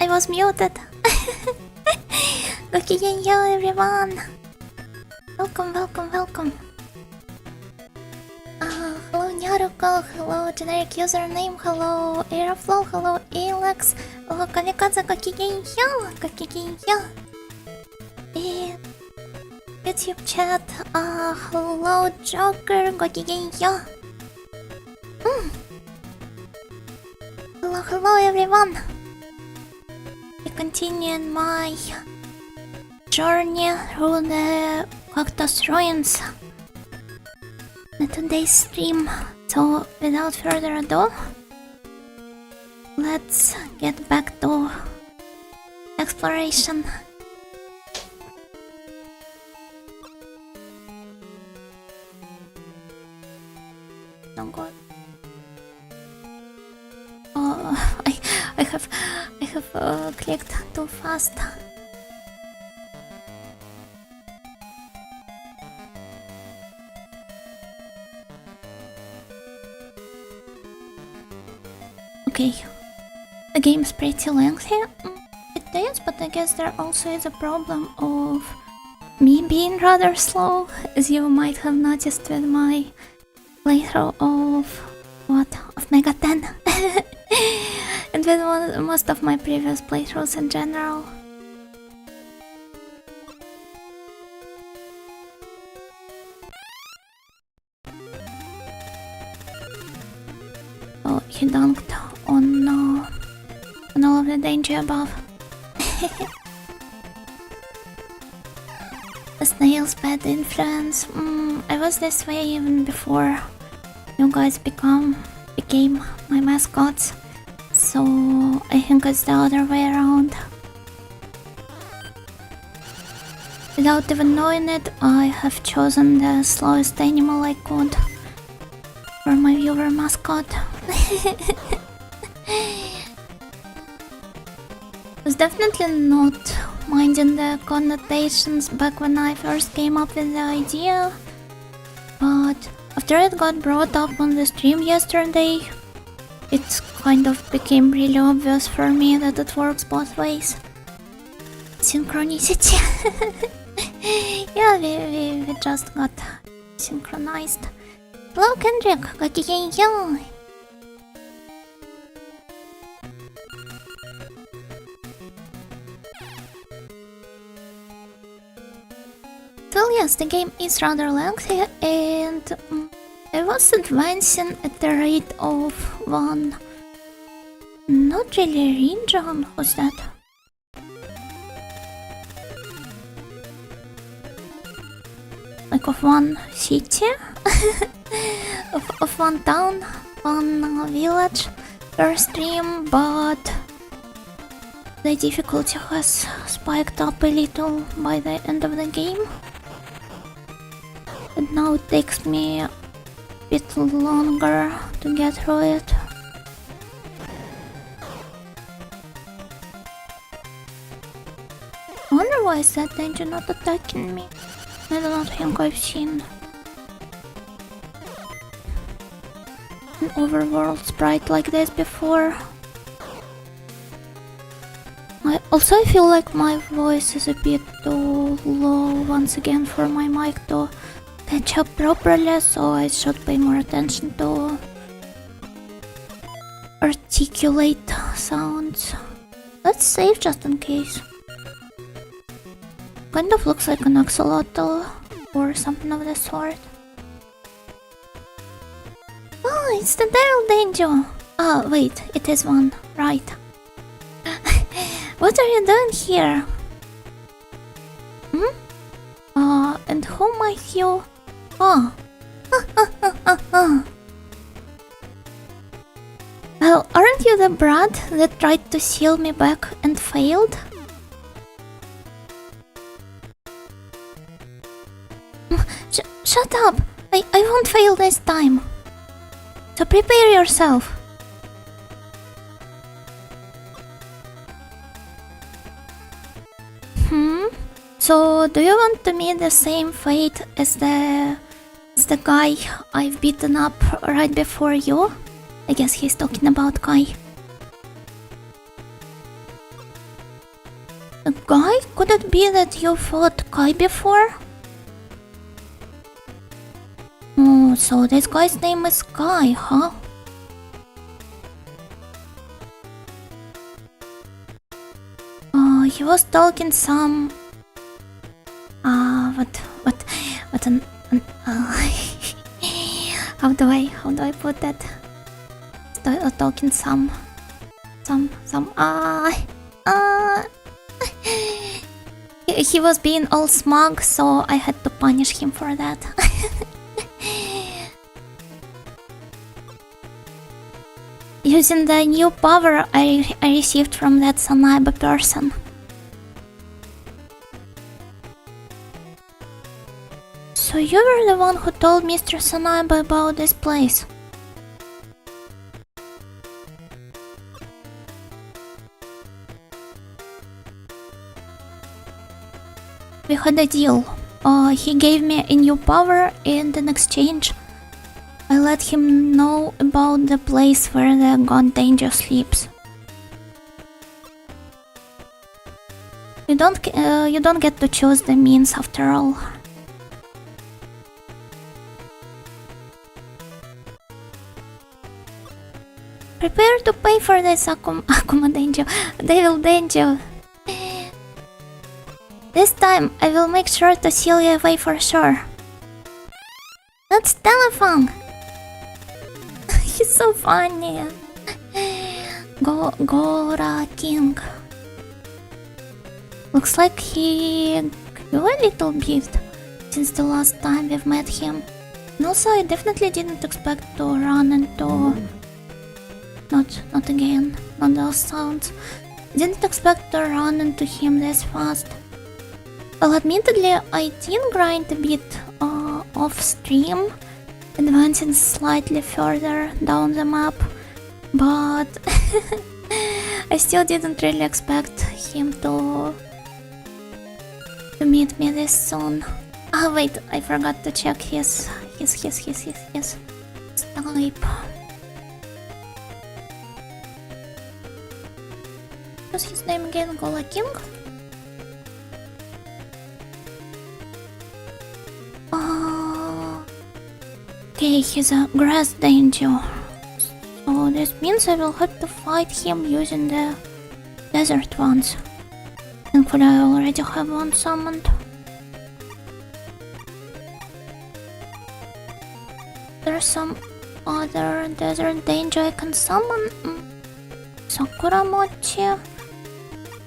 I was muted. Gokigenyo, everyone. Welcome, welcome, welcome. Hello Nyaruko, hello generic username, hello Airflow, hello Alex, hello Kamikaze, gokigenyo, gokigenyo. YouTube chat, hello Joker, gokigenyo. Hello, hello everyone. We continue my journey through the Cactus Ruins in today's stream. So without further ado, let's get back to exploration. Oh god. Oh, I have clicked too fast. Okay, the game's pretty lengthy. It is, but I guess there also is a problem of me being rather slow, as you might have noticed with my playthrough of Mega 10 and with most of my previous playthroughs in general. Oh, he dunked on all of the danger above. The snail's bad influence. I was this way even before you guys became my mascots, so I think it's the other way around. Without even knowing it, I have chosen the slowest animal I could for my viewer mascot. Was definitely not minding the connotations back when I first came up with the idea, but after it got brought up on the stream yesterday, it kind of became really obvious for me that it works both ways. Synchronicity. Yeah, we just got synchronized. Hello Kendrick, gokigenyo. Well, yes, the game is rather lengthy, and I was advancing at the rate of one... Not really region, what's that? Like of one city? of one town, one village per stream, but the difficulty has spiked up a little by the end of the game. And now it takes me a bit longer to get through it. I wonder why is that Denjuu not attacking me? I do not think I've seen an overworld sprite like this before. I also feel like my voice is a bit too low once again for my mic to catch up properly, so I should pay more attention to articulate sounds. Let's save just in case. Kind of looks like an axolotl or something of the sort. Oh, it's the Daryl Denjuu. Ah, wait, it is one, right. What are you doing here? And who might you... Oh. Well, aren't you the brat that tried to seal me back and failed? Shut up! I won't fail this time. So prepare yourself. So do you want to meet the same fate as the guy I've beaten up right before you? I guess he's talking about Kai. Guy? Could it be that you fought Kai before? Oh, so this guy's name is Kai, huh? He was talking some... what an how do I put that? Talking some... He was being all smug, so I had to punish him for that. Using the new power I received from that Sanaiba person. So you were the one who told Mr. Sanaiba about this place? We had a deal. He gave me a new power, and in exchange I let him know about the place where the god Denjuu sleeps. You don't get to choose the means after all. Prepare to pay for this Denjuu. Devil Denjuu. This time I will make sure to seal you away for sure. That's Telefang. He's so funny. Gora King. Looks like he grew a little bit since the last time we've met him. And also I definitely didn't expect to run into... Not again, not those sounds. Didn't expect to run into him this fast. Well, admittedly, I did grind a bit off stream, advancing slightly further down the map, but I still didn't really expect him to meet me this soon. Ah, wait, I forgot to check his type. What's his name again? Gola King? Okay, he's a grass Denjuu. So this means I will have to fight him using the desert ones. Thankfully I already have one summoned. There's some other desert Denjuu I can summon. Sakura Mochi.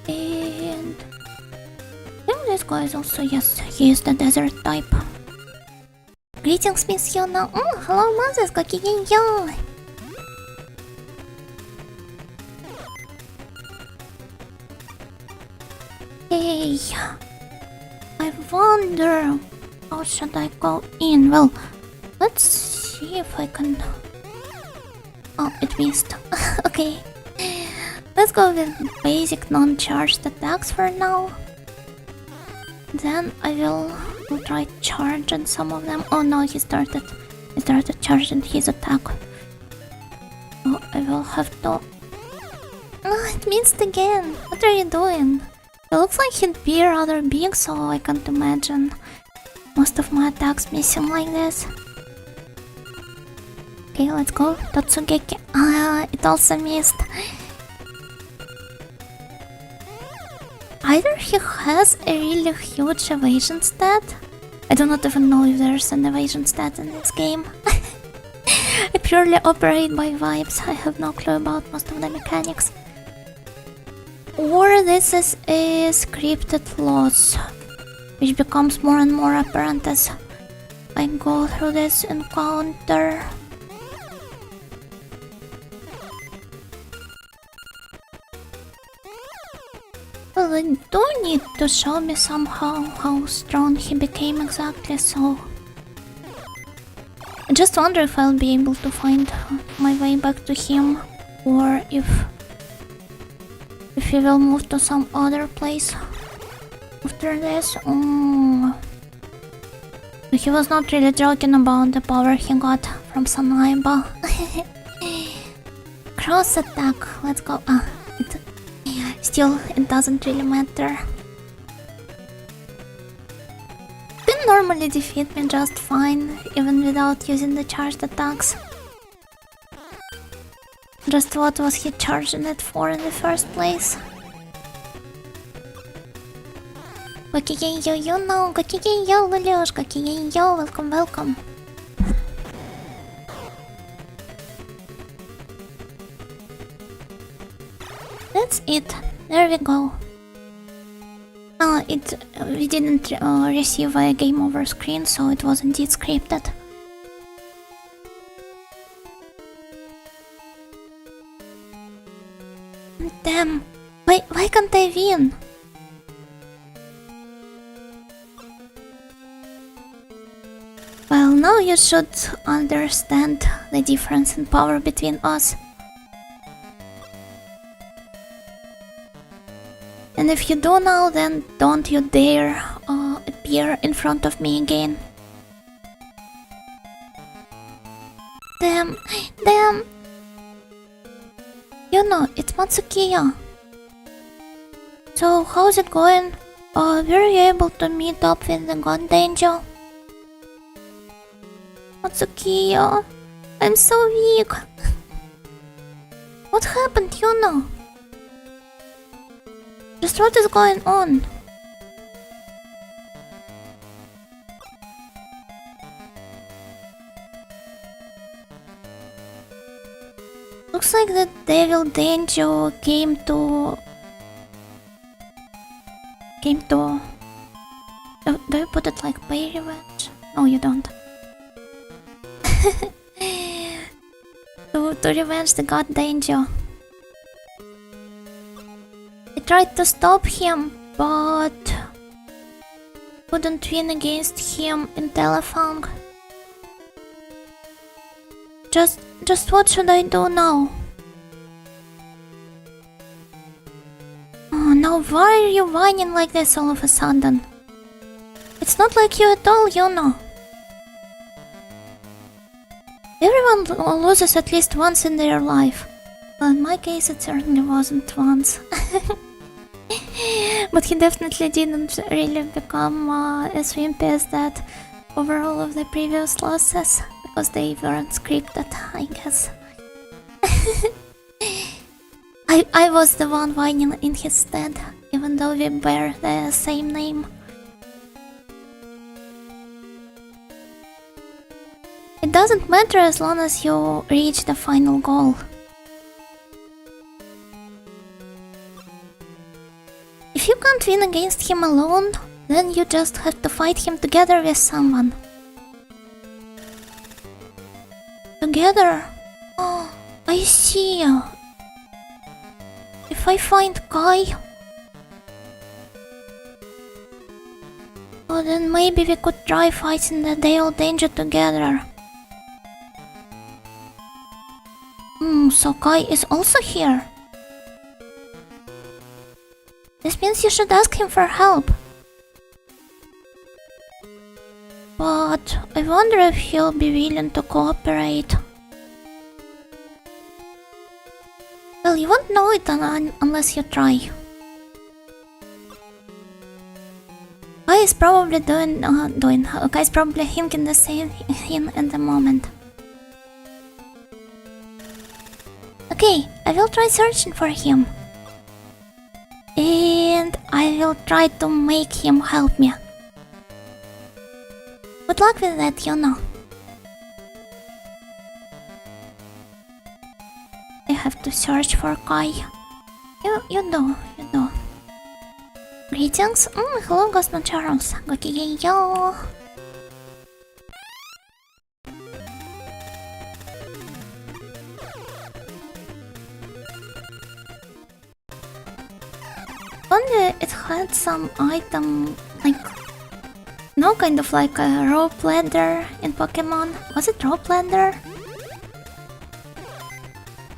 And I think this guy is also, yes, he is the desert type. Greetings, Miss Yona. Hello, Moses. Gokigenyo. Hey, I wonder how should I go in? Well, let's see if I can. Oh, it missed. Okay, let's go with basic non-charged attacks for now. Then I will try charging some of them. Oh no, he started charging his attack. So I will have to... Oh, it missed again. What are you doing? It looks like he'd be rather big, so I can't imagine most of my attacks missing like this. Okay, let's go. Totsugeki. Ah, it also missed. Either he has a really huge evasion stat. I do not even know if there's an evasion stat in this game. I purely operate by vibes. I have no clue about most of the mechanics. Or this is a scripted loss, which becomes more and more apparent as I go through this encounter. Well, they do need to show me somehow how strong he became exactly, so... I just wonder if I'll be able to find my way back to him, or if he will move to some other place after this. He was not really joking about the power he got from Sanaiba. Cross attack, let's go. Still, it doesn't really matter. normally defeat me just fine, even without using the charged attacks. Just what was he charging it for in the first place? Gokigenyo, you know, Gokigenyo, Lulush, Gokigenyo, welcome, welcome. That's it. There we go. We didn't receive a game over screen, so it was indeed scripted. Damn! Why can't I win? Well, now you should understand the difference in power between us. And if you do now, then don't you dare appear in front of me again. Damn! You know, it's Matsukiya. So, how's it going? Were you able to meet up with the god Denjuu? Matsukiya, I'm so weak. What happened, you know? Just what is going on? Looks like the devil Denjuu came to... Do you put it like pay revenge? No, you don't. to revenge the god Denjuu. I tried to stop him, but couldn't win against him in Telefang. Just what should I do now? Oh, now why are you whining like this all of a sudden? It's not like you at all, you know. Everyone loses at least once in their life. Well, in my case it certainly wasn't once. But he definitely didn't really become as wimpy as that over all of the previous losses, because they weren't scripted, I guess. I was the one whining in his stead, even though we bear the same name. It doesn't matter as long as you reach the final goal. If you can't win against him alone, then you just have to fight him together with someone. Together? Oh, I see. If I find Kai... Oh, then maybe we could try fighting the Devil Denjuu together. So Kai is also here. This means you should ask him for help. But I wonder if he'll be willing to cooperate. Well, you won't know it unless you try. Kai is probably Kai's probably thinking the same thing at the moment. Okay, I will try searching for him. And I will try to make him help me. Good luck with that, you know. I have to search for Kai. You know. Greetings. Hello, Gosman Charles. Gokigenyo. Only it had some item, like, no, kind of like a rope ladder in Pokemon. Was it rope ladder?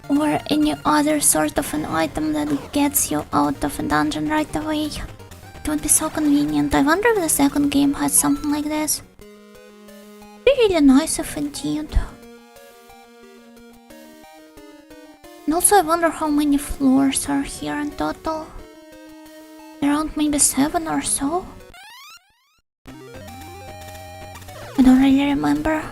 Or any other sort of an item that gets you out of a dungeon right away. It would be so convenient. I wonder if the second game had something like this. It'd be really nice if it did. And also I wonder how many floors are here in total. Around maybe 7 or so. don't really remember.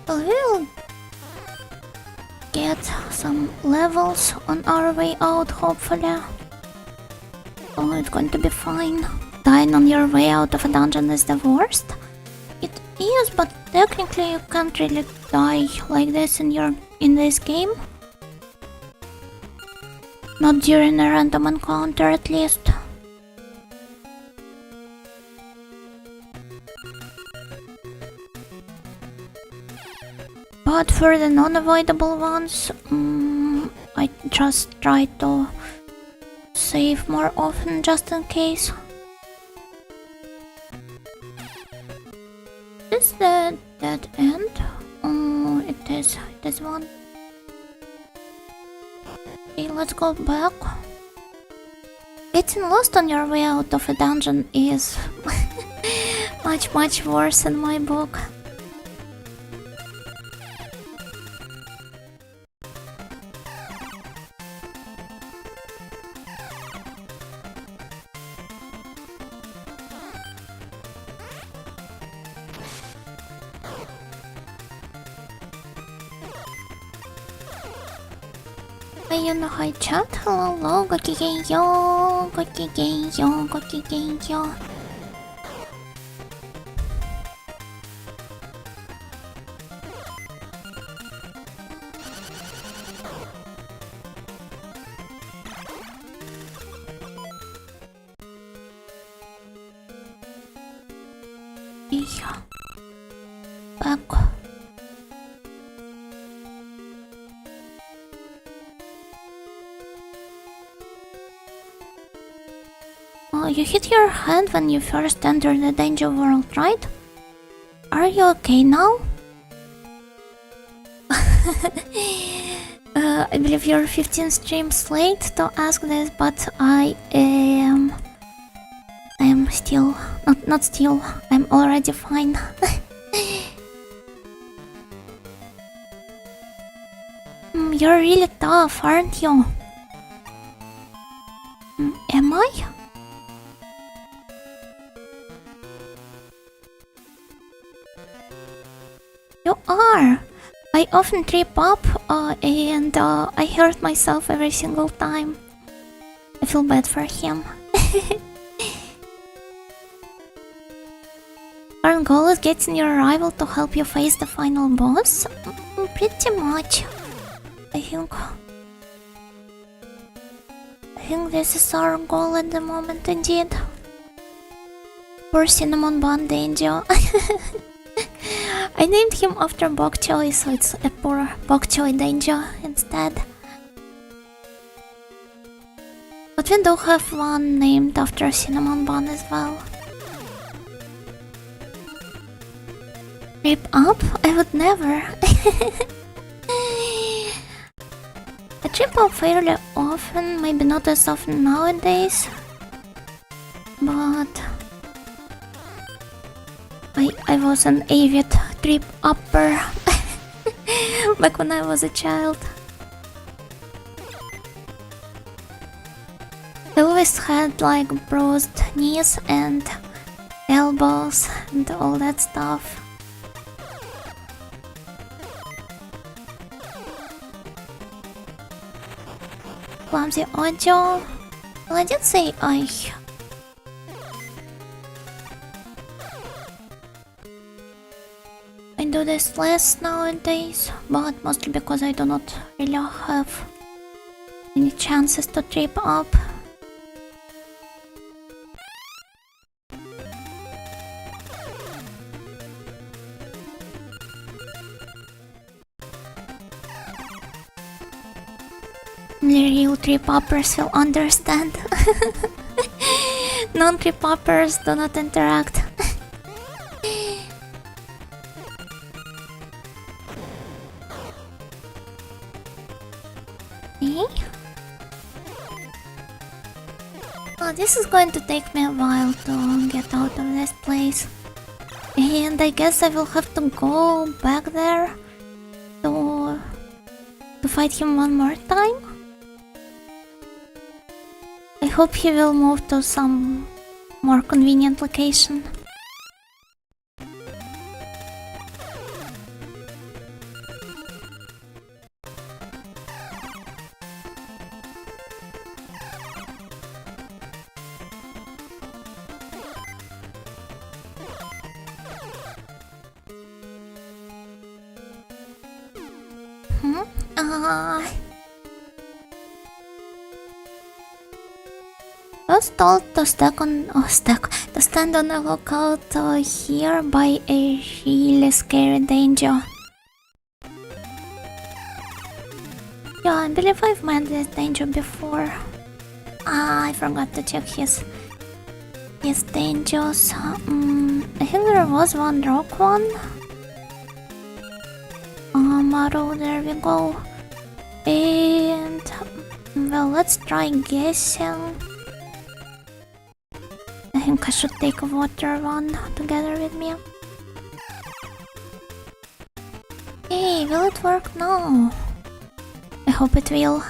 We'll get some levels on our way out, hopefully. Oh, it's going to be fine. Dying on your way out of a dungeon is the worst. It is, but technically you can't really die like this in this game. Not during a random encounter, at least. But for the non-avoidable ones, I just try to save more often just in case. Is the dead end? Oh, it is one. Okay, let's go back. Getting lost on your way out of a dungeon is much worse in my book. Hi chat, hello, gokigenyo, gokigenyo, gokigenyo. Back. Oh, you hit your head when you first entered the Denjuu world, right? Are you okay now? I believe you're 15 streams late to ask this, but I am still... not still, I'm already fine. You're really tough, aren't you? Am I? You are! I often trip up and I hurt myself every single time. I feel bad for him. Our goal is getting your rival to help you face the final boss? Pretty much. I think this is our goal at the moment, indeed. Poor cinnamon bun Denjuu. I named him after bok choy, so it's a poor bok choy Denjuu instead. But we do have one named after cinnamon bun as well. Rip up? I would never. I trip up fairly often, maybe not as often nowadays, but I was an avid trip upper back when I was a child. I always had like bruised knees and elbows and all that stuff. Clumsy audio. Well, I did say I do this less nowadays, but mostly because I do not really have any chances to trip up. Only real trip-uppers will understand. Non-trip-uppers do not interact. this is going to take me a while to get out of this place. And I guess I will have to go back there to fight him one more time. I hope he will move to some more convenient location. I was told to stand on a lookout here by a really scary Denjuu. Yeah, I believe I've met this Denjuu before. I forgot to check his Denjuus. I think there was one rock one. Maru, there we go. And well, let's try guessing. I think I should take a water one together with me. Hey, will it work now? I hope it will.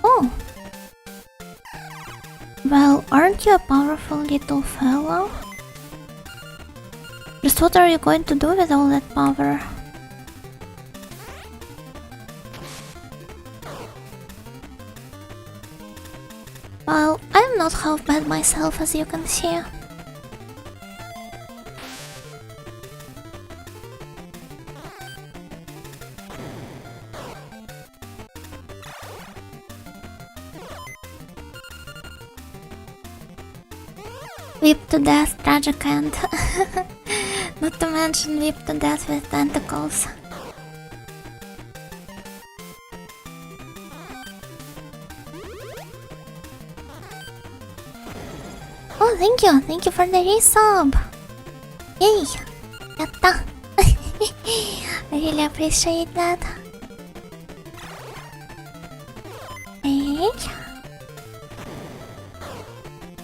Oh! Well, aren't you a powerful little fellow? Just what are you going to do with all that power? Well, I'm not half bad myself, as you can see. Whipped to death, tragic end. Not to mention whipped to death with tentacles. Oh, thank you for the resub! Yay! Yatta! I really appreciate that. Hey.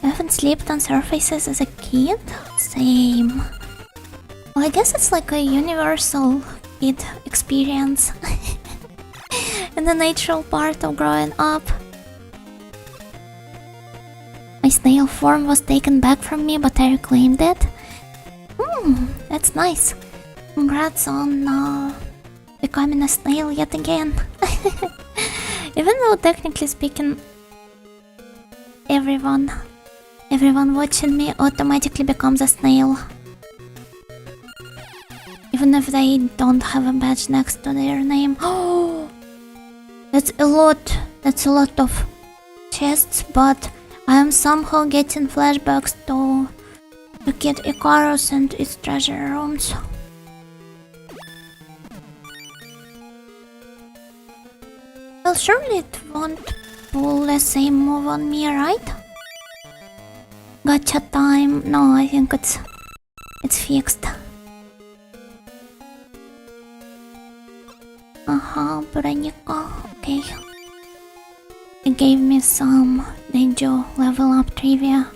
I haven't slept on surfaces as a kid? Same. Well, I guess it's like a universal kid experience. And the natural part of growing up. My snail form was taken back from me, but I reclaimed it. That's nice. Congrats on becoming a snail yet again. Even though technically speaking, everyone watching me automatically becomes a snail. Even if they don't have a badge next to their name. Oh, that's a lot of chests, but I am somehow getting flashbacks to Kid Icarus and its treasure rooms. Well, surely it won't pull the same move on me, right? Gotcha time. No, I think it's fixed. Broniko. Okay. It gave me some Denjuu level up trivia.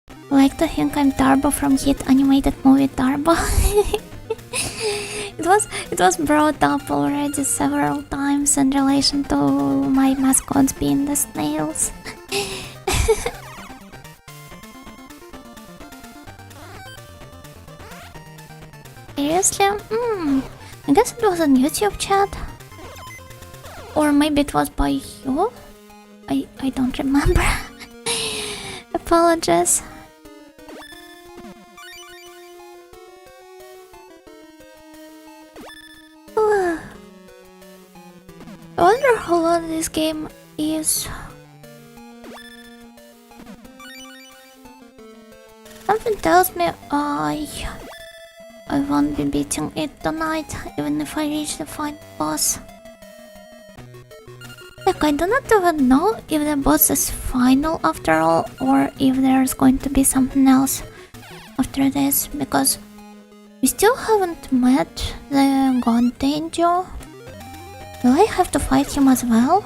I like to think I'm Turbo from hit animated movie Turbo. It was brought up already several times in relation to my mascots being the snails. Seriously? I guess it was on YouTube chat. Or maybe it was by you? I don't remember. Apologies. I wonder how long this game is. Something tells me I won't be beating it tonight, even if I reach the final boss. Like, I do not even know if the boss is final after all, or if there's going to be something else after this, because We still haven't met the god Denjuu. Will I have to fight him as well?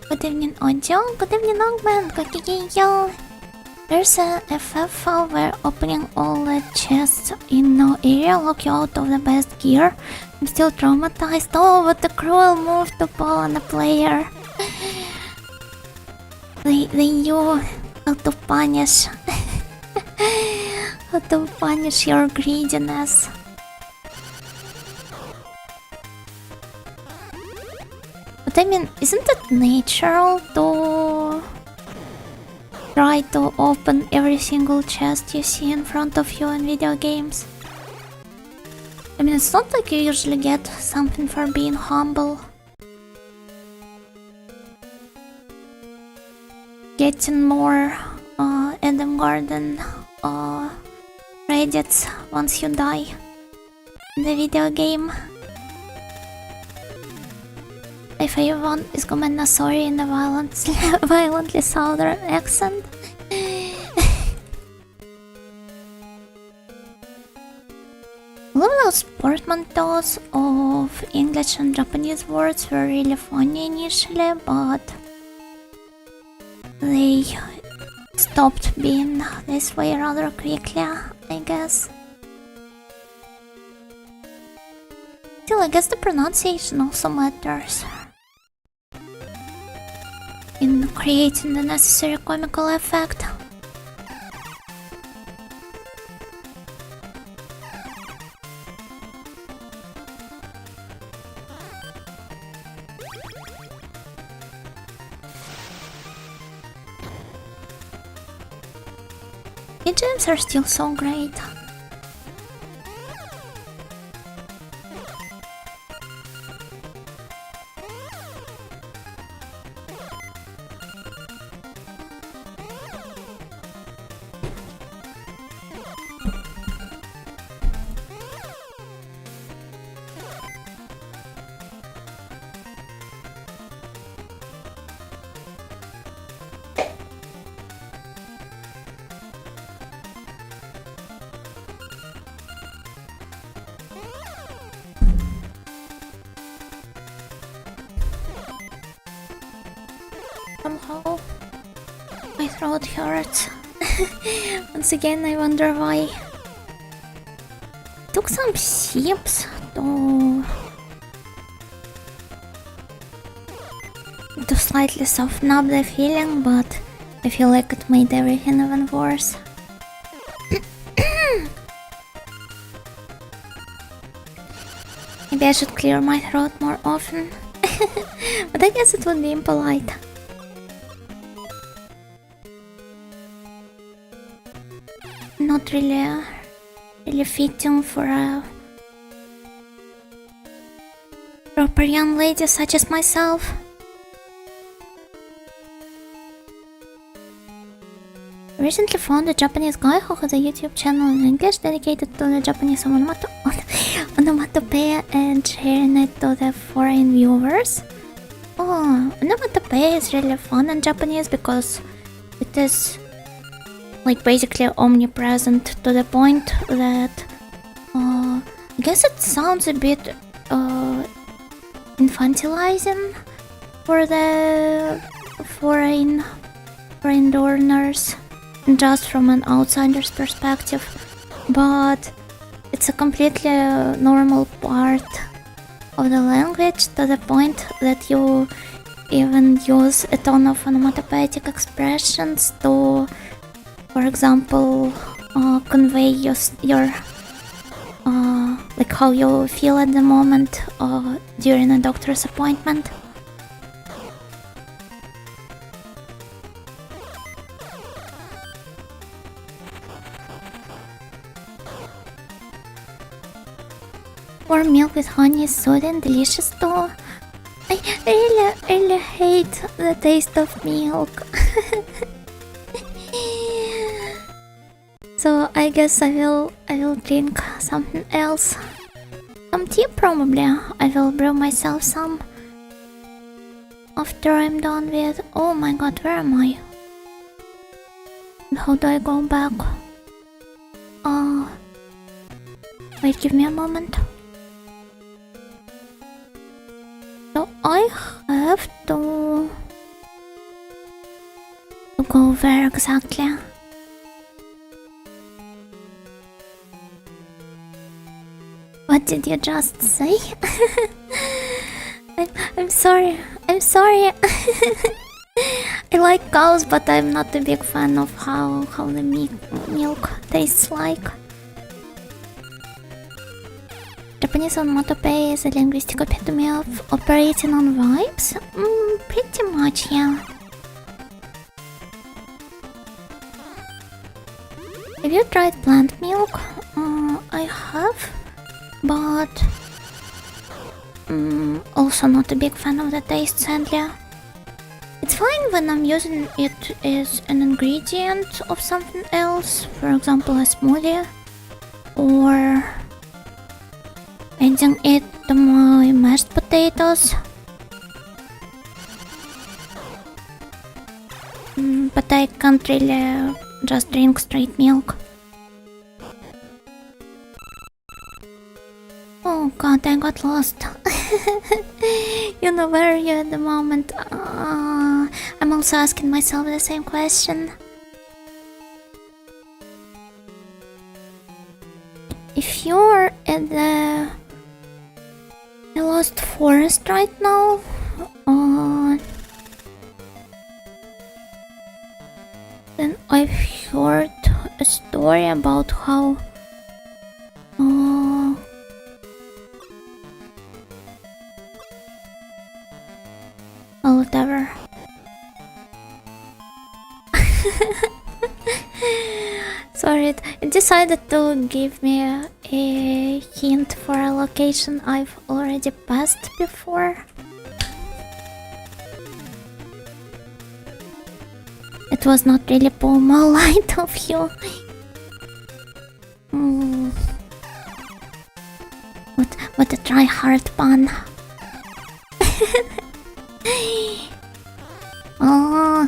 Good evening, Audio. Good evening, Augment. Yo. There's a FF where opening all the chests in no area lock you out of the best gear. I'm still traumatized. Oh, what a cruel move to pull on a player. They knew how to punish. How to punish your greediness. But I mean, isn't it natural to try to open every single chest you see in front of you in video games? I mean, it's not like you usually get something for being humble. Getting more Eden Garden credits once you die in the video game. My favorite one is Gomena Sorry in a violently southern accent. All of those portmanteaus of English and Japanese words were really funny initially, but they stopped being this way rather quickly, I guess. Still, I guess the pronunciation also matters in creating the necessary comical effect. BGMs are still so great. Somehow my throat hurts. Once again, I wonder why. Took some sips to slightly soften up the feeling, but I feel like it made everything even worse. Maybe I should clear my throat more often. But I guess it would be impolite. Not really fitting for a proper young lady such as myself. I recently found a Japanese guy who has a YouTube channel in English dedicated to the Japanese onomatopoeia and sharing it to the foreign viewers. Oh, onomatopoeia is really fun in Japanese because it is like basically omnipresent, to the point that I guess it sounds a bit infantilizing for the foreign learners, just from an outsider's perspective, but it's a completely normal part of the language, to the point that you even use a ton of onomatopoetic expressions to, for example, convey your like how you feel at the moment during a doctor's appointment. Warm milk with honey is soothing and delicious too. I really hate the taste of milk. So I guess I will drink something else. Some tea probably. I will brew myself some after I'm done with... Oh my god, where am I? How do I go back? Wait, give me a moment. So I have to go where exactly? What did you just say? I'm sorry. I'm sorry. I like cows, but I'm not a big fan of how the milk tastes like. Japanese onomatopoeia is a linguistic epitome of operating on vibes? Pretty much, yeah. Have you tried plant milk? I have, but also not a big fan of the taste, sadly. It's fine when I'm using it as an ingredient of something else, for example a smoothie, or adding it to my mashed potatoes. But I can't really just drink straight milk. Oh god, I got lost. You know, where are you at the moment? I'm also asking myself the same question. If you're at the lost forest right now, then I've heard a story about how whatever. Sorry, it decided to give me a hint for a location I've already passed before. It was not really polite of you. What a try-hard pun. Oh,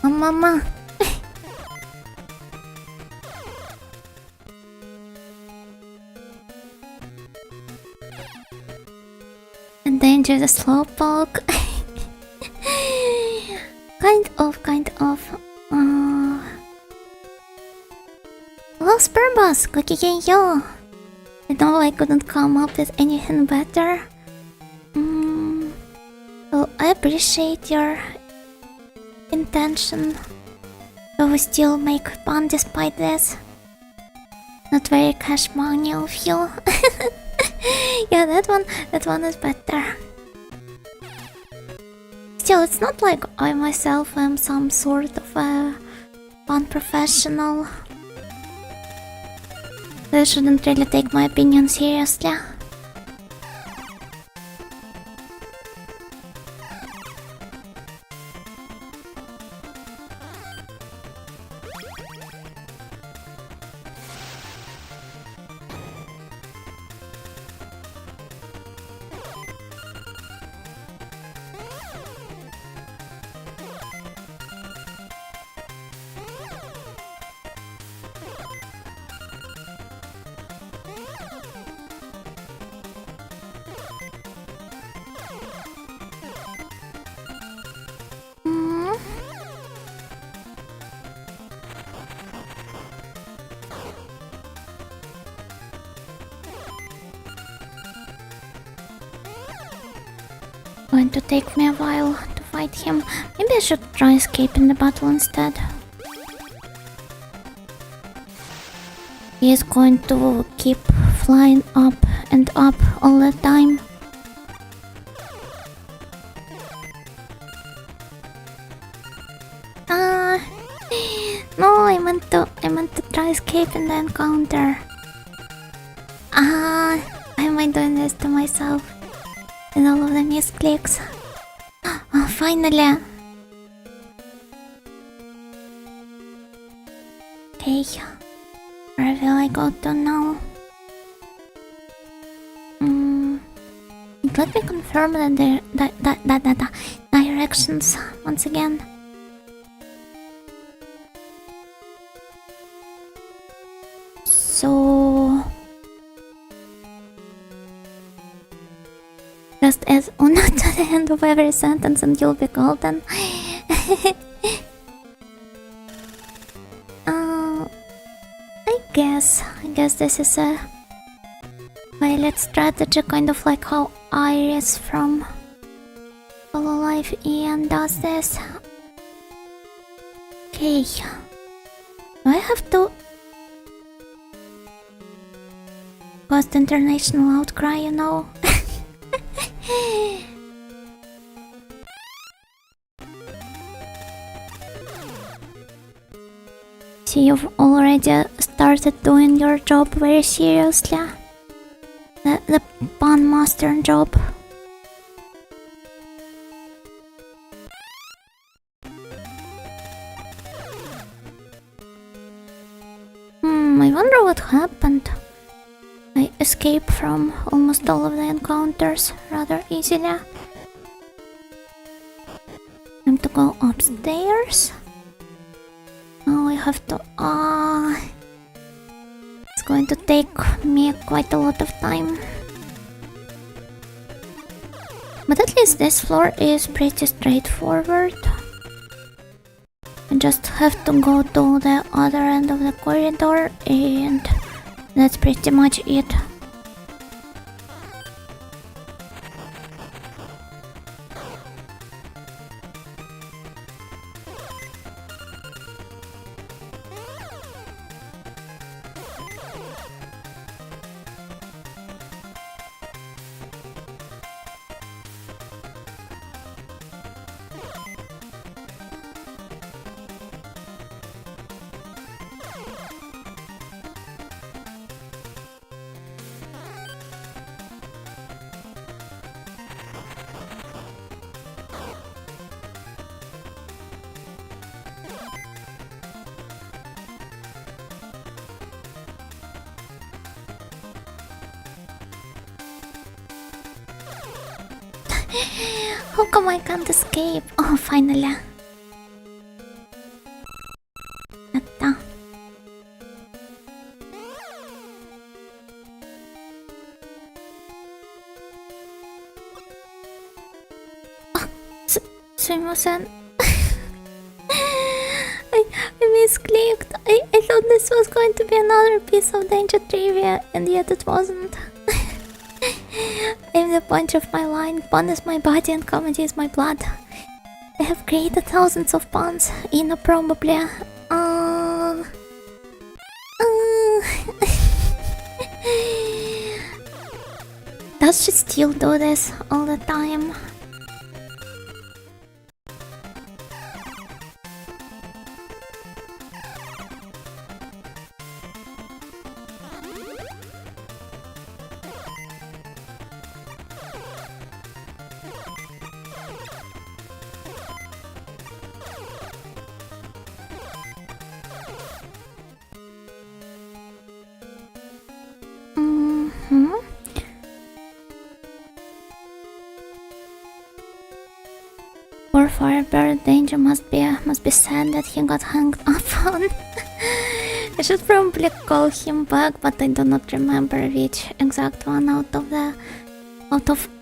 mama. And Denjuu the slowpoke. kind of. Hello, Spermbus. Gokigenyo. I know I couldn't come up with anything better. Well, I appreciate your intention, but we still make fun despite this. Not very cash money of you. Yeah, that one is better. Still, it's not like I myself am some sort of a fun professional. They shouldn't really take my opinion seriously. Going to take me a while to fight him. Maybe I should try escaping the battle instead. He is going to keep flying up and up all the time. No, I meant to try escaping the encounter. Why am I doing this to myself? And all of the misclicks. Oh, finally! Okay, where will I go to now? Let me confirm the directions once again. So just add uno to the end of every sentence and you'll be golden. I guess this is a pilot strategy, kind of like how Iris from Hollow Life Ian does this. Okay. Do I have to cause the international outcry, you know? See, you've already started doing your job very seriously. The pun master job. I wonder what happened. I escaped from almost all of the encounters rather easily. Time to go upstairs. Now I have to... it's going to take me quite a lot of time. But at least this floor is pretty straightforward. I just have to go to the other end of the corridor and that's pretty much it. How come I can't escape? Oh, finally. Yatta. Ah, sumimasen. I misclicked. I thought this was going to be another piece of Denjuu trivia, and yet it wasn't. I'm the punch of my line, pun is my body and comedy is my blood. I have created thousands of puns, probably. Does she still do this all the time? Poor Firebird, Denjuu must be sad that he got hung up on. I should probably call him back, but I do not remember which exact one out of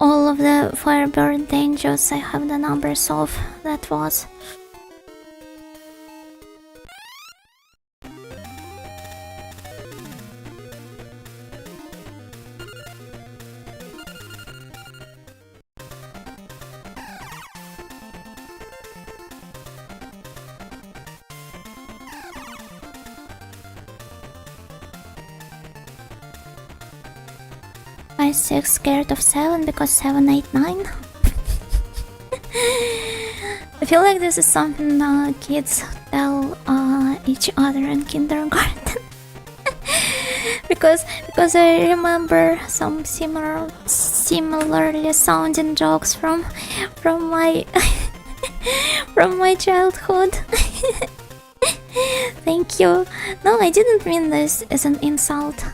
all of the Firebird Denjuus I have the numbers of. That was. I 6 scared of 7 because 7, 8, 9. I feel like this is something kids tell each other in kindergarten. because I remember some similarly sounding jokes from my from my childhood. Thank you. No, I didn't mean this as an insult.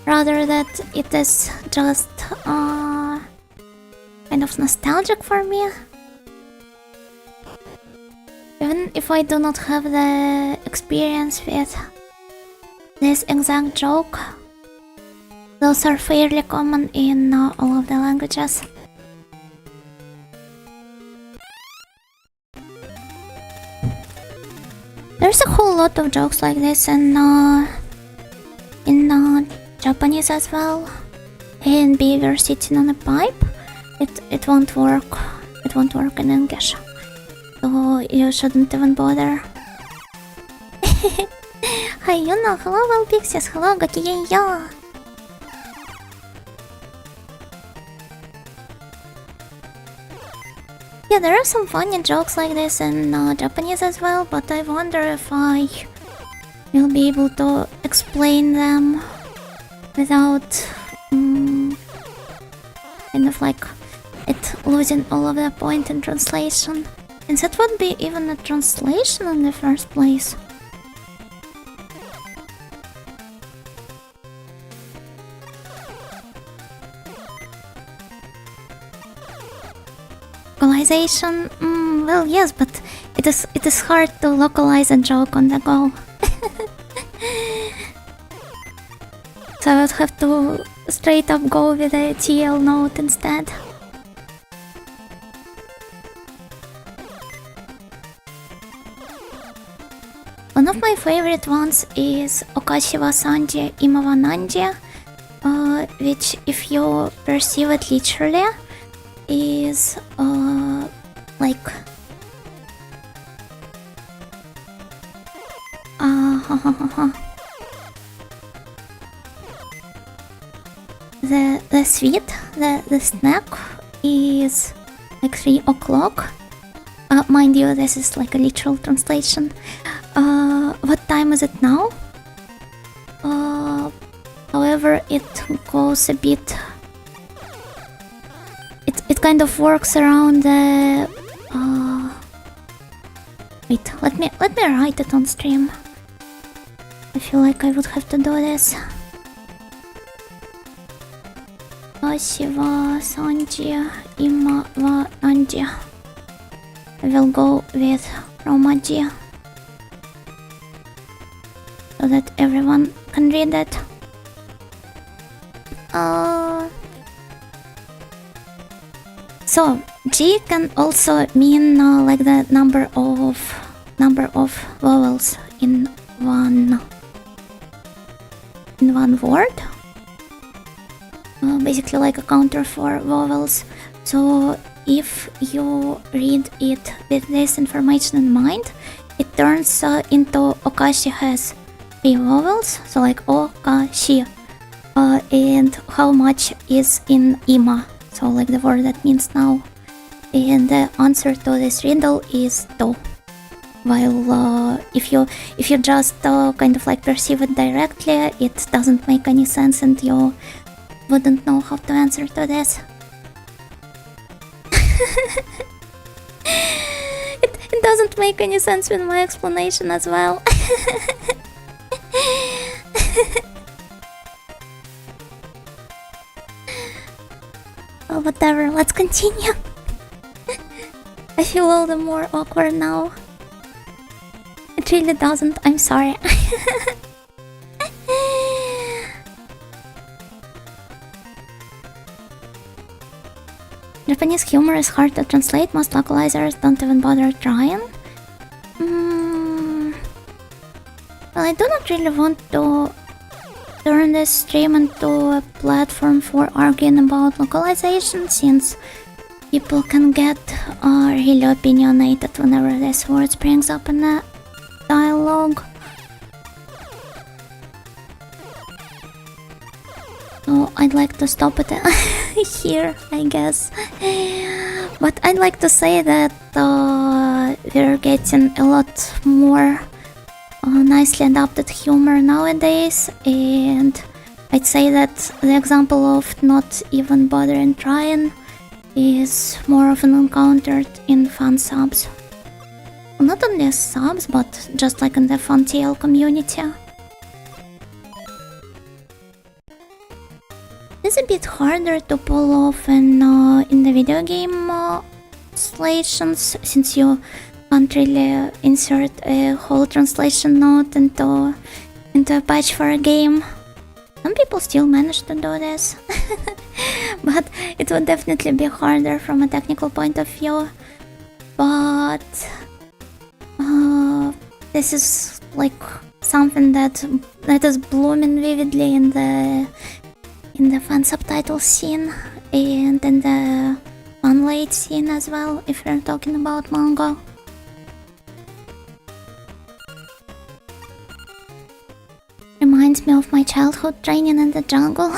Rather that it is just kind of nostalgic for me. Even if I do not have the experience with this exact joke. Those are fairly common in all of the languages. There's a whole lot of jokes like this in Japanese as well. A and B were sitting on a pipe. It won't work. It won't work in English. So you shouldn't even bother. Hi Yuna, hello Valpixius, hello Gakiya. Yeah, there are some funny jokes like this in Japanese as well, but I wonder if I will be able to explain them without kind of like it losing all of the point in translation. And that wouldn't be even a translation in the first place. Localization? Well, yes, but it is hard to localize a joke on the go. So I would have to straight up go with a TL note instead. One of my favorite ones is Okashi wa sanji, ima wa nanji, which if you perceive it literally is like the sweet, the snack is like 3 o'clock. Mind you, this is like a literal translation. What time is it now? However, it goes a bit. It kind of works around the. Wait, let me write it on stream. I feel like I would have to do this. Okashi wa sanji, ima wa nanji. I will go with Romaji so that everyone can read it. So G can also mean like the number of vowels in one word. Basically like a counter for vowels. So if you read it with this information in mind, it turns into Okashi has 3 vowels, so like Okashi, and how much is in ima, so like the word that means now. And the answer to this riddle is do. While if you just kind of like perceive it directly, it doesn't make any sense and you wouldn't know how to answer to this. It doesn't make any sense with my explanation as well. Oh, whatever, let's continue. I feel all the more awkward now. It really doesn't, I'm sorry. Japanese humor is hard to translate, most localizers don't even bother trying. Well, I do not really want to turn this stream into a platform for arguing about localization, since people can get really opinionated whenever this word springs up in a dialogue. So I'd like to stop it here, I guess. But I'd like to say that we're getting a lot more nicely adapted humor nowadays, and I'd say that the example of not even bothering trying is more often encountered in fan subs. Well, not only subs, but just like in the fan TL community. It's a bit harder to pull off in the video game translations, since you can't really insert a whole translation note into into a patch for a game. Some people still manage to do this. But it would definitely be harder from a technical point of view. But this is like something that is blooming vividly in the fan subtitle scene and in the fanlate scene as well, if we're talking about manga. Reminds me of my childhood training in the jungle.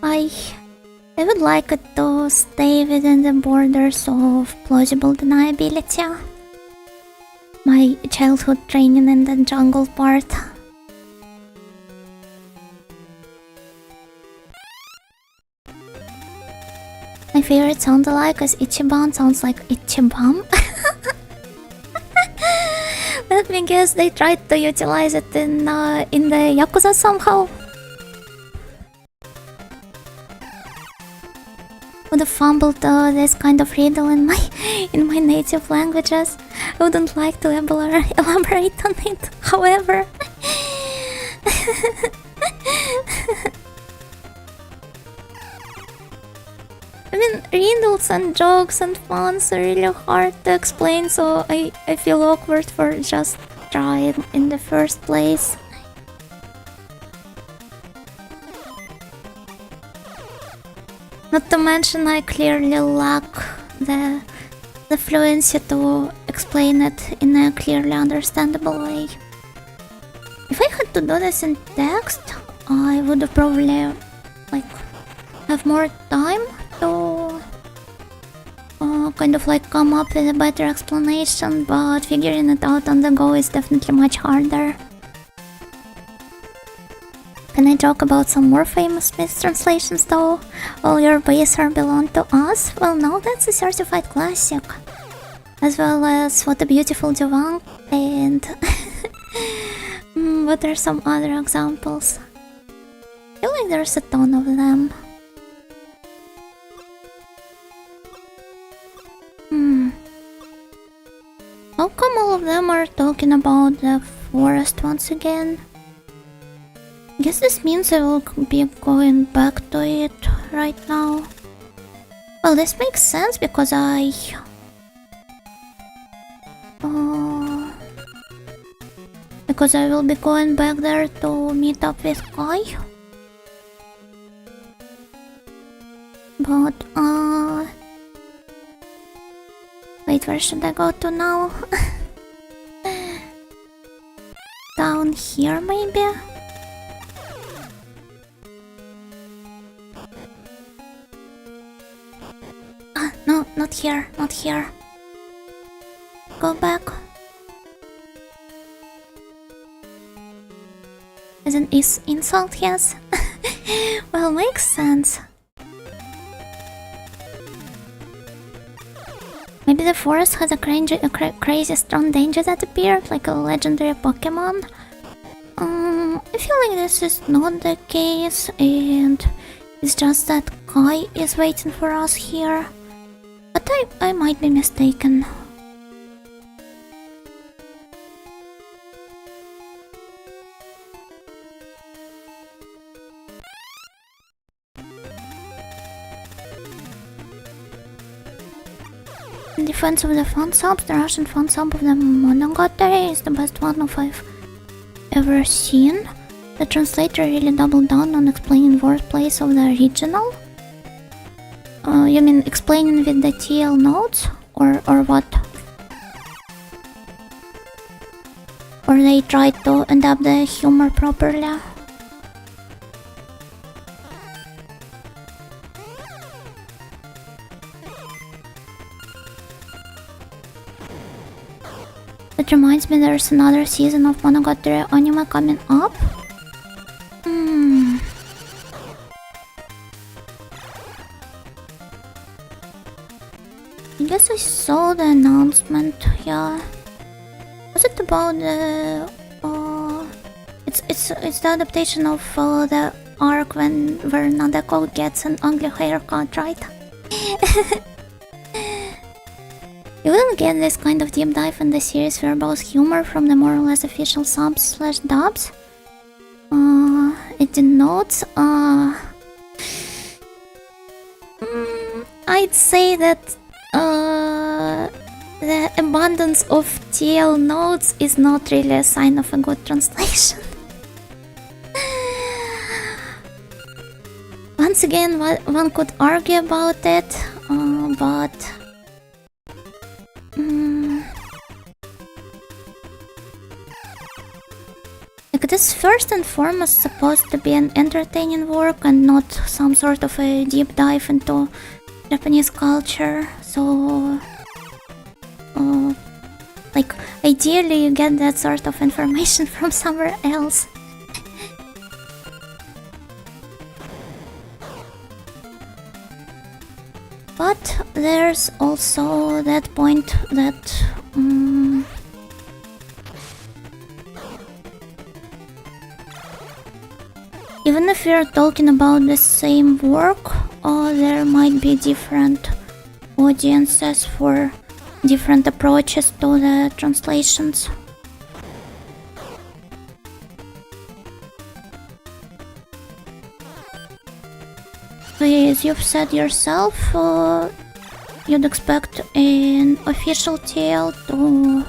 I would like it to stay within the borders of plausible deniability. My childhood training in the jungle part. My favorite sound alike is Ichiban sounds like Ichiban. Let me guess, they tried to utilize it in the Yakuza somehow. Would have fumbled this kind of riddle in my native languages. I wouldn't like to elaborate on it, however. I mean, riddles and jokes and puns are really hard to explain, so I feel awkward for just trying in the first place. Not to mention, I clearly lack the fluency to explain it in a clearly understandable way. If I had to do this in text, I would have probably have more time to kind of come up with a better explanation, but figuring it out on the go is definitely much harder. Can I talk about some more famous mistranslations though? All your base are belong to us? Well, no, that's a certified classic. As well as What a Beautiful Divine and... what are some other examples? I feel like there's a ton of them. How come all of them are talking about the forest once again? I guess this means I will be going back to it right now. Well, this makes sense because because I will be going back there to meet up with Kai. But wait, where should I go to now? Down here maybe? No, not here, not here. Go back. As an insult, yes. Well, makes sense. Maybe the forest has a crazy strong danger that appeared, like a legendary Pokemon. I feel like this is not the case, and it's just that Kai is waiting for us here. But I might be mistaken. In defense of the fan subs, the Russian fan sub of the Monogatari is the best one of I've ever seen. The translator really doubled down on explaining wordplays of the original. You mean explaining with the TL notes? Or what? Or they tried to adapt the humor properly? That reminds me, there's another season of Monogatari anime coming up. I guess I saw the announcement, yeah. Was it about the... It's the adaptation of the arc where Nadeko gets an ugly haircut, right? You wouldn't get this kind of deep dive in the series where both humor from the more or less official subs slash dubs. It denotes, I'd say that, the abundance of TL notes is not really a sign of a good translation. Once again, one could argue about it, but... Like, it is first and foremost supposed to be an entertaining work and not some sort of a deep dive into Japanese culture, so... like, ideally you get that sort of information from somewhere else. But there's also that point that... even if we're talking about the same work, there might be different audiences for different approaches to the translations. As you've said yourself, you'd expect an official TL to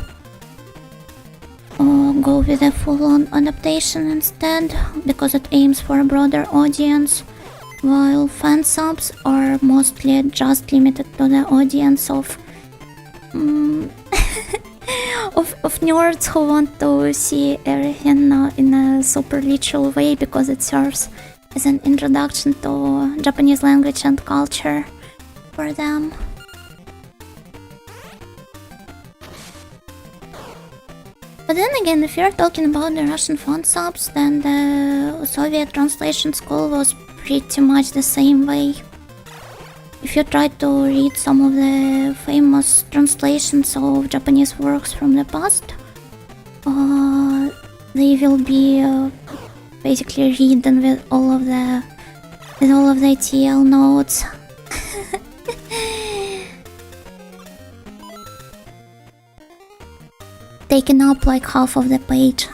go with a full-on adaptation instead, because it aims for a broader audience, while fan subs are mostly just limited to the audience of nerds who want to see everything in a super literal way because it serves as an introduction to Japanese language and culture for them. But then again, if you're talking about the Russian font subs, then the Soviet translation school was pretty much the same way. If you try to read some of the famous translations of Japanese works from the past, they will be basically written with all of the TL notes. Taking up like half of the page.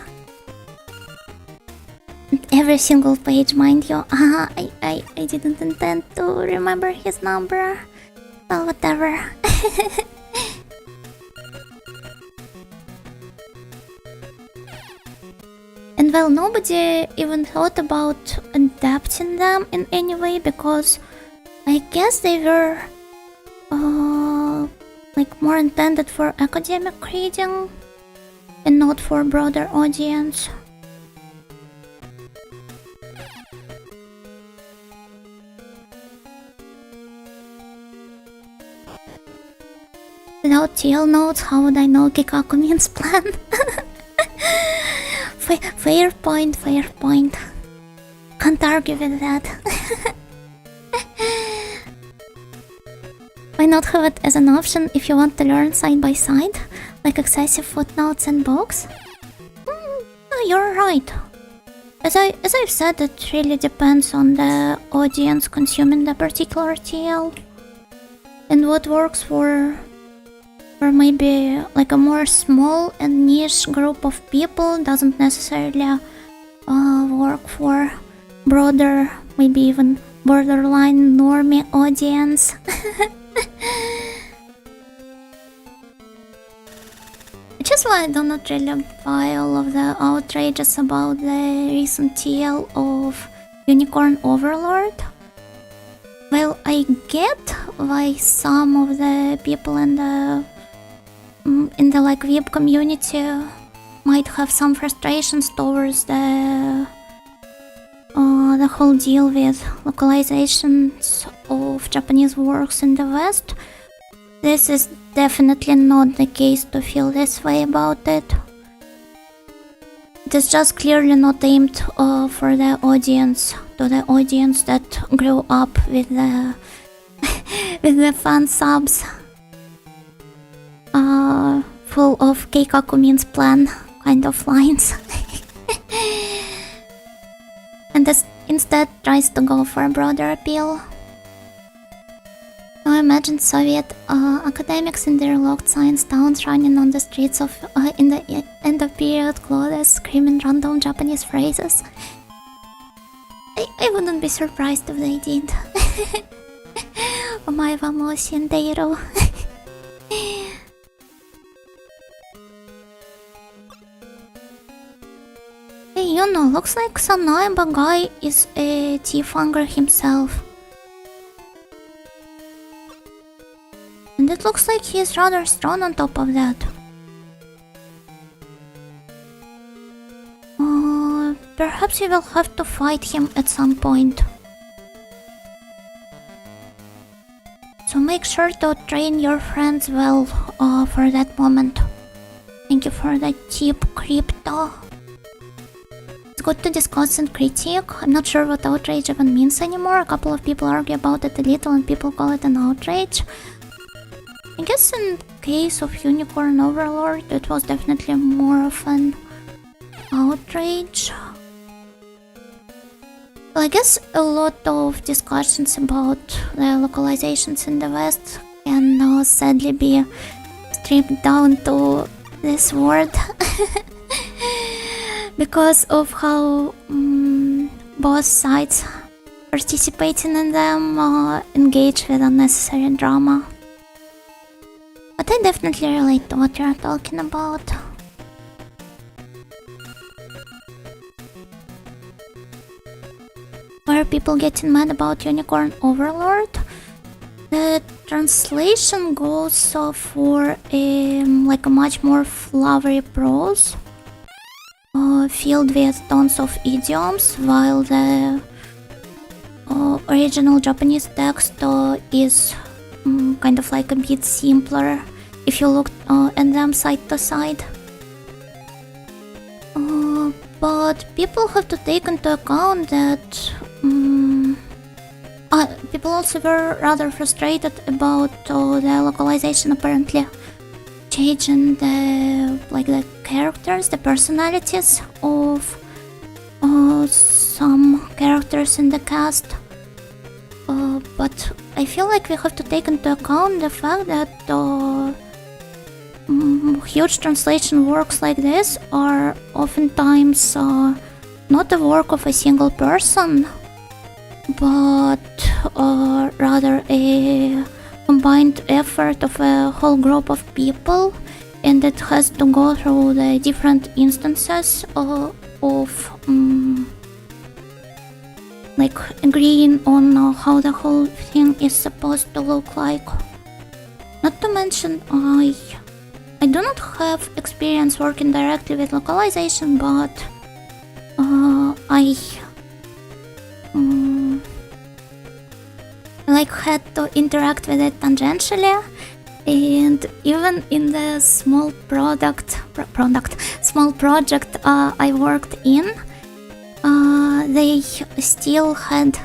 Every single page, mind you. I didn't intend to remember his number. Well, whatever. And well, nobody even thought about adapting them in any way, because I guess they were like more intended for academic reading and not for a broader audience. Without TL notes, how would I know Kikaku means plan? Fair point, fair point. Can't argue with that. Why not have it as an option if you want to learn side by side, like excessive footnotes and books? You're right. As I've said, it really depends on the audience consuming the particular TL, and what works for maybe like a more small and niche group of people doesn't necessarily work for broader, maybe even borderline normie audience. Which is why I do not really buy all of the outrages about the recent TL of Unicorn Overlord. Well, I get why some of the people in the like Weeb community might have some frustrations towards the whole deal with localizations of Japanese works in the West. This is definitely not the case to feel this way about it. It is just clearly not aimed for the audience, to the audience that grew up with the with the fan subs full of Keikaku means plan kind of lines. And this instead tries to go for a broader appeal. Now imagine Soviet academics in their locked science towns running on the streets of in the end of period clothes, screaming random Japanese phrases. I wouldn't be surprised if they did. Omae wa mou shindeiru. Hey, you know, looks like Sanaiba guy is a Tefanger himself. And it looks like he is rather strong on top of that. Perhaps you will have to fight him at some point. So make sure to train your friends well for that moment. Thank you for the tip, Crypto. It's good to discuss and critique. I'm not sure what outrage even means anymore. A couple of people argue about it a little and people call it an outrage. I guess in case of Unicorn Overlord, it was definitely more of an outrage. Well, I guess a lot of discussions about the localizations in the West can now sadly be stripped down to this word because of how both sides participating in them engage with unnecessary drama. But I definitely relate to what you're talking about. Why are people getting mad about Unicorn Overlord? The translation goes for a much more flowery prose, filled with tons of idioms, while the original Japanese text is kind of like a bit simpler if you look at them side to side. But people have to take into account that people also were rather frustrated about the localization apparently changing the characters, the personalities of some characters in the cast. But I feel like we have to take into account the fact that huge translation works like this are oftentimes not the work of a single person, but rather a combined effort of a whole group of people, and it has to go through the different instances of agreeing on how the whole thing is supposed to look like. Not to mention, I do not have experience working directly with localization, but I had to interact with it tangentially, and even in the small project I worked in, they still had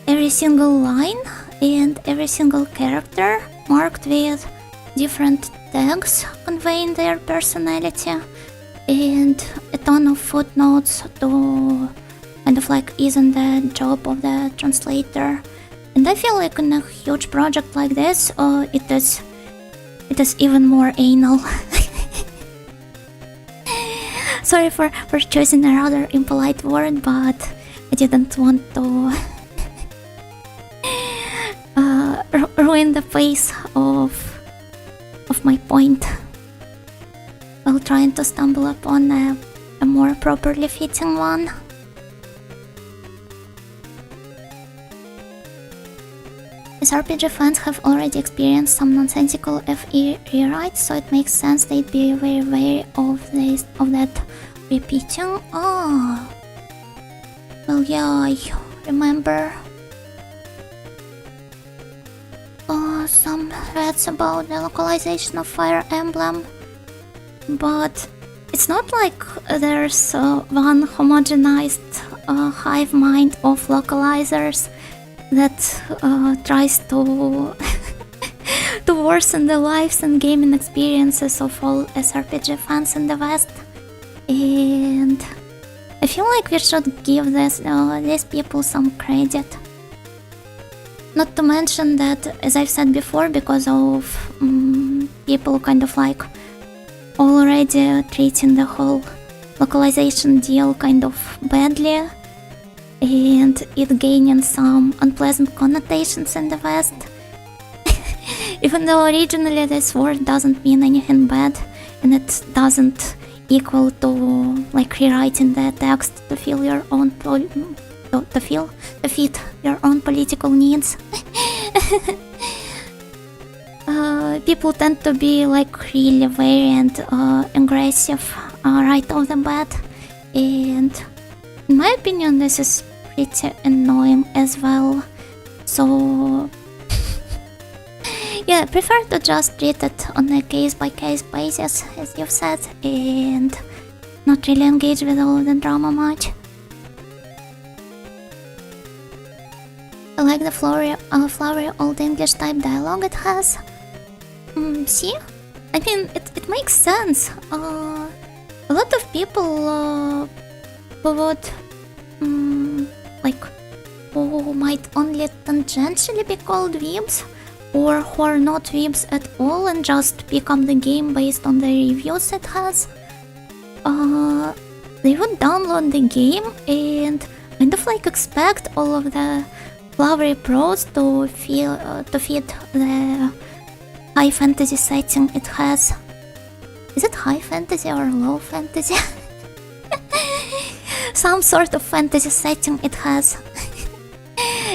every single line and every single character marked with different tags conveying their personality, and a ton of footnotes to kind of ease in the job of the translator. And I feel like in a huge project like this, it is even more anal. Sorry for choosing a rather impolite word, but I didn't want to ruin the pace of my point while trying to stumble upon a more properly fitting one. As RPG fans have already experienced some nonsensical FE rewrites, so it makes sense they'd be very wary of that repeating. Oh, well, yeah, I remember some threads about the localization of Fire Emblem, but it's not like there's one homogenized hive mind of localizers that tries to to worsen the lives and gaming experiences of all SRPG fans in the West. And I feel like we should give these people some credit. Not to mention that, as I've said before, because of people kind of like already treating the whole localization deal kind of badly, and it gaining some unpleasant connotations in the West. Even though originally this word doesn't mean anything bad, and it doesn't equal to like rewriting the text to fill your own to fit your own political needs. People tend to be like really very and aggressive right off the bat, and in my opinion this is pretty annoying as well. So yeah, I prefer to just treat it on a case-by-case basis, as you've said, and not really engage with all of the drama much. I like the flowery old English type dialogue it has. See? I mean, it makes sense. A lot of people who would, who might only tangentially be called weebs, or who are not weebs at all and just pick up the game based on the reviews it has, they would download the game and kind of like expect all of the flowery prose to fit the high fantasy setting it has. Is it high fantasy or low fantasy? Some sort of fantasy setting it has.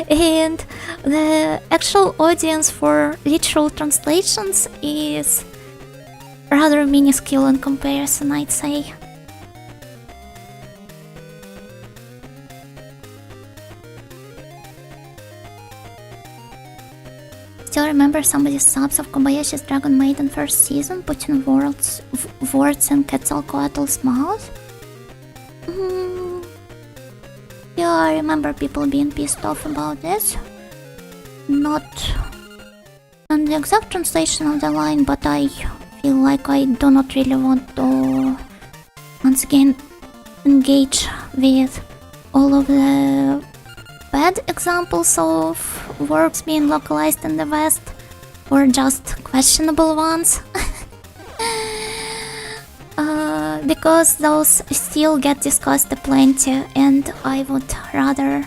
And the actual audience for literal translations is rather minuscule in comparison, I'd say. Still remember somebody's subs of Kobayashi's Dragon Maiden first season putting words in Quetzalcoatl's mouth? Yeah, I remember people being pissed off about this. Not on the exact translation of the line, but I feel like I do not really want to once again engage with all of the bad examples of works being localized in the West, or just questionable ones. Because those still get discussed aplenty, and I would rather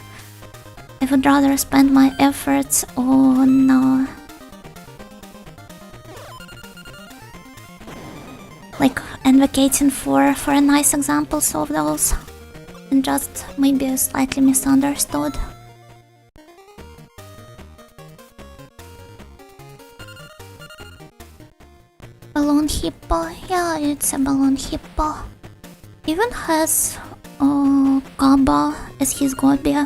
spend my efforts on like advocating for nice examples of those, and just maybe slightly misunderstood. Balloon hippo, yeah, it's a balloon hippo. Even has Kaba as his gobi.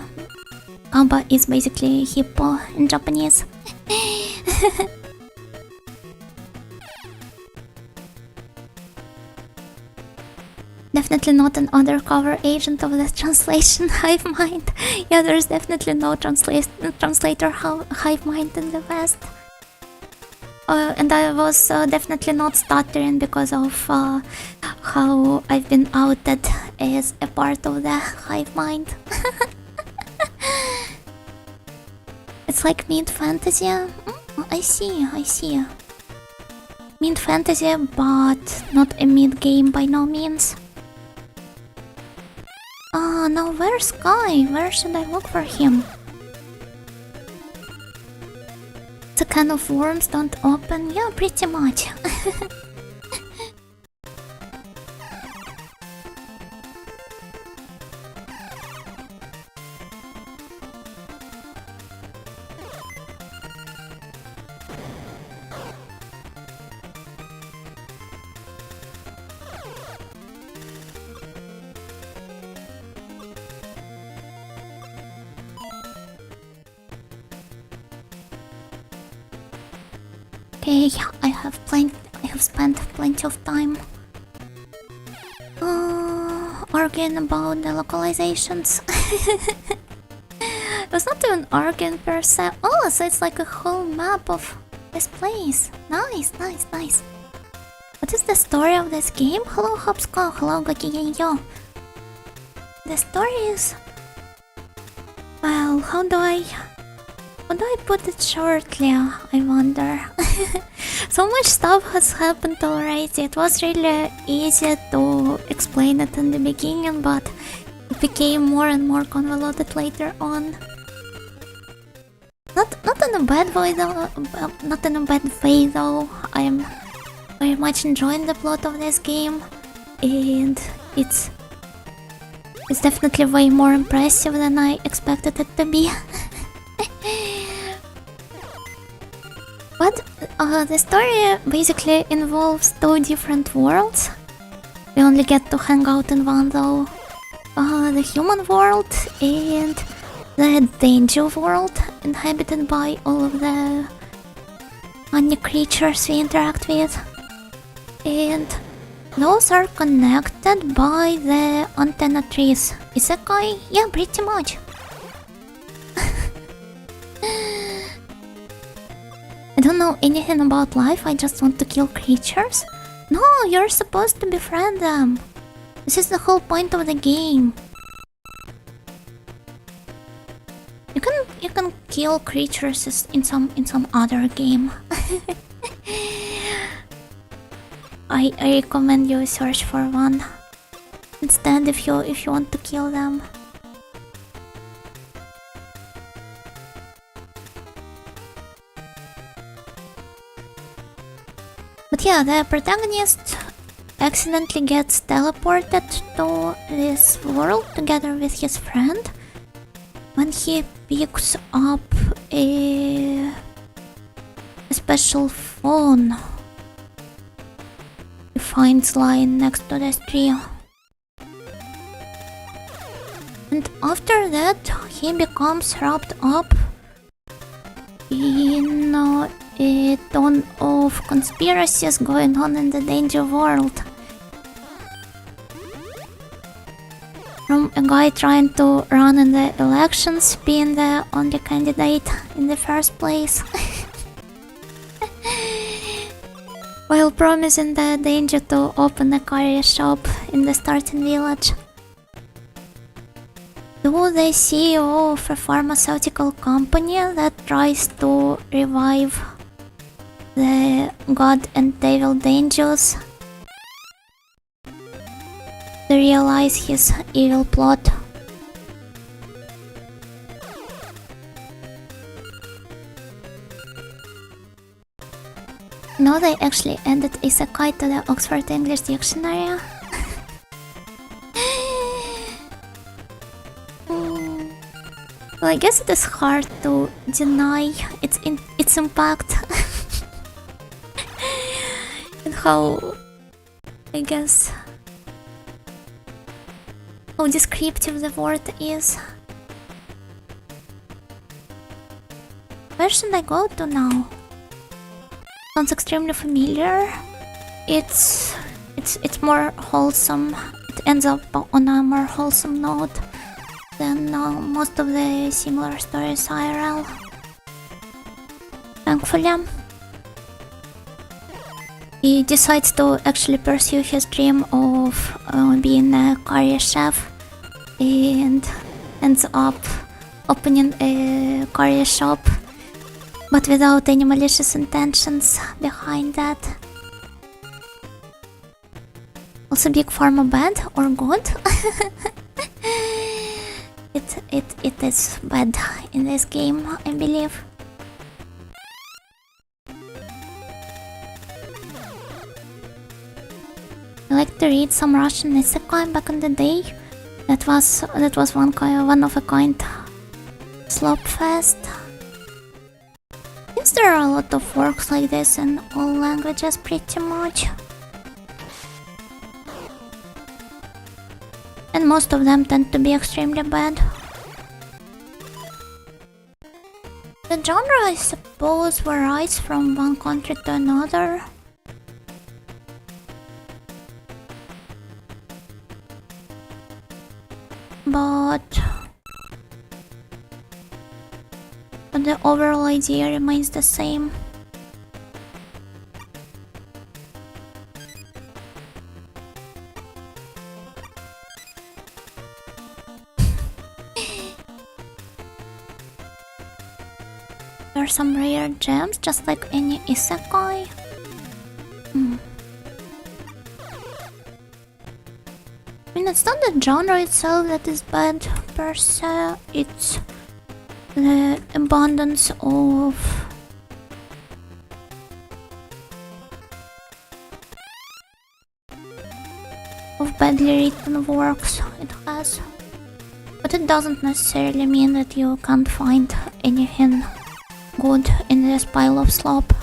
Kaba is basically hippo in Japanese. Definitely not an undercover agent of the translation hive mind. Yeah, there's definitely no translator hive mind in the West. And I was definitely not stuttering because of how I've been outed as a part of the hive mind. It's like mid fantasy. I see. Mid fantasy, but not a mid game by no means. Now where's Sky? Where should I look for him? The can of worms don't open? Yeah, pretty much. Okay, I have spent plenty of time arguing about the localizations. It was not even arguing per se. Oh, so it's like a whole map of this place. Nice. What is the story of this game? Hello Hopsco, hello Gokigenyo. The story is... Well, how do I Would I put it shortly? I wonder. So much stuff has happened already. It was really easy to explain it in the beginning, but it became more and more convoluted later on. Not in a bad way though. Not in a bad way though. I am very much enjoying the plot of this game, and it's definitely way more impressive than I expected it to be. But the story basically involves two different worlds. We only get to hang out in one though. The human world and the Denjuu world, inhabited by all of the funny creatures we interact with. And those are connected by the antenna trees. Isekai? Yeah, pretty much. I don't know anything about life, I just want to kill creatures. No, you're supposed to befriend them. This is the whole point of the game. You can kill creatures in some other game. I recommend you search for one instead if you want to kill them. But yeah, the protagonist accidentally gets teleported to this world together with his friend when he picks up a special phone he finds lying next to the tree. And after that, he becomes wrapped up in a ton of conspiracies going on in the Denjuu world. From a guy trying to run in the elections, being the only candidate in the first place, while promising the Denjuu to open a curry shop in the starting village, to the CEO of a pharmaceutical company that tries to revive the god and devil Denjuus to realize his evil plot. No, they actually added isekai to the Oxford English Dictionary. Well, I guess it is hard to deny its impact. And how, I guess, how descriptive the word is. Where should I go to now? Sounds extremely familiar. It's more wholesome. It ends up on a more wholesome note than most of the similar stories IRL. Thankfully, he decides to actually pursue his dream of being a career chef and ends up opening a career shop, but without any malicious intentions behind that. Also, Big Pharma bad or good? It is bad in this game, I believe. I like to read some Russian isekai back in the day. That was one of a kind slopfest. Since there are a lot of works like this in all languages pretty much. And most of them tend to be extremely bad. The genre, I suppose, varies from one country to another. But the overall idea remains the same. There are some rare gems, just like any isekai. I mean, it's not the genre itself that is bad per se, it's the abundance of badly written works it has. But it doesn't necessarily mean that you can't find anything good in this pile of slop.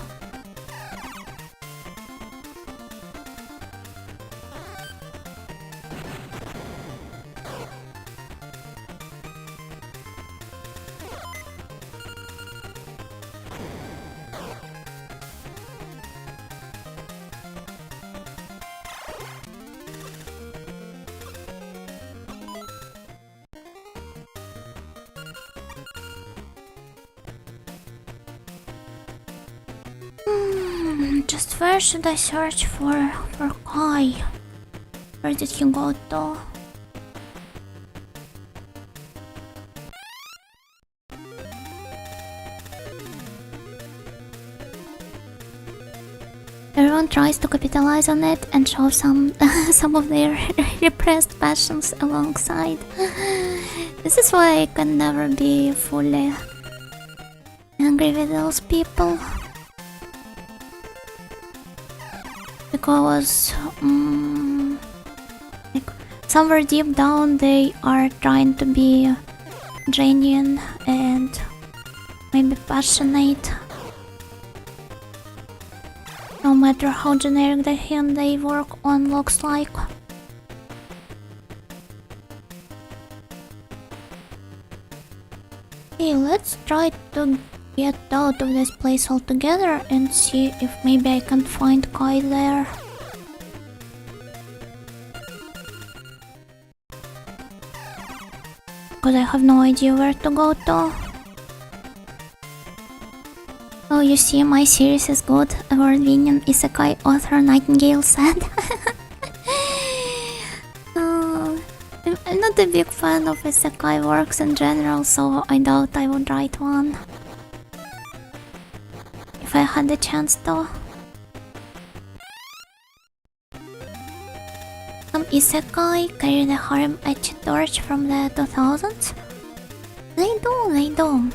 Just where should I search for Kai? Where did he go to? Everyone tries to capitalize on it and show some of their repressed passions alongside. This is why I can never be fully angry with those people. Because like somewhere deep down they are trying to be genuine and maybe passionate, no matter how generic the thing they work on looks like. Okay, let's try to get out of this place altogether and see if maybe I can find Kai there. Because I have no idea where to go to. Oh, you see, my series is good, award-winning isekai author Nightingale said. I'm not a big fan of isekai works in general, so I doubt I would write one if I had the chance to. Some isekai carry the harem ecchi torch from the 2000s. They do.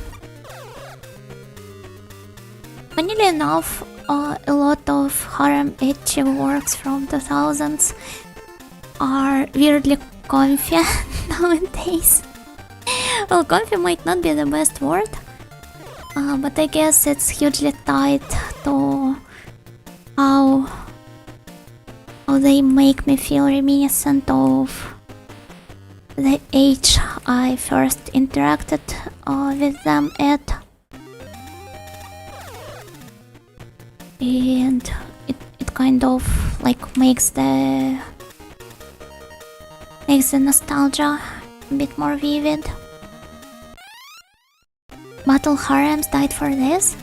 Funnily enough, a lot of harem ecchi works from 2000s are weirdly comfy nowadays. Well, comfy might not be the best word, but I guess it's hugely tied to how they make me feel reminiscent of the age I first interacted with them at. And it kind of like makes the nostalgia a bit more vivid. Battle harems died for this.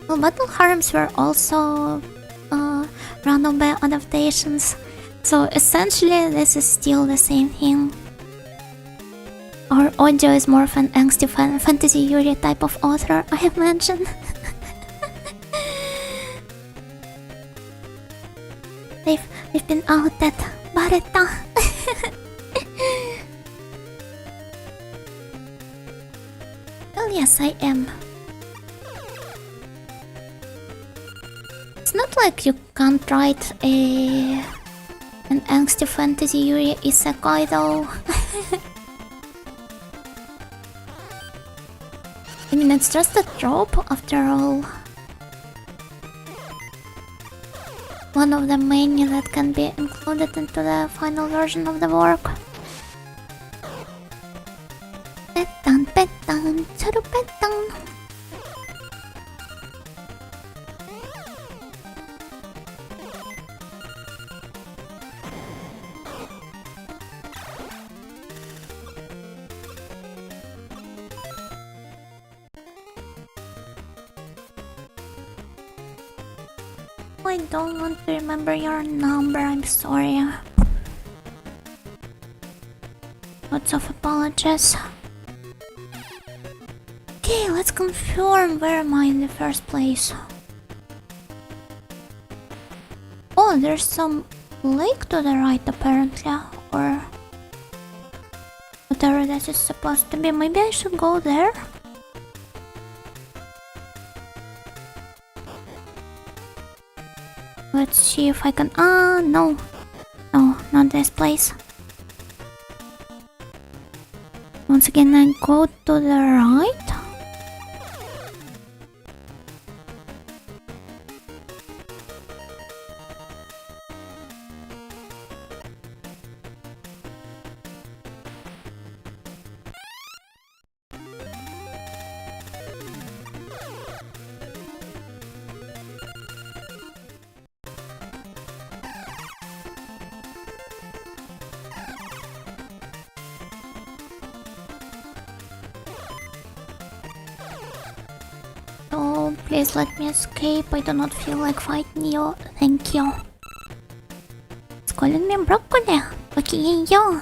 Well, battle harems were also random by adaptations, so essentially this is still the same thing. Our audio is more of an angsty fantasy Yuri type of author, I have mentioned. We've been outed, Baretta. Well, yes, I am. It's not like you can't write an angsty fantasy Yuri isekai though. I mean, it's just a trope after all. One of the many that can be included into the final version of the work. Petan, petan, churu petan. I don't want to remember your number, I'm sorry. Lots of apologies. Okay, let's confirm where am I in the first place. Oh, there's some lake to the right apparently, or whatever that is supposed to be. Maybe I should go there? Let's see if I can... no. No, not this place. Once again, I go to the right. Oh, please let me escape. I do not feel like fighting you. Thank you. It's calling me broccoli. Okay, yo.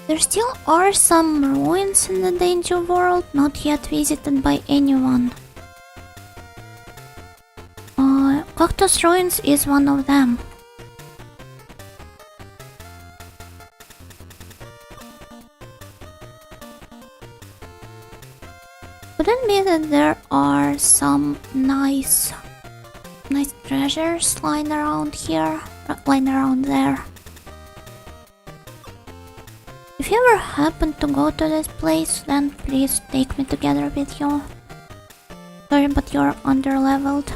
There still are some ruins in the Denjuu world not yet visited by anyone. Cactus Ruins is one of them. Couldn't be that there are some nice treasures lying around here, lying around there. If you ever happen to go to this place, then please take me together with you. Sorry, but you're underleveled.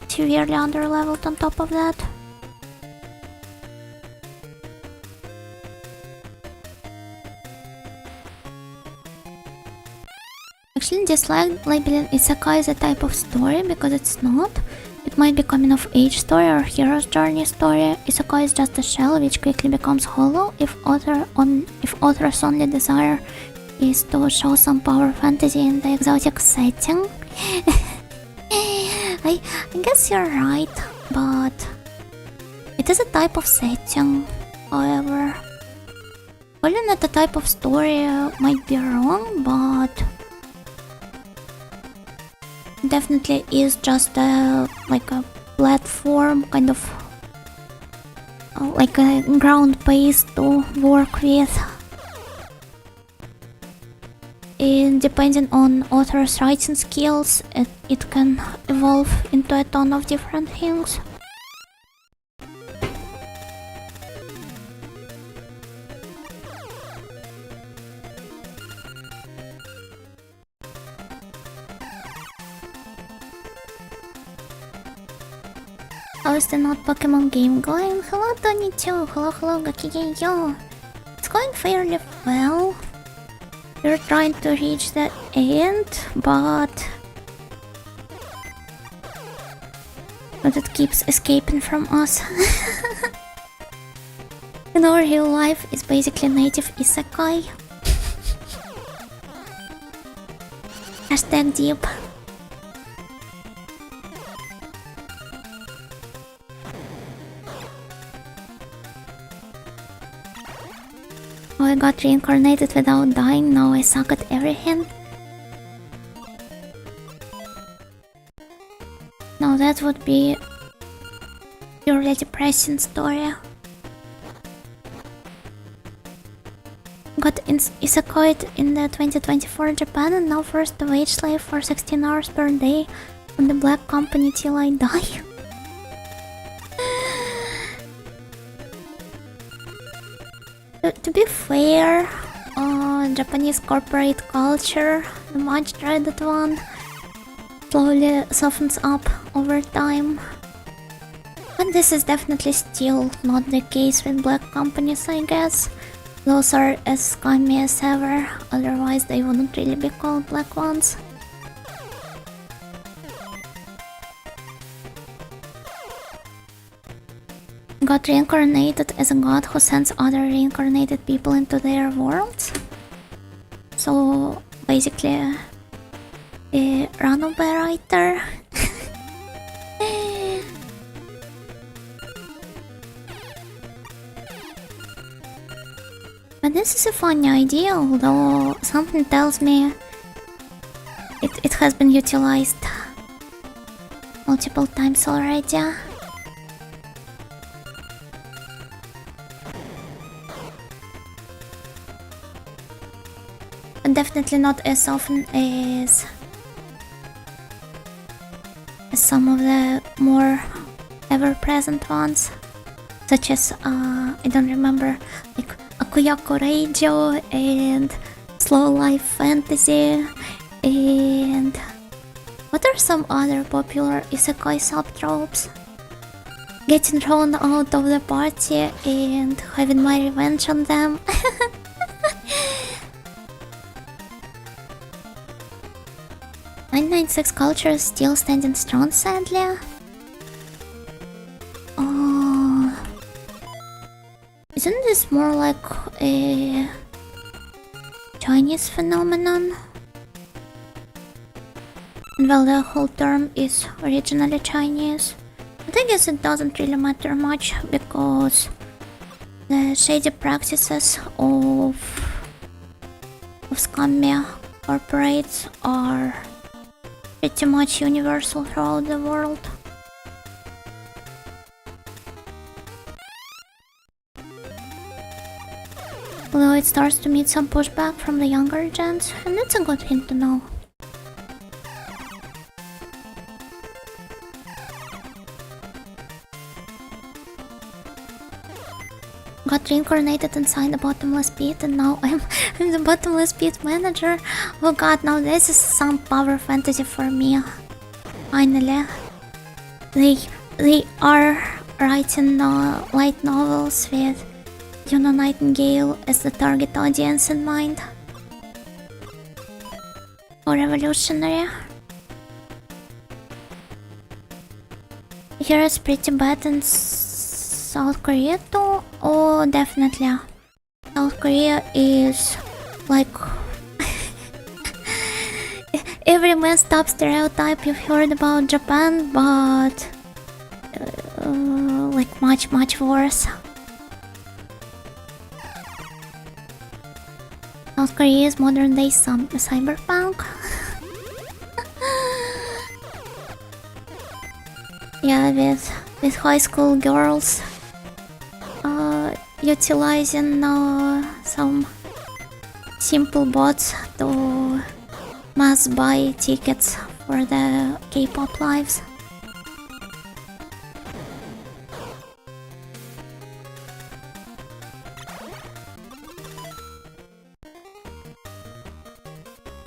Severely underleveled on top of that. Actually, dislike labeling Isekai as a type of story because it's not. It might be coming of age story or hero's journey story. Isekai is just a shell which quickly becomes hollow if author's only desire is to show some power fantasy in the exotic setting. I guess you're right, but it is a type of setting. However, calling it a type of story might be wrong, but definitely is just like a platform, kind of like a ground base to work with. And depending on author's writing skills, it can evolve into a ton of different things. How is the not Pokemon game going? Hello Tony2, hello Gakigen-yo. It's going fairly well. We're trying to reach the end, but it keeps escaping from us. In our real life, it's basically native isekai. Hashtag deep. Oh, I got reincarnated without dying, now I suck at everything. Now that would be purely depressing story. Got isekai'd in the 2024 Japan and now forced to wage slave for 16 hours per day on the black company till I die. To be fair, Japanese corporate culture, the much dreaded one, slowly softens up over time. But this is definitely still not the case with black companies, I guess. Those are as scummy as ever, otherwise they wouldn't really be called black ones. Got reincarnated as a god who sends other reincarnated people into their worlds. So basically a runaway writer. This is a funny idea, although something tells me it has been utilized multiple times already. But definitely not as often as some of the more ever-present ones, such as I don't remember, like Akuyako Radio and Slow Life Fantasy, and what are some other popular isekai subtropes? Getting thrown out of the party and having my revenge on them. 996 culture is still standing strong, sadly. Isn't this more like a Chinese phenomenon? Well, the whole term is originally Chinese, but I guess it doesn't really matter much because the shady practices of scummy corporates are pretty much universal throughout the world. Although it starts to meet some pushback from the younger gens, and it's a good thing to know. Got reincarnated inside the bottomless pit, and now I'm the bottomless pit manager. Oh god, now this is some power fantasy for me. Finally. They are writing light novels with Yuno Nightingale as the target audience in mind. Or revolutionary. Here is pretty bad in South Korea too. Oh, definitely. South Korea is like every messed up stereotype you've heard about Japan, but like much worse. South Korea is modern day cyberpunk. Yeah, with high school girls utilizing some simple bots to mass buy tickets for the K-pop lives.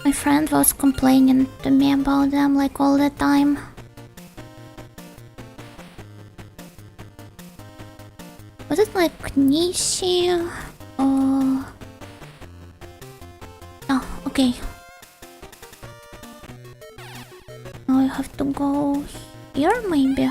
My friend was complaining to me about them like all the time. Was it like Nishi? Oh, okay. Now I have to go here, maybe.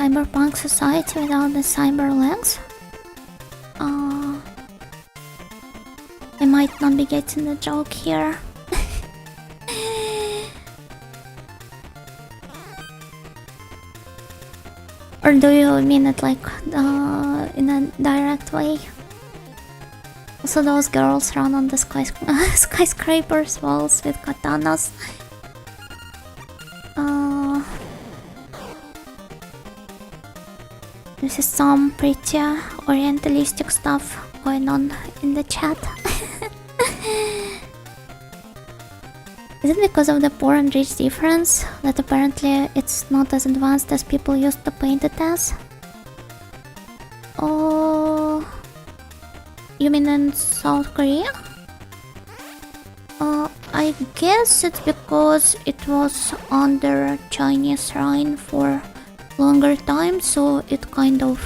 Cyberpunk society without the cyber legs? I might not be getting the joke here. Or do you mean it like in a direct way? Also, those girls run on the skyscrapers walls with katanas. This is some pretty orientalistic stuff going on in the chat. Is it because of the poor and rich difference that apparently it's not as advanced as people used to paint it as? Oh, you mean in South Korea? I guess it's because it was under Chinese reign for longer time, so it kind of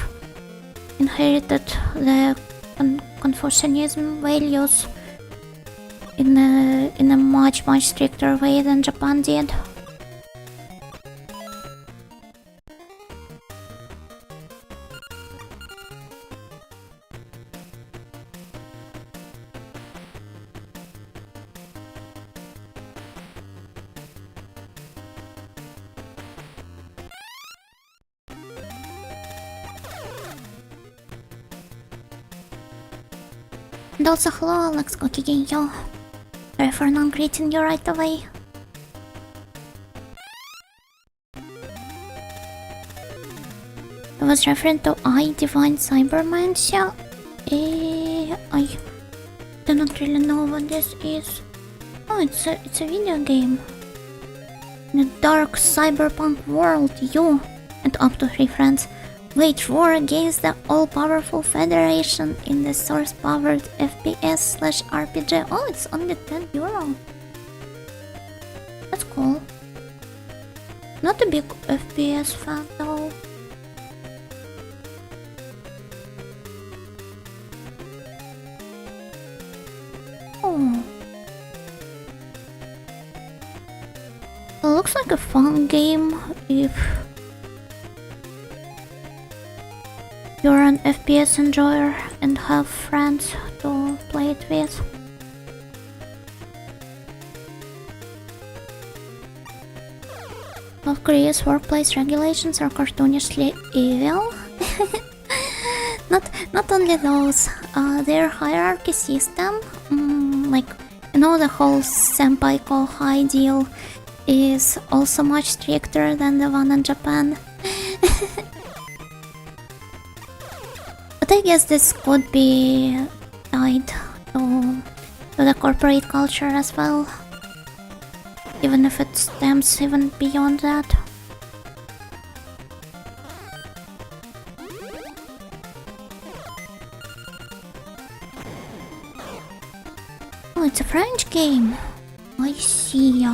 inherited the Confucianism values in a much stricter way than Japan did. And also hello Alex Gokigenyo. Sorry for not greeting you right away. I was referring to I Divine Cybermancer. I do not really know what this is. Oh, it's a video game. In a dark cyberpunk world, you and up to 3 friends wage war against the all-powerful Federation in the source-powered FPS/RPG. Oh, it's only €10. That's cool. Not a big FPS fan though. Oh. It looks like a fun game if you're an FPS enjoyer and have friends to play it with. South Korea's workplace regulations are cartoonishly evil. Not only those, their hierarchy system, like, you know, the whole senpai kohai deal is also much stricter than the one in Japan. But I guess this could be tied to the corporate culture as well, even if it stems even beyond that. Oh, it's a French game. I see.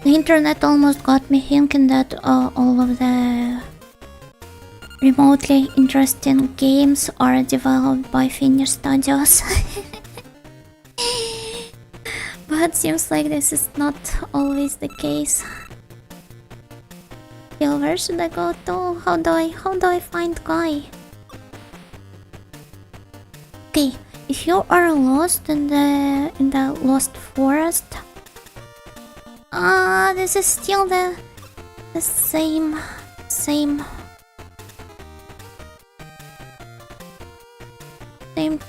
The internet almost got me thinking that all of the remotely interesting games are developed by Finnish studios. But seems like this is not always the case. Still, where should I go to? How do I find Kai? Okay, if you are lost in the lost forest, this is still the same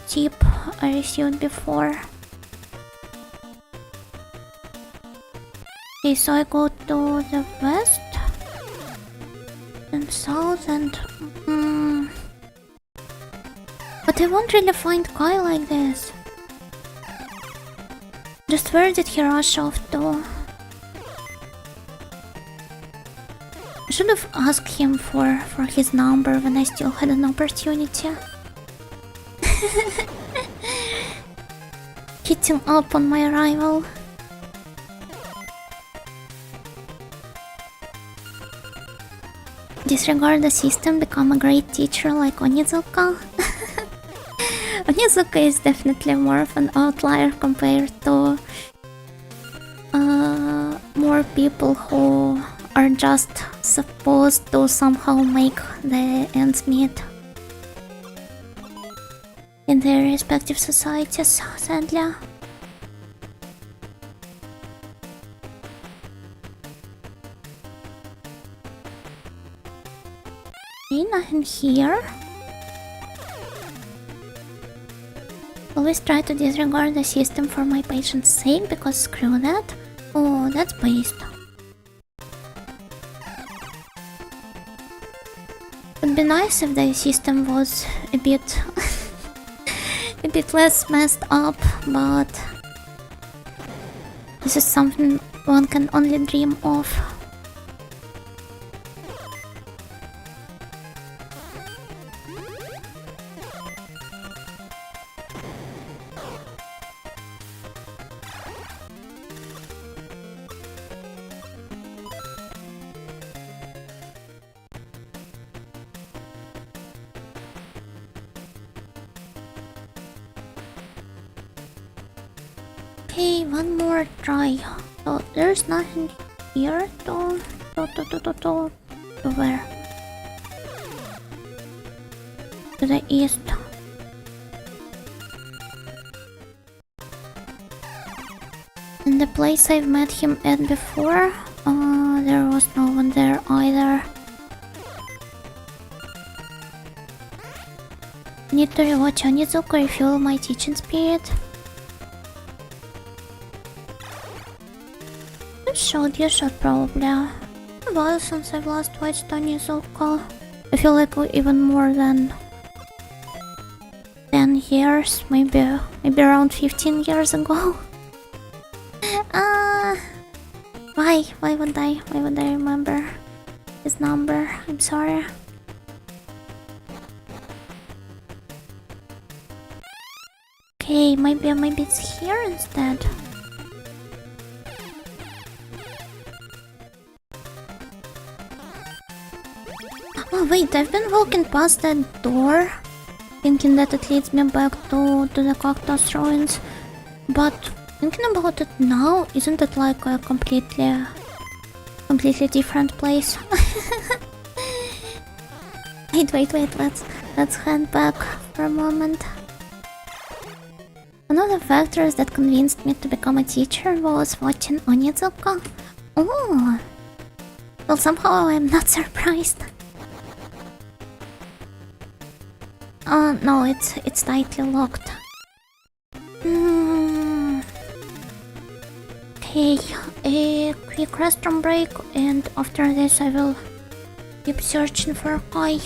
tip I received before. Okay, so I go to the west and south and but I won't really find Kai like this. Just where did he rush off to? I should have asked him for his number when I still had an opportunity. Hitting up on my rival. Disregard the system, become a great teacher like Onizuka. Onizuka is definitely more of an outlier compared to more people who are just supposed to somehow make the ends meet in their respective societies, sadly. Okay, nothing here. Always try to disregard the system for my patient's sake, because screw that. Oh, that's based. Would be nice if the system was a bit a bit less messed up, but this is something one can only dream of. Okay, one more try. So there's nothing here to where? To the east. And the place I've met him at before, there was no one there either. need to rewatch Onizuka, refuel my teaching spirit. You should probably. A while since I've last watched Onizuka. I feel like even more than 10 years, maybe around 15 years ago. Why would I remember his number? I'm sorry. Okay, maybe it's here instead. Oh wait, I've been walking past that door, thinking that it leads me back to the cactus ruins. But thinking about it now, isn't it like a completely different place? Wait, let's head back for a moment. One of the factors that convinced me to become a teacher was watching Onizuka. Oh, well, somehow I'm not surprised. No, it's tightly locked. Okay, a quick restroom break, and after this I will keep searching for Kai.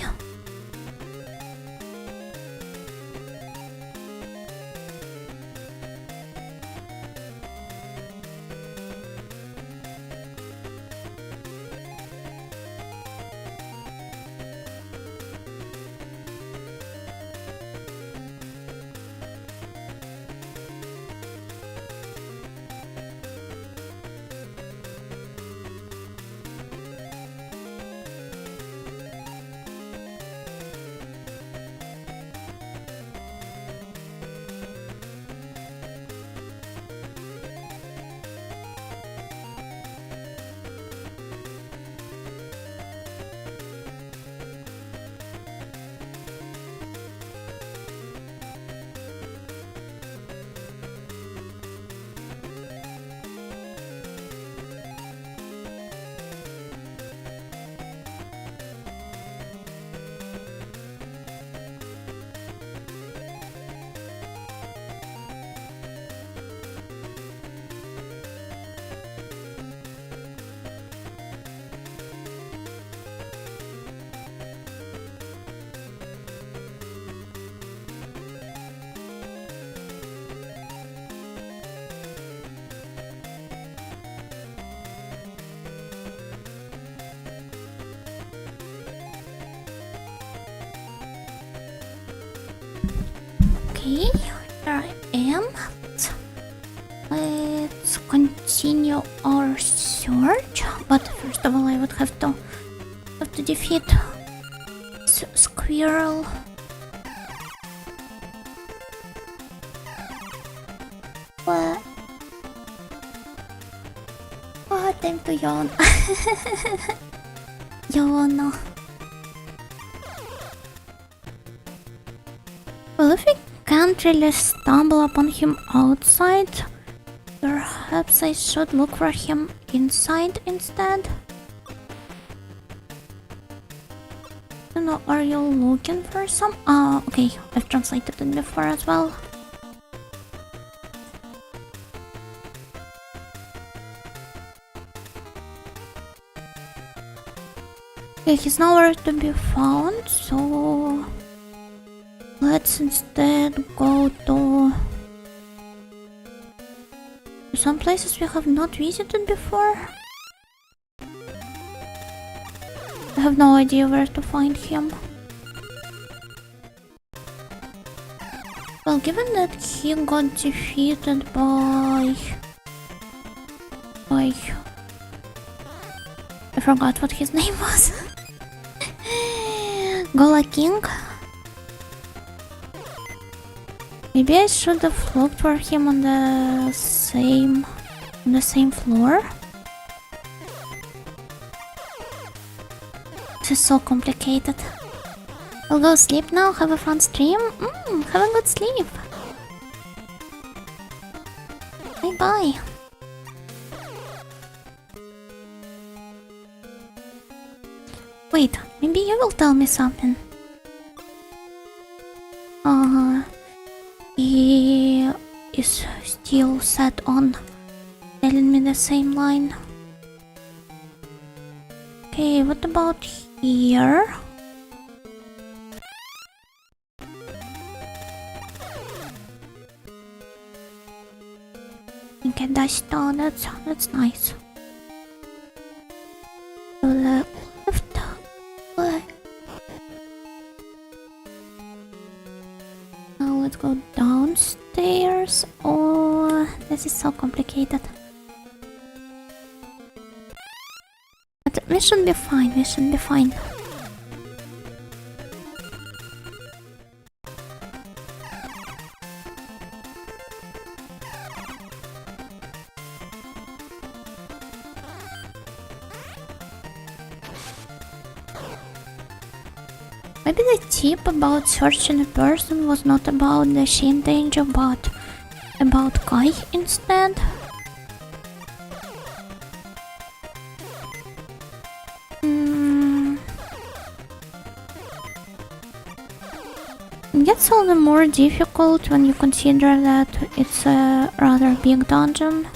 Okay, here I am. Let's continue our search, but first of all I would have to defeat Squirrel. What? Oh, time to yawn. Yawn. Well, if we can't really stumble upon him outside, perhaps I should look for him inside instead. I don't know, are you looking for some? Okay, I've translated it before as well. Okay, he's nowhere to be found, so let's instead go to some places we have not visited before. I have no idea where to find him. Well, given that he got defeated by I forgot what his name was. Gola King. Maybe I should have looked for him on the same floor. This is so complicated. I'll go sleep now. Have a fun stream. Have a good sleep. Bye bye. Wait, maybe you will tell me something. is still set on telling me the same line. Okay, what about here? Okay, that's nice. To the left. Now let's go downstairs. Oh, this is so complicated. But we should be fine, we should be fine. Maybe the tip about searching a person was not about the Shin Denjuu, but about Kai instead. It gets all the more difficult when you consider that it's a rather big dungeon.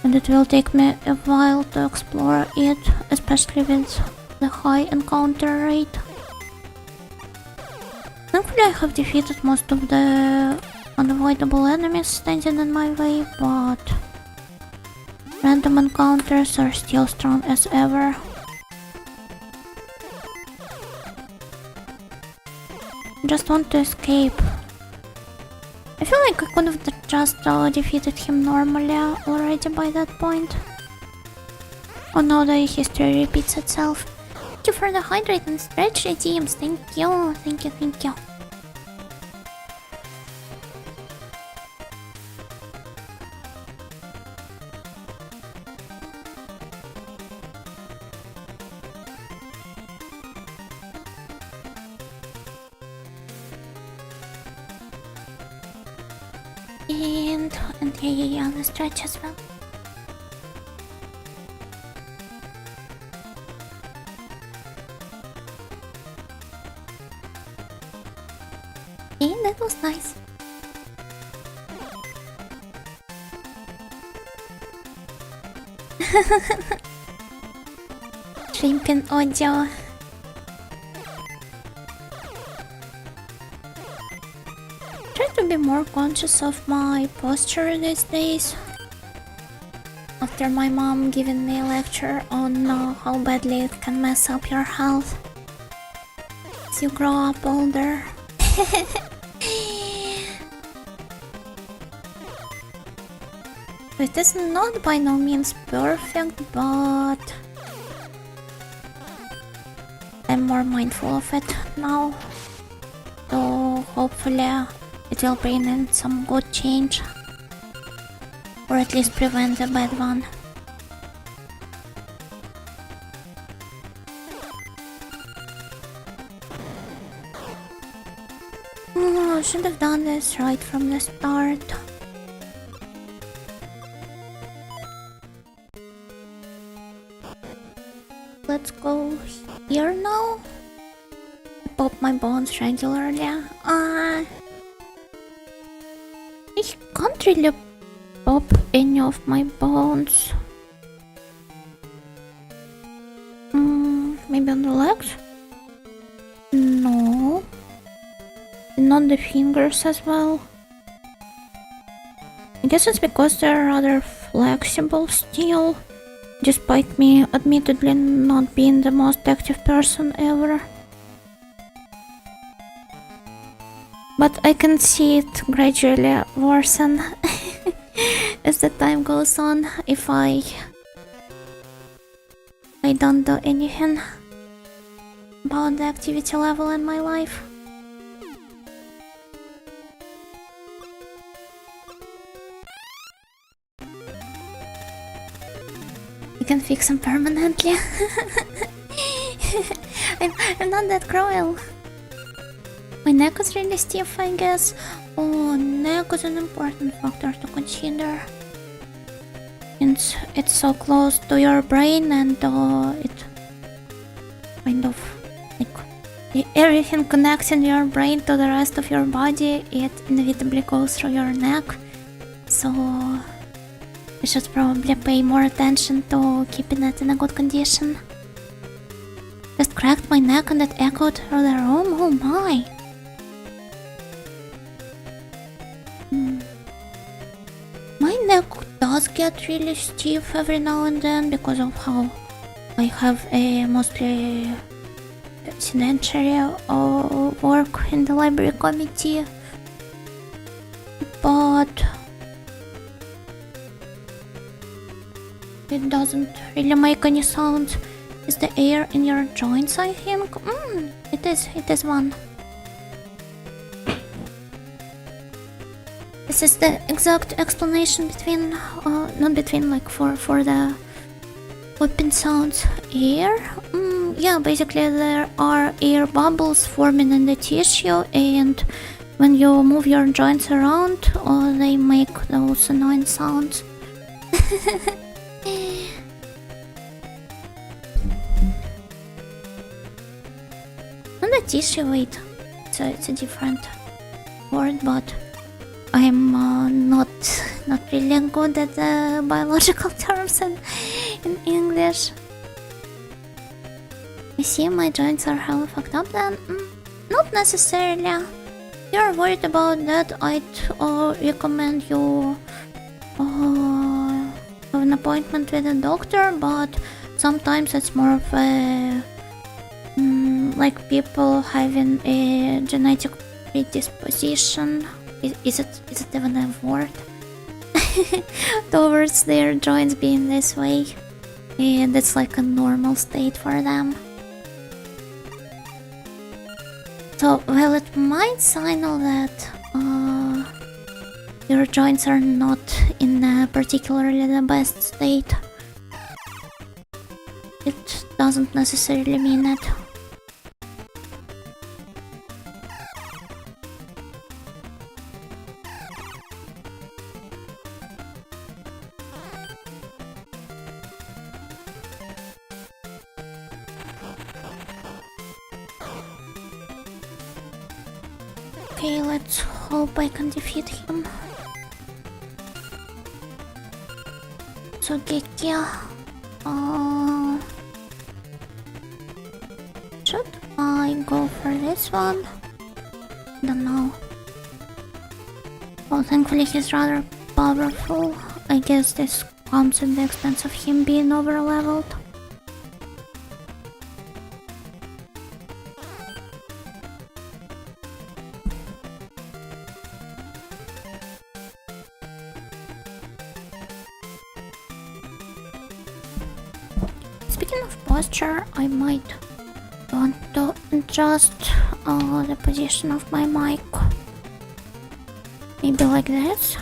And it will take me a while to explore it, especially with the high encounter rate. Thankfully I have defeated most of the unavoidable enemies standing in my way, but random encounters are still strong as ever. Just want to escape. I feel like I could have just defeated him normally already by that point. Oh no, the history repeats itself. Thank you for the hydrate and stretch redeems. Thank you, thank you, thank you. And yeah, the stretch as well. Yeah, that was nice. Shrimping audio. Try to be more conscious of my posture these days. After my mom giving me a lecture on how badly it can mess up your health as you grow up older. It is not by no means perfect, but I'm more mindful of it now. So hopefully it will bring in some good change, or at least prevent the bad one. Oh, I should have done this right from the start. Let's go here now. I pop my bones regularly. I can't really pop any of my bones. Maybe on the legs? No. Not the fingers as well. I guess it's because they're rather flexible still, despite me admittedly not being the most active person ever. But I can see it gradually worsen as the time goes on if I don't do anything about the activity level in my life. You can fix them permanently. I'm not that cruel. My neck is really stiff, I guess. Oh, neck is an important factor to consider. Since it's so close to your brain and it kind of like Everything connecting your brain to the rest of your body, it inevitably goes through your neck. So you should probably pay more attention to keeping it in a good condition. Just cracked my neck and it echoed through the room. Oh my! My neck does get really stiff every now and then because of how I have a mostly sedentary work in the library committee. But it doesn't really make any sounds. Is the air in your joints, I think? It is one. This is the exact explanation between, not between, like for the popping sounds. Air? Yeah, basically there are air bubbles forming in the tissue, and when you move your joints around, they make those annoying sounds. Not the tissue, wait. It's a different word, but I'm not really good at the biological terms in English. I see my joints are hella fucked up then? Not necessarily. If you're worried about that, I'd recommend you have an appointment with a doctor, but sometimes it's more of a like people having a genetic predisposition. Is it even a word? Towards their joints being this way, and it's like a normal state for them. So, well, it might signal that your joints are not in a particularly the best state. It doesn't necessarily mean it. Okay, let's hope I can defeat him. So Gekia, should I go for this one? Don't know. Well, thankfully he's rather powerful. I guess this comes at the expense of him being over-leveled. Speaking of posture, I might want to adjust the position of my mic. Maybe like this,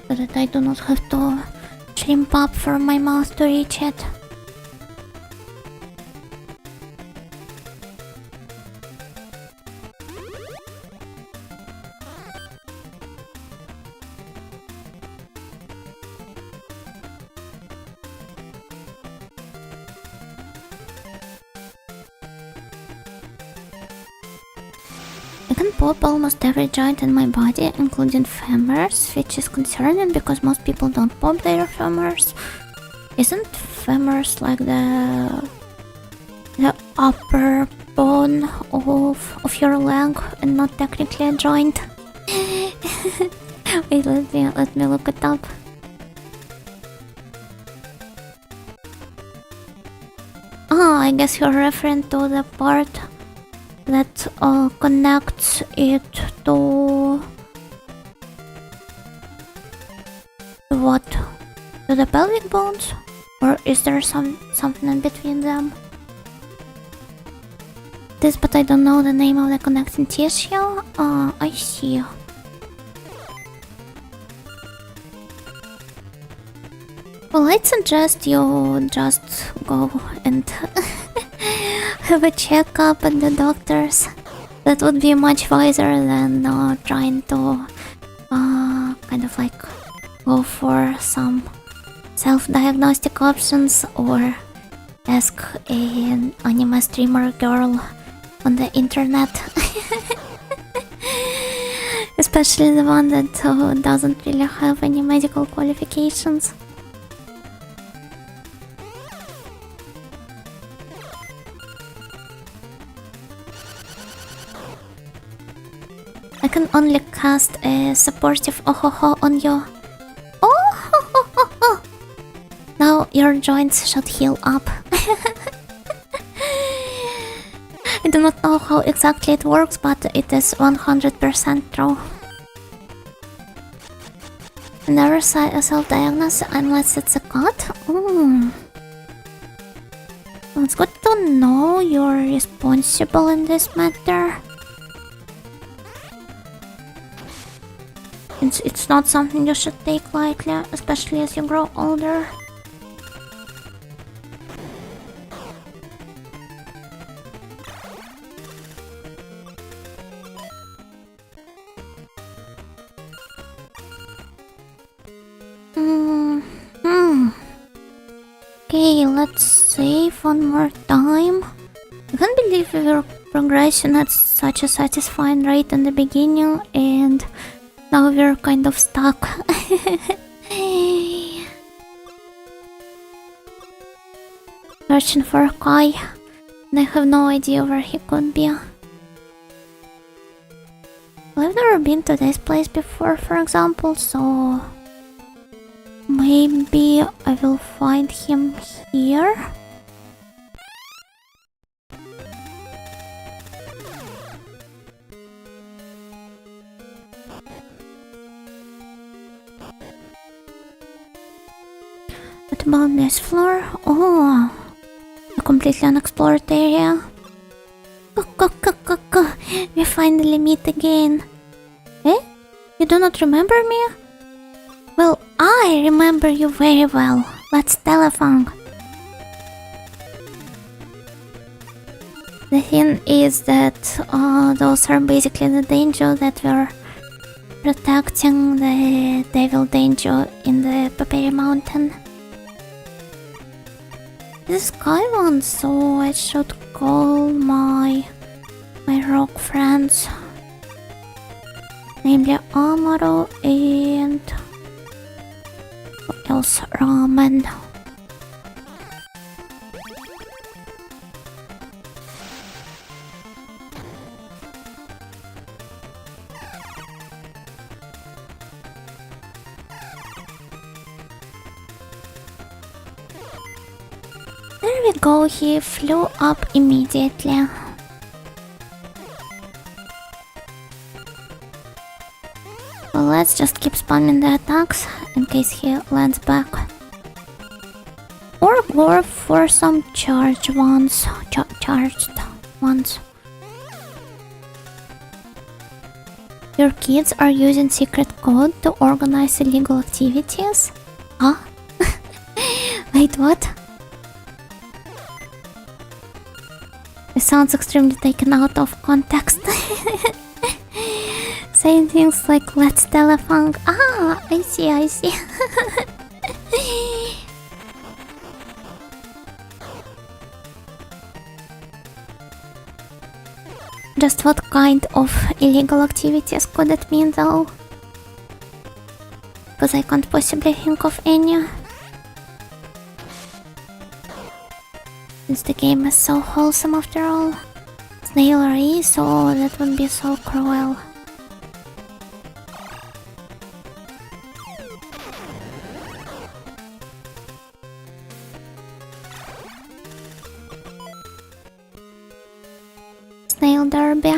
so that I do not have to shrimp up for my mouth to reach it. I can pop almost every joint in my body, including femurs, which is concerning because most people don't pop their femurs. Isn't femurs like the upper bone of your leg and not technically a joint? Wait, let me look it up. Oh, I guess you're referring to the part that connects it to what? To the pelvic bones? Or is there something in between them? This, but I don't know the name of the connecting tissue. I see. Well, I'd suggest you just go and have a checkup at the doctors. That would be much wiser than trying to kind of like go for some self-diagnostic options or ask an anime streamer girl on the internet. Especially the one that doesn't really have any medical qualifications. I can only cast a supportive ohoho on you. Oh! Now your joints should heal up. I do not know how exactly it works, but it is 100% true. Never self-diagnose unless it's a cut? It's good to know you're responsible in this matter. It's not something you should take lightly, especially as you grow older. Okay, let's save one more time. I can't believe we were progressing at such a satisfying rate in the beginning and now we're kind of stuck. Searching for Kai, and I have no idea where he could be. Well, I've never been to this place before, for example, so maybe I will find him here. What about this floor? Oh, a completely unexplored area. We finally meet again. Eh? You do not remember me? Well, I remember you very well. That's Telefang. The thing is that those are basically the Denjuu that were protecting the devil Denjuu in the Papyri Mountain. This is Kaiwan, so I should call my rock friends, namely Amaru and what else? Ramen. There we go, he flew up immediately. Well, let's just keep spamming the attacks in case he lands back. Or go for some charged ones. Your kids are using secret code to organize illegal activities? Huh? Wait, what? It sounds extremely taken out of context. Saying things like let's Telefang. Ah, I see. Just what kind of illegal activities could it mean though? Because I can't possibly think of any. Since the game is so wholesome after all. Snailery, so that would be so cruel. Snail derby.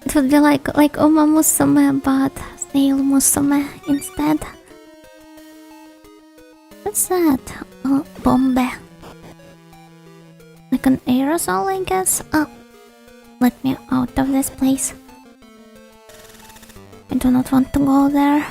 It would be like Uma Musume, but Snail Musume instead. What's that? Oh, bombe. Like an aerosol, I guess? Oh, let me out of this place. I do not want to go there.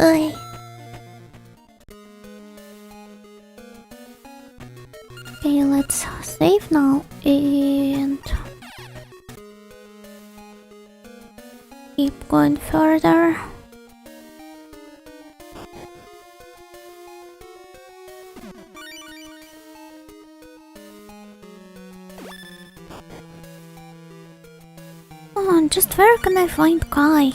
Oi. Okay, let's save now and keep going further. Oh, just where can I find Kai?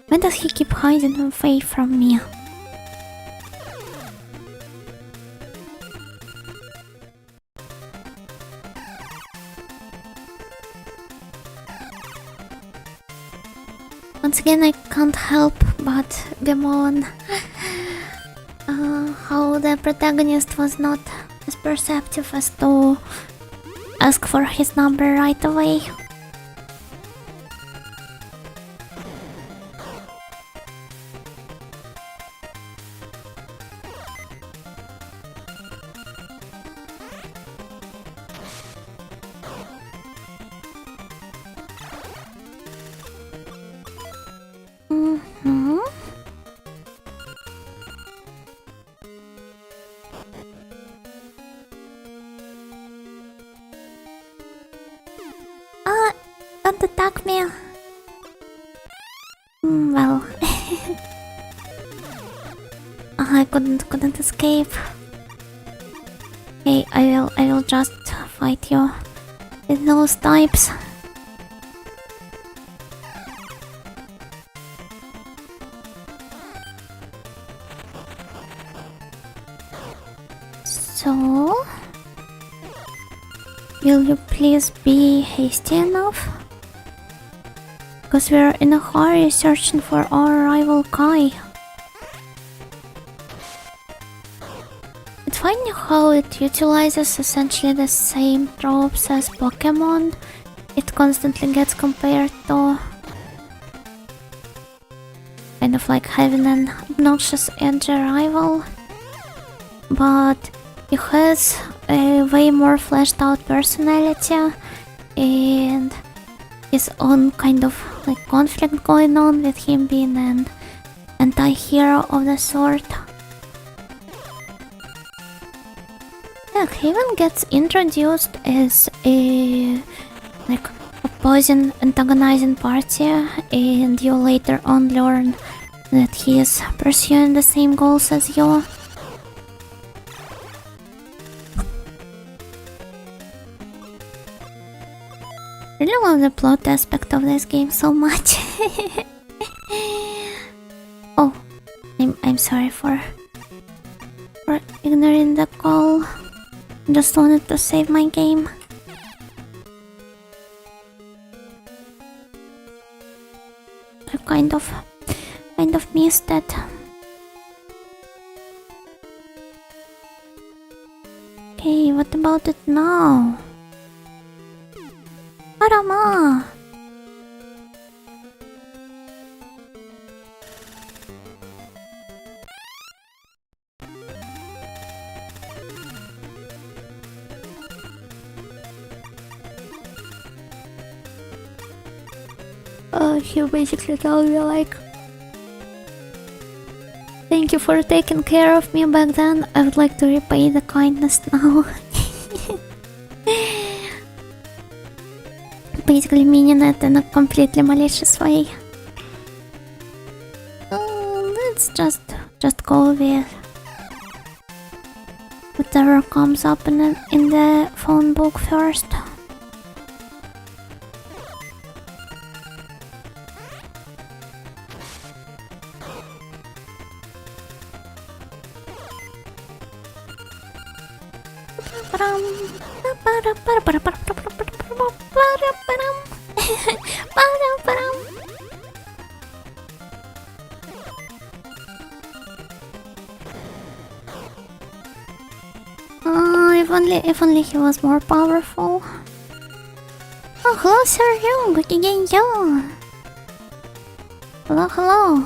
Why does he keep hiding away from me? Once again, I can't help but bemoan how the protagonist was not as perceptive as to ask for his number right away. Don't attack me. Well, I couldn't escape. Okay, I will just fight you with those types. So, will you please be hasty enough? Because we're in a hurry searching for our rival Kai. It's funny how it utilizes essentially the same tropes as Pokemon. It constantly gets compared to kind of like having an obnoxious edgy rival, but he has a way more fleshed out personality and his own kind of like conflict going on with him being an anti-hero of the sort. Yeah, he even gets introduced as a like opposing, antagonizing party, and you later on learn that he is pursuing the same goals as you. I really love the plot aspect of this game so much. Oh, I'm sorry for ignoring the call. Just wanted to save my game. I kind of missed it. Okay, what about it now? Arama! He basically told me like, thank you for taking care of me back then. I would like to repay the kindness now. Basically meaning it in a completely malicious way. Let's just go with whatever comes up in the phone book first. If only he was more powerful. Oh, hello, Sir Young. Good again, yo. Hello, hello.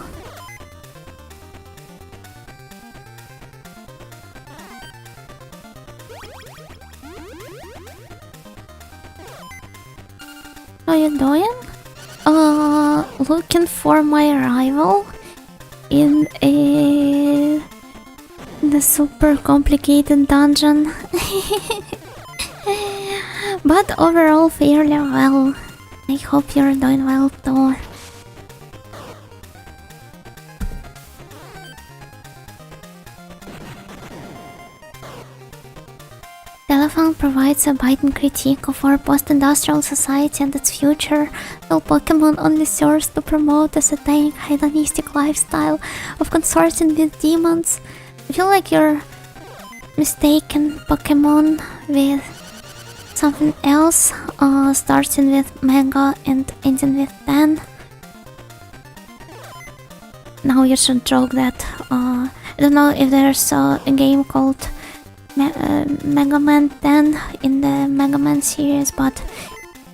How you doing? Looking for my rival in the super complicated dungeon. But overall fairly well. I hope you're doing well too. Telefang provides a biting critique of our post-industrial society and its future, while Pokemon only serves to promote a satanic hedonistic lifestyle of consorting with demons. I feel like you're mistaken Pokemon with something else, starting with manga and ending with 10. Now you should joke that, I don't know if there's a game called Mega Man 10 in the Mega Man series, but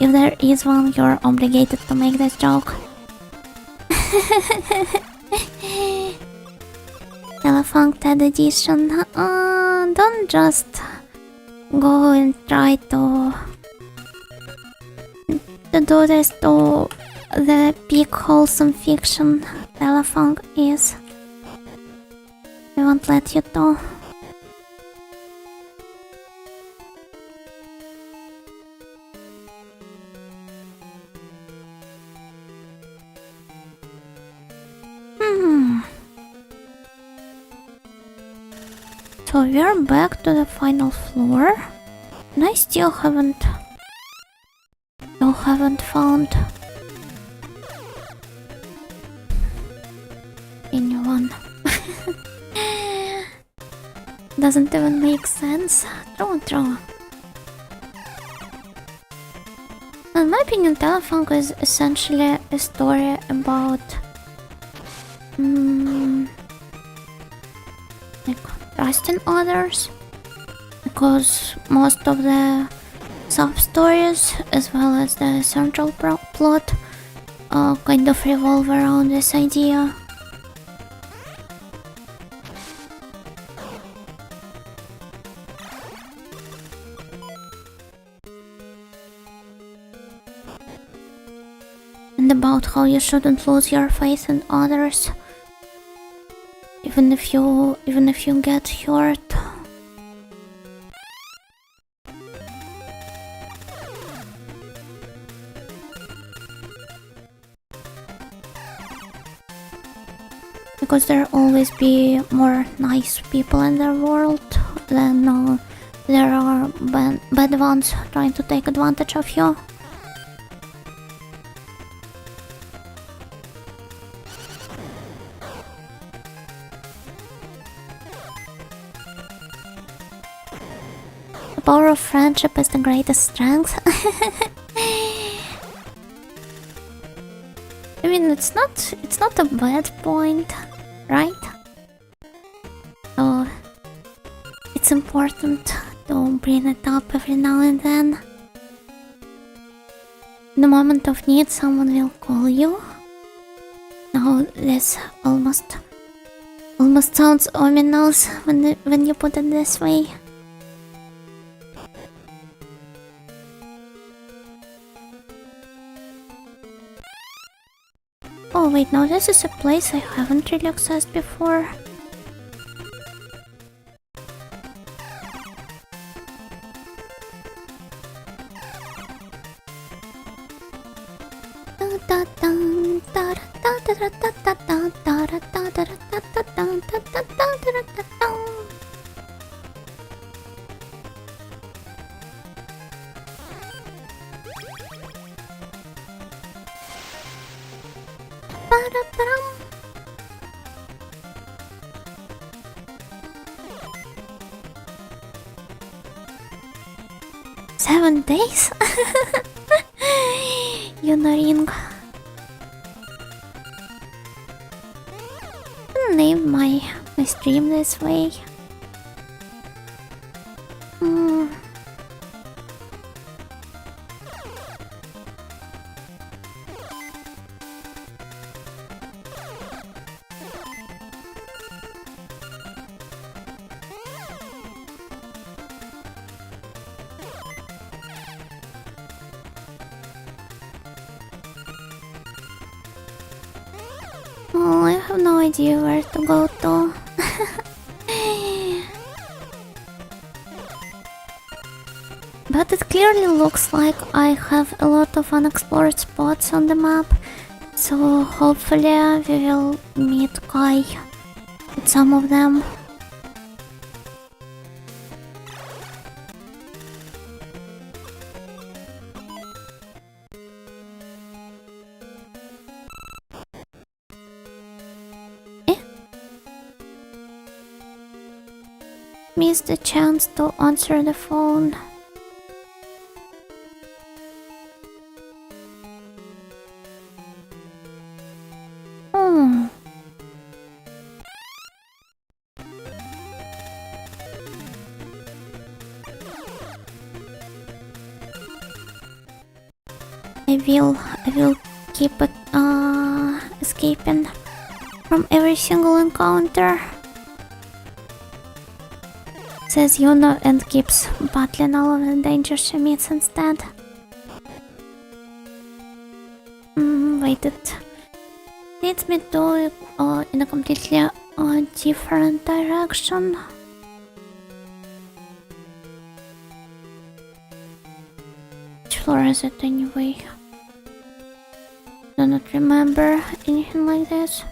if there is one, you're obligated to make that joke. Telefang 10 edition. Don't just go and try to do this to the peak wholesome fiction Telefang is. I won't let you do. So we're back to the final floor, and I still haven't found anyone. Doesn't even make sense. True. In my opinion, Telefang is essentially a story about like trusting others, because most of the sub-stories as well as the central plot kind of revolve around this idea. And about how you shouldn't lose your faith in others, even if you get hurt. Because there always be more nice people in the world than there are bad ones trying to take advantage of you. The power of friendship is the greatest strength. I mean, it's not a bad point, right? So it's important to bring it up every now and then. In the moment of need, someone will call you. Now this almost sounds ominous when you put it this way. Oh wait, no, this is a place I haven't really accessed before. $7 days? Ring. Name my stream this way. have no idea where to go to. But it clearly looks like I have a lot of unexplored spots on the map, so hopefully we will meet Kai at some of them. Missed the chance to answer the phone. I will keep it escaping from every single encounter, says Yuna, and keeps battling all of the dangers she meets instead. Wait, it leads me to in a completely different direction. Which floor is it anyway? Do not remember anything like this.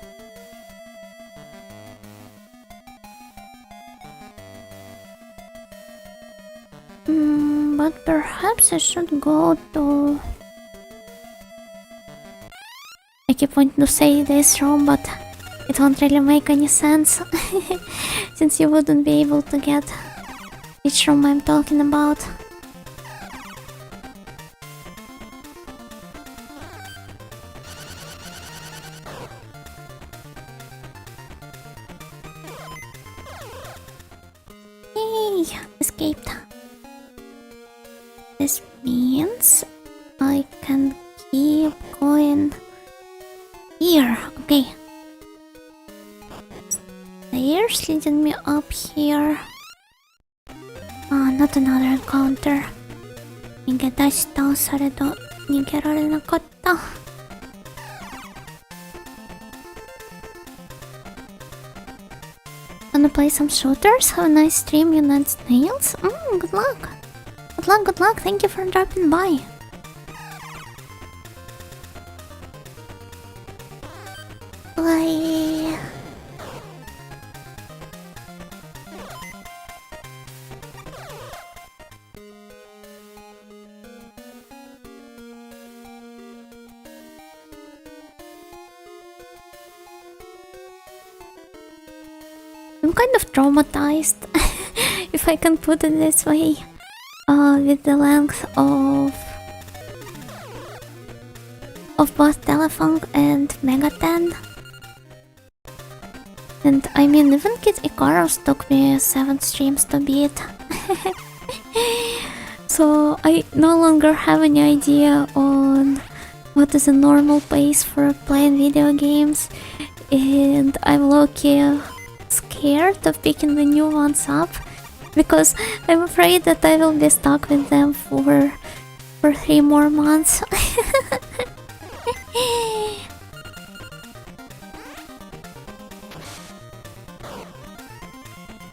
But perhaps I should go to... I keep wanting to say this room, but it won't really make any sense since you wouldn't be able to get which room I'm talking about. Yay! Escaped. This means I can keep going here. Okay. Stairs leading me up here. Not another encounter. 逃げ出した。されど逃げられなかった。Wanna play some shooters? Have a nice stream, United Snails? Good luck. Good luck, good luck. Thank you for dropping by. Bye. I'm kind of traumatized, if I can put it this way, with the length of both Telefang and Mega 10. And I mean, even Kid Icarus took me 7 streams to beat. So I no longer have any idea on what is a normal pace for playing video games, and I'm low-key scared of picking the new ones up because I'm afraid that I will be stuck with them for 3 more months.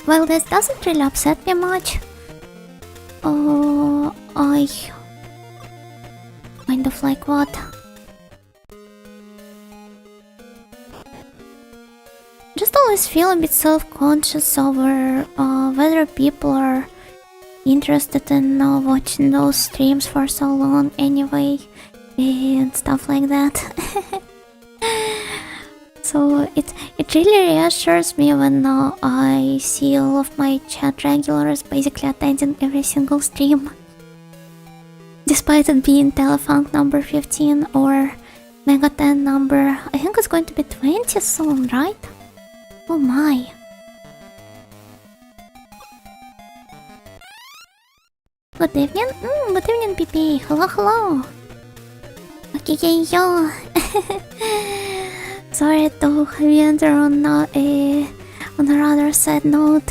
Well, this doesn't really upset me much. I kind of like what? Just always feel a bit self-conscious over whether people are interested in watching those streams for so long anyway, and stuff like that. So it really reassures me when I see all of my chat regulars basically attending every single stream, despite it being Telefang number 15 or Mega 10 number, I think it's going to be 20 soon, right? Oh my. Good evening. Good evening, PP. Hello, hello. Okay, yo. Sorry to enter on a rather sad note.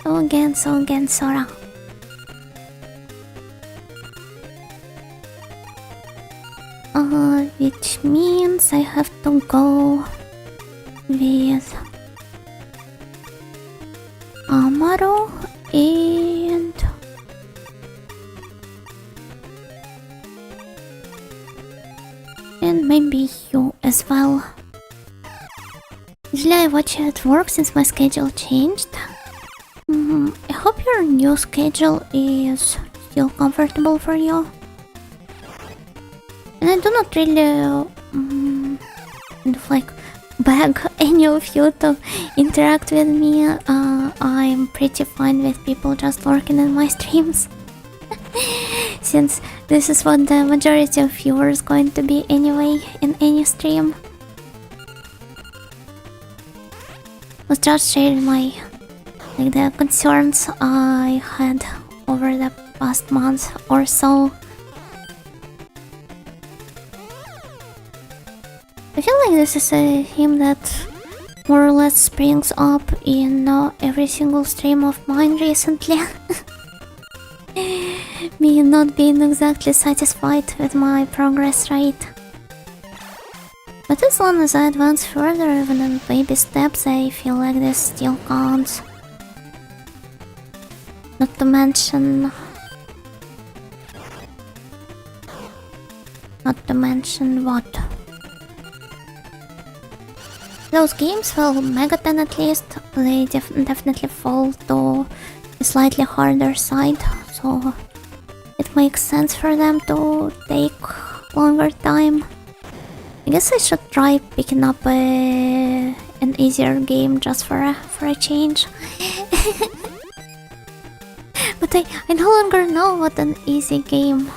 So again, Sora. which means I have to go with Amaro and maybe you as well. Usually I watch you at work since my schedule changed. I hope your new schedule is still comfortable for you. And I do not really beg any of you to interact with me. I'm pretty fine with people just lurking in my streams. Since this is what the majority of viewers going to be anyway in any stream. I was just sharing the concerns I had over the past month or so. I feel like this is a theme that more or less springs up in every single stream of mine recently. Me not being exactly satisfied with my progress rate. But as long as I advance further, even in baby steps, I feel like this still counts. Not to mention what? Those games, well, Megaton at least, they definitely fall to a slightly harder side, so it makes sense for them to take longer time. I guess I should try picking up an easier game just for a change. But I no longer know what an easy game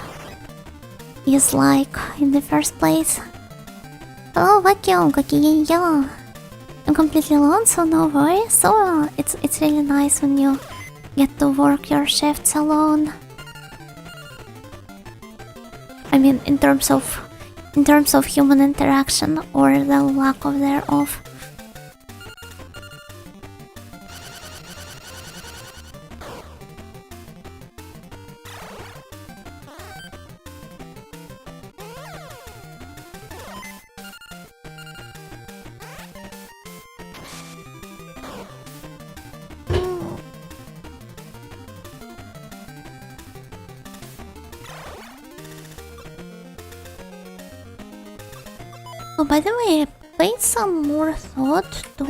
is like in the first place. Hello, Vacuum, Gokigeyo. I'm completely alone, so no worries. So it's really nice when you get to work your shifts alone. I mean, in terms of human interaction or the lack of thereof. Oh, by the way, I paid some more thought to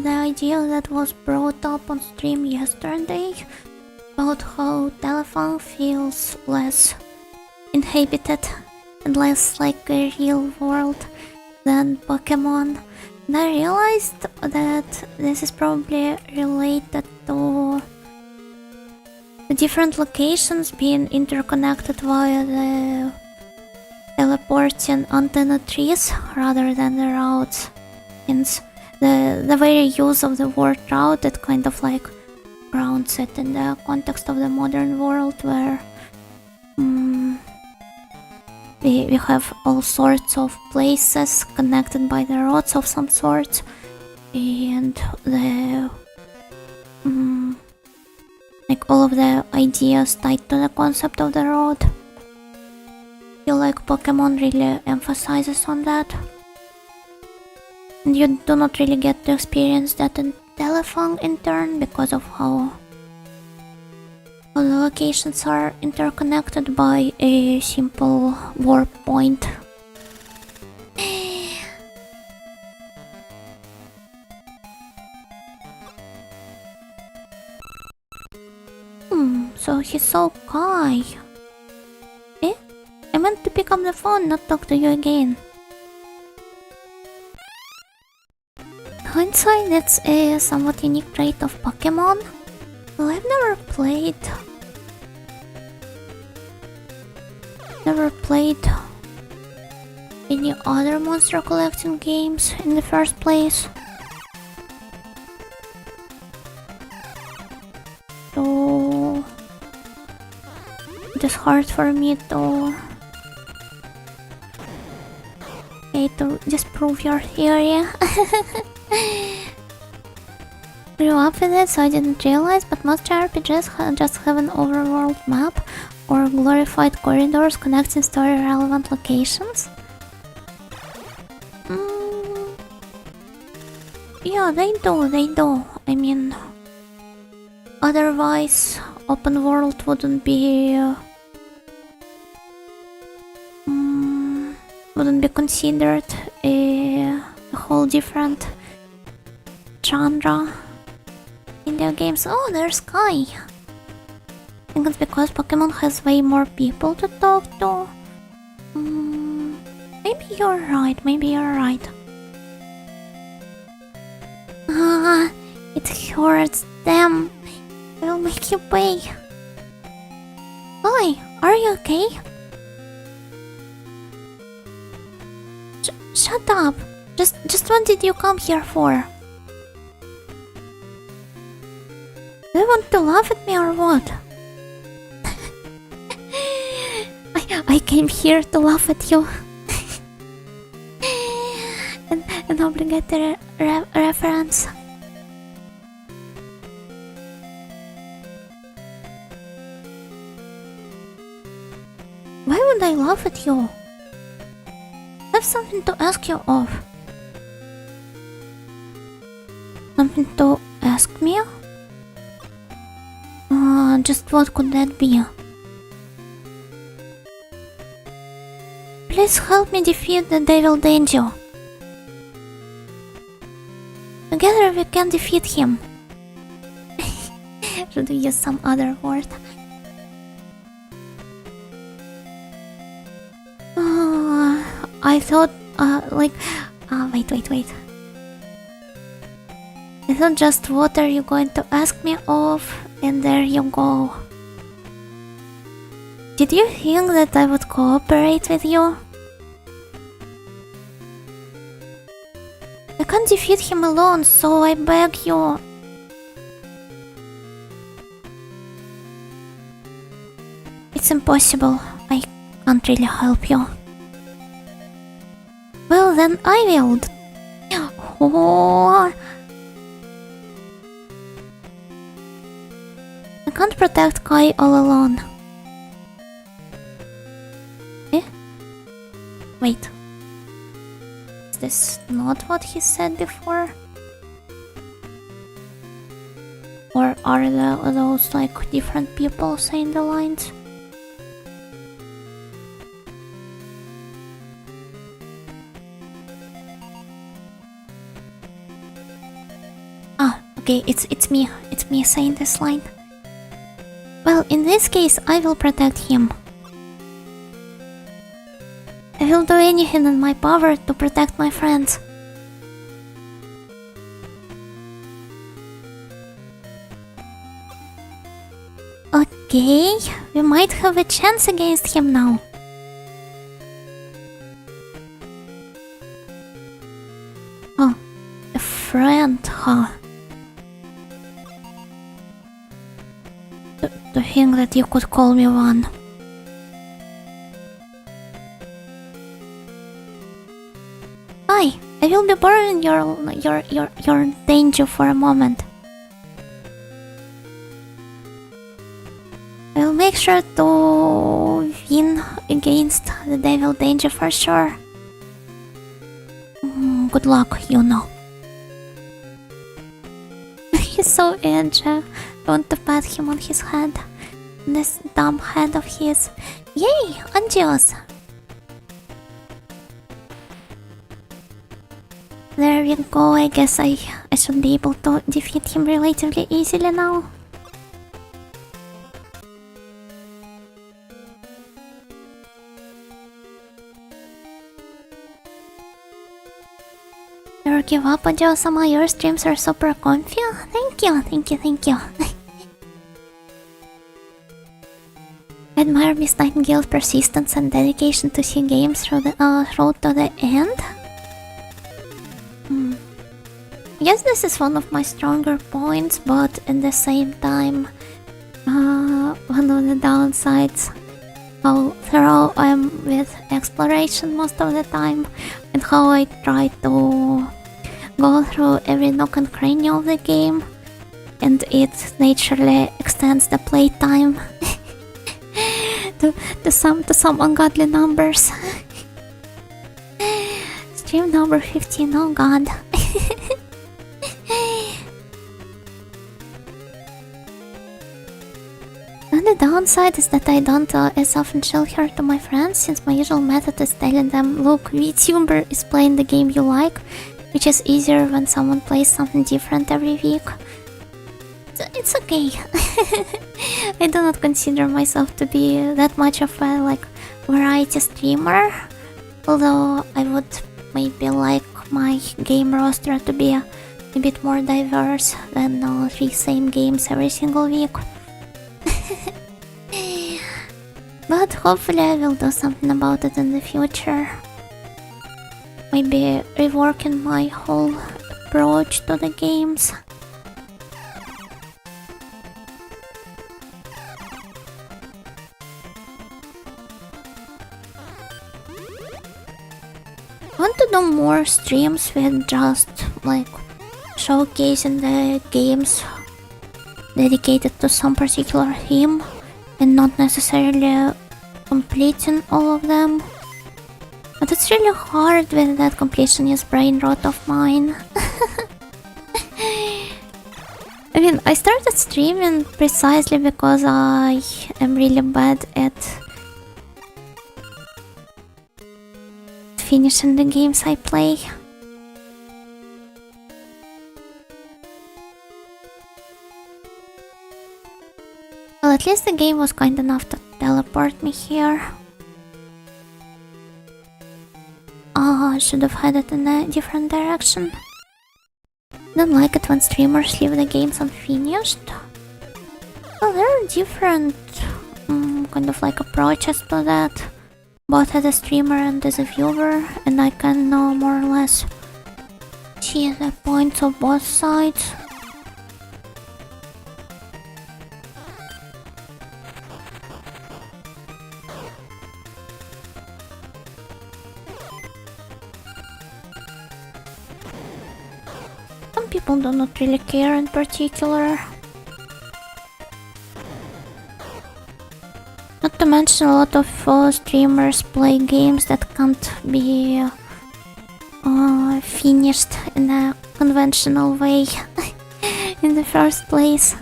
the idea that was brought up on stream yesterday about how Telefang feels less inhabited and less like a real world than Pokemon. And I realized that this is probably related to the different locations being interconnected via the teleporting antenna trees rather than the routes. Hence, the very use of the word route, it kind of like grounds it in the context of the modern world where we have all sorts of places connected by the roads of some sort, and the like all of the ideas tied to the concept of the road. I feel like Pokemon really emphasizes on that, and you do not really get to experience that in Telefang in turn because of how all the locations are interconnected by a simple warp point. So he's so Kai. Eh? I meant to pick up the phone, not talk to you again. Hindsight, that's a somewhat unique trait of Pokemon. Well, I've never played any other monster collecting games in the first place. So it is hard for me to disprove your theory. Grew up with it, so I didn't realize, but most JRPGs just have an overworld map or glorified corridors connecting story-relevant locations. Yeah, they do. I mean, otherwise, open world wouldn't be considered a whole different genre in their games. Oh, there's Sky. I think it's because Pokemon has way more people to talk to. Maybe you're right. Ah, it hurts them. I'll make you pay. Hi, are you okay? Shut up. Just what did you come here for? Do you want to laugh at me or what? I came here to laugh at you. An obligatory reference. Why would I laugh at you? I have something to ask you of. Something to ask me? Just what could that be? Please help me defeat the devil Denjuu. Together we can defeat him. Should we use some other word? I thought, wait. I thought just what are you going to ask me of, and there you go. Did you think that I would cooperate with you? I can't defeat him alone, so I beg you. It's impossible. I can't really help you. Well, then I will. Oh. I can't protect Kai all alone. Eh? Wait. Is this not what he said before? Or are those like different people saying the lines? Okay, it's me saying this line. Well, in this case, I will protect him. I will do anything in my power to protect my friends. Okay, we might have a chance against him now. Oh, a friend, huh? To think that you could call me one. Hi, I will be borrowing your Denjuu for a moment. I'll make sure to win against the devil Denjuu for sure. Good luck, you know. He's so edgy. I want to pat him on his head. This dumb head of his. Yay! Angios! There we go. I guess I should be able to defeat him relatively easily now. Never give up, Angios-sama. Your streams are super comfy. Thank you. I admire Miss Nightingale's persistence and dedication to see games through the road to the end. I guess this is one of my stronger points, but at the same time, one of the downsides, how thorough I am with exploration most of the time, and how I try to go through every nook and cranny of the game, and it naturally extends the playtime to some ungodly numbers. It's Stream number 15, oh god. And the downside is that I don't as often show her to my friends, since my usual method is telling them, look, Vtuber is playing the game you like, which is easier when someone plays something different every week. So it's okay. I do not consider myself to be that much of a variety streamer, although I would maybe like my game roster to be a bit more diverse than 3 same games every single week. But hopefully I will do something about it in the future. Maybe reworking my whole approach to the games. I want to do more streams with just showcasing the games dedicated to some particular theme and not necessarily completing all of them. But it's really hard with that completionist brain rot of mine. I mean, I started streaming precisely because I am really bad at finishing the games I play. Well, at least the game was kind enough to teleport me here. I should have had it in a different direction. Don't like it when streamers leave the games unfinished. Well, there are different approaches to that, both as a streamer and as a viewer, and I can more or less see the points of both sides. People do not really care in particular. Not to mention a lot of streamers play games that can't be finished in a conventional way in the first place.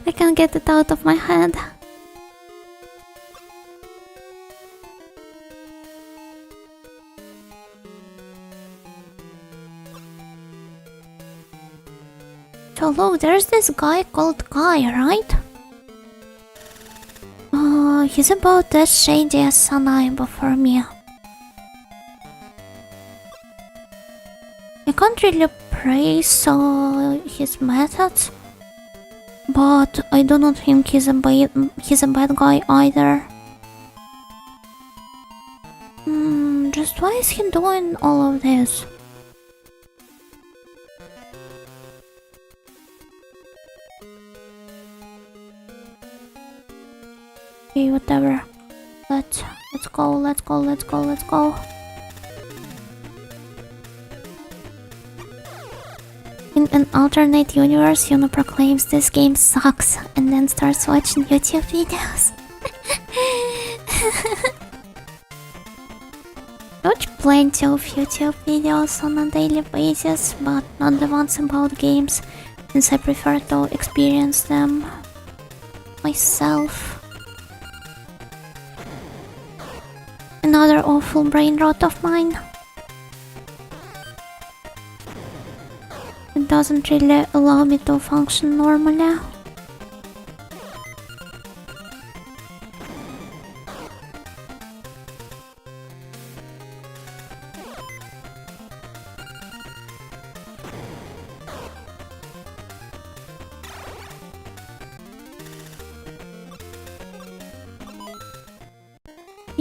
I can't get it out of my head. So look, there's this guy called Kai, right? He's about as shady as Sanaiba for me. I can't really praise his methods, but I do not think he's a bad guy either. Just why is he doing all of this? Okay, whatever. Let's go. In an alternate universe, Yuno proclaims this game sucks and then starts watching YouTube videos. I watch plenty of YouTube videos on a daily basis, but not the ones about games, since I prefer to experience them myself. Another awful brain rot of mine. It doesn't really allow me to function normally.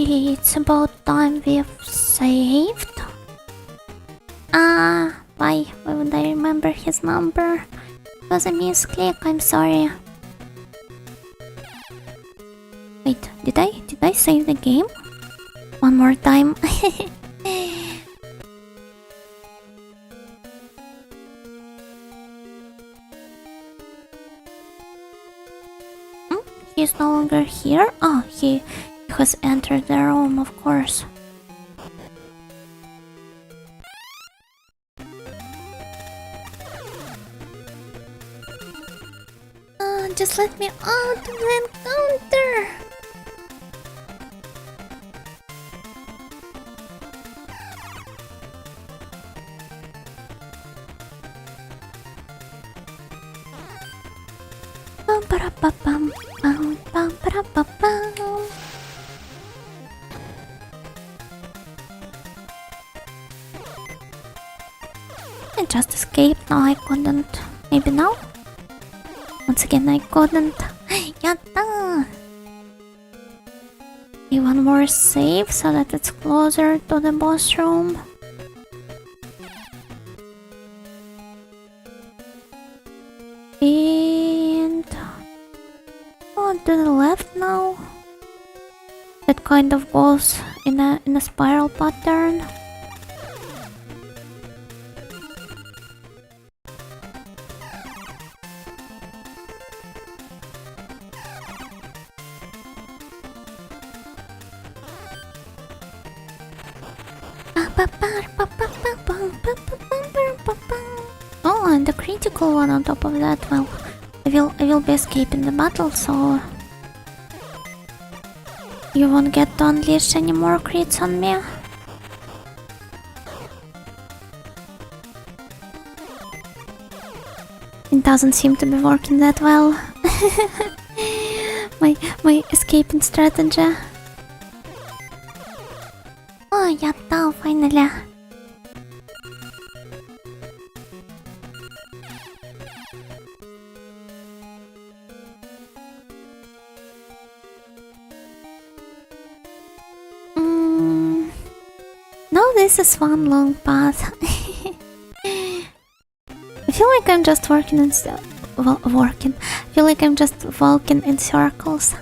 It's about time we've saved. Why would I remember his number? It was a misclick, I'm sorry. Wait, did I save the game? One more time. He's no longer here? Oh, he has entered the room, of course. Just let me out of the encounter! Bum ba ba bum bum bum ba ba bum. I just escaped. No, I couldn't. Maybe now? Once again, I couldn't. Yatta! One more save so that it's closer to the boss room. And... oh, to the left now. That kind of goes in a spiral pattern. Oh, and the critical one on top of that. Well, I will be escaping the battle, so you won't get to unleash any more crits on me. It doesn't seem to be working that well. my escaping strategy. Oh, yatta, finally. Now this is one long path. I feel like I'm just I feel like I'm just walking in circles.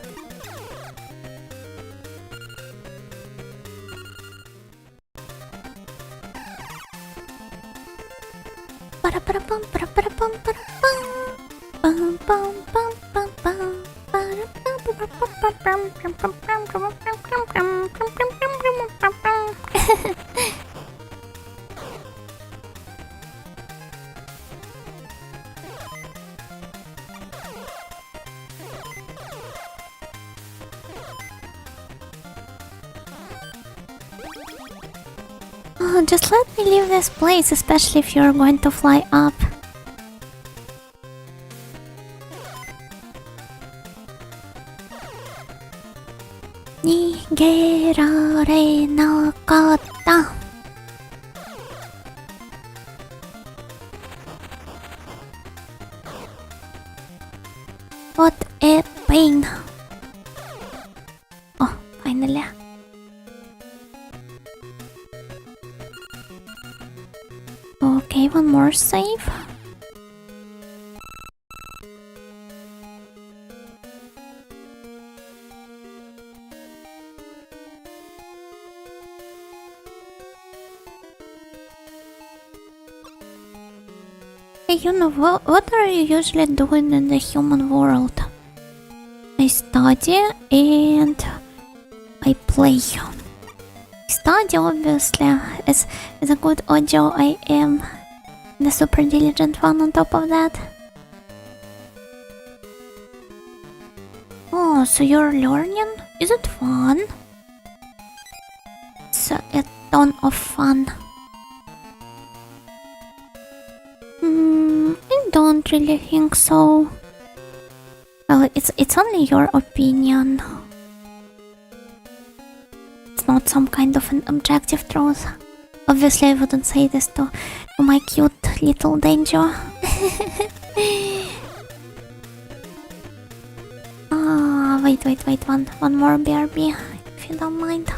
Oh, just let me leave this place, especially if you're going to fly up. Nigerare nakata. What a pain. Oh, finally. Okay, one more save. Hey, you know, what are you usually doing in the human world? I study and I play. Study, obviously, as a good audio I am the super diligent one on top of that. Oh, so you're learning? Is it fun? It's a ton of fun. I don't really think so. Well, it's only your opinion. Not some kind of an objective truth. Obviously I wouldn't say this to my cute little Denjuu. Wait, one more BRB, if you don't mind.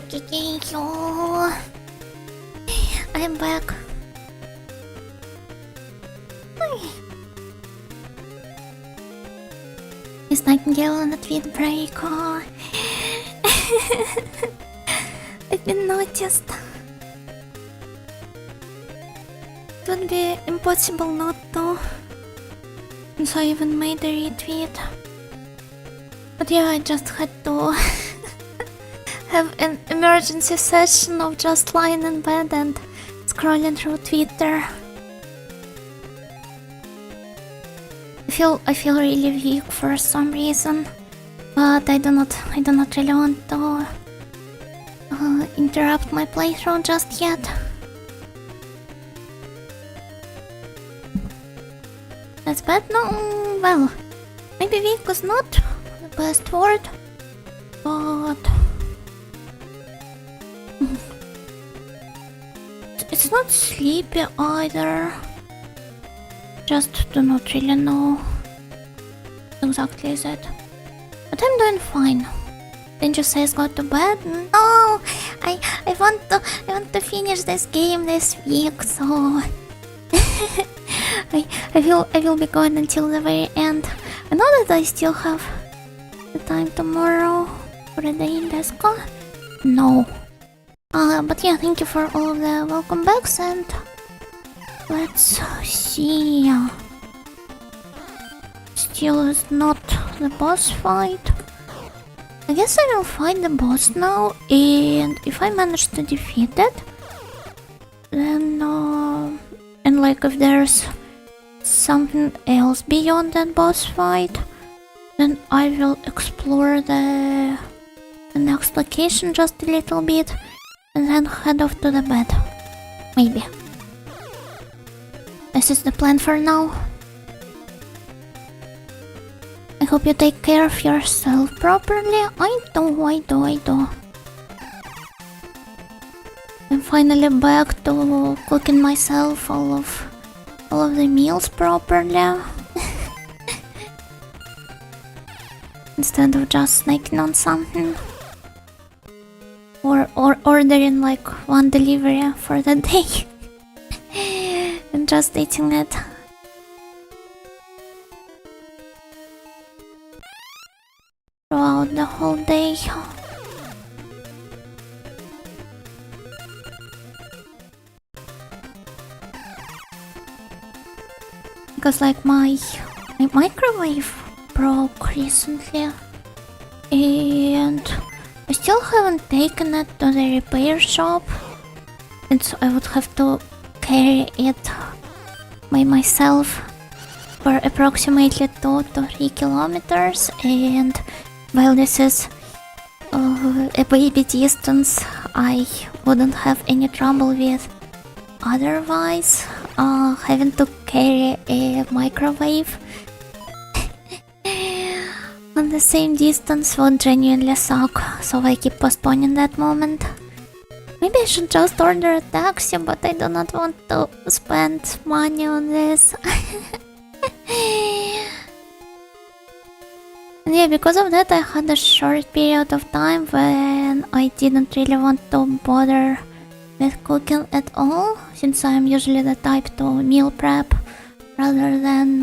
Okay, thank you. I'm back. Miss Nightingale on a tweet break. Oh. I've been noticed. It would be impossible not to. And so I even made a retweet. But yeah, I just had to have an emergency session of just lying in bed and scrolling through Twitter. I feel really weak for some reason, but I do not really want to interrupt my playthrough just yet. That's bad? No, well, maybe weak was not the best word, but it's not sleepy either. Just do not really know exactly is it. But I'm doing fine. Denjuu says go to bed. No, I want to finish this game this week, so I will be going until the very end. I know that I still have the time tomorrow for a day in Deska. No. But yeah, thank you for all of the welcome backs and let's see. Still is not the boss fight. I guess I will fight the boss now, and if I manage to defeat it, then and like if there's something else beyond that boss fight, then I will explore the next location just a little bit and then head off to the bed. Maybe. This is the plan for now. I hope you take care of yourself properly. I do. I'm finally back to cooking myself all of the meals properly. Instead of just snaking on something. Or ordering like one delivery for the day. And just eating it. Throughout the whole day. Because like my microwave broke recently and I still haven't taken it to the repair shop, and so I would have to carry it by myself for approximately 2 to 3 kilometers, and while this is a baby distance, I wouldn't have any trouble with otherwise. Having to carry a microwave on the same distance would genuinely suck, so I keep postponing that moment. Maybe I should just order a taxi, but I do not want to spend money on this. And yeah, because of that I had a short period of time when I didn't really want to bother with cooking at all, since I'm usually the type to meal prep rather than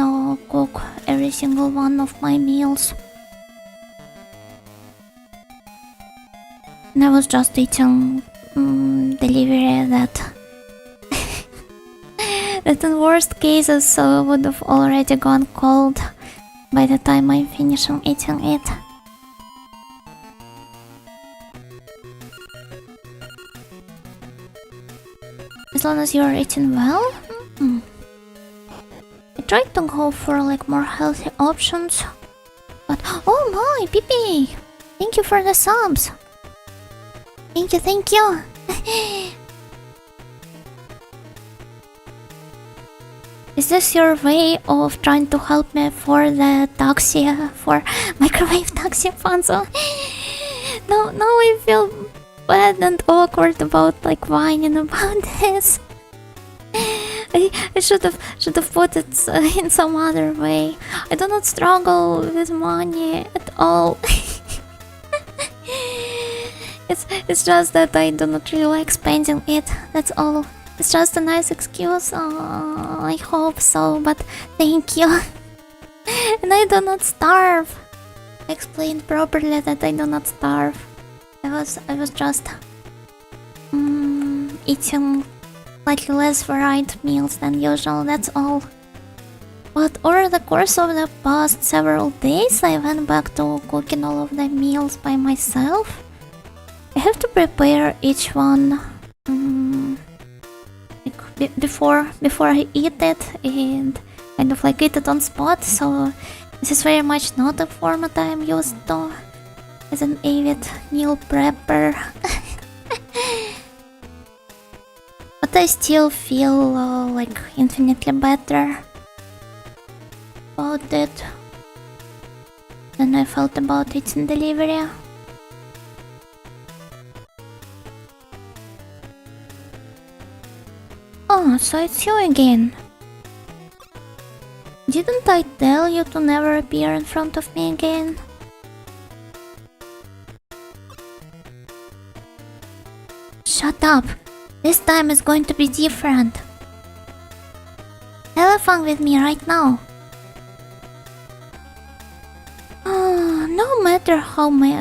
cook every single one of my meals. And I was just eating delivery that that in worst cases would have already gone cold by the time I'm finishing eating it. As long as you're eating well. I tried to go for like more healthy options, but oh my, Pippi! Thank you for the subs. Thank you. Is this your way of trying to help me for the taxi, for microwave taxi, Pansy? No, I feel bad and awkward about like whining about this. I should have put it in some other way. I do not struggle with money at all. It's just that I do not really like spending it. That's all. It's just a nice excuse. I hope so, but thank you. And I do not starve. I explained properly that I do not starve. I was just eating slightly less varied meals than usual. That's all. But over the course of the past several days, I went back to cooking all of the meals by myself. I have to prepare each one before I eat it, and kind of like eat it on spot. So this is very much not a format I am used to as an avid meal prepper. But I still feel like infinitely better about it than I felt about eating delivery. Oh, so it's you again. Didn't I tell you to never appear in front of me again? Shut up! This time is going to be different. Telefang with me right now. No matter how many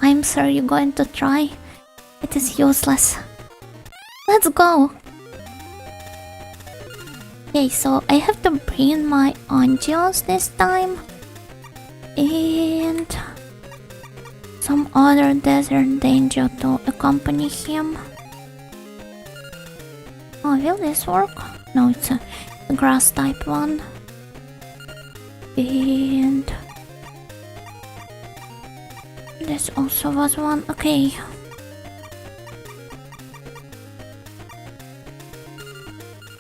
times are you going to try, it is useless. Let's go. Okay, so I have to bring my Angios this time. And some other desert Denjuu to accompany him. Oh, will this work? No, it's a grass type one. And this also was one. Okay.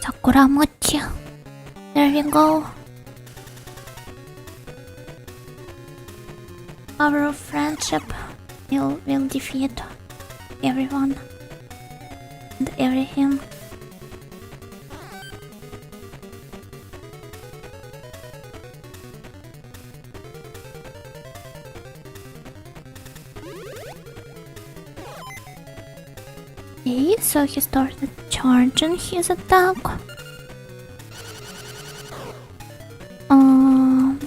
Sakura mochi. There we go. Power of friendship will defeat everyone and everything. Okay, so he started charging his attack.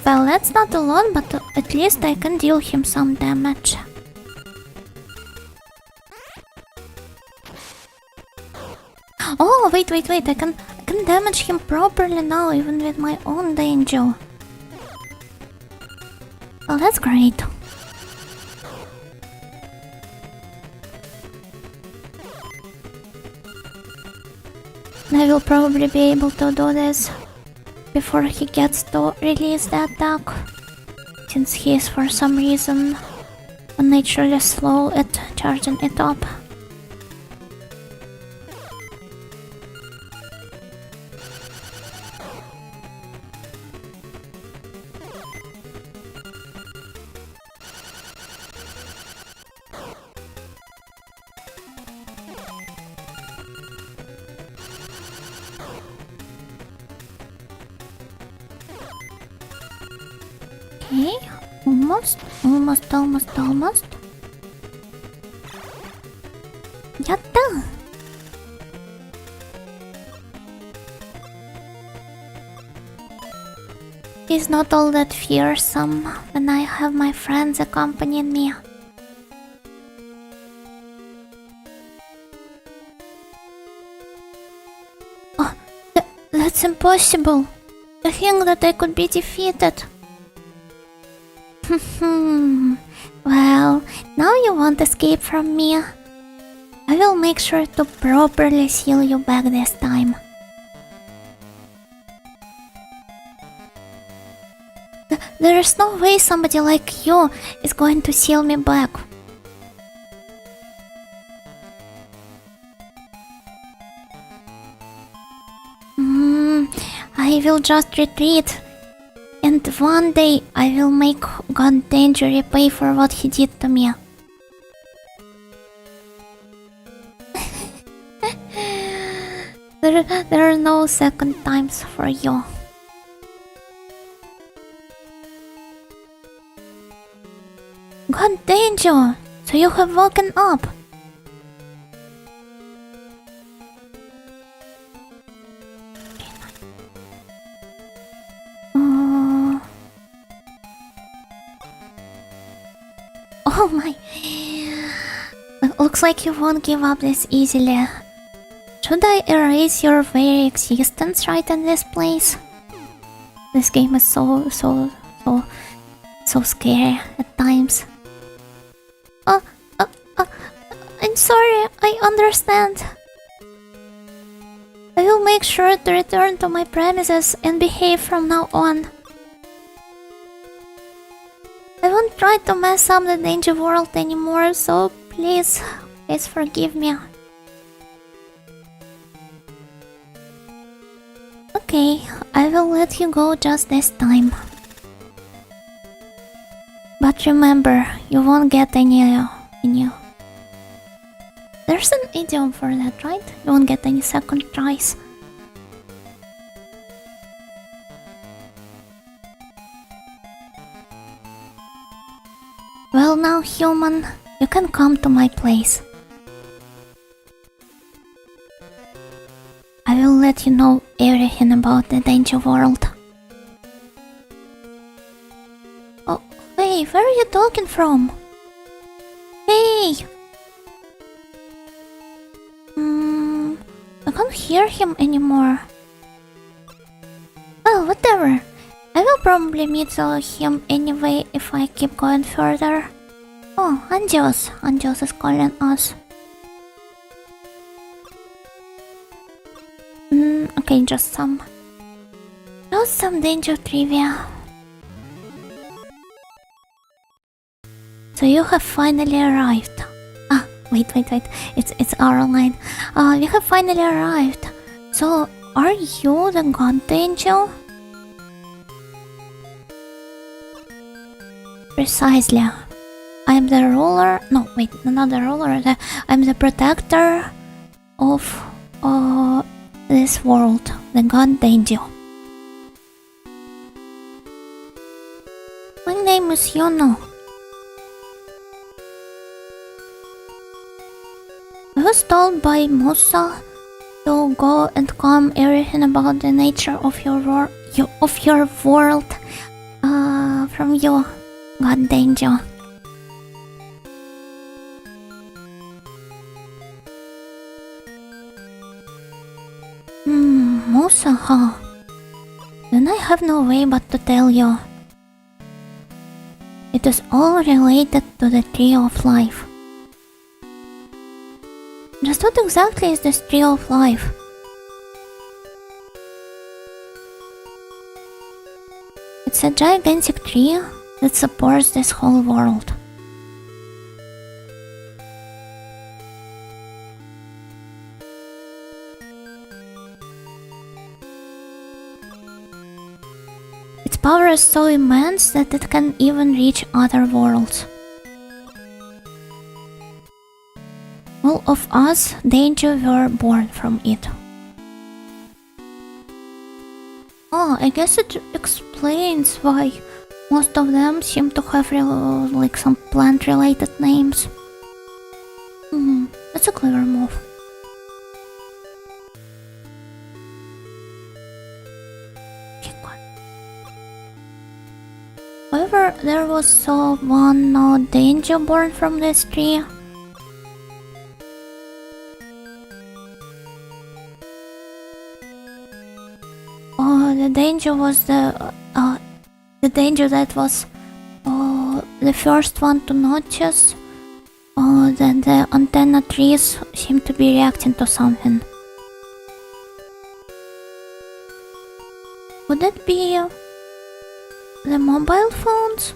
Well, that's not a lot, but at least I can deal him some damage. Oh, wait, I can damage him properly now, even with my own Denjuu. Well, that's great. I will probably be able to do this before he gets to release the attack, since he is for some reason unnaturally slow at charging it up. Okay, almost. Yatta! He's not all that fearsome when I have my friends accompanying me. Oh, that's impossible. To think that I could be defeated. Well, now you won't escape from me. I will make sure to properly seal you back this time. There is no way somebody like you is going to seal me back. I will just retreat. And one day I will make God Denjuu repay for what he did to me. There are no second times for you. God God, Denjuu! So you have woken up. Oh my. Looks like you won't give up this easily. Should I erase your very existence right in this place? This game is so scary at times. I'm sorry, I understand. I will make sure to return to my premises and behave from now on. I won't try to mess up the Denjuu world anymore, so please forgive me. Okay, I will let you go just this time. But remember, you won't get any. There's an idiom for that, right? You won't get any second tries. Well now, human, you can come to my place. I will let you know everything about the Denjuu world. Oh, hey, where are you talking from? Hey! I can't hear him anymore. Well, whatever. I will probably meet him anyway if I keep going further. Oh, Anjos. Anjos is calling us. Okay, just some Denjuu trivia. So you have finally arrived. Wait. It's our line. We have finally arrived. So, are you the god Denjuu? Precisely. I'm the ruler. No, wait, not the ruler. I'm the protector of this world, the god Denjuu. My name is Yuno. I was told by Musa to go and calm everything about the nature of your world from you, god Denjuu. Musa, huh? Then I have no way but to tell you. It is all related to the Tree of Life. Just what exactly is this Tree of Life? It's a gigantic tree that supports this whole world. Its power is so immense that it can even reach other worlds. All of us, Denjuu, were born from it. Oh, I guess it explains why most of them seem to have like some plant-related names. That's a clever move. However, there was one Denjuu born from this tree. The Denjuu was the Denjuu that was the first one to notice that the antenna trees seem to be reacting to something. Would it be the mobile phones?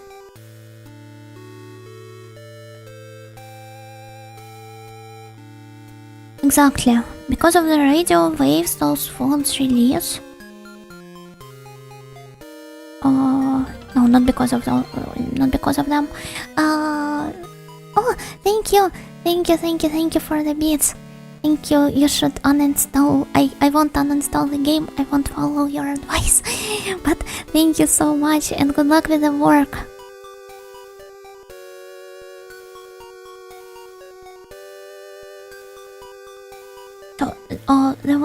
Exactly, because of the radio waves those phones release. No, not because of them. Oh, thank you for the beats. Thank you. You should uninstall. I won't uninstall the game. I won't follow your advice. But thank you so much and good luck with the work.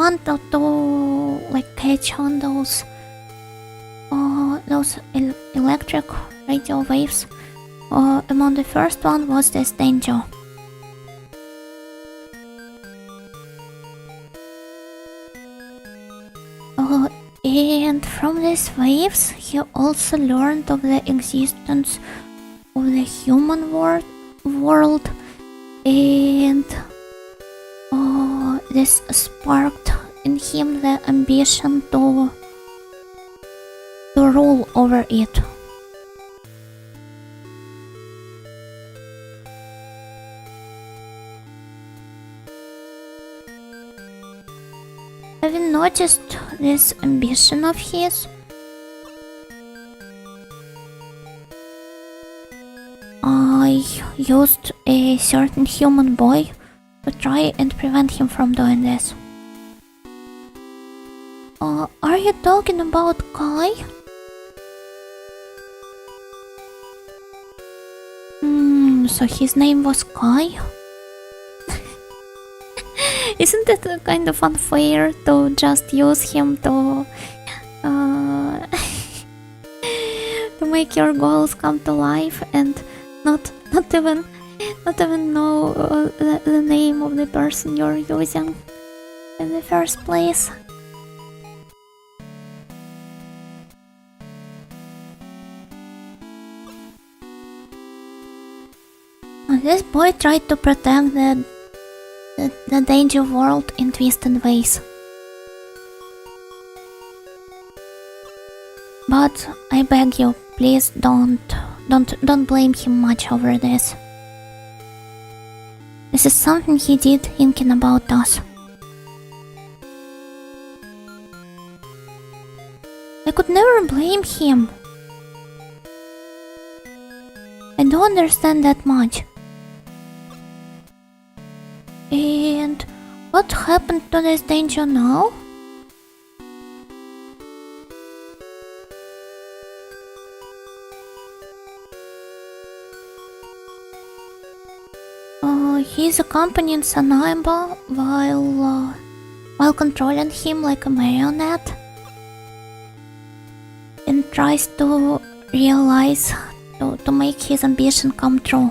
want to like catch on those electric radio waves. Among the first one was this Denjuu. And from these waves, he also learned of the existence of the human world, and this sparked in him the ambition to rule over it. Having noticed this ambition of his, I used a certain human boy to try and prevent him from doing this. Are you talking about Kai? So his name was Kai? Isn't it kind of unfair to just use him to to make your goals come to life and not even know the name of the person you're using in the first place? This boy tried to protect the Denjuu world in twisted ways. But I beg you, please don't blame him much over this. This is something he did thinking about us. I could never blame him. I don't understand that much. And what happened to this Denjuu now? He's accompanying Sanaiba while controlling him like a marionette, and tries to realize to make his ambition come true.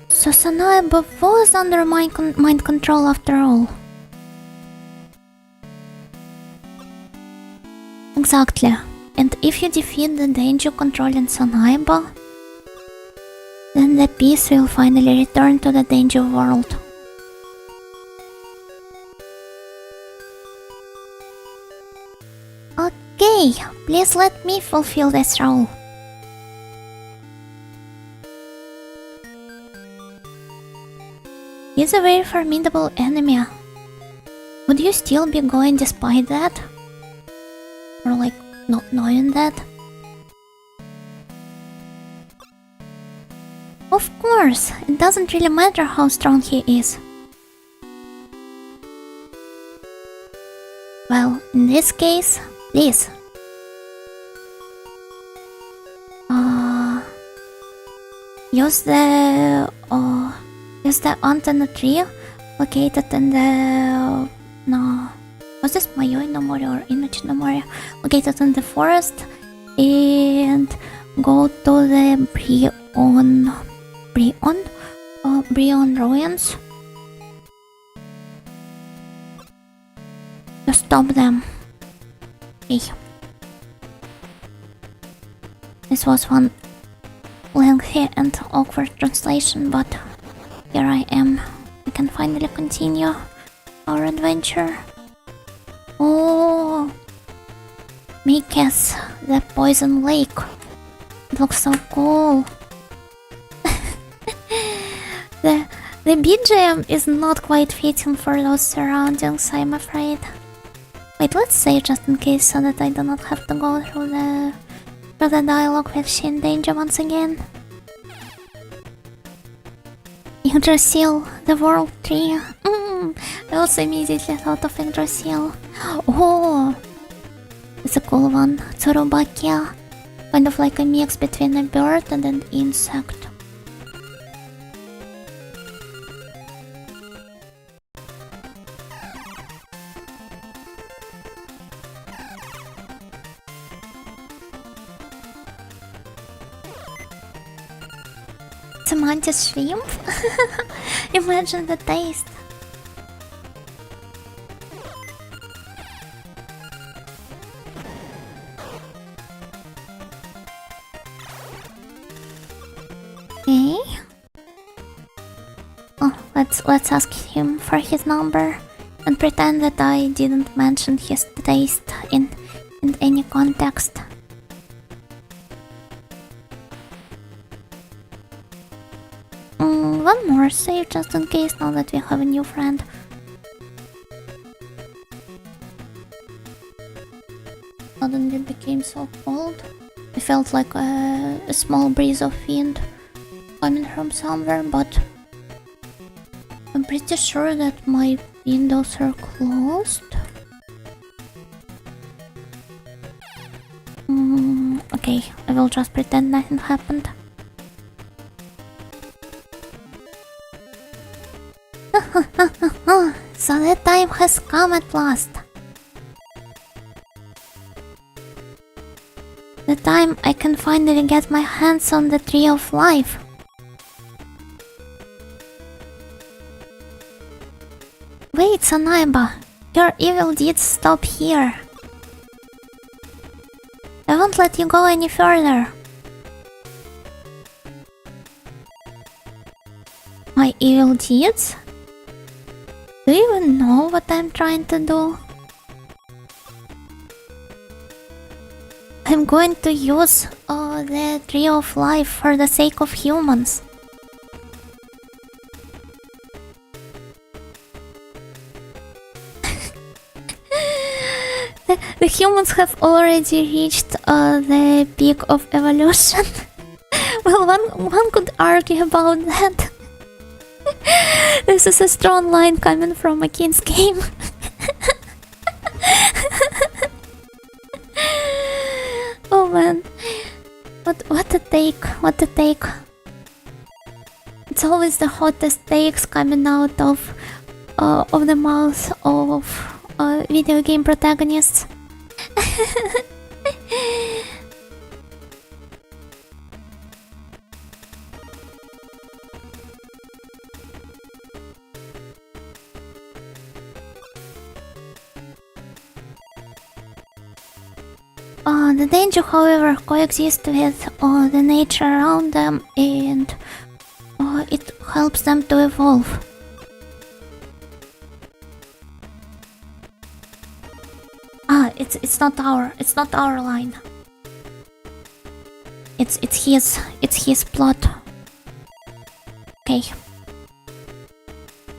So Sanaiba was under mind control after all. Exactly. And if you defeat the Denjuu controlling Sanaiba, then the peace will finally return to the Denjuu world. Okay, please let me fulfill this role. He's a very formidable enemy. Would you still be going despite that? Or like, not knowing that? Of course, it doesn't really matter how strong he is. Well, in this case, please. Use the antenna tree located in the... No... Was this Mayoi no Mori or Inochi no Mori? Located in the forest, and go to the Brion ruins to stop them. Okay. This was one lengthy and awkward translation, but here I am. We can finally continue our adventure. Oh, Mikes, the poison lake. It looks so cool. The BGM is not quite fitting for those surroundings, I'm afraid. Wait, let's save just in case so that I do not have to go through the dialogue with Shin Denjuu once again. Yggdrasil, the world tree. I also immediately thought of Yggdrasil. Oh, it's a cool one. Tsurubakia, kind of like a mix between a bird and an insect. It's a mantis shrimp. Imagine the taste. Okay. Oh, let's ask him for his number and pretend that I didn't mention his taste in any context. One more save just in case now that we have a new friend. Suddenly it became so cold. I felt like a small breeze of wind coming from somewhere, but I'm pretty sure that my windows are closed. Okay, I will just pretend nothing happened. So the time has come at last. The time I can finally get my hands on the Tree of Life. Wait, Sanaiba, your evil deeds stop here. I won't let you go any further. My evil deeds? Do you even know what I'm trying to do? I'm going to use the Tree of Life for the sake of humans. The humans have already reached the peak of evolution. Well, one could argue about that. This is a strong line coming from a kid's game. Oh man, what a take! What a take! It's always the hottest takes coming out of the mouth of video game protagonists. The Denjuu, however, coexist with the nature around them, and it helps them to evolve. It's not our line. It's his plot. Okay.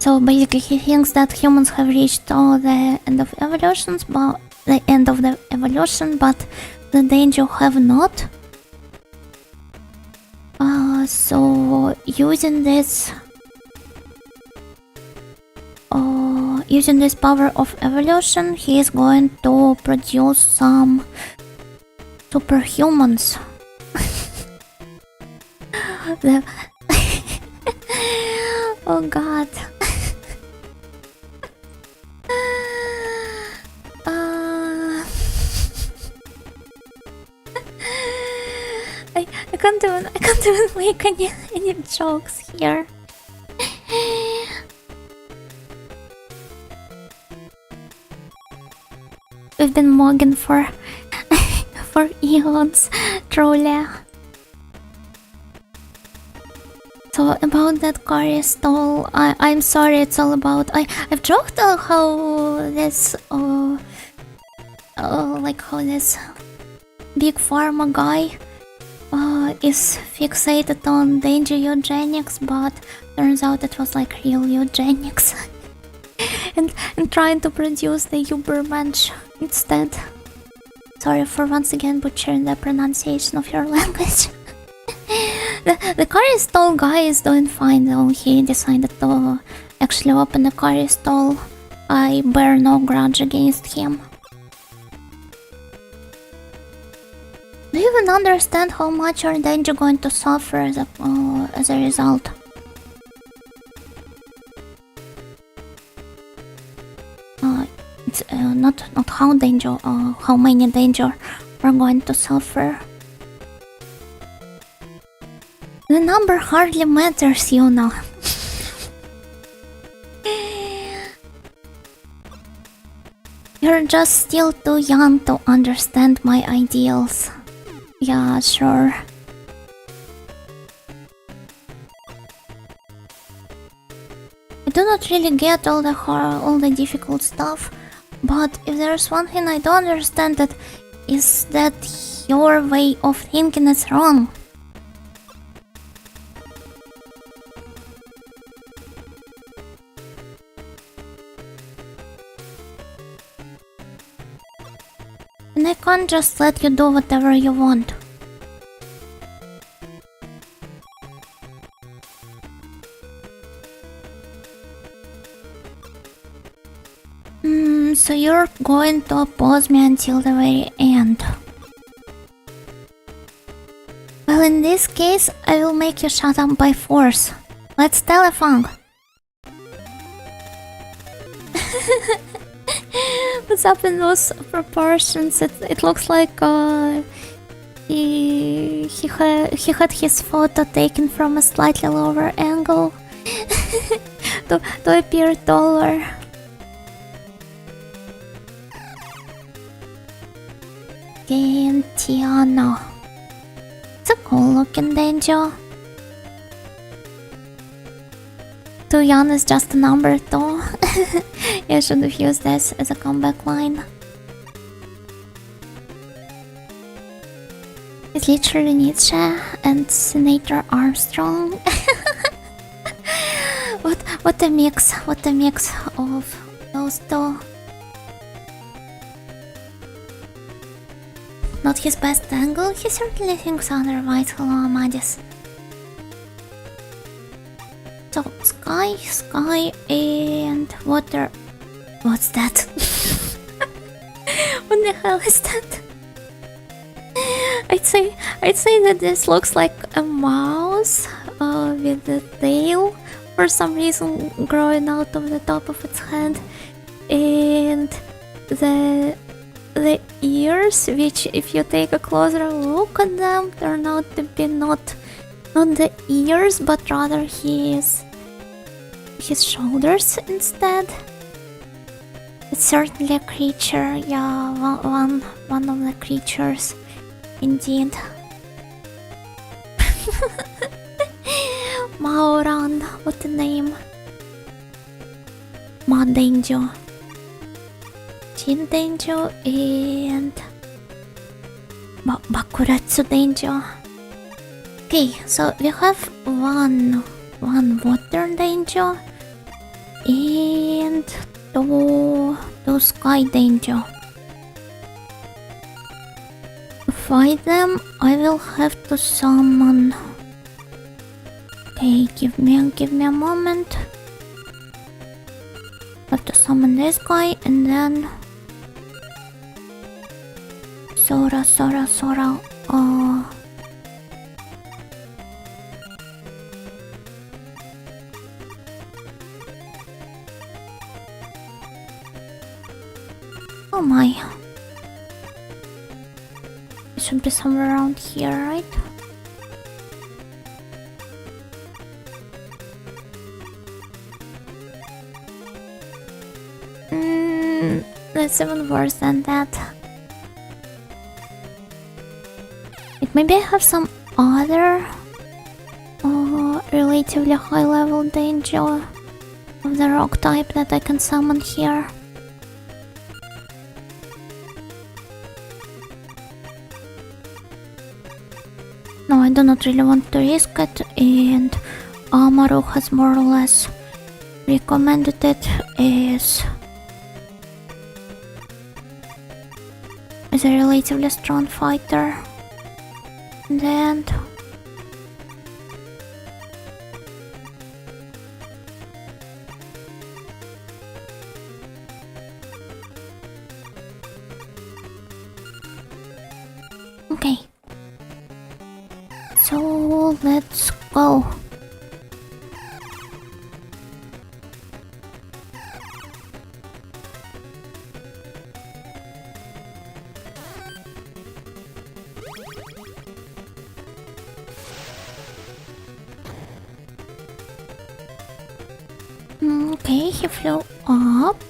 So basically, he thinks that humans have reached the end of evolution, but the Denjuu have not. So using this power of evolution, he is going to produce some superhumans. Oh god. I can't even make any jokes here. We've been mugging for eons, truly. So about that curry stall, I'm sorry, it's all about I've joked how this how this big pharma guy is fixated on Denjuu eugenics, but turns out it was like real eugenics. and trying to produce the Ubermensch instead. Sorry for once again butchering the pronunciation of your language. The curry stall guy is doing fine though. He decided to actually open a curry stall. I bear no grudge against him. Do you even understand how much are Denjuu going to suffer as a result? It's not how Denjuu, how many Denjuu are going to suffer. The number hardly matters, you know. You're just still too young to understand my ideals. Yeah, sure. I do not really get all the difficult stuff, but if there's one thing I don't understand, that is that your way of thinking is wrong. And I can't just let you do whatever you want. So you're going to oppose me until the very end. Well, in this case, I will make you shut up by force. Let's Telefang. What's up in those proportions? It looks like he had his photo taken from a slightly lower angle to appear taller. And Tiana. It's a cool looking Denjuu. Too young is just a number though. I should have used this as a comeback line. It's literally Nietzsche and Senator Armstrong. What a mix of those two. Not his best angle, he certainly thinks otherwise. Hello, Amadis. So, sky, and water. What's that? What the hell is that? I'd say that this looks like a mouse with a tail for some reason growing out of the top of its head, and the ears, which if you take a closer look at them, turn out to be not the ears, but rather his shoulders instead. It's certainly a creature, yeah, one of the creatures, indeed. Maoran, what a name. Ma Denjuu. Jin Denjuu and Bakuratsu Denjuu. Okay, so we have one water Denjuu and two sky Denjuu. To fight them, I will have to summon. Okay, give me a moment. Have to summon this guy and then Sora. Oh my. It should be somewhere around here, right? That's even worse than that. Maybe I have some other relatively high level Denjuu of the rock type that I can summon here. No, I do not really want to risk it, and Amaru has more or less recommended it as a relatively strong fighter. And then okay, so let's go. Okay, he flew up.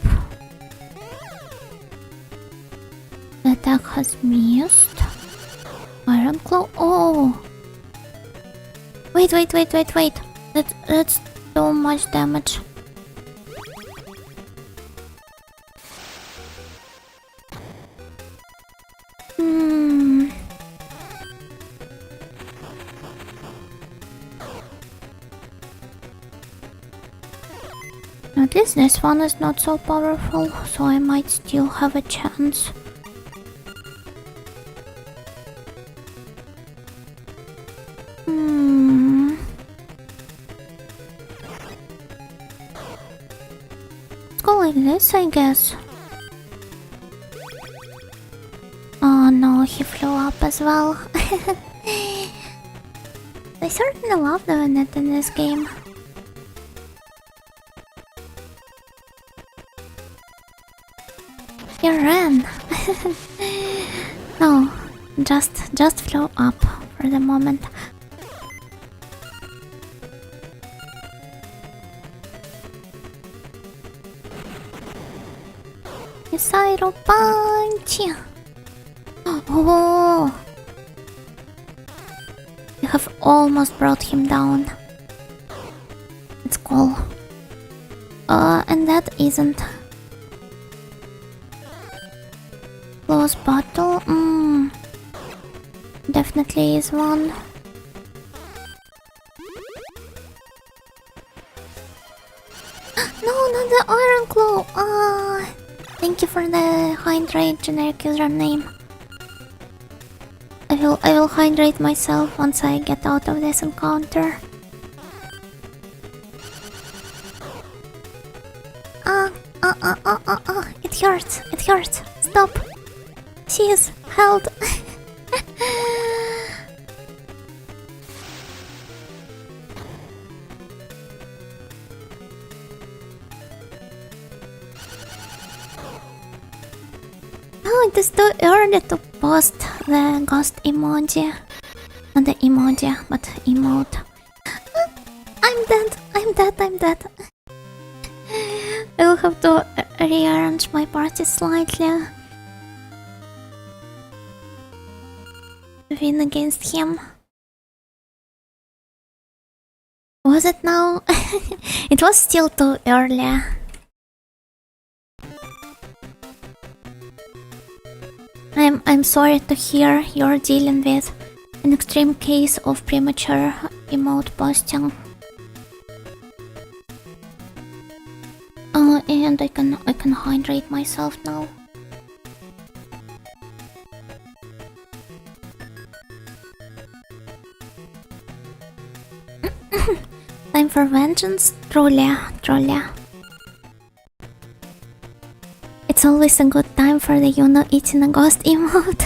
The attack has missed. Iron Claw. Oh! Wait. That's too much damage. At least this one is not so powerful, so I might still have a chance. Let's go like this, I guess. Oh no, he flew up as well. I certainly love doing it in this game. He ran. No, just flew up for the moment. Missile punch. Oh, you have almost brought him down. It's cool. And that isn't. Close battle? Definitely is one. No, not the Iron Claw! Thank you for the hydrate generic username. I will hydrate myself once I get out of this encounter. It hurts. Stop. She is held. Oh, it is too early to post the ghost emoji. Not the emoji, but emote. I'm dead. I will have to rearrange my party slightly. Win against him. Was it now? It was still too early. I'm sorry to hear you're dealing with an extreme case of premature emote posting. And I can hydrate myself now. Time for vengeance? Truly. It's always a good time for the eating a ghost emote.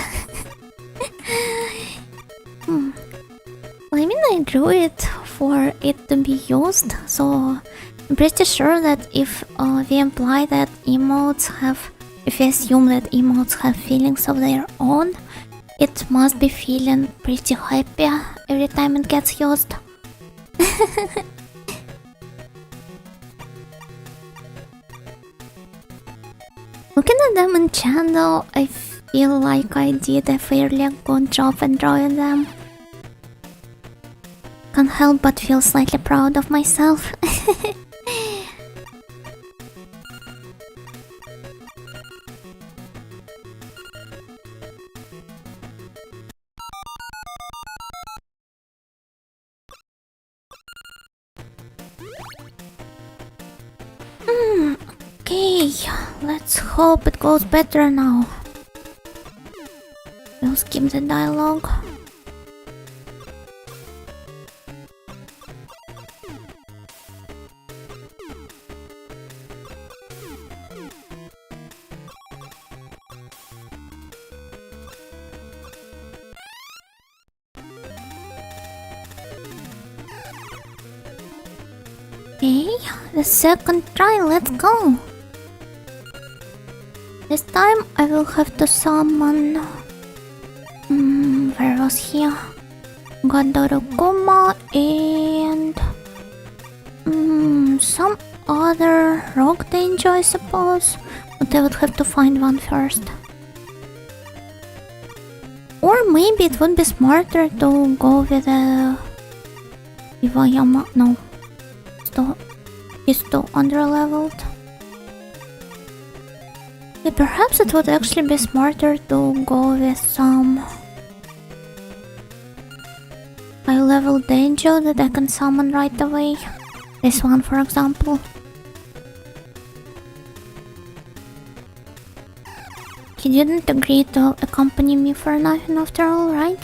I mean, I drew it for it to be used, so I'm pretty sure that if we imply that if we assume that emotes have feelings of their own, it must be feeling pretty happy every time it gets used. Looking at them in channel, I feel like I did a fairly good job at drawing them. Can't help but feel slightly proud of myself. Okay, let's hope it goes better now. We'll skip the dialogue. Okay, the second try, let's go! This time I will have to summon... where was he? Godorokuma and... other rock danger, I suppose. But I would have to find one first. Or maybe it would be smarter to go with a Iwayama. No. He's too under-leveled. Yeah, perhaps it would actually be smarter to go with some high-level danger that I can summon right away. This one, for example. He didn't agree to accompany me for nothing after all, right?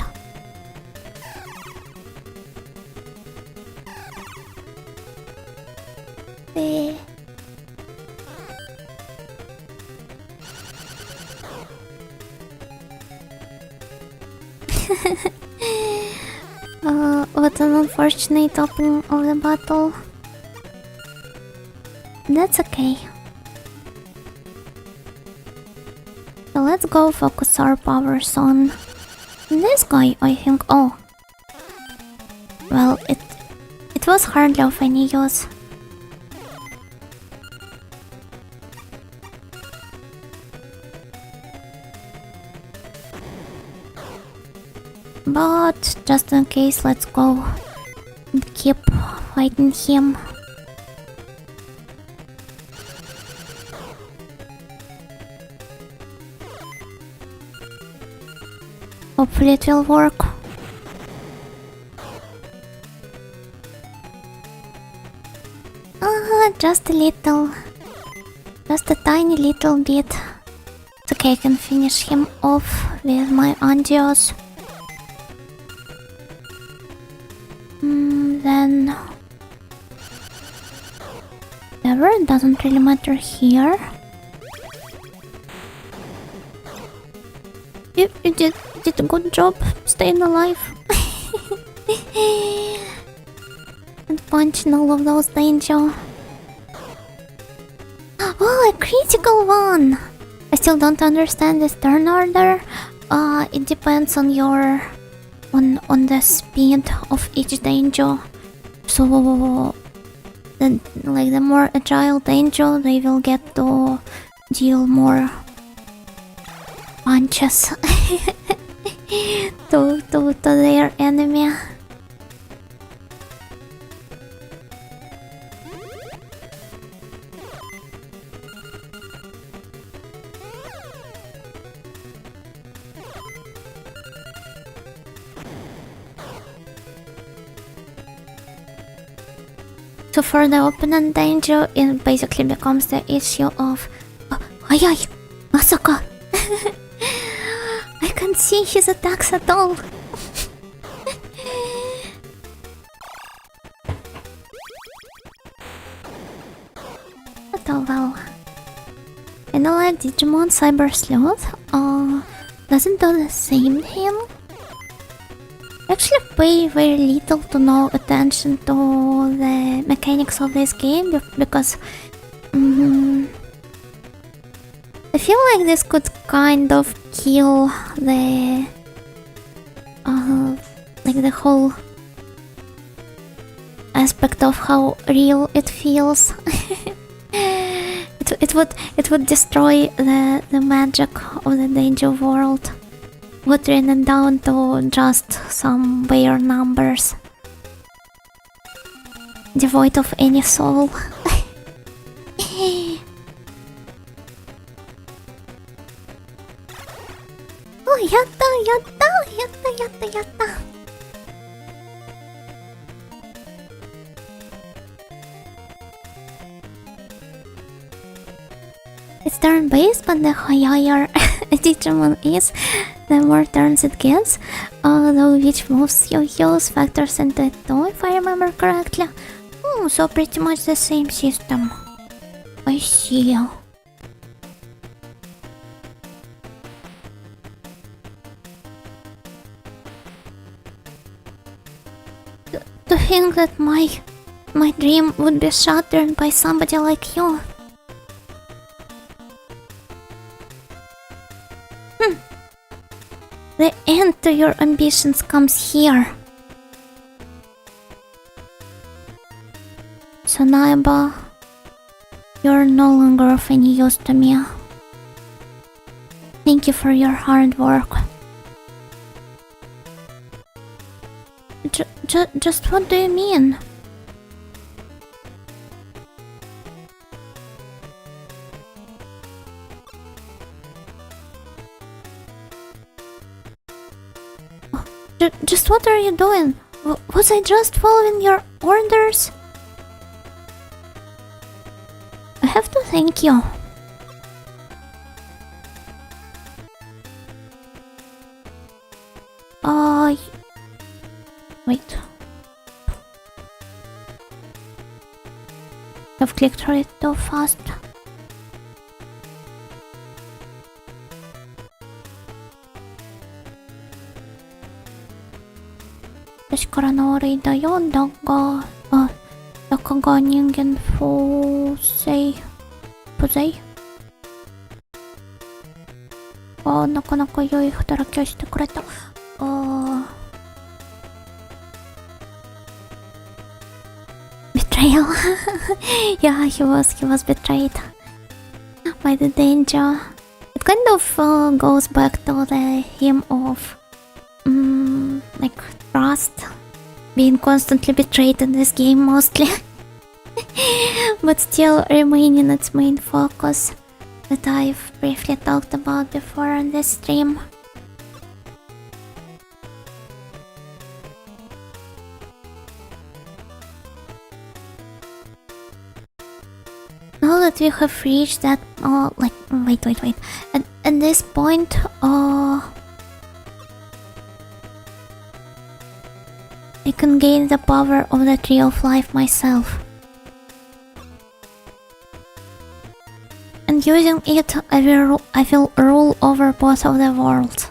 What an unfortunate opening of the battle. That's okay. So let's go focus our powers on this guy, I think. Oh. Well, it was hardly of any use. But just in case, let's go and keep fighting him. Hopefully it will work. Just a little. Just a tiny little bit. It's okay, I can finish him off with my Andios. Then... Never, it doesn't really matter here. You did a good job staying alive. And punching all of those danger. Oh, a critical one! I still don't understand this turn order. It depends on your... on the speed of each danger. So... like the more agile danger, they will get to deal more punches to their enemy. So for the opponent danger, it basically becomes the issue of... Ay! Masaka! I can't see his attacks at all! But oh well. I know like Digimon Cyber Sleuth doesn't do the same thing. Actually pay very little to no attention to the mechanics of this game because I feel like this could kind of kill the like the whole aspect of how real it feels. it would destroy the magic of the Denjuu world. Watering it down to just some bare numbers, devoid of any soul. Oh, yatta! It's turn-based, but the higher a Digimon is, the more turns it gets, although which moves you use factors into it too, if I remember correctly. Oh, so pretty much the same system. I see. To think that my dream would be shattered by somebody like you. The end to your ambitions comes here. So Naiba, You're no longer of any use to me. Thank you for your hard work. Just what do you mean? Just what are you doing? Was I just following your orders? I have to thank you. Wait. I've clicked through it too fast.私からの悪いだよ、だが人間不正なかなか良い働きをしてくれた。Betrayal. Yeah, he was betrayed by the Denjuu. It kind of goes back to the theme of like trust being constantly betrayed in this game mostly. But still remaining its main focus that I've briefly talked about before on this stream. Now that we have reached that, wait. At this point, I can gain the power of the Tree of Life myself. And using it, I will rule over both of the worlds.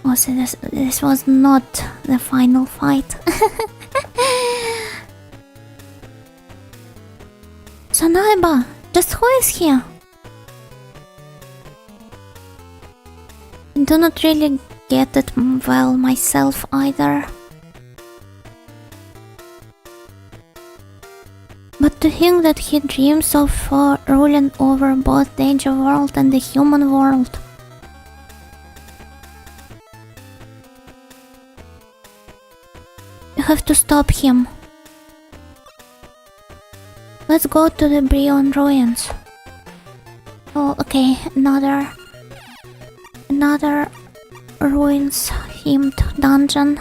Oh, so this was not the final fight. So Naiba, just who is here? I do not really get it well myself either. But to think that he dreams of ruling over both the Denjuu world and the human world. You have to stop him. Let's go to the Brionne ruins. Oh, okay, another ruins themed dungeon.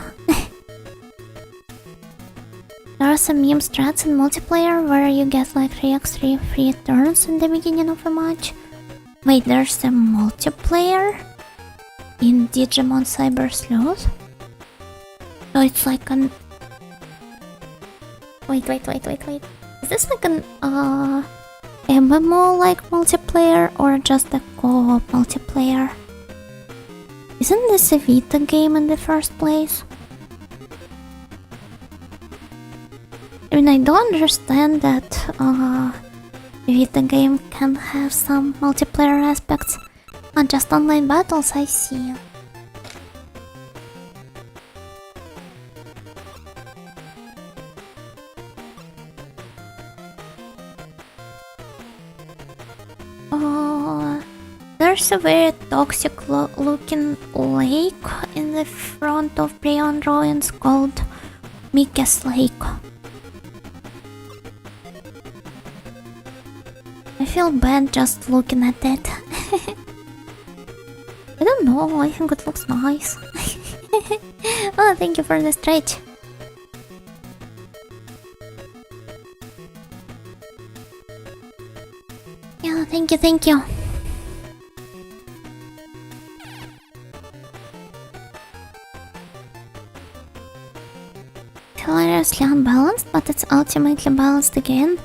There are some meme strats in multiplayer where you get like 3x3 free turns in the beginning of a match. Wait, there's a multiplayer in Digimon Cyber Sleuth? So it's like an... Wait. Is this like an MMO like multiplayer or just a co-op multiplayer? Isn't this a Vita game in the first place? I mean, I don't understand that a Vita game can have some multiplayer aspects, not just online battles, I see. There's a very toxic looking lake in the front of Brionne ruins called Mike's Lake. I feel bad just looking at it. I don't know, I think it looks nice. Oh, thank you for the stretch. Yeah, thank you. Hilariously unbalanced, but it's ultimately balanced again,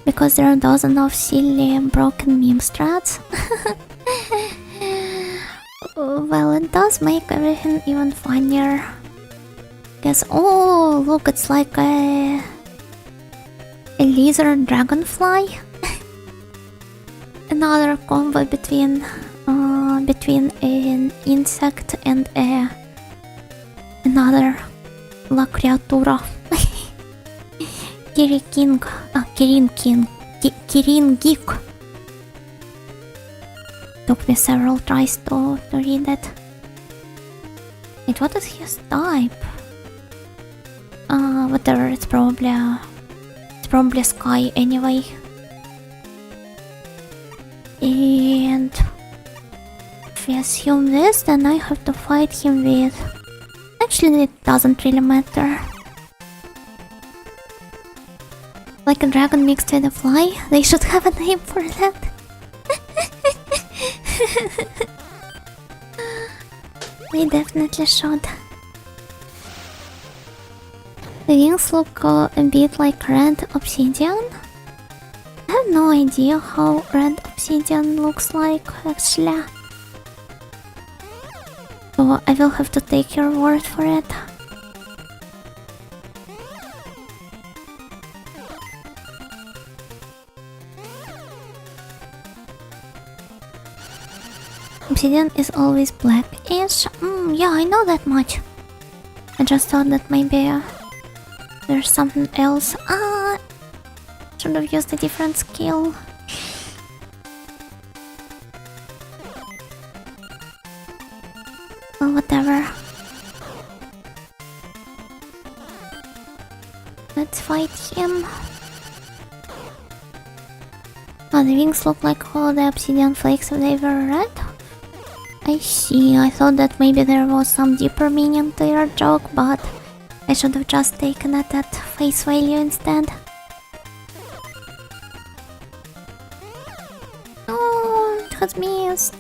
because there are dozens of silly broken meme strats. Well, it does make everything even funnier. Guess, oh, look, it's like a lizard dragonfly. Another combo between an insect and another La Creatura. Kiri King Kirin Geek. Took me several tries to read it. Wait, what is his type? Whatever, it's probably Sky anyway. And if we assume this, then I have to fight him with... Actually, it doesn't really matter. Like a dragon mixed with a fly? They should have a name for that. They definitely should. The wings look a bit like red obsidian. I have no idea how red obsidian looks like, actually. So I will have to take your word for it. Obsidian is always blackish. Yeah, I know that much. I just thought that maybe there's something else. Should have used a different skill. Well, whatever. Let's fight him. Oh, the wings look like all the obsidian flakes if they were red. I see, I thought that maybe there was some deeper meaning to your joke, but I should have just taken it at face value instead. Oh, it has missed.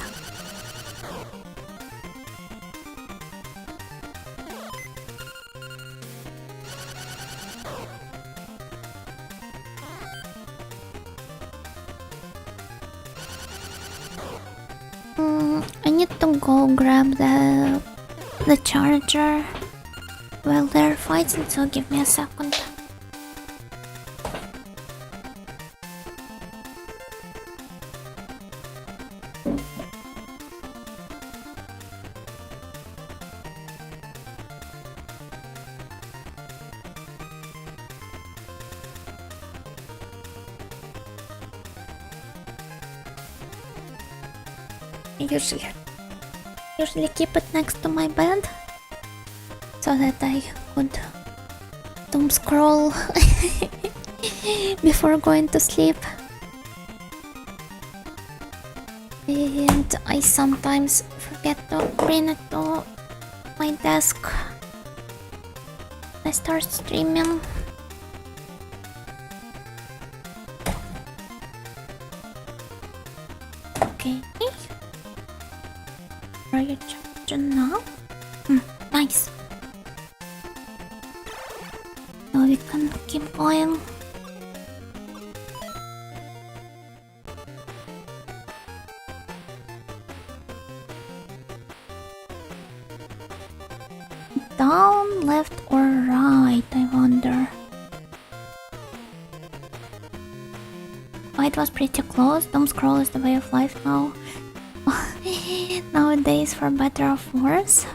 I need to go grab the charger while they're fighting, so give me a second. Usually keep it next to my bed so that I could doom scroll before going to sleep. And I sometimes forget to bring it to my desk. I start streaming. Okay. Are you charging now? Nice. So we can keep going. Down, left or right, I wonder. Fight was pretty close. Doom scroll is the way of life now. Nowadays, for better or worse.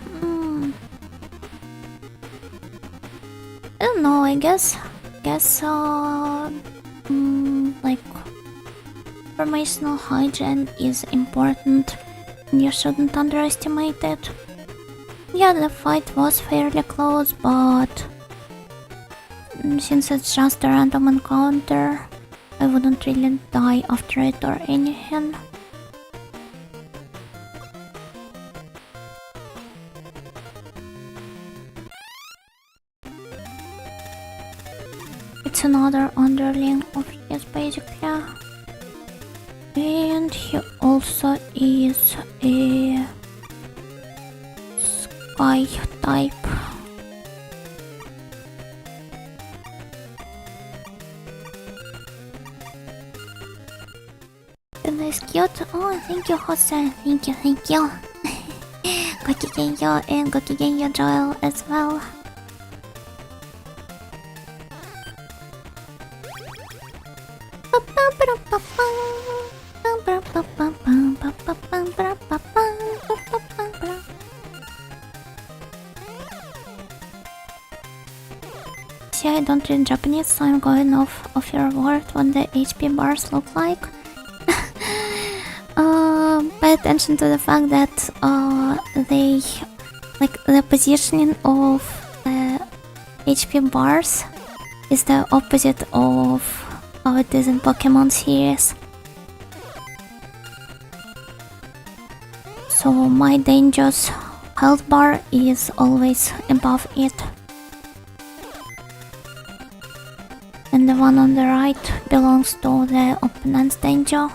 I don't know, I guess like informational hygiene is important and you shouldn't underestimate it. Yeah, the fight was fairly close, but since it's just a random encounter, I wouldn't really die after it or anything. It's another underling of his, basically. And he also is a sky type. And it's cute. Oh, thank you, Jose. Thank you. Gokigenyo and Gokigenyo Joel as well. See, I don't it in Japanese, so I'm going off your word what the HP bars look like. Pay attention to the fact that they, like, the positioning of the HP bars is the opposite of how it is in Pokemon series. So my Denjuu's health bar is always above it. And the one on the right belongs to the opponent's Denjuu.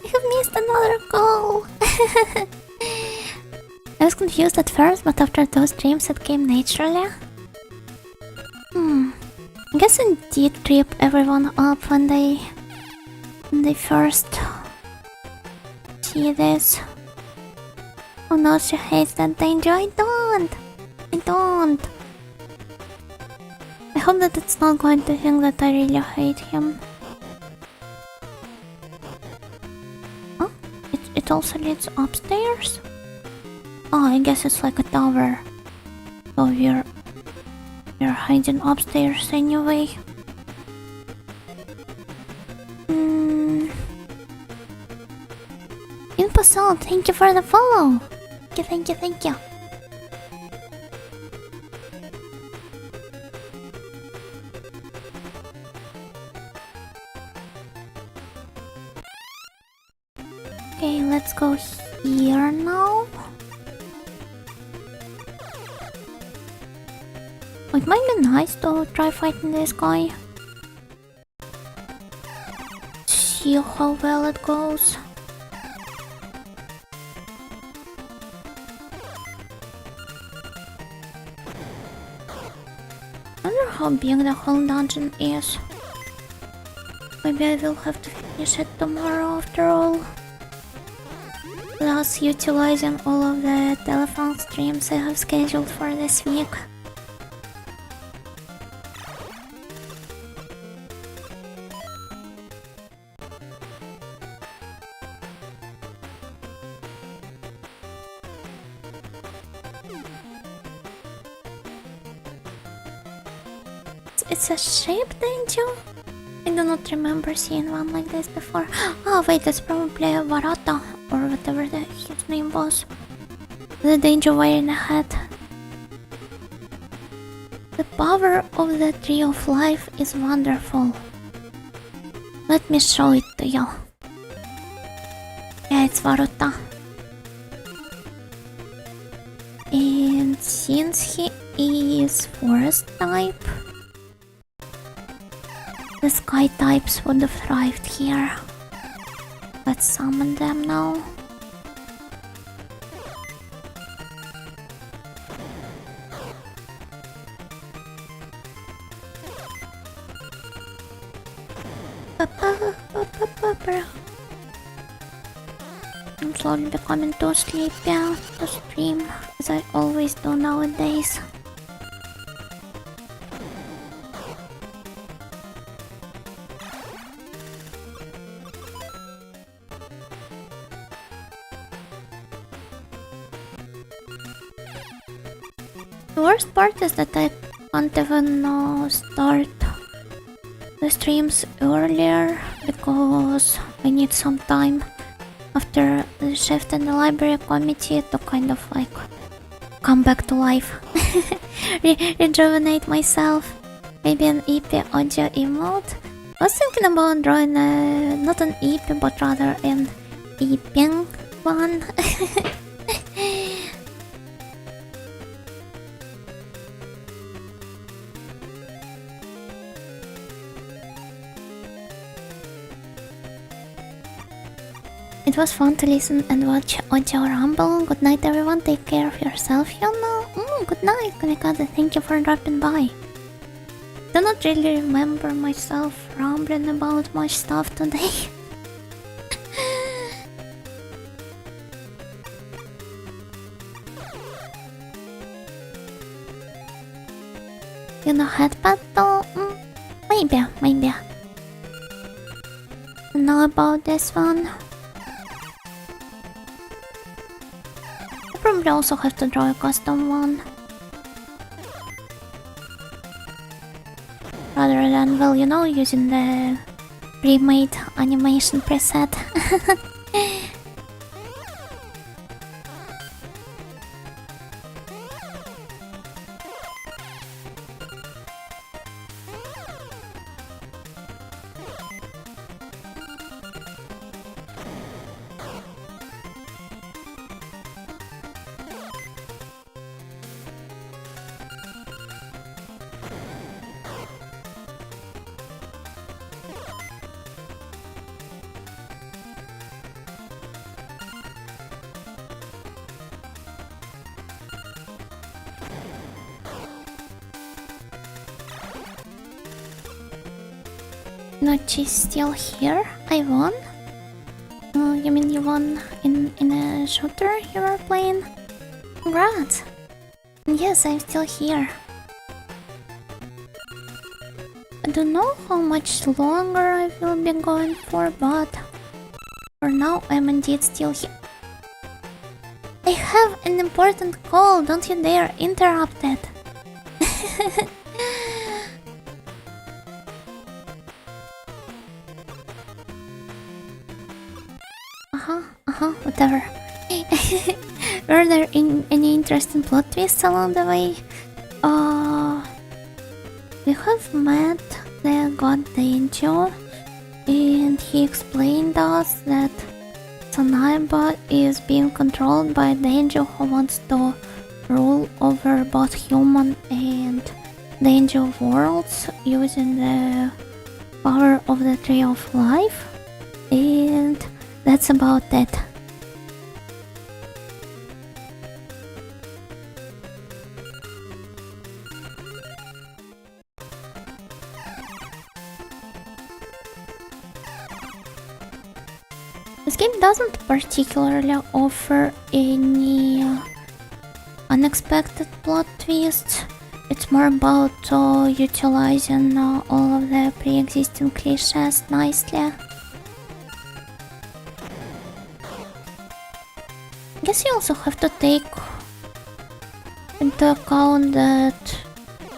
I have missed another goal! I was confused at first, but after those dreams it came naturally. I guess I did trip everyone up when they first see this. Oh no, she hates that danger. I don't! I hope that it's not going to think that I really hate him. Oh, it also leads upstairs? Oh, I guess it's like a tower. So you're hiding upstairs anyway. Impasol, thank you for the follow. Thank you. Okay, let's go here now. It might be nice to try fighting this guy. See how well it goes. I wonder how big the whole dungeon is. Maybe I will have to finish it tomorrow after all. Plus utilizing all of the Telefang streams I have scheduled for this week. It's a shape Denjuu? I do not remember seeing one like this before. Oh wait, that's probably a Varata, or whatever his name was. The Denjuu wearing a hat. The power of the Tree of Life is wonderful. Let me show it to you. Yeah, it's Varata. And since he is forest type, the sky types would have thrived here. Let's summon them now. I'm slowly becoming too sleepy to stream, as I always do nowadays. The worst part is that I can't even start the streams earlier because I need some time after the shift in the library committee to kind of like come back to life. Rejuvenate myself. Maybe an EP audio emote. I was thinking about drawing not an EP but rather an EPing one. It was fun to listen and watch Audio Rumble. Good night everyone, take care of yourself, you know. Good night, Kamikaze, thank you for dropping by. Do not really remember myself rambling about much stuff today. You know headpad though? Maybe. Don't know about this one. I probably also have to draw a custom one. Rather than, well, you know, using the pre-made animation preset. Nochi's still here? I won? You mean you won in a shooter you were playing? Congrats! Yes, I'm still here. I don't know how much longer I will be going for, but for now I'm indeed still here. I have an important call, don't you dare interrupt it. Whatever. Were there any interesting plot twists along the way? We have met the god Denjuu, and he explained us that Sanaiba is being controlled by Denjuu, who wants to rule over both human and Denjuu worlds using the power of the Tree of Life, and that's about it. This game doesn't particularly offer any unexpected plot twists. It's more about utilizing all of the pre-existing cliches nicely. I guess you also have to take into account that,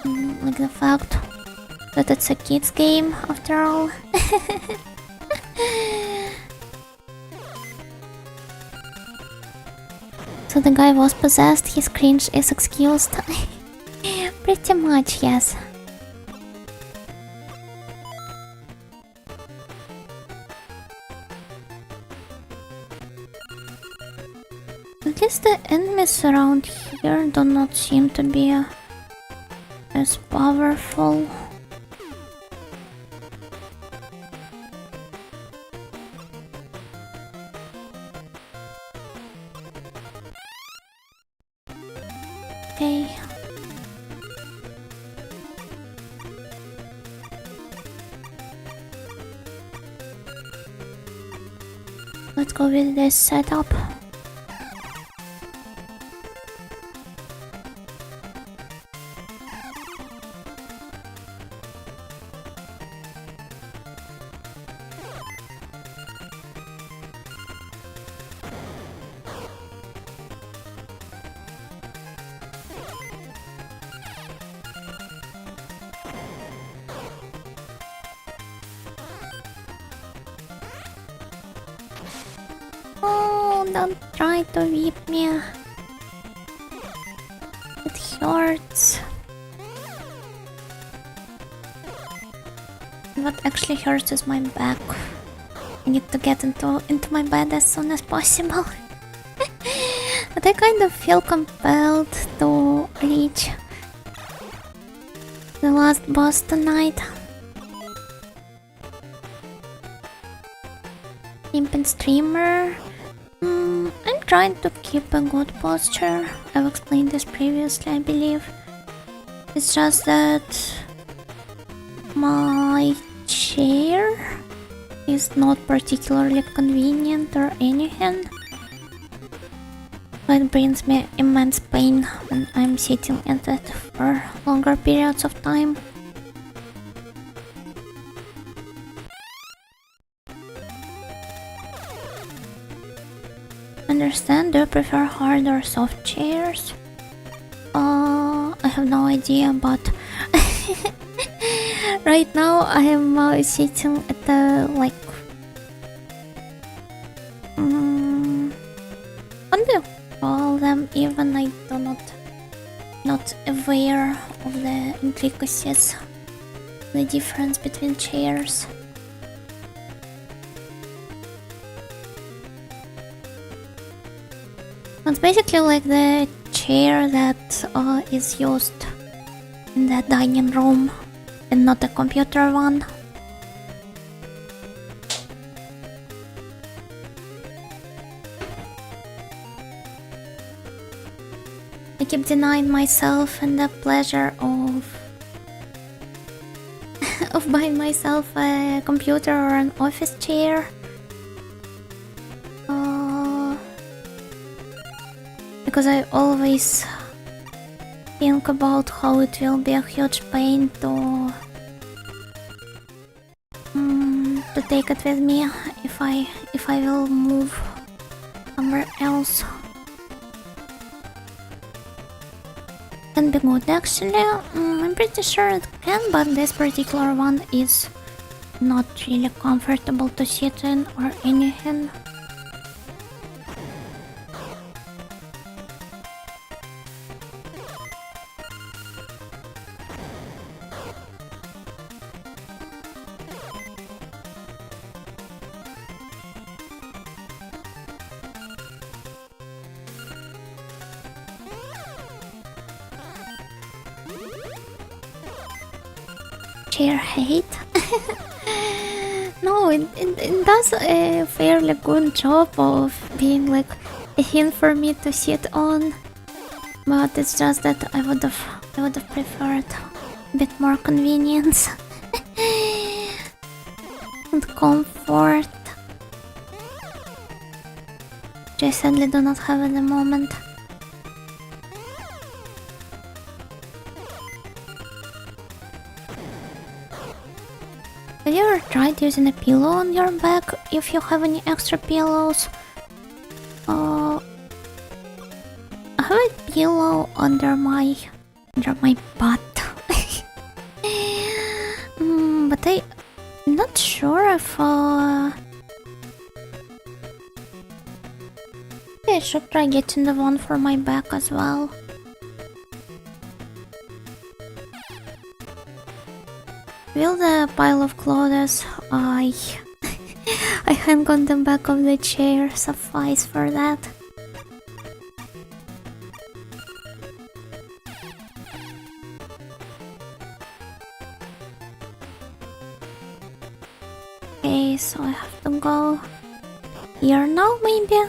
like the fact that it's a kids game after all. So the guy was possessed, his cringe is excused. Pretty much, yes. At least the enemies around here do not seem to be as powerful. Okay. Let's go with this setup. Oh, don't try to whip me. It hurts. What actually hurts is my back. I need to get into my bed as soon as possible. But I kind of feel compelled to reach the last boss tonight. Imp and streamer. I'm trying to keep a good posture. I've explained this previously, I believe. It's just that my chair is not particularly convenient or anything. It brings me immense pain when I'm sitting at it for longer periods of time. Understand, do you prefer hard or soft chairs? I have no idea, but right now I am sitting at the like what do you call them? Even I do not aware of the intricacies, the difference between chairs. It's basically like the chair that is used in the dining room and not a computer one. I keep denying myself and the pleasure of buying myself a computer or an office chair. Because I always think about how it will be a huge pain to take it with me if I will move somewhere else. Can be good actually. I'm pretty sure it can, but this particular one is not really comfortable to sit in or anything. Chair hate? No, it does a fairly good job of being like a thing for me to sit on, but it's just that I would have preferred a bit more convenience and comfort, which I sadly do not have at the moment. Have you ever tried using a pillow on your back if you have any extra pillows? I have a pillow under my butt. But I'm not sure if I should try getting the one for my back as well. Will the pile of clothes I hang on the back of the chair suffice for that? Okay, so I have to go here now, maybe?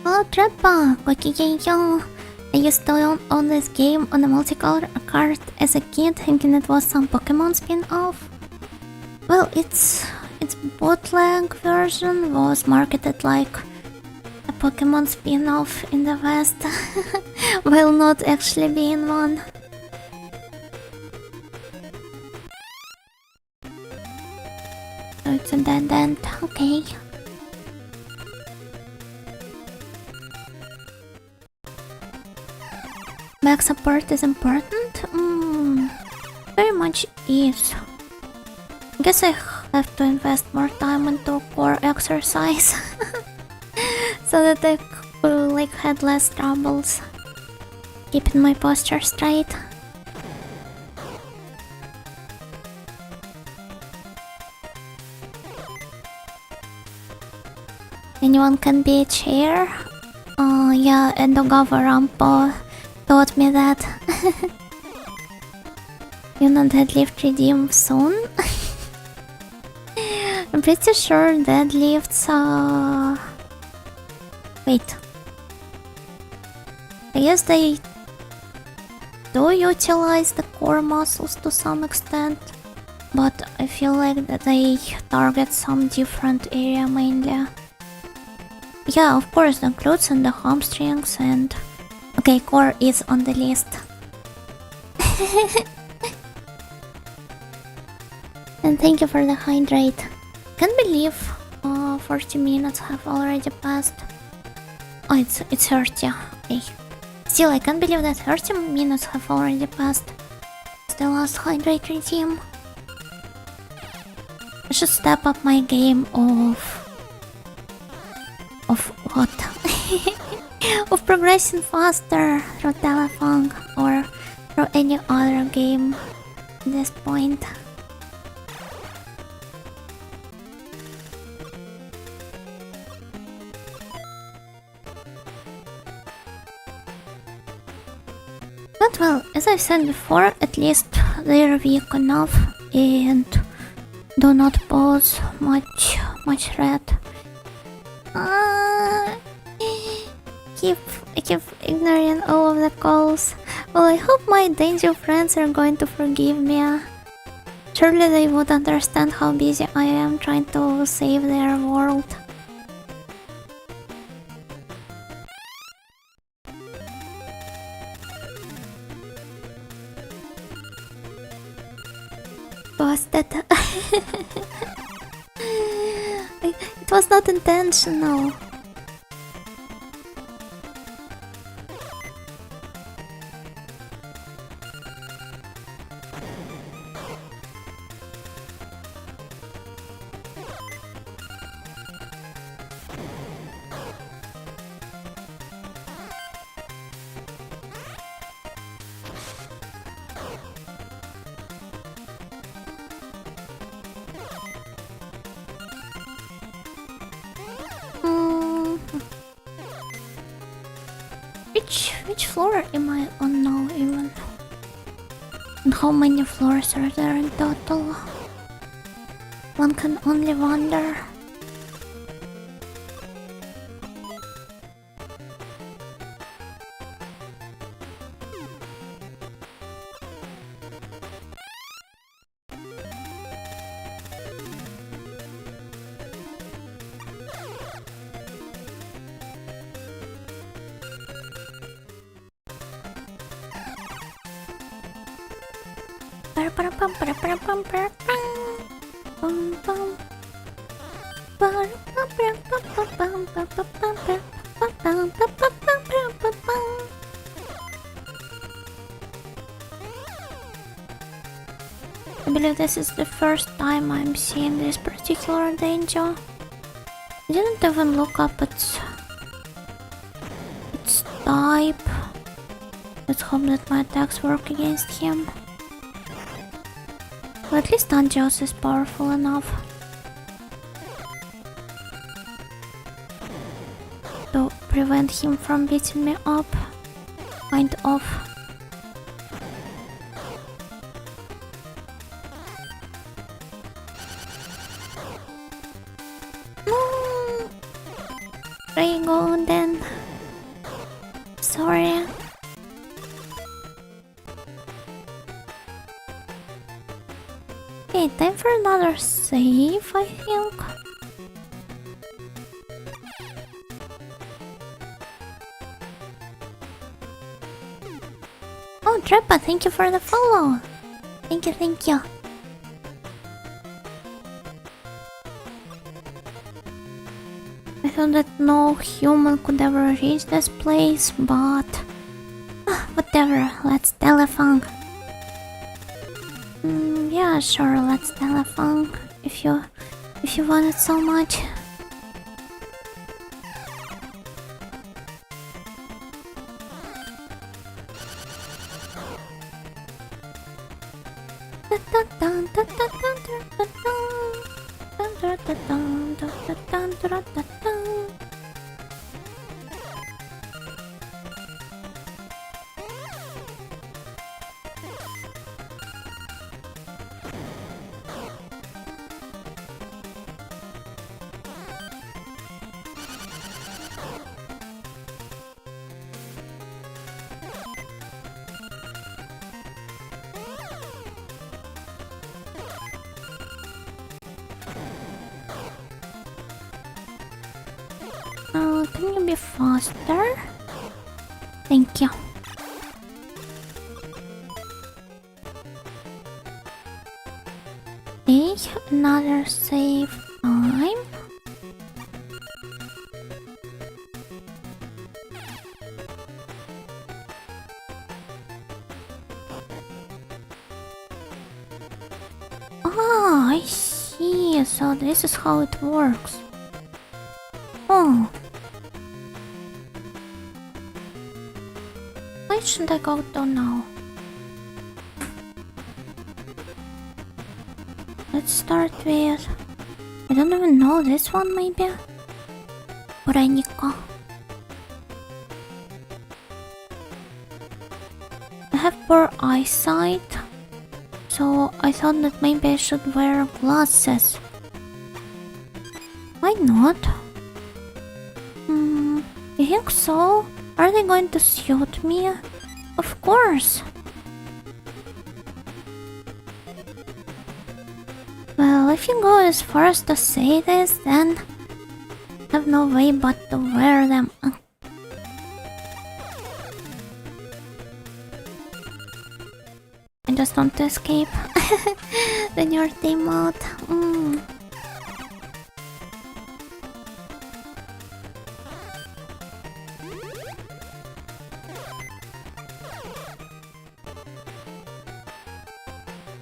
Hello, Trappa! I used to own this game on a multicolor card as a kid, thinking it was some Pokemon spin-off. Well, its bootleg version was marketed like a Pokemon spin-off in the West, while not actually being one. So it's a dead end, okay. Back support is important? Very much is. I guess I have to invest more time into core exercise so that I could had less troubles keeping my posture straight. Anyone can be a chair? Yeah, and DOVA-SYNDROME taught me that. You know deadlift redeem soon? I'm pretty sure deadlifts wait. I guess they do utilize the core muscles to some extent. but I feel like that they target some different area mainly. Yeah, of course, the glutes and the hamstrings and... Okay, core is on the list. And thank you for the hydrate. Can't believe 40 minutes have already passed. Oh, it's 30. Okay. Still, I can't believe that 30 minutes have already passed. It's the last hydrate regime. I should step up my game of what? Of progressing faster through Telefang or through any other game at this point. But well, as I said before, at least they're weak enough and do not pose much threat. I keep ignoring all of the calls. Well, I hope my Denjuu friends are going to forgive me. Surely they would understand how busy I am trying to save their world. Busted. It was not intentional. Which floor am I on now even? And how many floors are there in total? One can only wonder. I believe this is the first time I'm seeing this particular Denjuu. I didn't even look up its type. Let's hope that my attacks work against him. Well, at least Denjuu is powerful enough to prevent him from beating me up. Kind of. There you go then. Sorry. Okay, time for another save, I think. Oh, Trepa, thank you for the follow. Thank you. I thought that no human could ever reach this place, but... whatever, let's Telefang. Yeah, sure, let's Telefang if you want it so much. can you be faster? Thank you. Okay, another save time. Ah, I see. So this is how it works. Oh. Where should I go to now? Let's start with... I don't even know, this one maybe? Urenika. I have poor eyesight, so I thought that maybe I should wear glasses. Why not? You think so? Are they going to suit me? Of course! Well, if you go as far as to say this, then I have no way but to wear them. I just want to escape the dirty mode.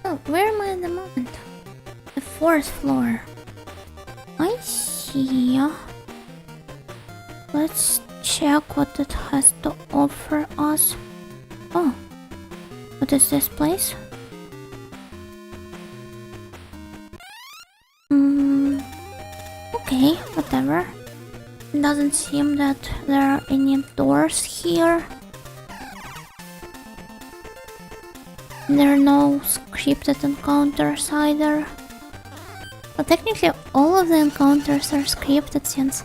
Oh, where am I at the moment? The 4th floor. I see. Let's check what it has to offer us. Oh, what is this place? Okay, whatever. It doesn't seem that there are any doors here. There are no scripted encounters either. But technically all of the encounters are scripted since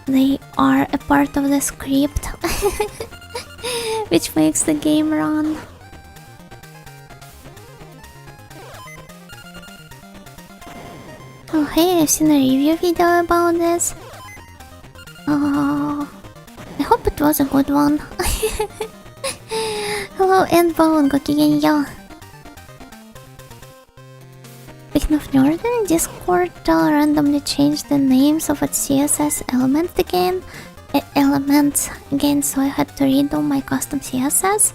they are a part of the script. Which makes the game run. Oh hey, I've seen a review video about this. I hope it was a good one. Hello Endbone, gokigenyo. Speaking of Northern, Discord randomly changed the names of its CSS elements again, so I had to redo my custom CSS.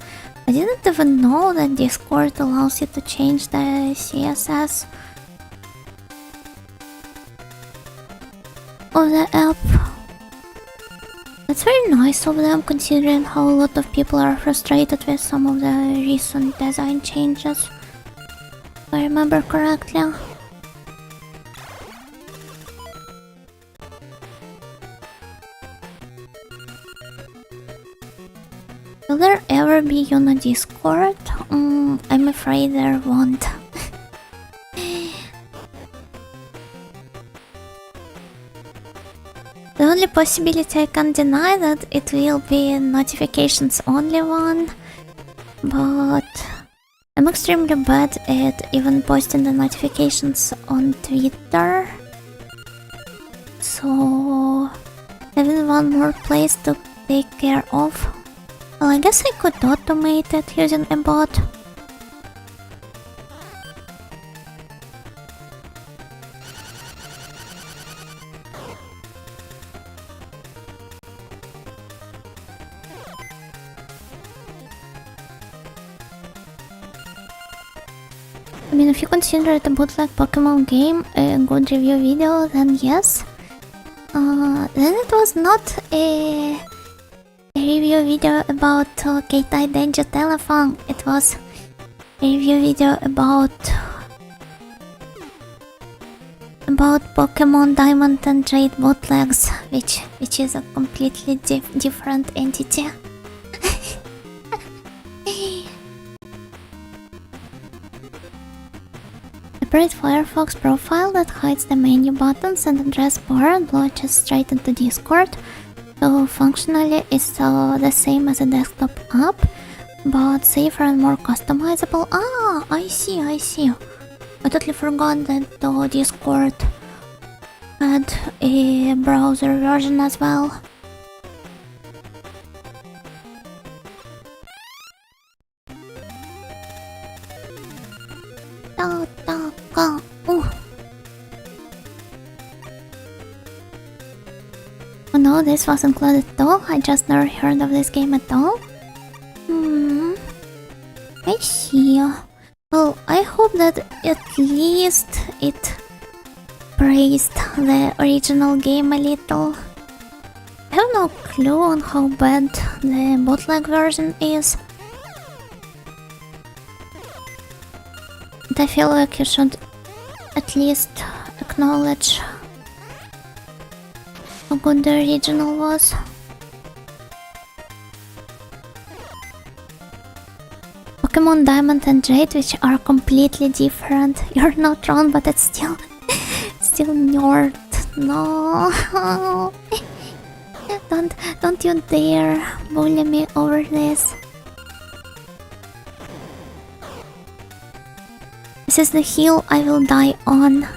I didn't even know that Discord allows you to change the CSS of the app. That's very nice of them, considering how a lot of people are frustrated with some of the recent design changes. If I remember correctly. Will there ever be on a Discord? I'm afraid there won't. The only possibility I can deny that it will be notifications only one, but I'm extremely bad at even posting the notifications on Twitter, so having one more place to take care of. Well, I guess I could automate it using a bot. I mean, if you consider it a bootleg Pokemon game, a good review video, then yes. Then it was not a review video about Keitai Denjuu Telefang. It was a review video about Pokemon Diamond and Jade bootlegs, which is a completely different entity. Separate Firefox profile that hides the menu buttons and address bar and launches straight into Discord. So functionally it's the same as a desktop app, but safer and more customizable. Ah, I see. I totally forgot that Discord had a browser version as well. か。Oh no, this was included though. I just never heard of this game at all. I see. Well, I hope that at least it praised the original game a little. I have no clue on how bad the bootleg version is. But I feel like you should at least acknowledge how good the original was. Pokemon Diamond and Jade, which are completely different. You're not wrong, but it's still nerd. No. Don't you dare bully me over this. This is the hill I will die on.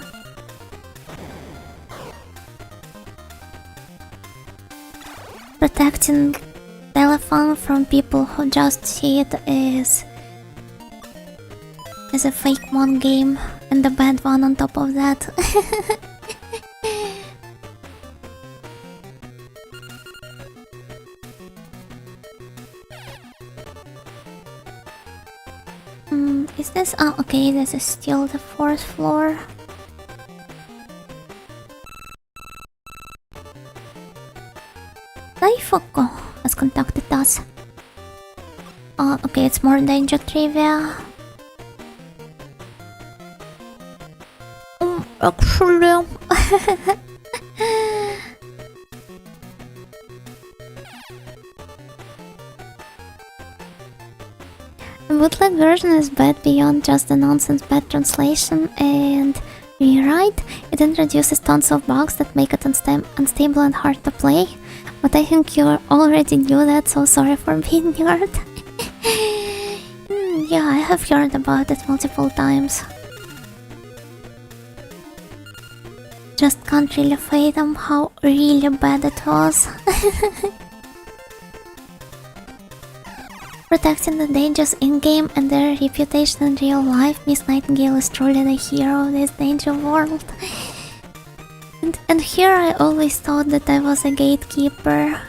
Protecting Telefang from people who just see it as a fake mon game and a bad one on top of that. Is this? Oh, okay, this is still the 4th floor. Daifoko has contacted us. Oh, okay, it's more Denjuu trivia. Actually... The bootleg version is bad beyond just the nonsense bad translation and rewrite. It introduces tons of bugs that make it unstable and hard to play. But I think you already knew that, so sorry for being nerd. Yeah, I have heard about it multiple times. Just can't really fathom how really bad it was. Protecting the Denjuus in-game and their reputation in real life, Miss Nightingale is truly the hero of this Denjuu world. And here I always thought that I was a gatekeeper.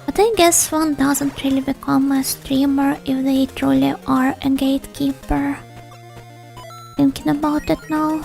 But I guess one doesn't really become a streamer if they truly are a gatekeeper. Thinking about it now.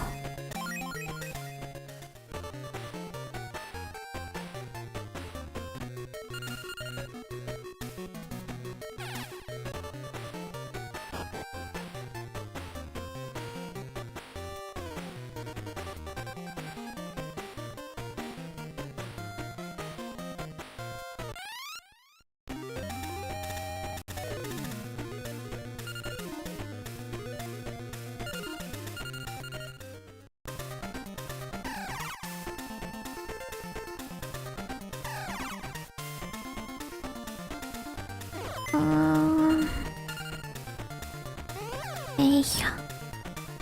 Hey, how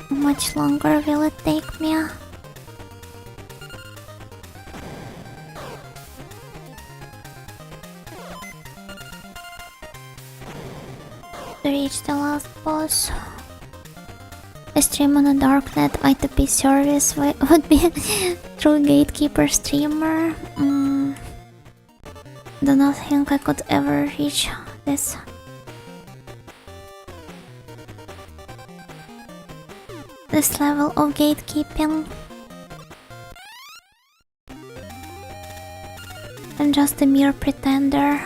much longer will it take me? To reach the last boss. A stream on a darknet I2P service would be true gatekeeper streamer. Do not think I could ever reach this. This level of gatekeeping. I'm just a mere pretender.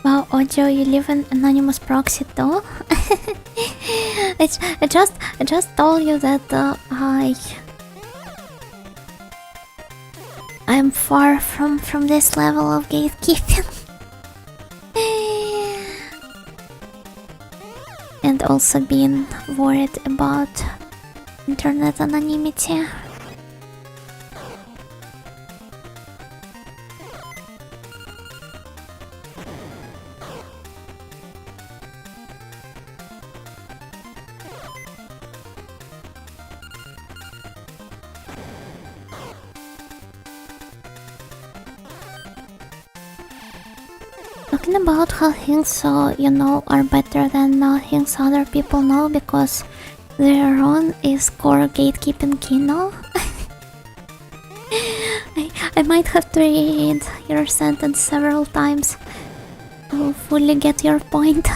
Wow, Audio, you live in anonymous proxy too? I just told you that I'm far from this level of gatekeeping. and also been worried about internet anonymity. Talking about how things you know are better than things other people know because their own is core gatekeeping key, no? I might have to read your sentence several times to fully get your point.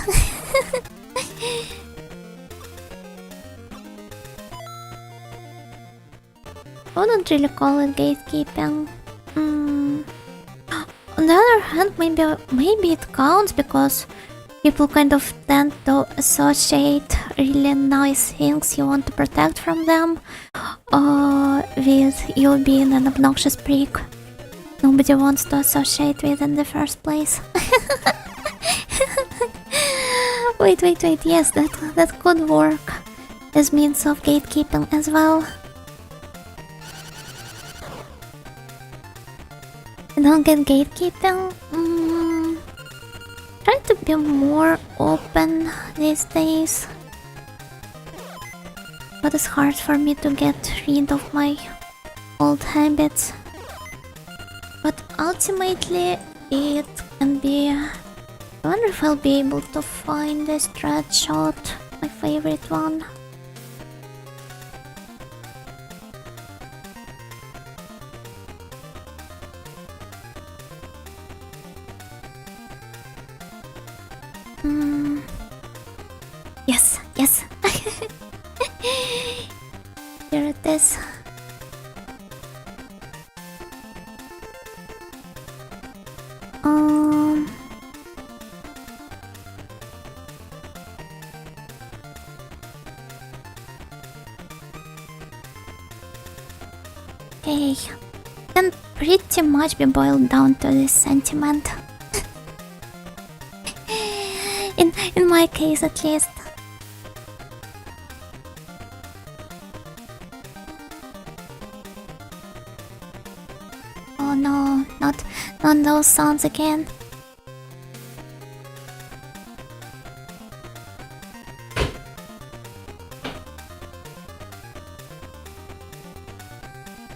I wouldn't really call it gatekeeping. On the other hand, maybe it counts because people kind of tend to associate really nice things you want to protect from them with you being an obnoxious prick nobody wants to associate with in the first place. Wait, yes, that could work as means of gatekeeping as well. I don't get gatekeeping. Try to be more open these days. But it's hard for me to get rid of my old habits. But ultimately, it can be... I wonder if I'll be able to find this thread shot, my favorite one. Yes. Here it is. Okay, can pretty much be boiled down to this sentiment. in my case, at least. Oh no, not those sounds again.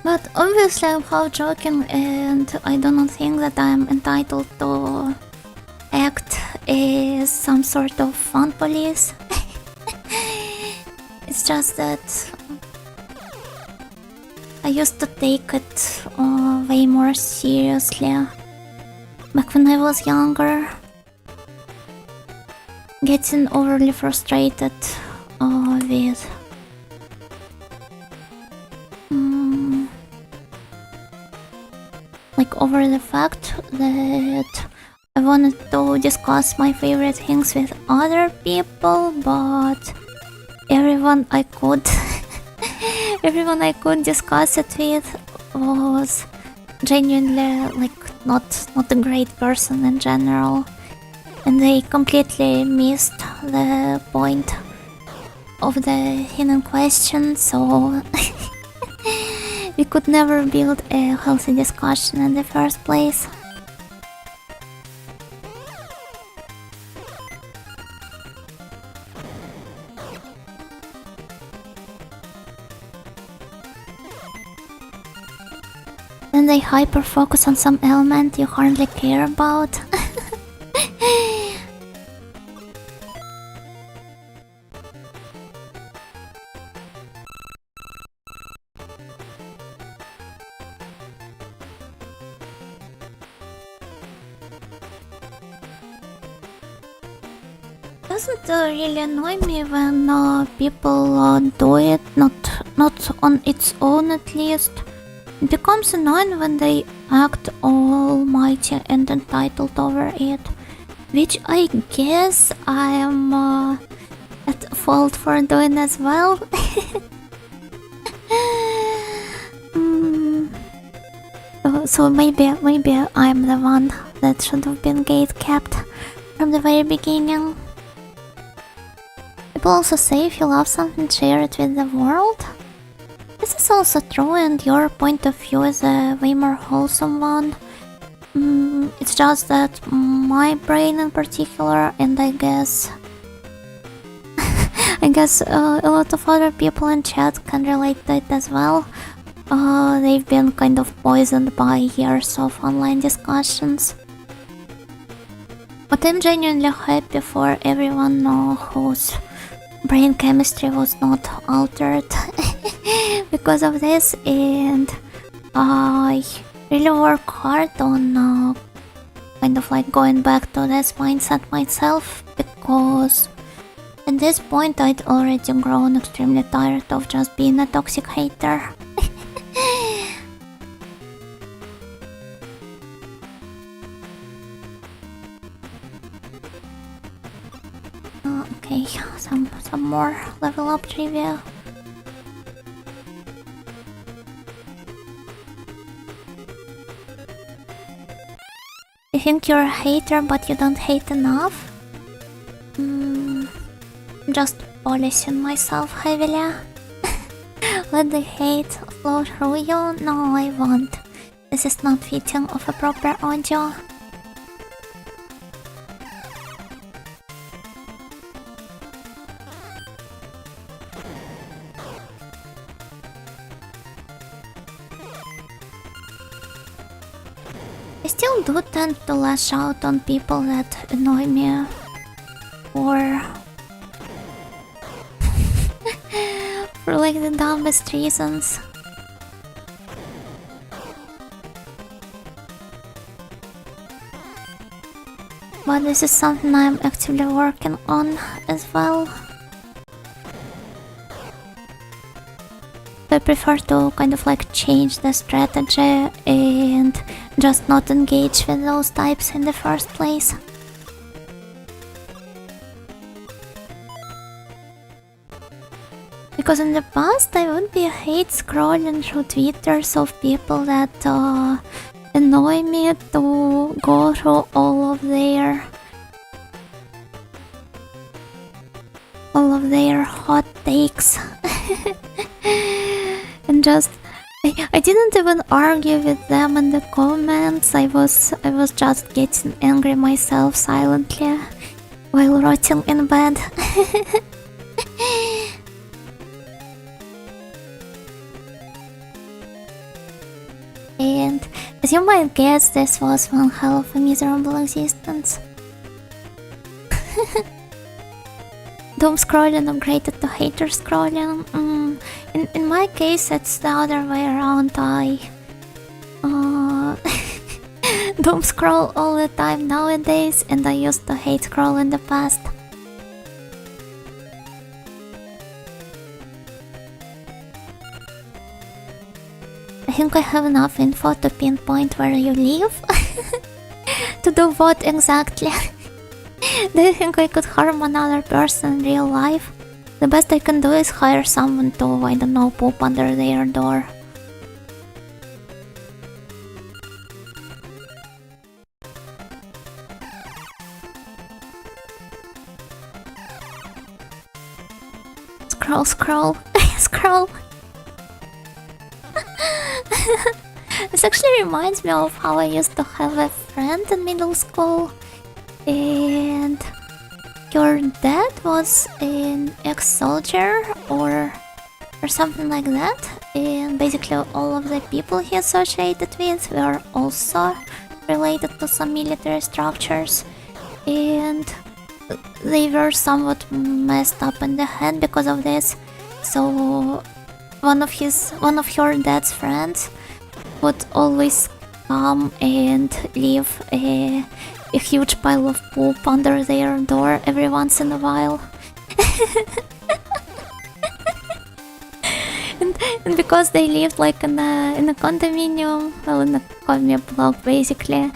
But obviously I'm half joking and I do not think that I'm entitled to act as some sort of fun police. It's just that I used to take it way more seriously back when I was younger. Getting overly frustrated with like over the fact that I wanted to discuss my favorite things with other people, but everyone I could discuss it with was genuinely like not a great person in general, and they completely missed the point of the thing in question, so we could never build a healthy discussion in the first place. Then they hyper-focus on some element you hardly care about. Doesn't really annoy me when people do it, not on its own at least. It becomes annoying when they act almighty and entitled over it, which I guess I am at fault for doing as well. So maybe I'm the one that should have been gate kept from the very beginning. People also say if you love something, share it with the world. This is also true, and your point of view is a way more wholesome one. It's just that my brain in particular, and I guess a lot of other people in chat can relate to it as well. They've been kind of poisoned by years of online discussions. But I'm genuinely happy for everyone whose brain chemistry was not altered because of this, and I really work hard on kind of like going back to this mindset myself, because at this point I'd already grown extremely tired of just being a toxic hater. Okay, some more level up trivia. You think you're a hater but you don't hate enough? Just policing myself heavily. Let the hate flow through you? No, I won't. This is not fitting of a proper audio. I still do tend to lash out on people that annoy me, or for like the dumbest reasons. But this is something I'm actively working on as well. I prefer to kind of like change the strategy and just not engage with those types in the first place. Because in the past I would be hate scrolling through Twitters of people that annoy me to go through all of their hot takes. And just I didn't even argue with them in the comments. I was just getting angry myself silently while rotting in bed. And as you might guess, this was one hell of a miserable existence. Doom scrolling upgraded to hater scrolling. In my case, it's the other way around. I doom scroll all the time nowadays, and I used to hate scroll in the past. I think I have enough info to pinpoint where you live. To do what exactly? Do you think I could harm another person in real life? The best I can do is hire someone to, I don't know, poop under their door. Scroll, scroll, scroll. This actually reminds me of how I used to have a friend in middle school, and your dad was an ex-soldier or something like that, and basically all of the people he associated with were also related to some military structures, and they were somewhat messed up in the head because of this. So one of your dad's friends would always come and leave a huge pile of poop under their door every once in a while. and because they lived like in a condominium, well, in a condominium block basically.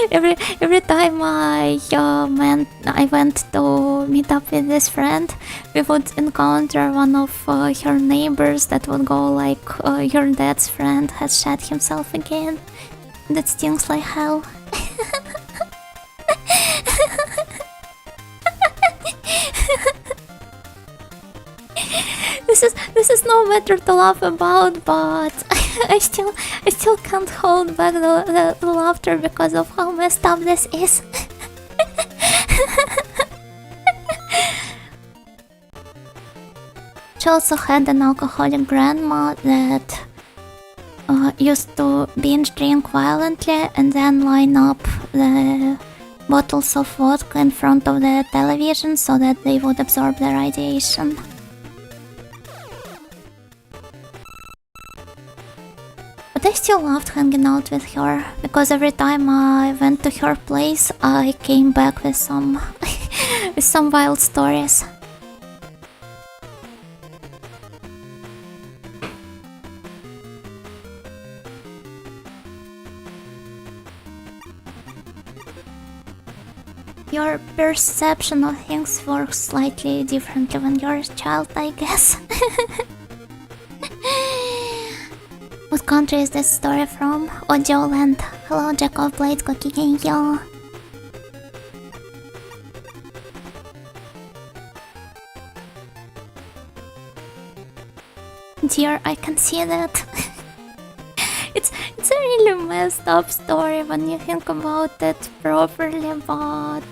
Every time I went to meet up with this friend, we would encounter one of her neighbors that would go like, your dad's friend has shot himself again. That stings like hell. this is no matter to laugh about, but I still can't hold back the laughter because of how messed up this is. She also had an alcoholic grandma that used to binge drink violently and then line up the bottles of vodka in front of the television so that they would absorb the radiation. But I still loved hanging out with her, because every time I went to her place, I came back with some with some wild stories. Your perception of things works slightly differently when you're a child, I guess. What country is this story from? Audioland. Hello, Jack of Blades, gokigenyo. Dear, I can see that. It's a really messed up story when you think about it properly, but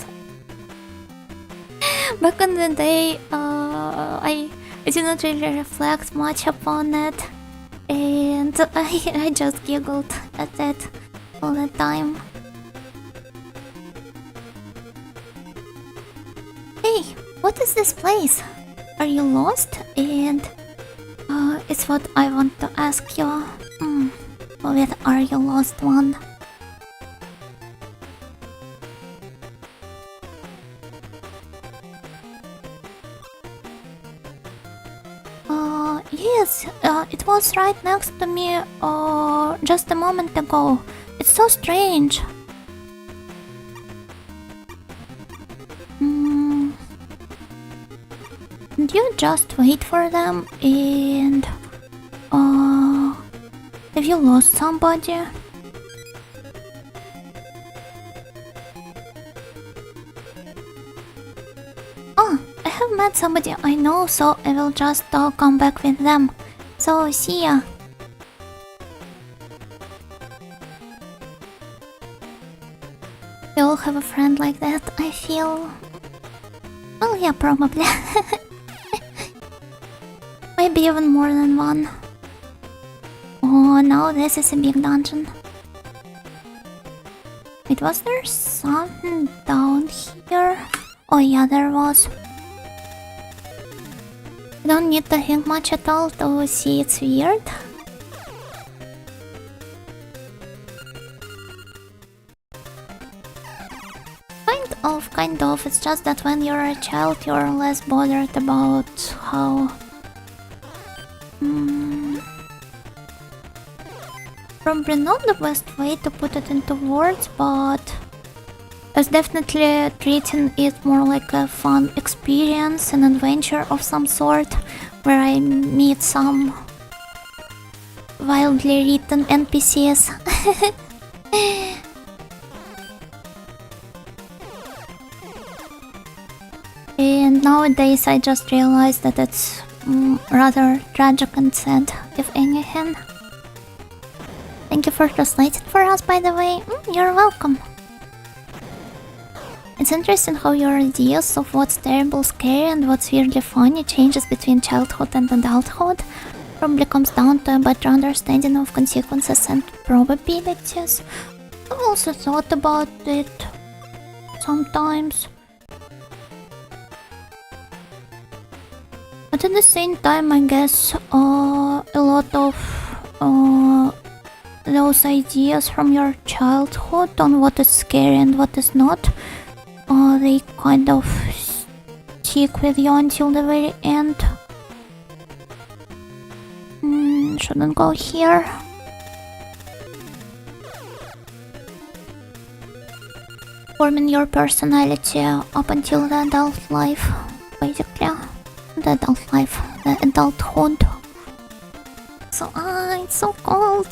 back in the day, I didn't really reflect much upon it, and I just giggled at it all the time. Hey, what is this place? Are you lost? And it's what I want to ask you. With Are You Lost One? Yes, it was right next to me just a moment ago. It's so strange. Did you just wait for them and have you lost somebody? Oh, I have met somebody I know, so I will just come back with them. So, see ya. We all have a friend like that, I feel. Well, yeah, probably. Maybe even more than one. Oh no, this is a big dungeon. Wait, was there something down here? Oh yeah, there was. You don't need to think much at all to see it's weird. Kind of. It's just that when you're a child, you're less bothered about how... Probably not the best way to put it into words, but I was definitely treating it more like a fun experience, an adventure of some sort, where I meet some wildly written NPCs. And nowadays I just realized that it's rather tragic and sad, if anything. Thank you for translating for us, by the way. You're welcome. It's interesting how your ideas of what's terrible, scary, and what's weirdly funny changes between childhood and adulthood. Probably comes down to a better understanding of consequences and probabilities. I've also thought about it sometimes. But at the same time, I guess a lot of those ideas from your childhood on what is scary and what is not, they kind of stick with you until the very end. Shouldn't go here. Forming your personality up until the adult life, basically. The adult life, the adulthood. So, it's so cold.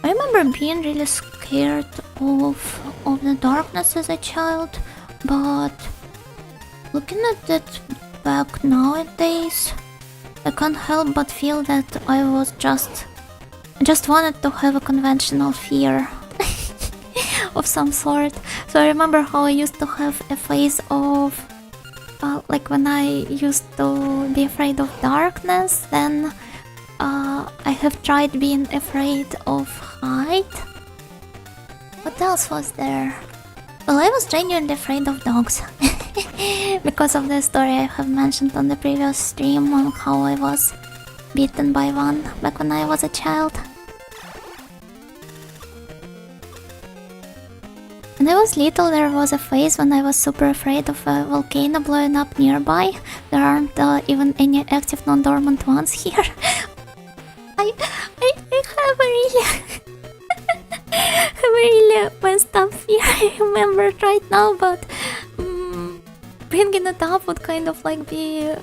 I remember being really scared of the darkness as a child, but Looking at it back nowadays, I can't help but feel that I just wanted to have a conventional fear of some sort. So I remember how I used to have a phase of like when I used to be afraid of darkness, then I have tried being afraid of height. What else was there? Well, I was genuinely afraid of dogs. Because of the story I have mentioned on the previous stream on how I was beaten by one back when I was a child. When I was little, there was a phase when I was super afraid of a volcano blowing up nearby. There aren't even any active non-dormant ones here. I have a really have a really messed up fear I remember right now, but bringing it up would kind of like be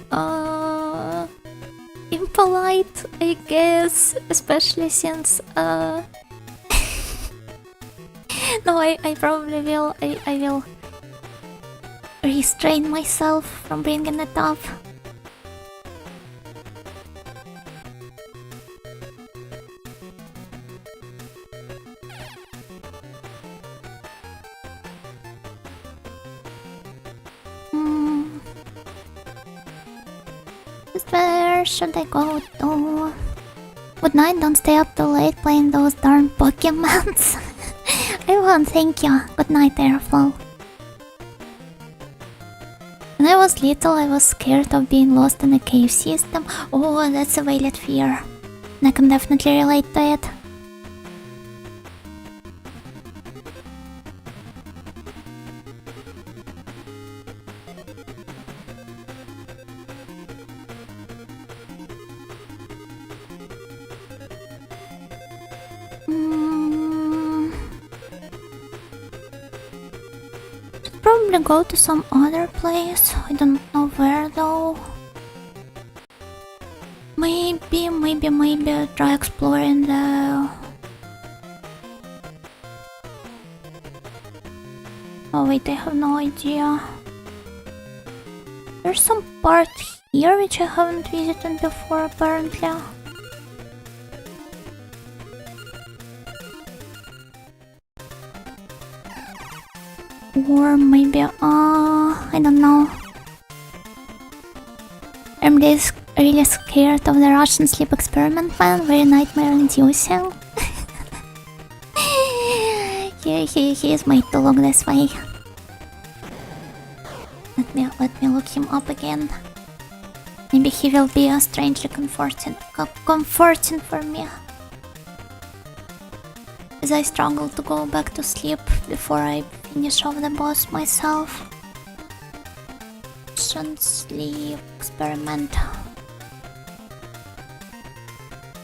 impolite, I guess, especially since no, I probably will. I will restrain myself from bringing it up. Where should I go to? Good night, don't stay up too late playing those darn Pokemons. I won't, thank you. Good night, Airflow. When I was little, I was scared of being lost in a cave system. Oh, that's a valid fear. And I can definitely relate to it. Probably go to some other place. I don't know where though. Maybe try exploring the... Oh wait, I have no idea. There's some part here which I haven't visited before apparently. Or maybe, I don't know. I'm really scared of the Russian sleep experiment man, very nightmare inducing. He is made to look this way. Let me look him up again. Maybe he will be strangely comforting for me. As I struggle to go back to sleep before I finish off the boss myself. Sleep experiment.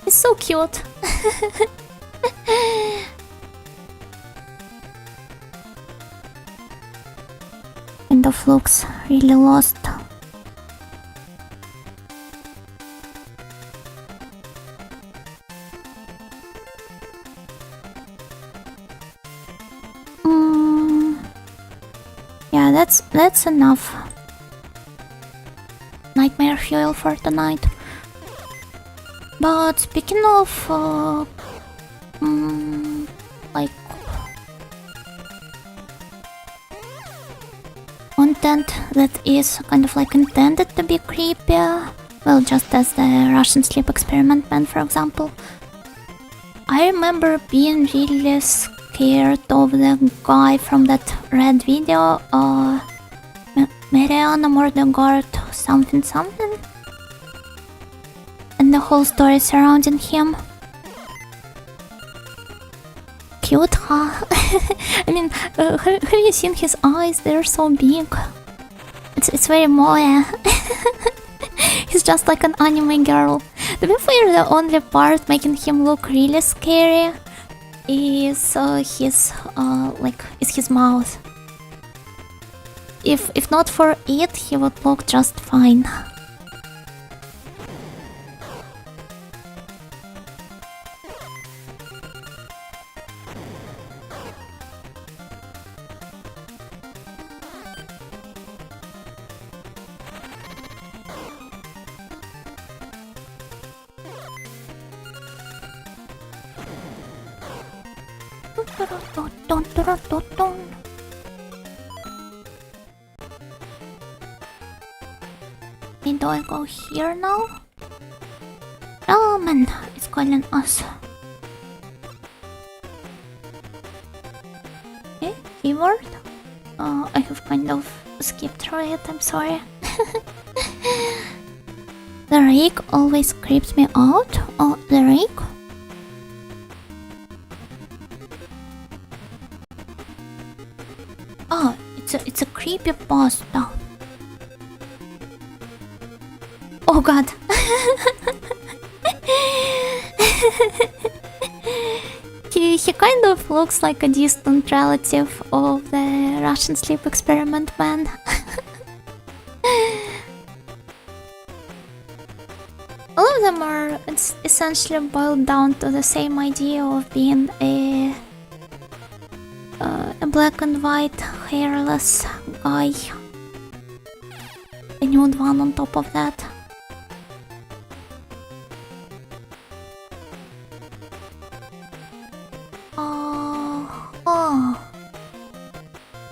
He's so cute. Kind of looks really lost. Yeah, that's enough. Nightmare fuel for tonight. But speaking of like content that is kind of like intended to be creepy, well, just as the Russian sleep experiment man, for example, I remember being really scared of the guy from that red video, Mariana Mordegard something, and the whole story surrounding him. Cute, huh? I mean, have you seen his eyes? They're so big. It's very moe. He's just like an anime girl. To be fair, the only part making him look really scary is his mouth. If not for it, he would look just fine. Do I go here now? Oh man, it's calling us. Okay, keyword. I have kind of skipped through it, I'm sorry. The rake always creeps me out. Oh, the rake? Oh, it's a creepy pasta. Oh god. He kind of looks like a distant relative of the Russian sleep experiment man. All of them are essentially boiled down to the same idea of being a black and white hairless guy. A nude one on top of that.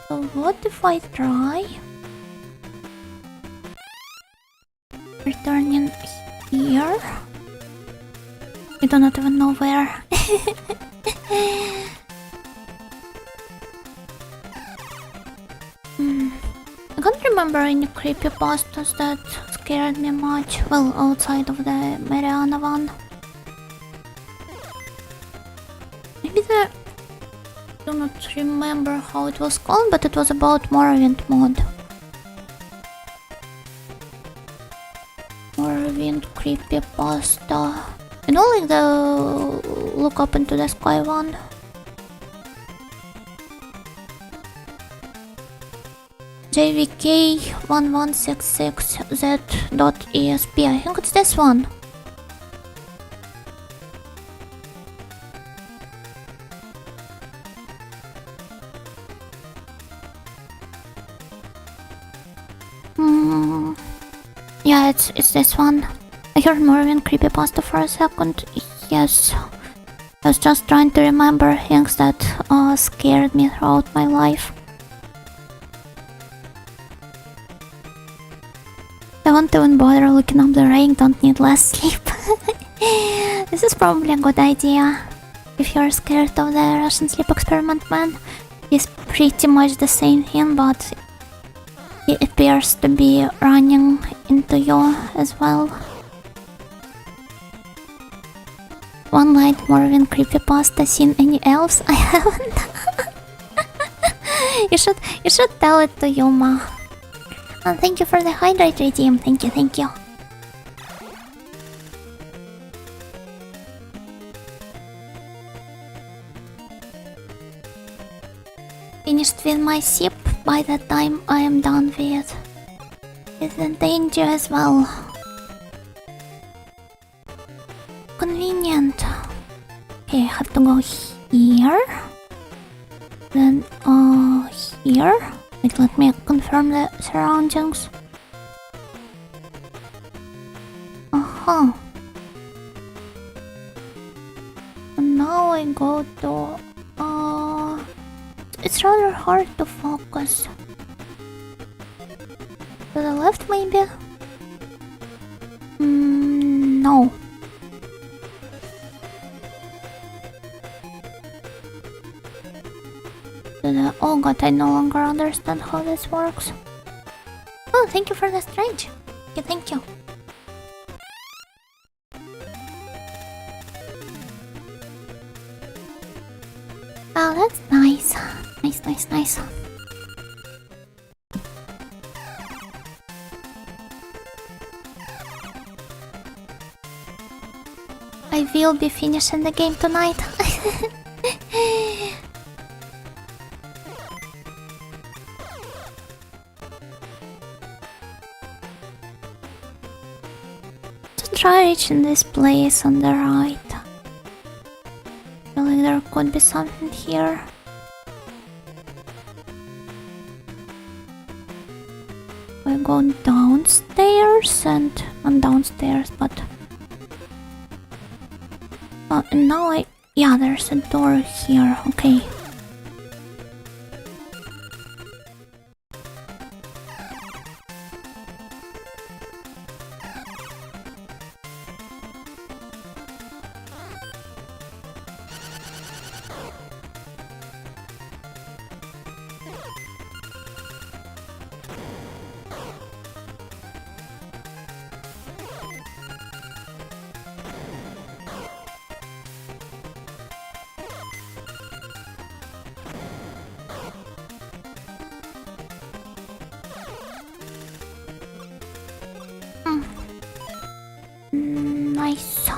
So what if I try returning here? I do not even know where. I can't remember any creepypastas that scared me much. Well, outside of the Mariana one. Maybe the... I do not remember how it was called, but it was about Morrowind mod. Morrowind creepypasta. You know, like the look up into the sky one? JVK1166Z.esp. I think it's this one. Yeah, it's this one. I heard Morrowind creepypasta for a second. Yes. I was just trying to remember things that scared me throughout my life. I won't even bother looking up the rank, don't need less sleep. This is probably a good idea. If you're scared of the Russian sleep experiment man, it's pretty much the same thing, but he appears to be running into you as well. One light Morrowind creepypasta. Seen any elves? I haven't. You should tell it to Yuma. And thank you for the hydrate redeem. Thank you. Finished with my sip by the time I am done with the Denjuu as well. Convenient. Okay, I have to go here. Then here. Wait, let me confirm the surroundings. And now I go to it's rather hard to focus. To the left, maybe? No. Oh god, I no longer understand how this works. Oh, thank you for the strange. Okay, thank you. Oh, that's nice. Nice. I will be finishing the game tonight. Try reaching this place on the right. I feel like there could be something here. I go downstairs and I'm downstairs, but and now Yeah, there's a door here, okay. Nice.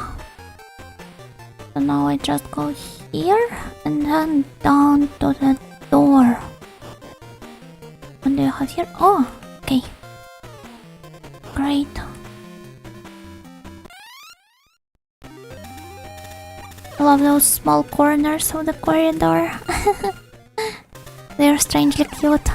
So now I just go here and then down to the door. What do you have here? Oh, okay. Great. I love those small corners of the corridor. They're strangely cute.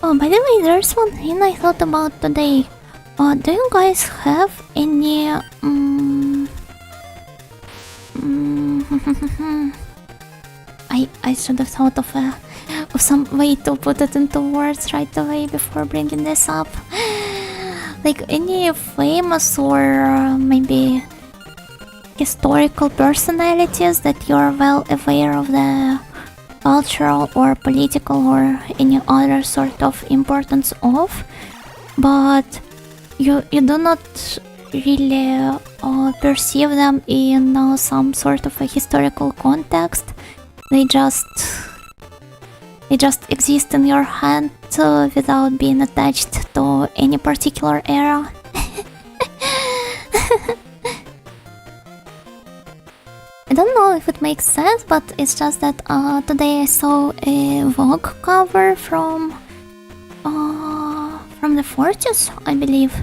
Oh, by the way, there's one thing I thought about today. Do you guys have any I should have thought of some way to put it into words right away before bringing this up. Like any famous or maybe historical personalities that you're well aware of the cultural or political or any other sort of importance of, but you do not really perceive them in some sort of a historical context. They just exist in your hand without being attached to any particular era. I don't know if it makes sense, but it's just that today I saw a Vogue cover from the 40s, I believe,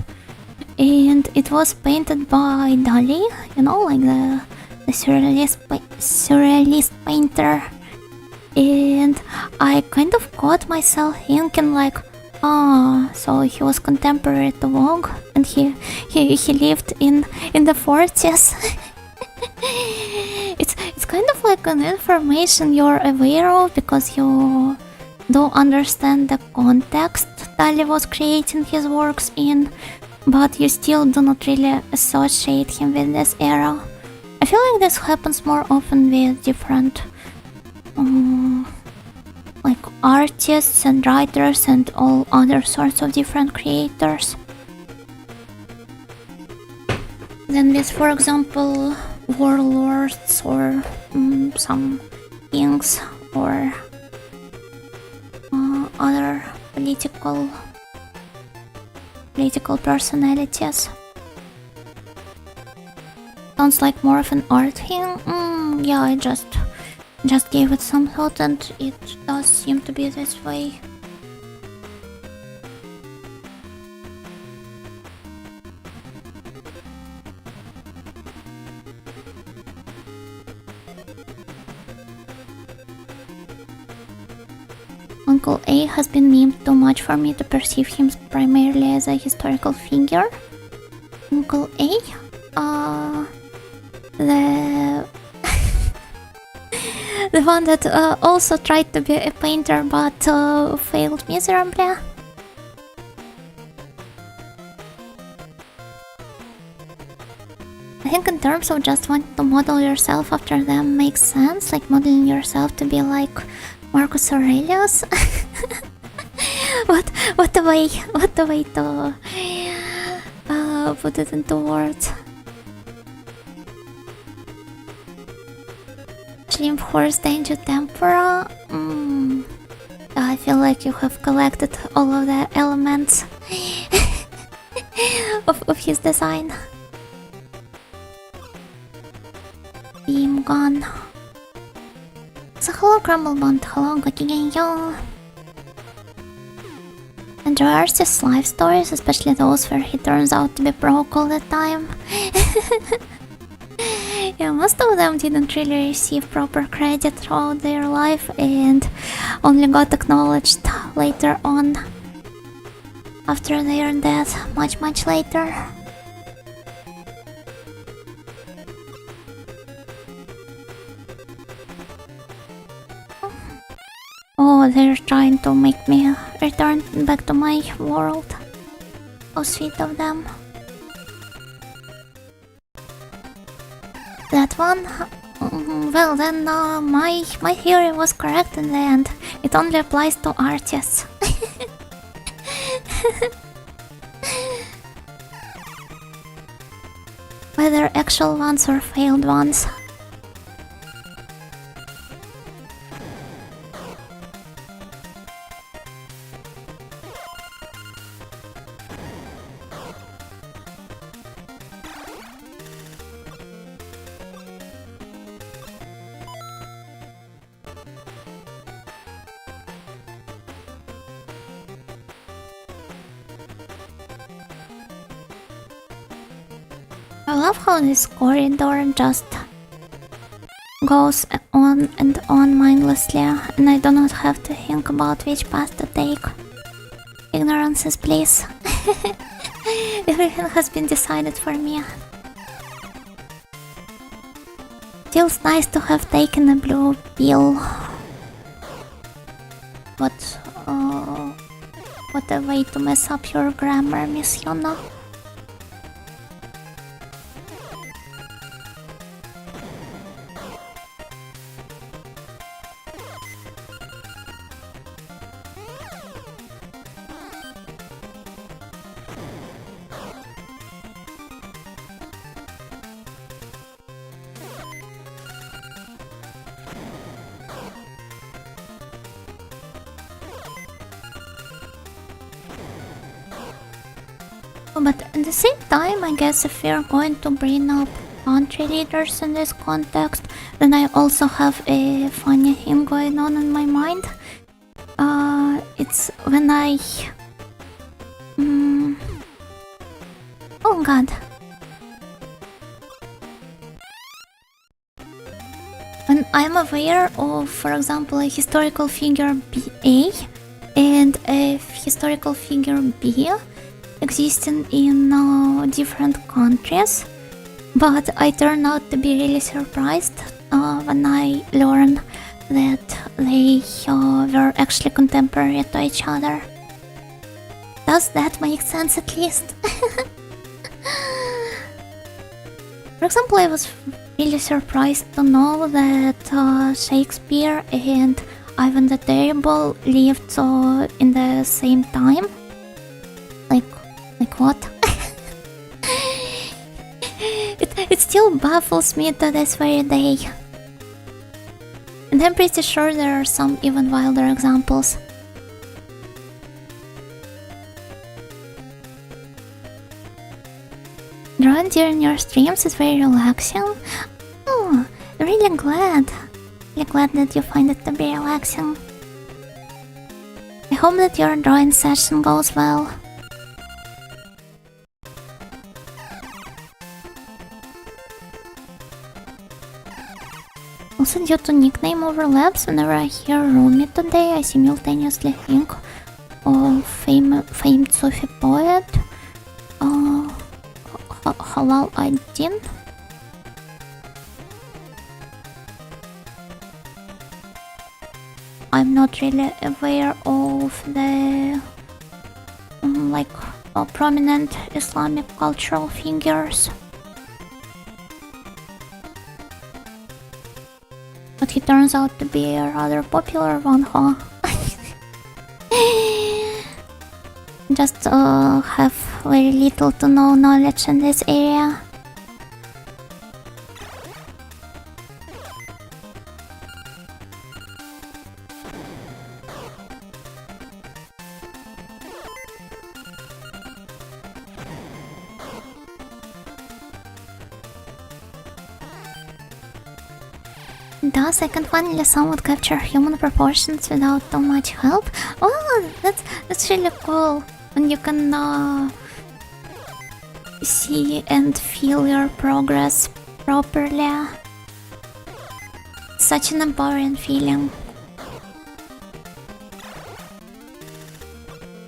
and it was painted by Dali, you know, like the surrealist painter. And I kind of caught myself thinking like, so he was contemporary to Vogue, and he lived in the 40s. It's kind of like an information you're aware of because you do understand the context Dali was creating his works in, but you still do not really associate him with this era. I feel like this happens more often with different like artists and writers and all other sorts of different creators. Then with, for example, warlords or some kings or other political personalities. Sounds like more of an art thing. Yeah, I just gave it some thought and it does seem to be this way. Uncle A has been memed too much for me to perceive him primarily as a historical figure. Uncle A? The one that also tried to be a painter but failed miserably. I think in terms of just wanting to model yourself after them makes sense, like modeling yourself to be like Marcus Aurelius. What a way to put it into words. Slim Horse Denjuu Tempura. I feel like you have collected all of the elements of his design. Beam gun. So hello Grumblebond, hello Gokigenyo. Enjoy artist's life stories, especially those where he turns out to be broke all the time. Yeah, most of them didn't really receive proper credit throughout their life and only got acknowledged later on. after their death much later. Oh, they're trying to make me return back to my world. How sweet of them. That one? Well then, my theory was correct in the end. It only applies to artists. Whether actual ones or failed ones. I love how this corridor just goes on and on mindlessly, and I do not have to think about which path to take. Ignorance is bliss. Everything has been decided for me. Feels nice to have taken a blue pill. What a way to mess up your grammar, Miss Yona. But at the same time, I guess if we're going to bring up country leaders in this context, then I also have a funny thing going on in my mind. It's when I... Oh god. When I'm aware of, for example, a historical figure A and a historical figure B existing in different countries, but I turn out to be really surprised when I learn that they were actually contemporary to each other. Does that make sense at least? For example, I was really surprised to know that Shakespeare and Ivan the Terrible lived in the same time. Like what? It still baffles me to this very day. And I'm pretty sure there are some even wilder examples. Drawing during your streams is very relaxing. Oh, really glad. Really glad that you find it to be relaxing. I hope that your drawing session goes well. Also, due to nickname overlaps, whenever I hear Rumi today, I simultaneously think of famed Sufi poet Halal ad-Din. I'm not really aware of the prominent Islamic cultural figures. But he turns out to be a rather popular one, huh? Just have very little to no knowledge in this area. Thus, I can finally somewhat capture human proportions without too much help. Oh, that's really cool. And you can see and feel your progress properly. Such an empowering feeling.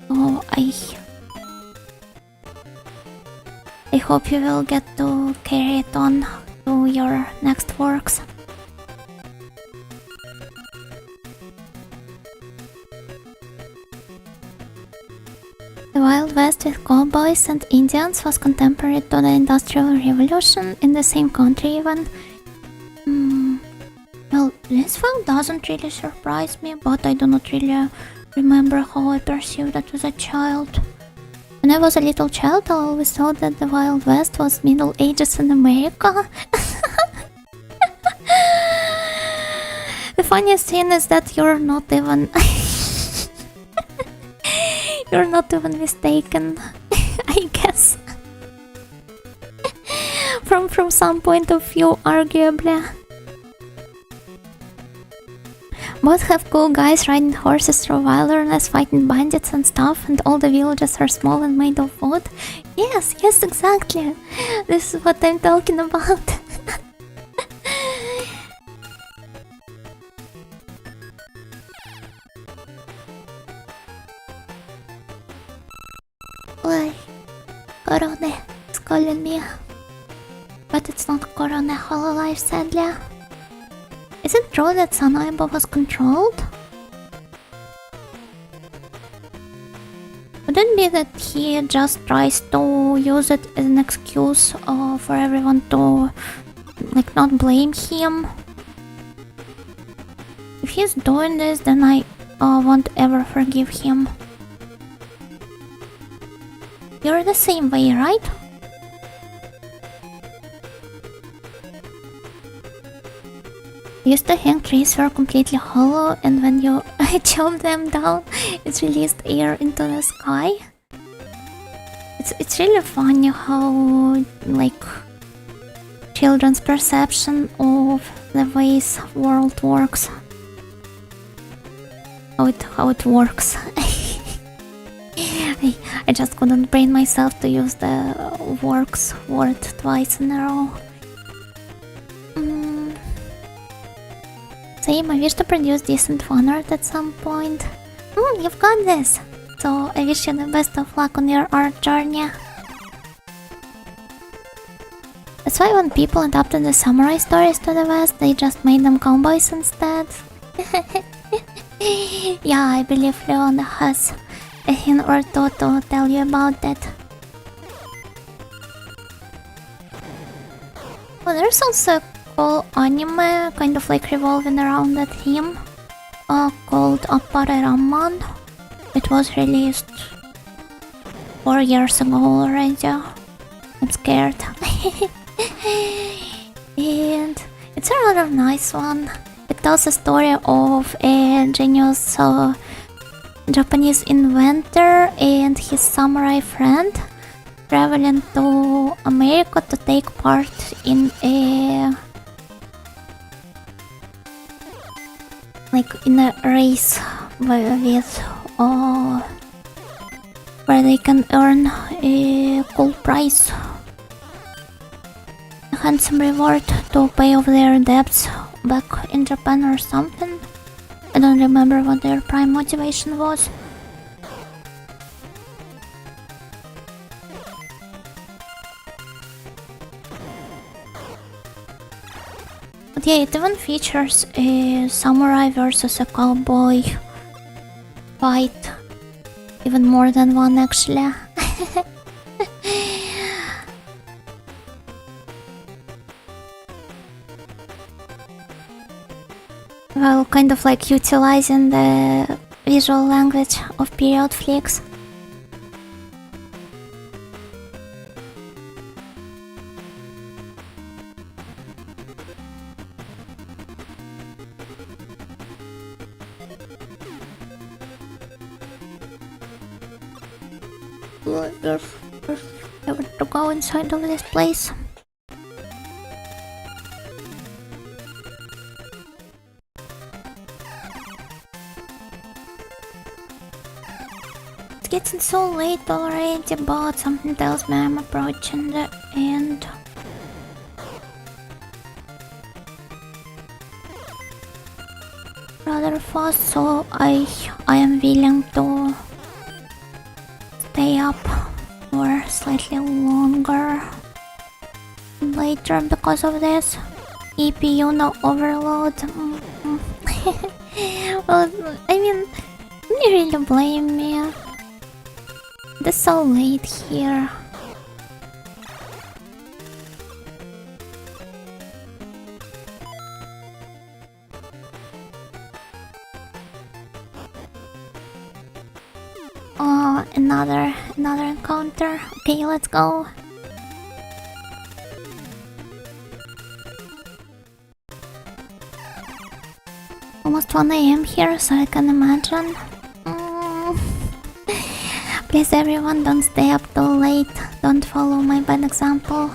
Oh, hope you will get to carry it on to your next works. The Wild West with cowboys and Indians was contemporary to the Industrial Revolution in the same country even. Well, this fact doesn't really surprise me, but I do not really remember how I perceived it as a child. When I was a little child, I always thought that the Wild West was Middle Ages in America. The funniest thing is that you're not even... you're not even mistaken, I guess. From some point of view, arguably. Both have cool guys riding horses through wilderness, fighting bandits and stuff, and all the villages are small and made of wood. Yes, exactly. This is what I'm talking about. Why? Corona is calling me. But it's not Corona Hololive, sadly. Is it true that Sanaiba was controlled? Would it be that he just tries to use it as an excuse for everyone to like not blame him? If he's doing this, then I won't ever forgive him. You're the same way, right? I used to think trees were completely hollow, and when you chop them down, it released air into the sky. It's really funny how like children's perception of the ways world works. How it works. I just couldn't bring myself to use the works word twice in a row. Same, I wish to produce decent fan art at some point. You've got this! So I wish you the best of luck on your art journey. That's why when people adapted the samurai stories to the West, they just made them cowboys instead. Yeah, I believe Leona has a thing or two to tell you about that. Oh, there's also a cool anime kind of like revolving around that theme called Appare Ramman. It was released 4 years ago already. I'm scared. And it's a rather nice one. It tells a story of a genius Japanese inventor and his samurai friend traveling to America to take part in a race with where they can earn a cool prize, a handsome reward to pay off their debts back in Japan or something. I don't remember what their prime motivation was. But yeah, it even features a samurai versus a cowboy fight. Even more than one, actually. Well, kind of like utilizing the visual language of period flicks. I want to go inside of this place. It's getting so late already, but something tells me I'm approaching the end. Rather fast, so I am willing to stay up for slightly longer. later because of this. EPU no overload. Well, I mean, can you really blame me? It's so late here. Oh, another encounter. Okay, let's go. Almost 1 AM here, so I can imagine. Please everyone, don't stay up too late. Don't follow my bad example.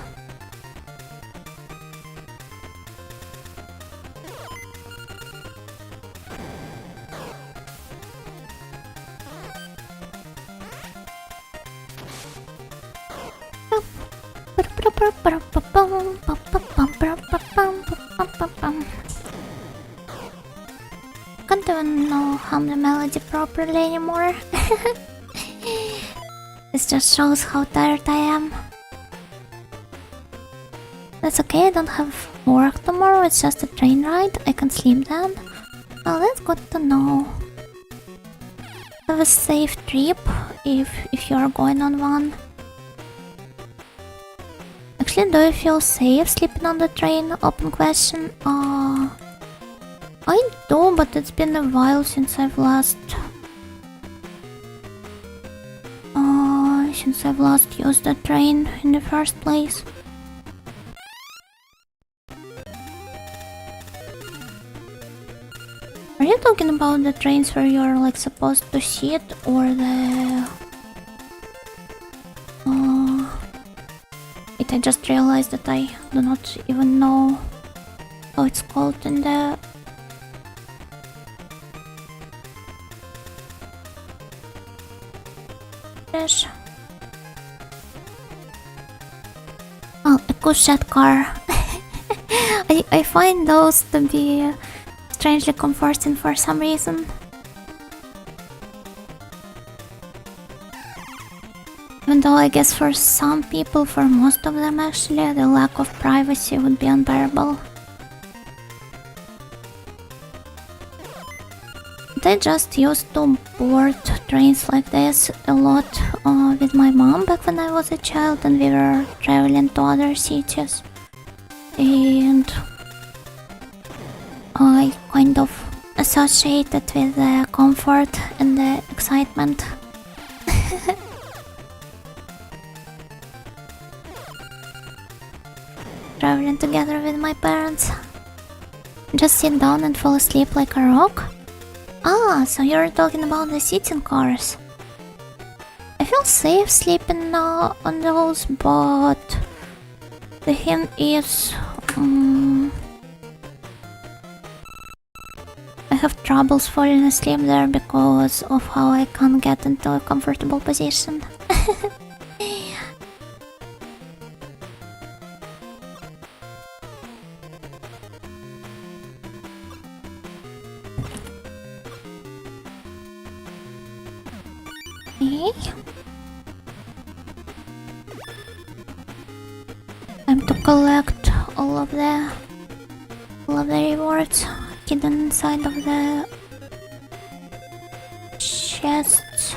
Can't even know hum the melody properly anymore. This just shows how tired I am. That's okay, I don't have work tomorrow, it's just a train ride. I can sleep then. Well, that's good to know. Have a safe trip if you are going on one. Actually, do you feel safe sleeping on the train? Open question. I do, but it's been a while since I've last used the train in the first place. Are you talking about the trains where you're like supposed to sit, or the... Wait, I just realized that I do not even know how it's called in the... Oh, a cushion car. I find those to be strangely comforting for some reason. Even though I guess for some people, for most of them actually, the lack of privacy would be unbearable. I just used to board trains like this a lot with my mom back when I was a child and we were traveling to other cities. And I kind of associated with the comfort and the excitement. Traveling together with my parents. Just sit down and fall asleep like a rock. Ah, so you're talking about the sitting cars. I feel safe sleeping on those, but the thing is, I have troubles falling asleep there because of how I can't get into a comfortable position. Time to collect all of the rewards hidden inside of the chests.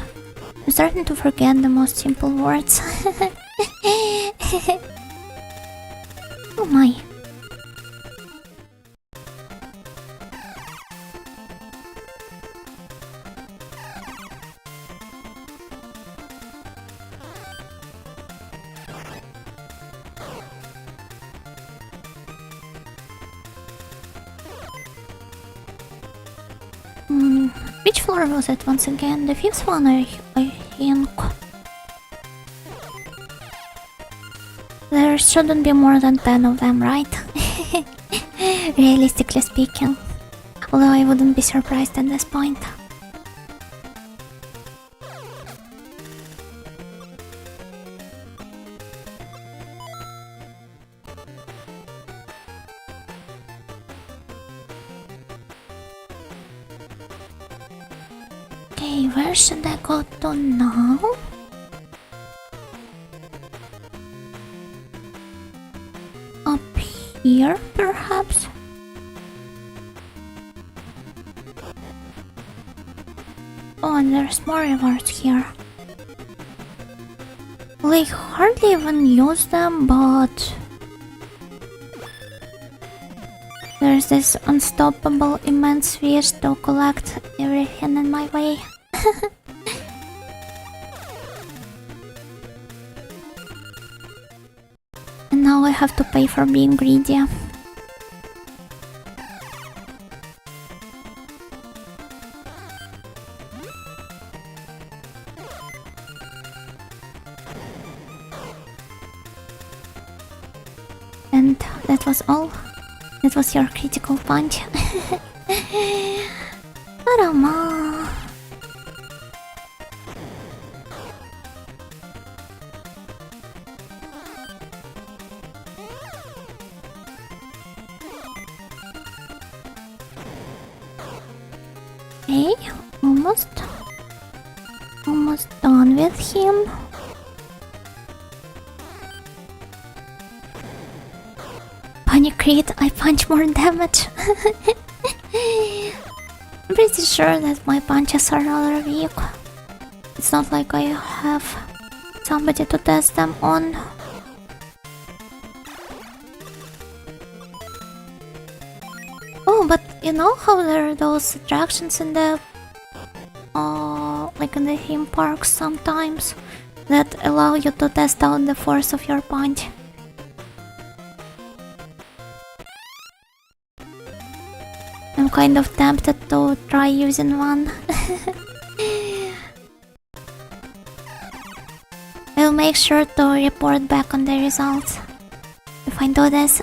I'm starting to forget the most simple words. Oh my. Which floor was it once again? The fifth one, I think. There shouldn't be more than 10 of them, right? Realistically speaking. Although I wouldn't be surprised at this point. Okay, where should I go to now? here, perhaps? Oh, and there's more rewards here. Like, hardly even use them, but there's this unstoppable immense wish to collect everything in my way. And now I have to pay for being greedy. And that was all. That was your critical punch. Arama. Okay, almost done with him. Panic crit, I punch more damage. I'm pretty sure that my punches are rather weak. It's not like I have somebody to test them on. Oh, but you know how there are those attractions in the like in the theme parks sometimes that allow you to test out the force of your punch? I'm kind of tempted to try using one. I'll make sure to report back on the results if I do this.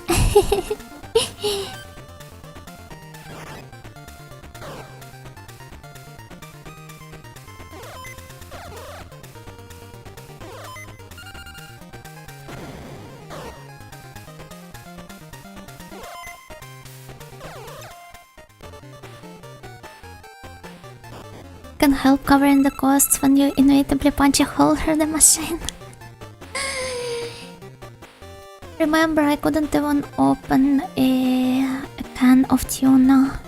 Can help covering the costs when you inevitably punch a hole through the machine. Remember, I couldn't even open a can of tuna.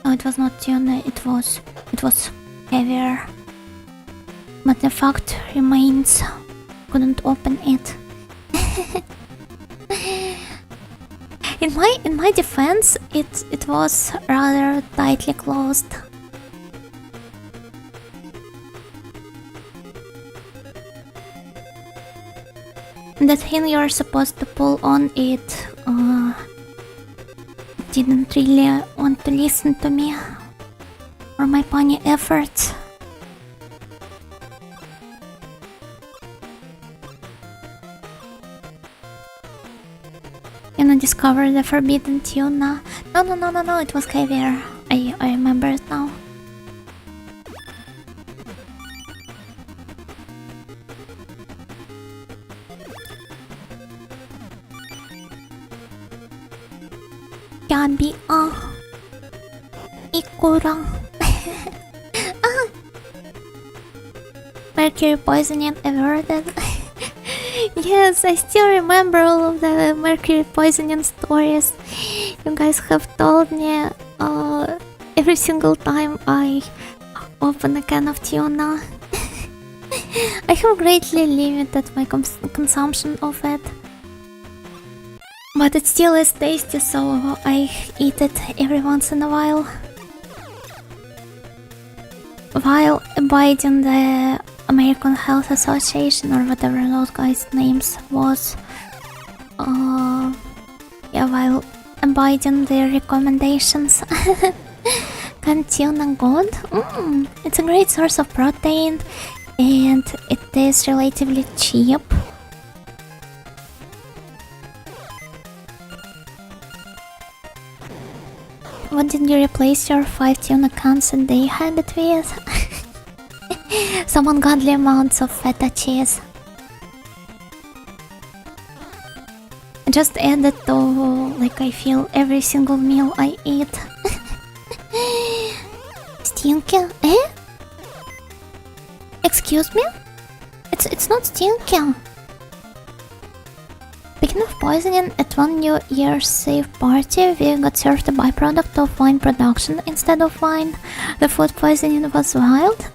No, it was not tuna, it was heavier. But the fact remains, couldn't open it. In my defense, it was rather tightly closed. The thing you're supposed to pull on it didn't really want to listen to me or my pony efforts. And I discovered the forbidden tuna. No, it was heavier. I remember it now. Yabi Ikura. Mercury poisoning averted. Yes, I still remember all of the mercury poisoning stories you guys have told me every single time I open a can of tuna. I have greatly limited my consumption of it. But it still is tasty, so I eat it every once in a while. While abiding the American Health Association or whatever those guys' names was. While abiding their recommendations. Canned tuna good? It's a great source of protein and it is relatively cheap. What did you replace your 5 tuna cans a day habit with? Some ungodly amounts of feta cheese. Just add it to, like, I feel every single meal I eat. Stinky? Eh? Excuse me? It's not stinky. Speaking of poisoning, at one New Year's Eve party, we got served a byproduct of wine production instead of wine. The food poisoning was wild.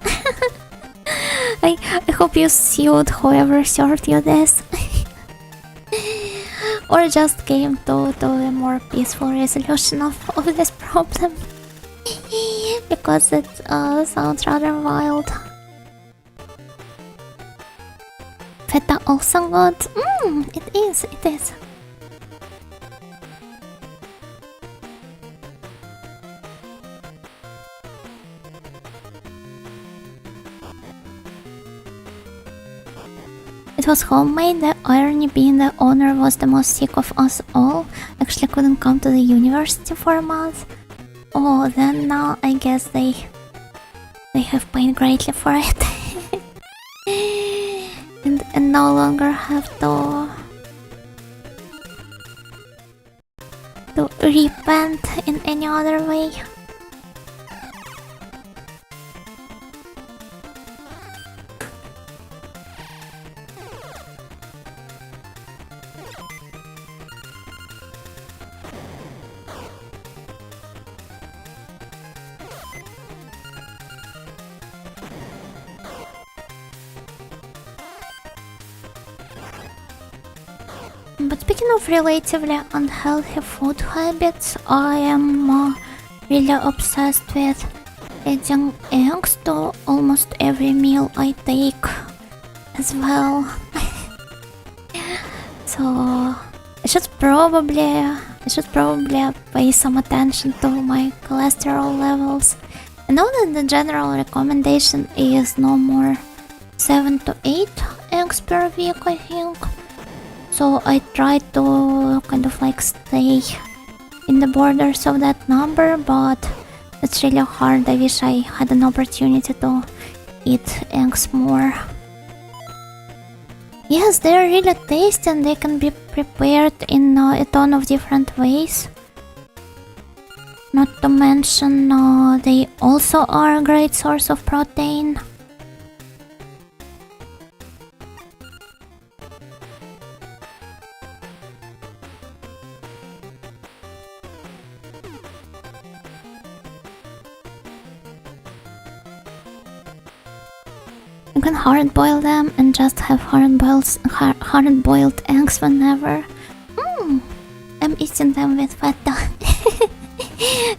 I hope you sued whoever served you this. Or just came to a more peaceful resolution of this problem. Because it sounds rather wild. Feta also good. It is. It was homemade, the irony being the owner was the most sick of us all. Actually couldn't come to the university for a month. Oh, then now I guess they have paid greatly for it. and no longer have to repent in any other way. But speaking of relatively unhealthy food habits, I am really obsessed with adding eggs to almost every meal I take as well. So I should probably pay some attention to my cholesterol levels. I know that the general recommendation is no more 7 to 8 eggs per week, I think. So I try to kind of like stay in the borders of that number, but it's really hard. I wish I had an opportunity to eat eggs more. Yes, they're really tasty and they can be prepared in a ton of different ways. Not to mention they also are a great source of protein. You can hard-boil them and just have hard-boiled eggs whenever. I'm eating them with feta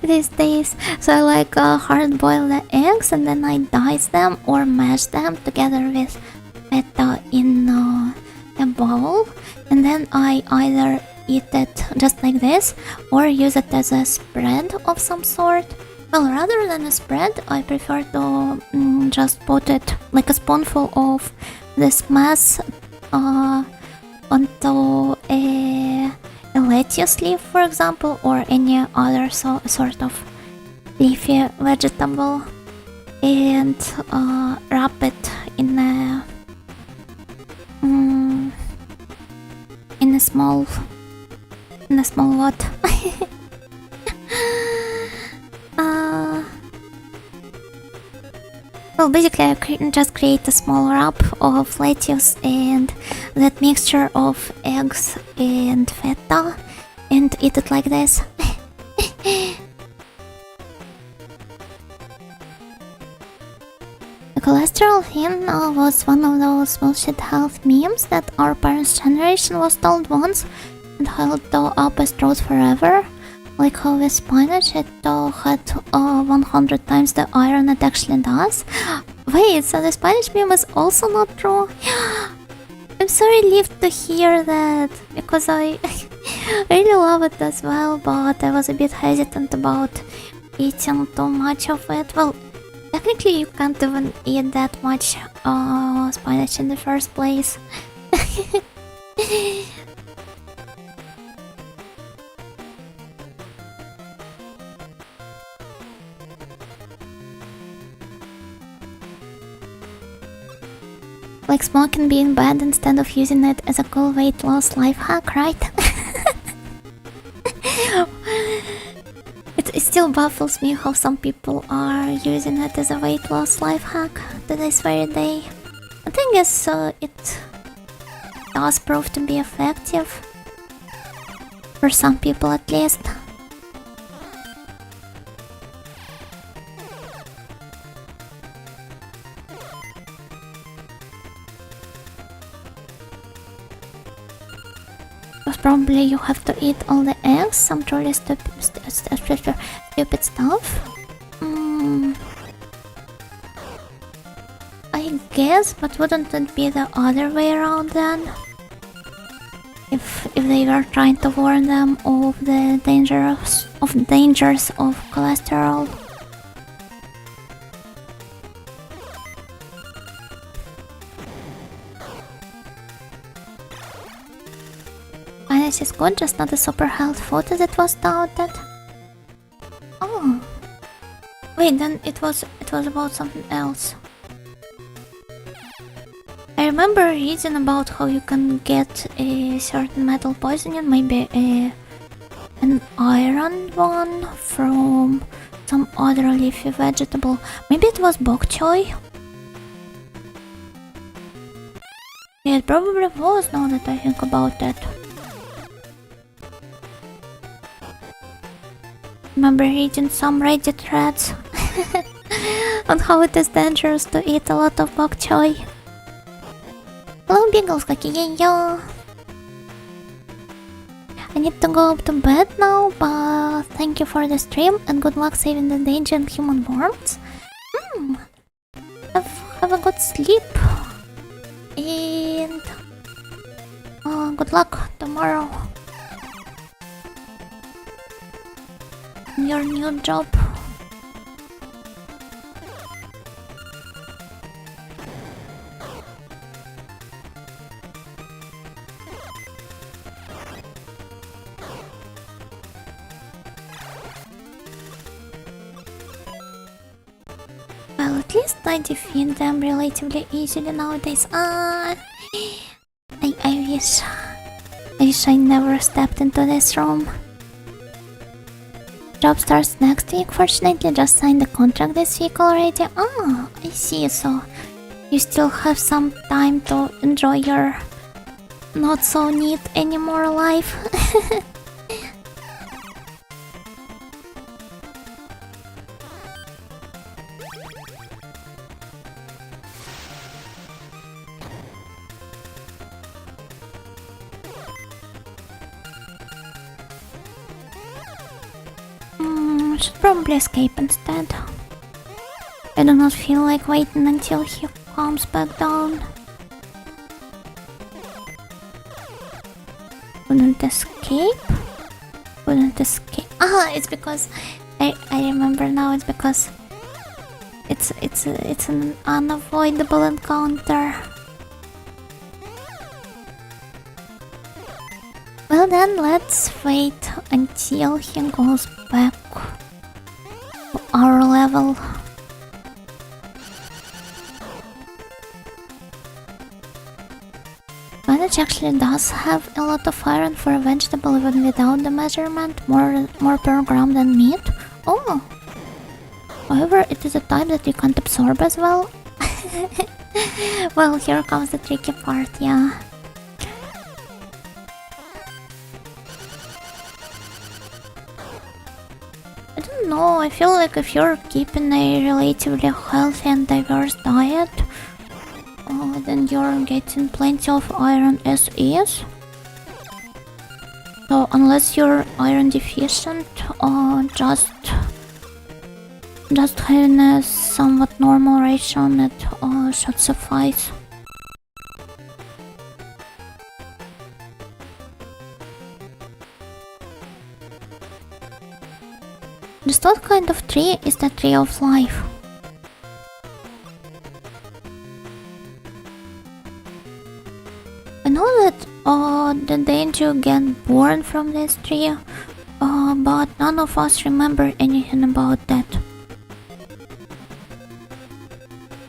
these days. So I like hard-boil the eggs and then I dice them or mash them together with feta in a bowl. And then I either eat it just like this or use it as a spread of some sort. Well, rather than a spread, I prefer to just put it like a spoonful of this mass onto a lettuce leaf, for example, or any other sort of leafy vegetable, and wrap it in a small what? Well, basically I just create a small wrap of lettuce and that mixture of eggs and feta and eat it like this. The cholesterol thing was one of those bullshit health memes that our parents' generation was told once and held up as truth forever. Like how with spinach it had 100 times the iron it actually does. Wait, so the spinach meme is also not true? I'm so relieved to hear that, because I really love it as well, but I was a bit hesitant about eating too much of it. Well, technically you can't even eat that much spinach in the first place. Like smoking being bad instead of using it as a cool weight loss life hack, right? It still baffles me how some people are using it as a weight loss life hack to this very day. The thing is, it does prove to be effective. For some people at least. Because probably you have to eat all the eggs, some truly stupid stuff. I guess, but wouldn't it be the other way around then? If they were trying to warn them of the dangers of cholesterol. This is good, just not a super health food as it was touted. Oh. Wait, then it was about something else. I remember reading about how you can get a certain metal poisoning, maybe an iron one from some other leafy vegetable. Maybe it was bok choy? Yeah, it probably was, now that I think about it. Remember reading some Reddit threads on how it is dangerous to eat a lot of bok choy. Hello Beagles, какие? I need to go to bed now, but thank you for the stream and good luck saving the day and human worlds. Have a good sleep. And good luck tomorrow. Your new job. Well, at least I defeat them relatively easily nowadays. I wish I never stepped into this room. Job starts next week. Fortunately, just signed the contract this week already. Ah, I see. So you still have some time to enjoy your not so neat anymore life. Should probably escape instead. I do not feel like waiting until he comes back down. Wouldn't escape? Wouldn't escape. Ah, it's because I remember now. It's because it's an unavoidable encounter. Well then, let's wait until he goes back to our level. Spinach actually does have a lot of iron for a vegetable even without the measurement, more per gram than meat. Oh! However, it is a type that you can't absorb as well. Well, here comes the tricky part, yeah. I don't know, I feel like if you're keeping a relatively healthy and diverse diet, then you're getting plenty of iron as is. So unless you're iron deficient, just having a somewhat normal ration, it should suffice. Just what kind of tree is the tree of life? I know that the Denjuu get born from this tree, but none of us remember anything about that.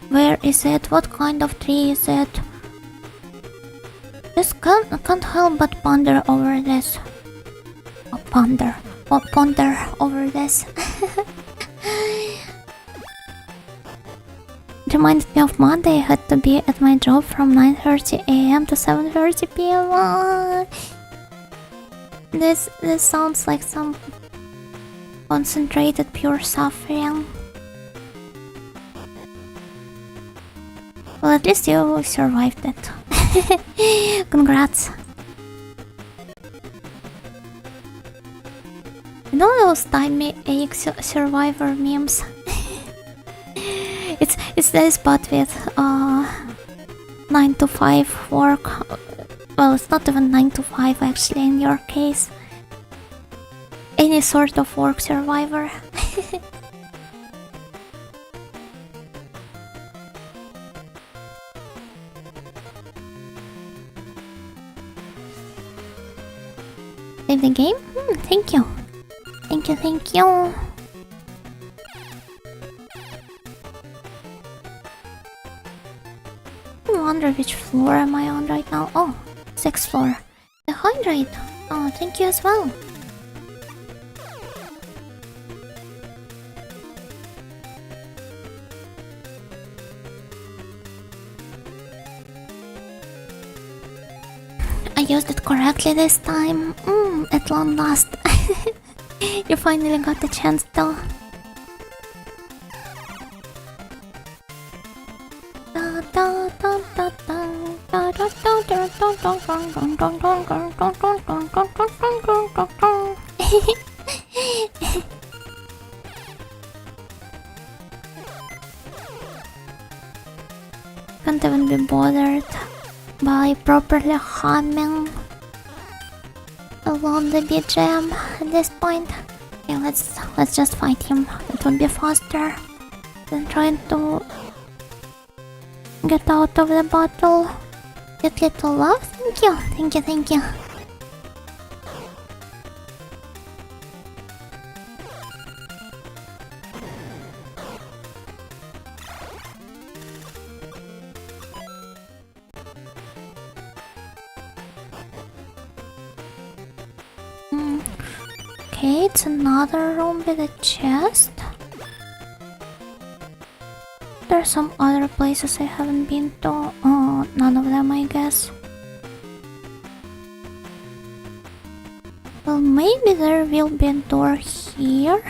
Where is it? What kind of tree is it? Just can't help but ponder over this. Ponder over this. It reminded me of Monday. I had to be at my job from 9:30 AM to 7:30 PM. This sounds like some concentrated pure suffering. Well, at least you survived it. Congrats. You know those time ache survivor memes? it's this but with 9 to 5 work. Well, it's not even 9 to 5 actually in your case. Any sort of work survivor. Save the game? Thank you. Thank you. I wonder which floor am I on right now. Oh, 6th floor. The hydrate. Oh, thank you as well. I used it correctly this time. At long last. You finally got the chance though. Can't even be bothered by properly humming along the BGM at this point. Okay, let's just fight him. It would be faster than trying to get out of the battle. Get little love. Thank you. Okay, it's another room with a chest. There's some other places I haven't been to. Oh, none of them, I guess. Well, maybe there will be a door here.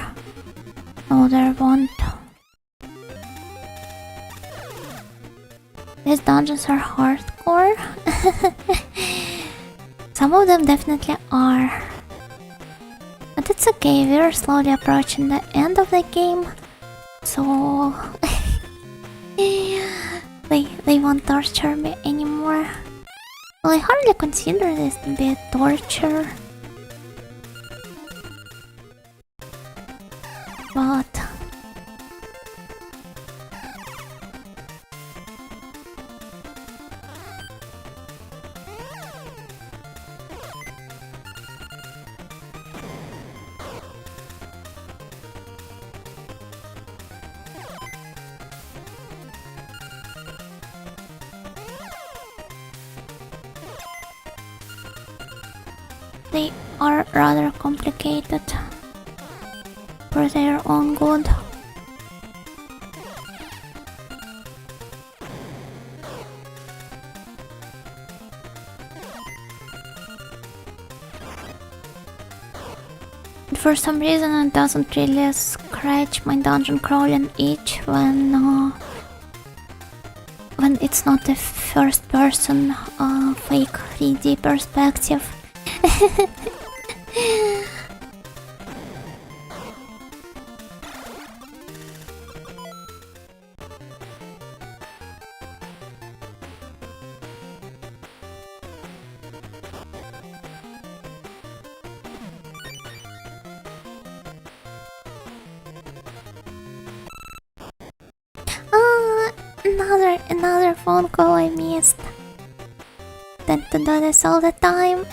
No, there won't. These dungeons are hardcore. Some of them definitely are. But it's okay, we're slowly approaching the end of the game. So... they won't torture me anymore. Well, I hardly consider this to be a torture. But... they are rather complicated for their own good. For some reason it doesn't really scratch my dungeon crawling itch when it's not a first person fake 3D perspective. Another phone call I missed. Tend to do this all the time.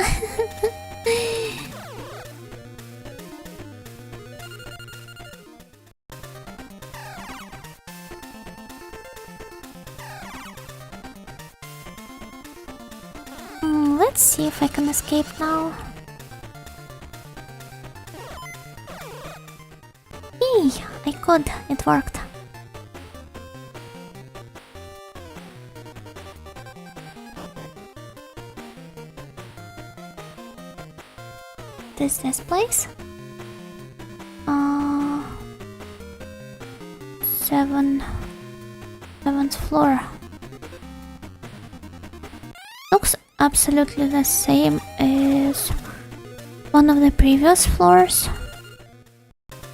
Let's see if I can escape now. Hey, I could. It worked. is this place? Seventh floor. Looks absolutely the same as one of the previous floors.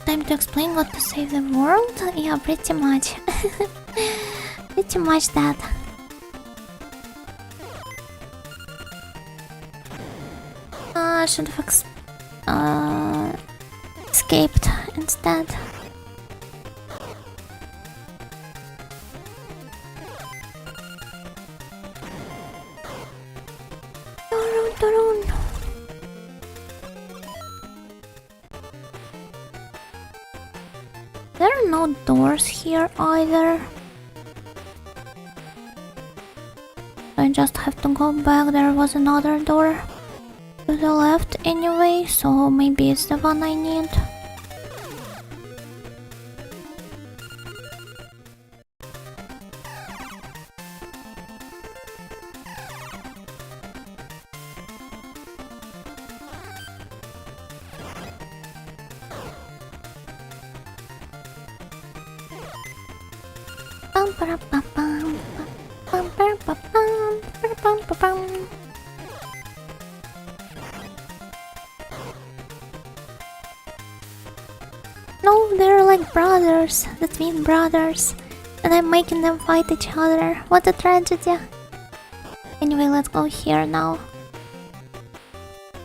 Time to explain what to save the world? Yeah, pretty much. Pretty much that. I should have escaped instead. There are no doors here either. I just have to go back. There was another door to the left anyway, so maybe it's the one I need. No, they're like brothers, the twin brothers, and I'm making them fight each other. What a tragedy. Anyway, let's go here now.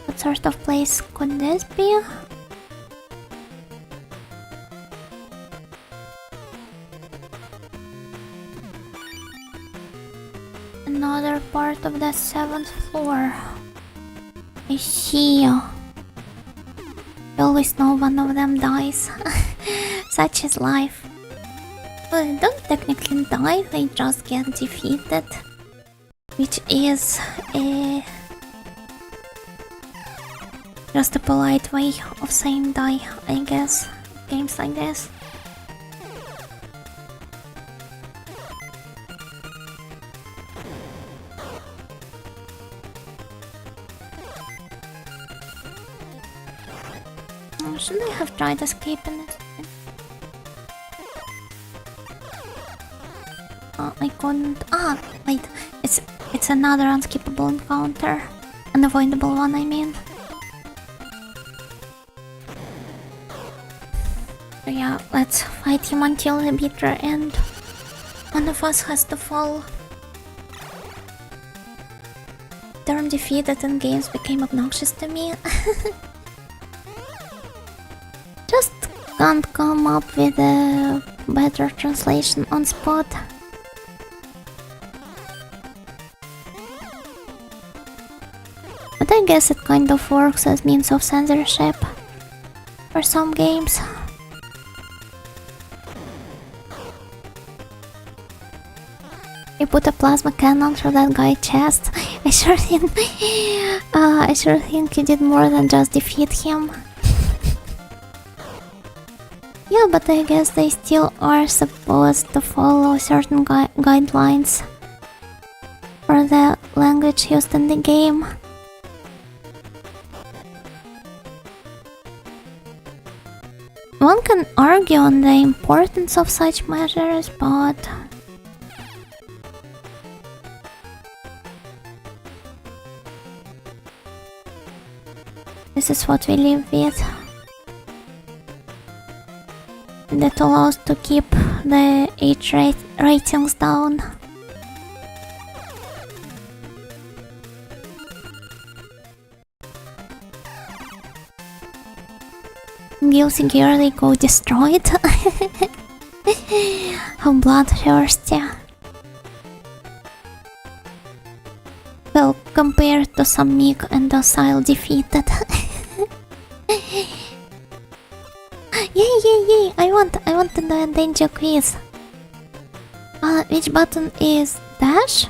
What sort of place could this be? Another part of the 7th floor. I see. You always know one of them dies. Such is life. Well, they don't technically die, they just get defeated. Which is just a polite way of saying die, I guess. Games like this. Should I have tried escaping it? I couldn't. Ah, wait. It's another unskippable encounter. Unavoidable one, I mean. So yeah, let's fight him until the bitter end. One of us has to fall. The term defeated in games became obnoxious to me. Just can't come up with a better translation on spot. But I guess it kind of works as means of censorship for some games. You put a plasma cannon through that guy's chest. I sure think you did more than just defeat him. Yeah, but I guess they still are supposed to follow certain guidelines for the language used in the game. One can argue on the importance of such measures, but this is what we live with. That allows to keep the age ratings down. Guilty gear, they go destroyed. How bloodthirsty. Well, compared to some meek and docile defeated. Yay! I want to do a Denjuu quiz. Which button is dash?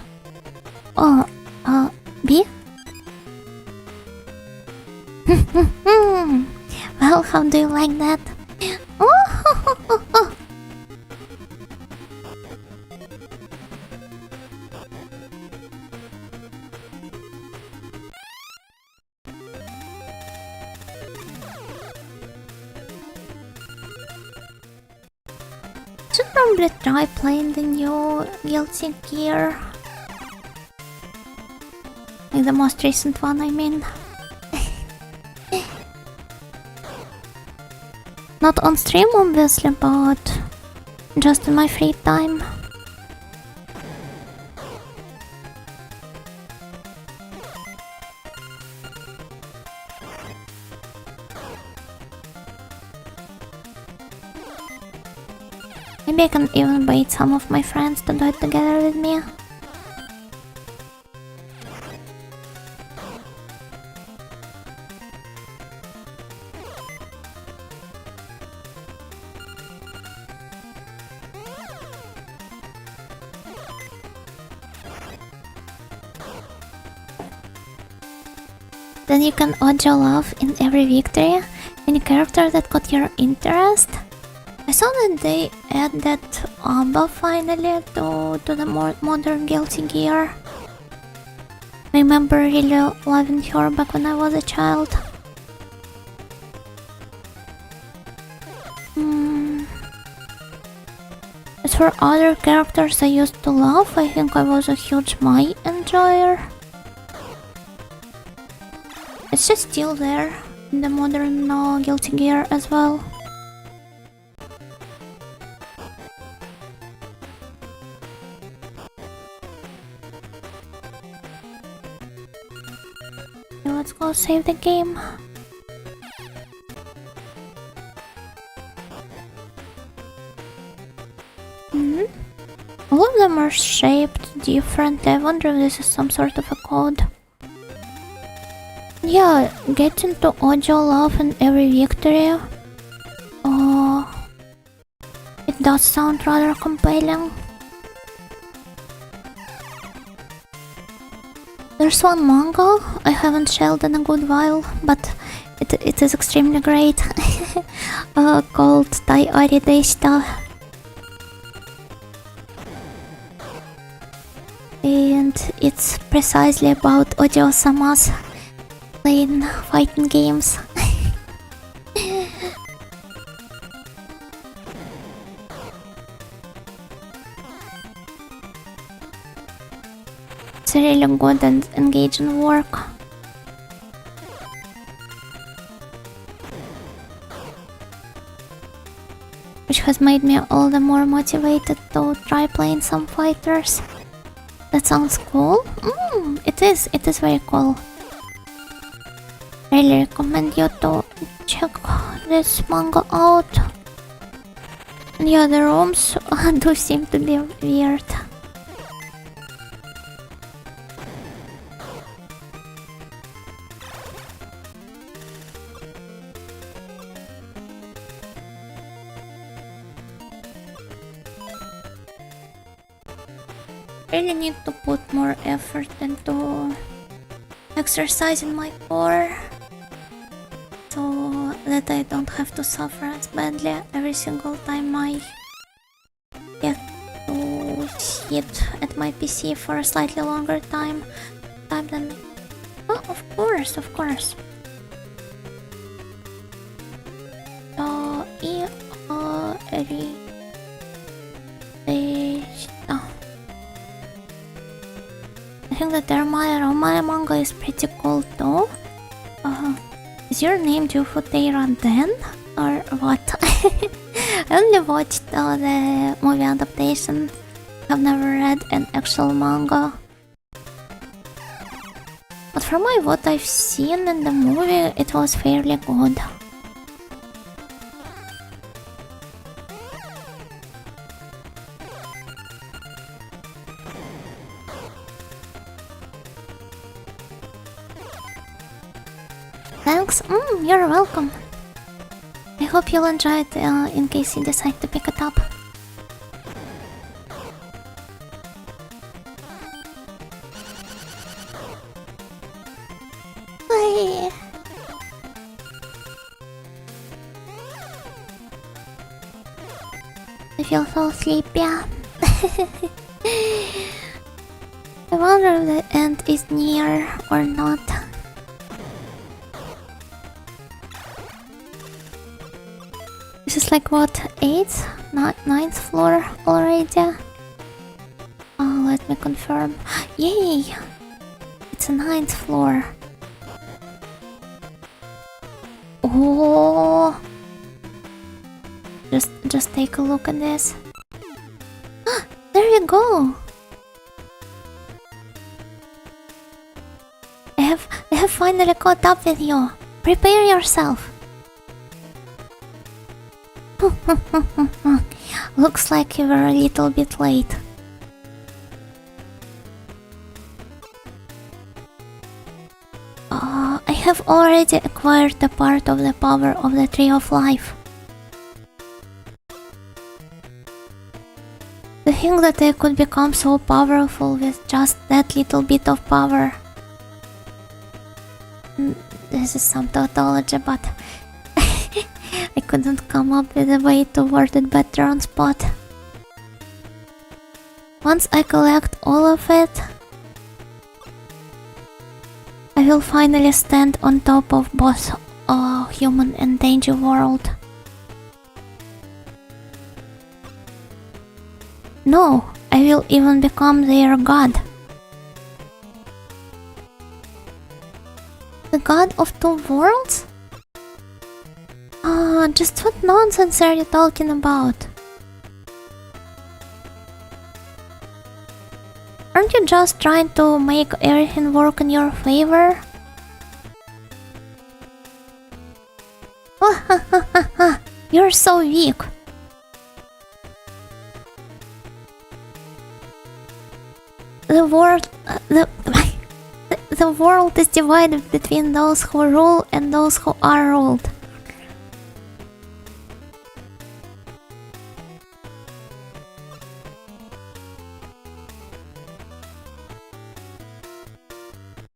Or B? Well, how do you like that? Oh. probably try playing the new Guilty Gear. Like the most recent one, I mean. Not on stream, obviously, but just in my free time. Maybe I can even bait some of my friends to do it together with me. Then you can audio love in every victory, any character that caught your interest. I saw that they added ABBA finally to the more modern Guilty Gear. I remember really loving her back when I was a child. As for other characters I used to love, I think I was a huge Mai enjoyer. It's just still there in the modern Guilty Gear as well. Okay, let's go save the game. All of them are shaped different. I wonder if this is some sort of a code. Yeah, getting to audio love in every victory. It does sound rather compelling. There's one manga I haven't shelled in a good while, but it is extremely great. Called Tai Ari Deshita. And it's precisely about Ojo-sama's playing fighting games. It's really good and engaging work. Which has made me all the more motivated to try playing some fighters. That sounds cool. It is very cool. Really recommend you to check this manga out. And yeah, the rooms do seem to be weird. Really need to put more effort into exercising my core so that I don't have to suffer as badly every single time I get to sit at my PC for a slightly longer time than me. Oh, of course. I think that Romaya manga is pretty cool too. Is your name Jufutera Den? Or what? I only watched the movie adaptation. I've never read an actual manga. But from what I've seen in the movie, it was fairly good. Thanks, you're welcome. I hope you'll enjoy it in case you decide to pick it up. Bye. I feel so sleepy. I wonder if the end is near or not. This is like what, 8th? 9th floor already? Oh, let me confirm. Yay! It's a 9th floor. Oh! Just take a look at this. Ah, there you go! I have finally caught up with you. Prepare yourself. Looks like you were a little bit late. I have already acquired the part of the power of the Tree of Life. To think that I could become so powerful with just that little bit of power. This is some tautology, but I couldn't come up with a way to word it better on spot. Once I collect all of it, I will finally stand on top of both human and Denjuu world. No, I will even become their god. The god of two worlds? Just what nonsense are you talking about? Aren't you just trying to make everything work in your favor? You're so weak. The world is divided between those who rule and those who are ruled.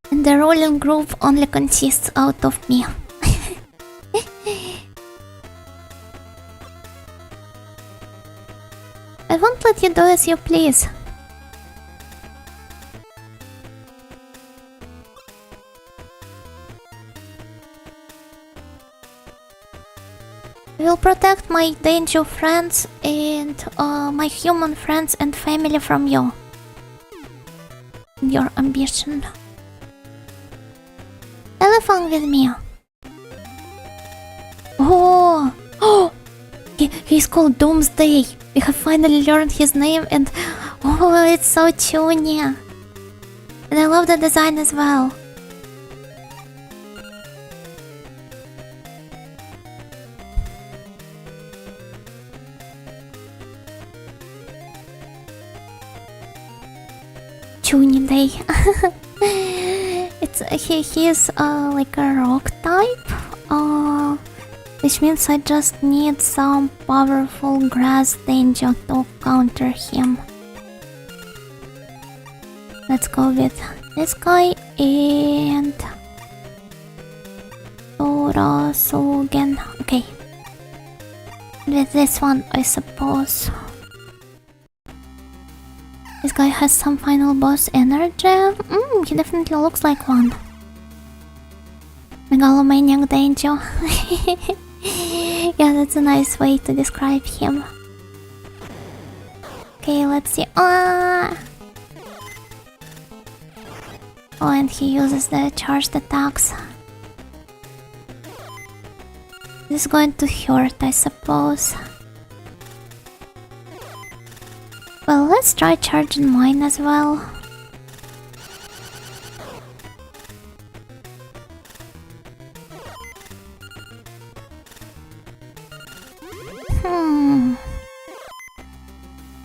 And the ruling group only consists out of me. I won't let you do as you please. I will protect my Denjuu friends and my human friends and family from you. Your ambition. Telefang with me. Oh! He's called Doomsday. We have finally learned his name and... Oh, it's so toony. And I love the design as well. Tuning day. He is like a rock type, which means I just need some powerful grass Denjuu to counter him. Let's go with this guy and Sugen. Okay, with this one I suppose. This guy has some final boss energy. He definitely looks like one. Megalomaniac Denjuu. Yeah, that's a nice way to describe him. Okay, let's see. Oh, and he uses the charged attacks. This is going to hurt, I suppose. Well, let's try charging mine as well.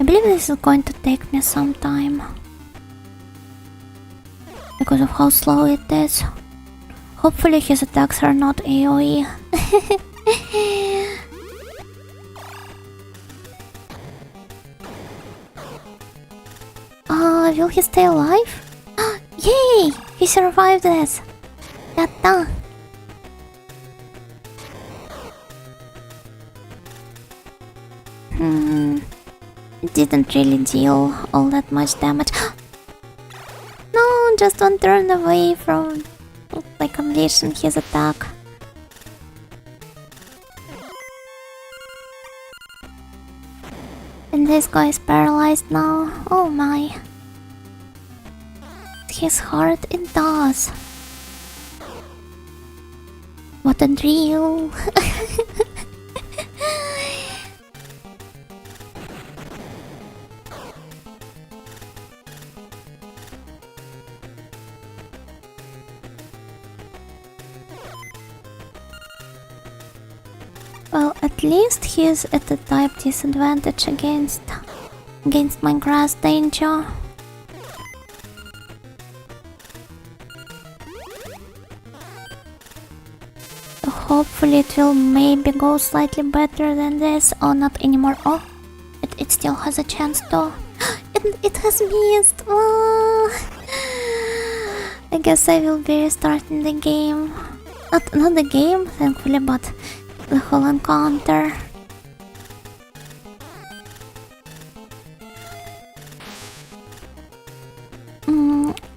I believe this is going to take me some time. Because of how slow it is. Hopefully his attacks are not AoE. Will he stay alive? Yay! He survived this! Yatta! It didn't really deal all that much damage. No, just one turn away from like unleashing his attack. And this guy is paralyzed now. Oh my. His heart, it does. What a drill. Well, at least he's at a type disadvantage against my grass Denjuu. So hopefully it will maybe go slightly better than this. Oh, not anymore. Oh, it still has a chance though. It has missed. Oh. I guess I will be restarting the game. Not the game, thankfully, but the whole encounter.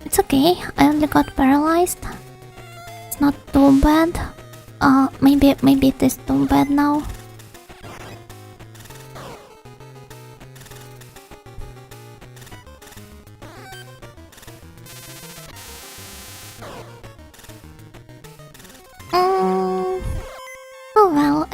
It's okay. I only got paralyzed. It's not too bad. Maybe it is too bad now. Oh well.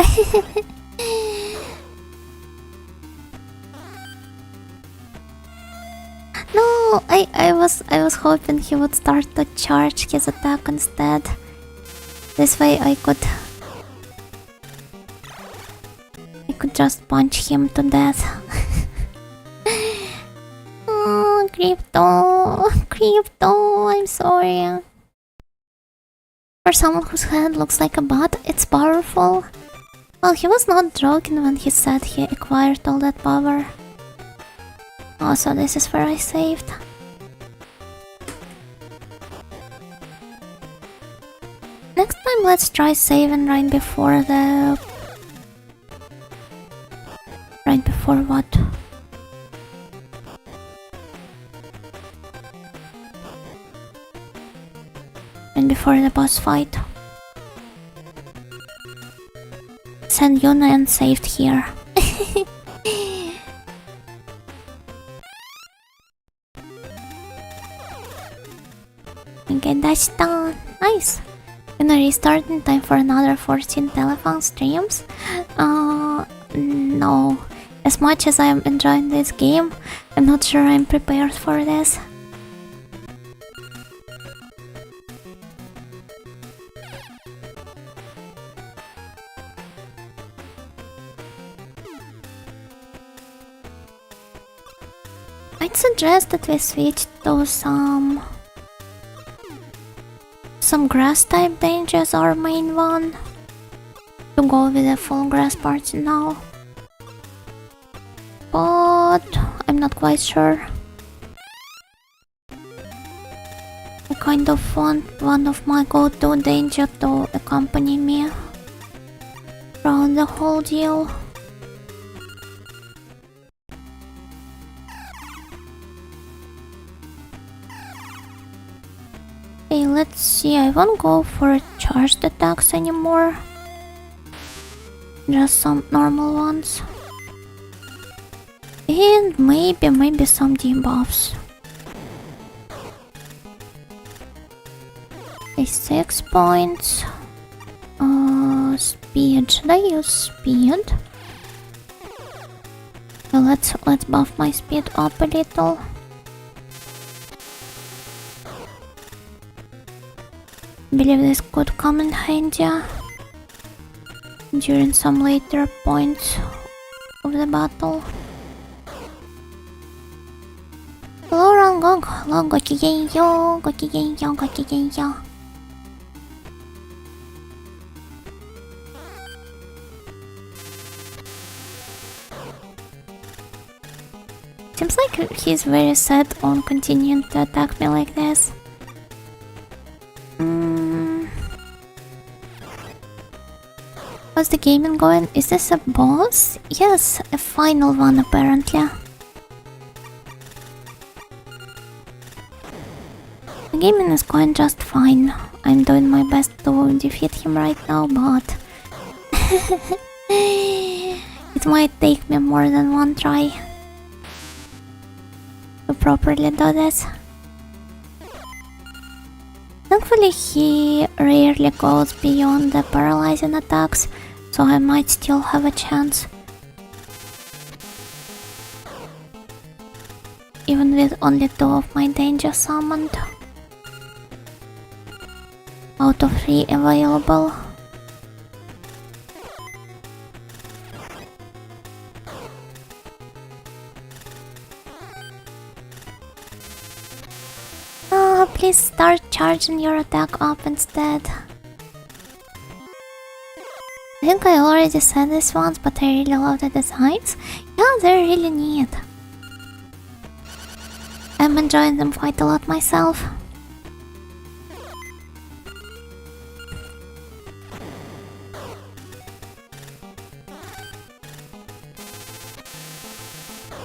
No, I was hoping he would start to charge his attack instead. This way I could just punch him to death. Oh, Crypto, I'm sorry. For someone whose head looks like a butt, it's powerful. Well, he was not joking when he said he acquired all that power. Oh, so this is where I saved. Next time let's try saving right before the... Right before what? And before the boss fight. Send Yuna and saved here. Okay, that's done. Nice. Gonna restart in time for another 14 Telefang streams. No. As much as I am enjoying this game, I'm not sure I'm prepared for this. I'd suggest that we switch to some grass type Denjuu as our main one. To go with a full grass party now. But I'm not quite sure. I kind of want one of my go-to Denjuu to accompany me around the whole deal. Okay, let's see. I won't go for charged attacks anymore. Just some normal ones. And maybe some debuffs. Okay, 6 points. Speed. Should I use speed? Well, let's buff my speed up a little. Believe this could come in handy during some later points of the battle. Hello, Rangong. Hello, gokigenyo, gokigenyo, gokigenyo. Seems like he's very set on continuing to attack me like this. How's the gaming going? Is this a boss? Yes, a final one apparently. The gaming is going just fine. I'm doing my best to defeat him right now, but it might take me more than one try. to properly do this. Thankfully, he rarely goes beyond the paralyzing attacks, so I might still have a chance. Even with only 2 of my Denjuu summoned. Out of 3 available. Please start charging your attack up instead. I think I already said this once, but I really love the designs. Yeah, they're really neat. I'm enjoying them quite a lot myself.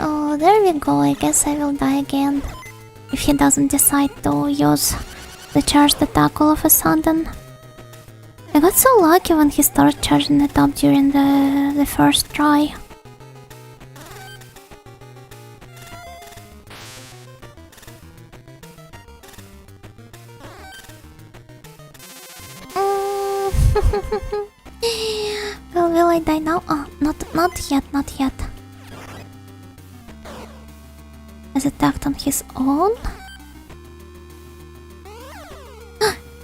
Oh, there we go. I guess I will die again. If he doesn't decide to use the charged attack all of a sudden. I got so lucky when he started charging it up during the first try. Well, will I die now? Oh, not yet, not yet. Has attacked on his own?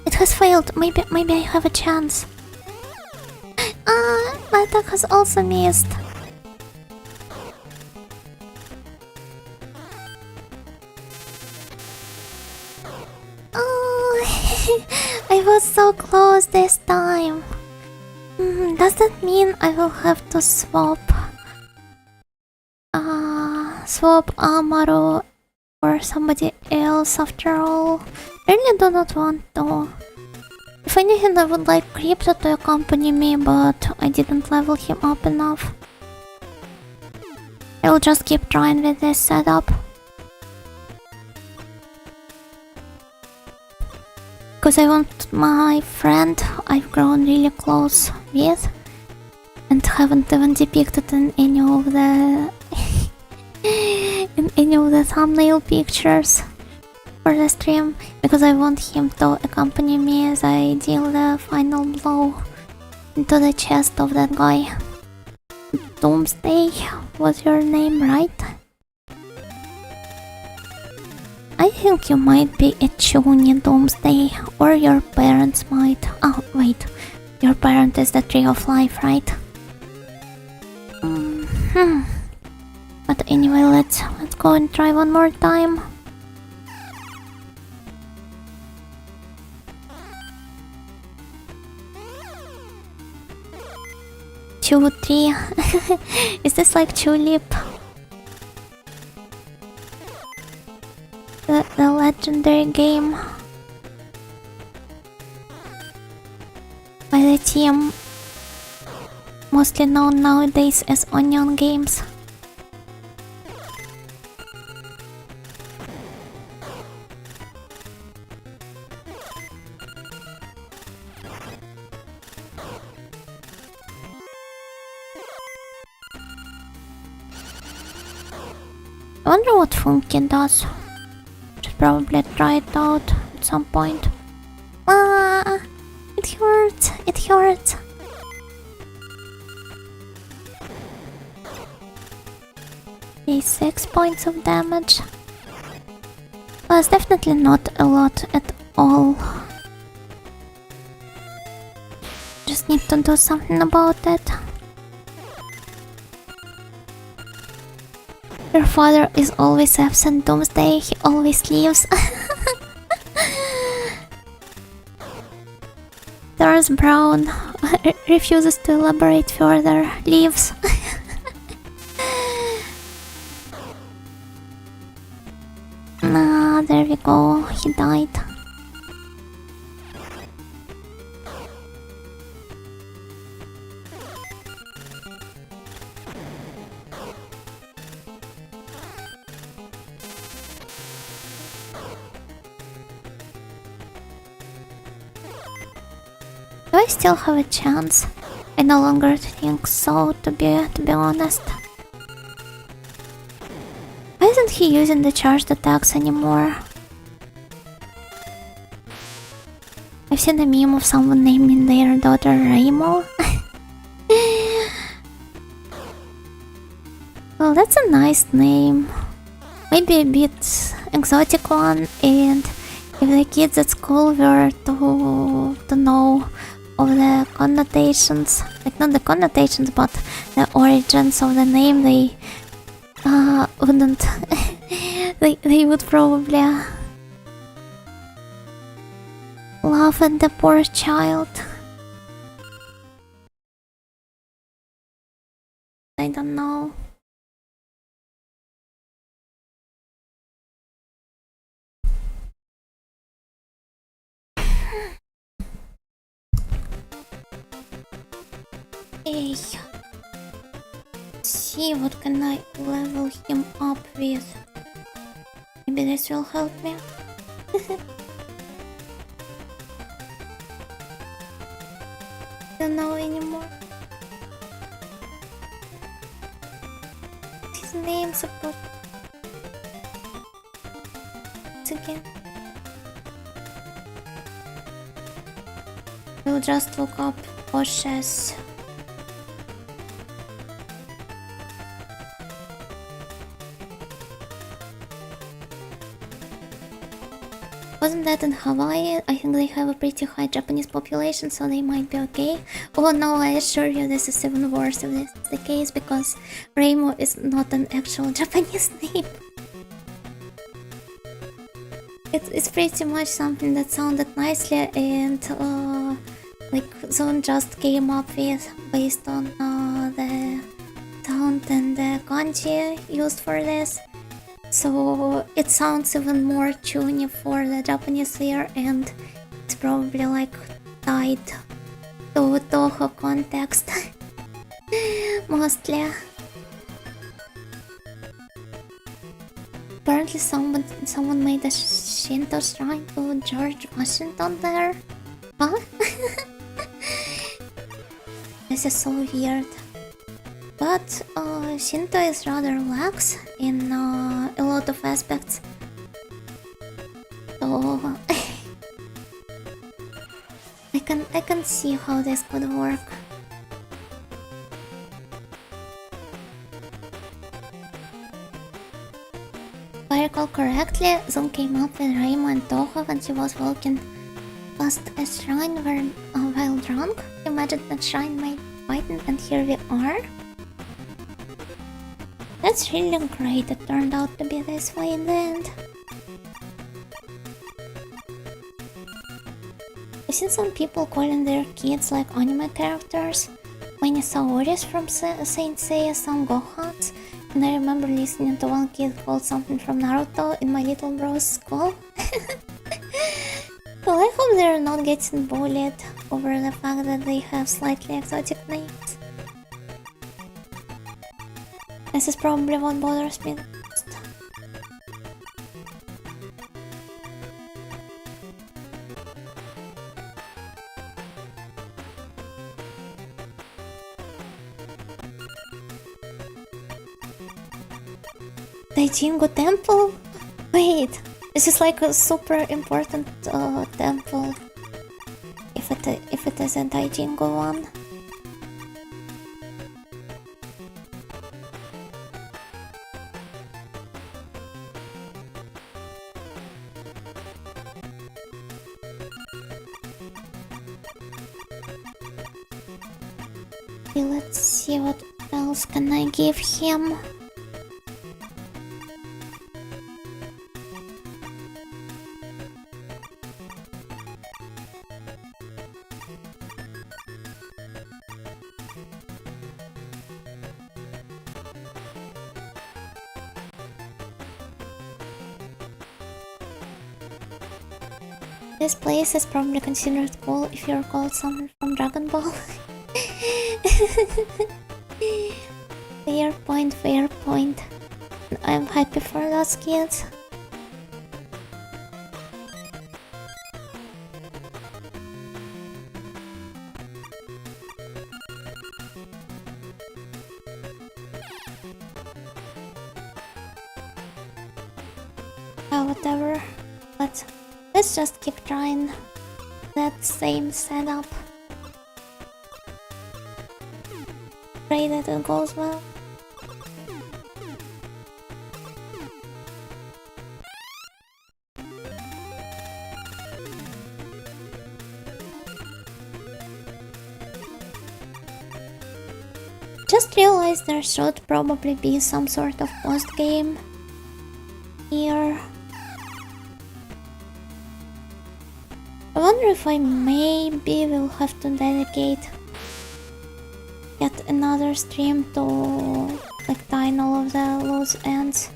It has failed. Maybe I have a chance. My attack has also missed. Oh, I was so close this time. Does that mean I will have to swap Amaru or somebody else after all? Really do not want to. If anything, I would like Crypto to accompany me, but I didn't level him up enough. I'll just keep trying with this setup. Because I want my friend I've grown really close with and haven't even depicted in any of the thumbnail pictures for the stream, because I want him to accompany me as I deal the final blow into the chest of that guy. Doomsday was your name, right? I think you might be a Chuny Doomsday, or your parents might. Oh, wait. Your parent is the Tree of Life, right? But anyway, let's go and try one more time. Two, three. Is this like Tulip? The legendary game by the team mostly known nowadays as Onion Games. I wonder what Funky does. Should probably try it out at some point. It hurts. It hurts. Okay, 6 points of damage. Well, it's definitely not a lot at all. Just need to do something about it. Your father is always absent, Doomsday. He always leaves. There's Brown. Refuses to elaborate further. Leaves. There we go. He died. Do I still have a chance? I no longer think so, to be honest. I isn't he using the charged attacks anymore? I've seen a meme of someone naming their daughter Raimo. Well, that's a nice name. Maybe a bit exotic one, and if the kids at school were to know of the connotations, like not the connotations, but the origins of the name, they wouldn't. they would probably laugh at the poor child. I don't know. Hey, see what can I level him up with? Maybe this will help me. Don't know anymore. His name's supposed again. We'll just look up Oshes. Wasn't that in Hawaii? I think they have a pretty high Japanese population, so they might be okay. Oh no, I assure you this is even worse if this is the case, because Reimo is not an actual Japanese name. It's pretty much something that sounded nicely and like Zone just came up with based on the sound and the kanji used for this. So it sounds even more tuney for the Japanese ear, and it's probably like tied to Toho context mostly. Apparently someone made a Shinto shrine to George Washington there. Huh? This is so weird. But Shinto is rather lax in a lot of aspects. So I can see how this could work. If I recall correctly, Zoom came up with Reimo and Toho when she was walking past a shrine while drunk. Imagine that shrine might widen, and here we are. That's really great, it turned out to be this way in the end. I've seen some people calling their kids like anime characters. Many Saoris from Saint Seiya, some Gohans, and I remember listening to one kid called something from Naruto in my little bro's school. Well, I hope they're not getting bullied over the fact that they have slightly exotic names. This is probably what bothers me the most. Daijingu Temple? Wait, this is like a super important temple. If it is a Daijingu one. Okay, let's see what else can I give him. This place is probably considered cool if you're called someone from Dragon Ball. Fair point, fair point. I'm happy for those kids. whatever. But let's just keep trying that same setup. Pray that it goes well. Just realized there should probably be some sort of post-game here. I wonder if I maybe will have to dedicate yet another stream to like tying all of the loose ends.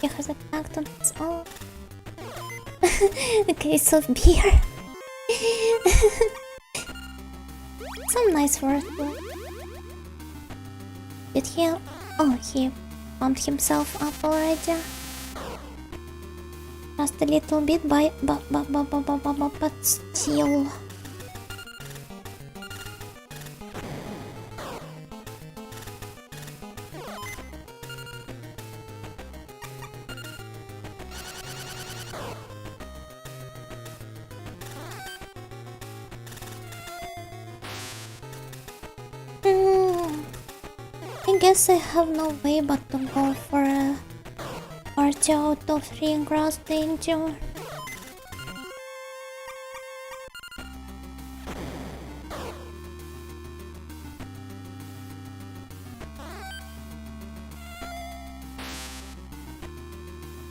He has attacked on his own. A case of beer. Some nice words. Did he? Oh, he pumped himself up already. Just a little bit, but still. I guess I have no way but to go for a party out of 3 grass Denjuu.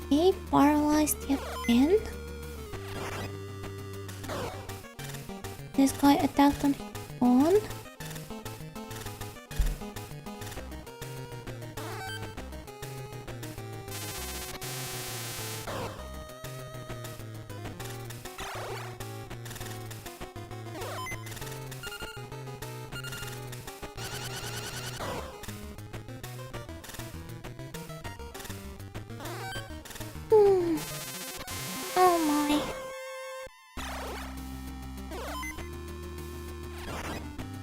Okay, paralyzed yet again. This guy attacked on his own. Oh my.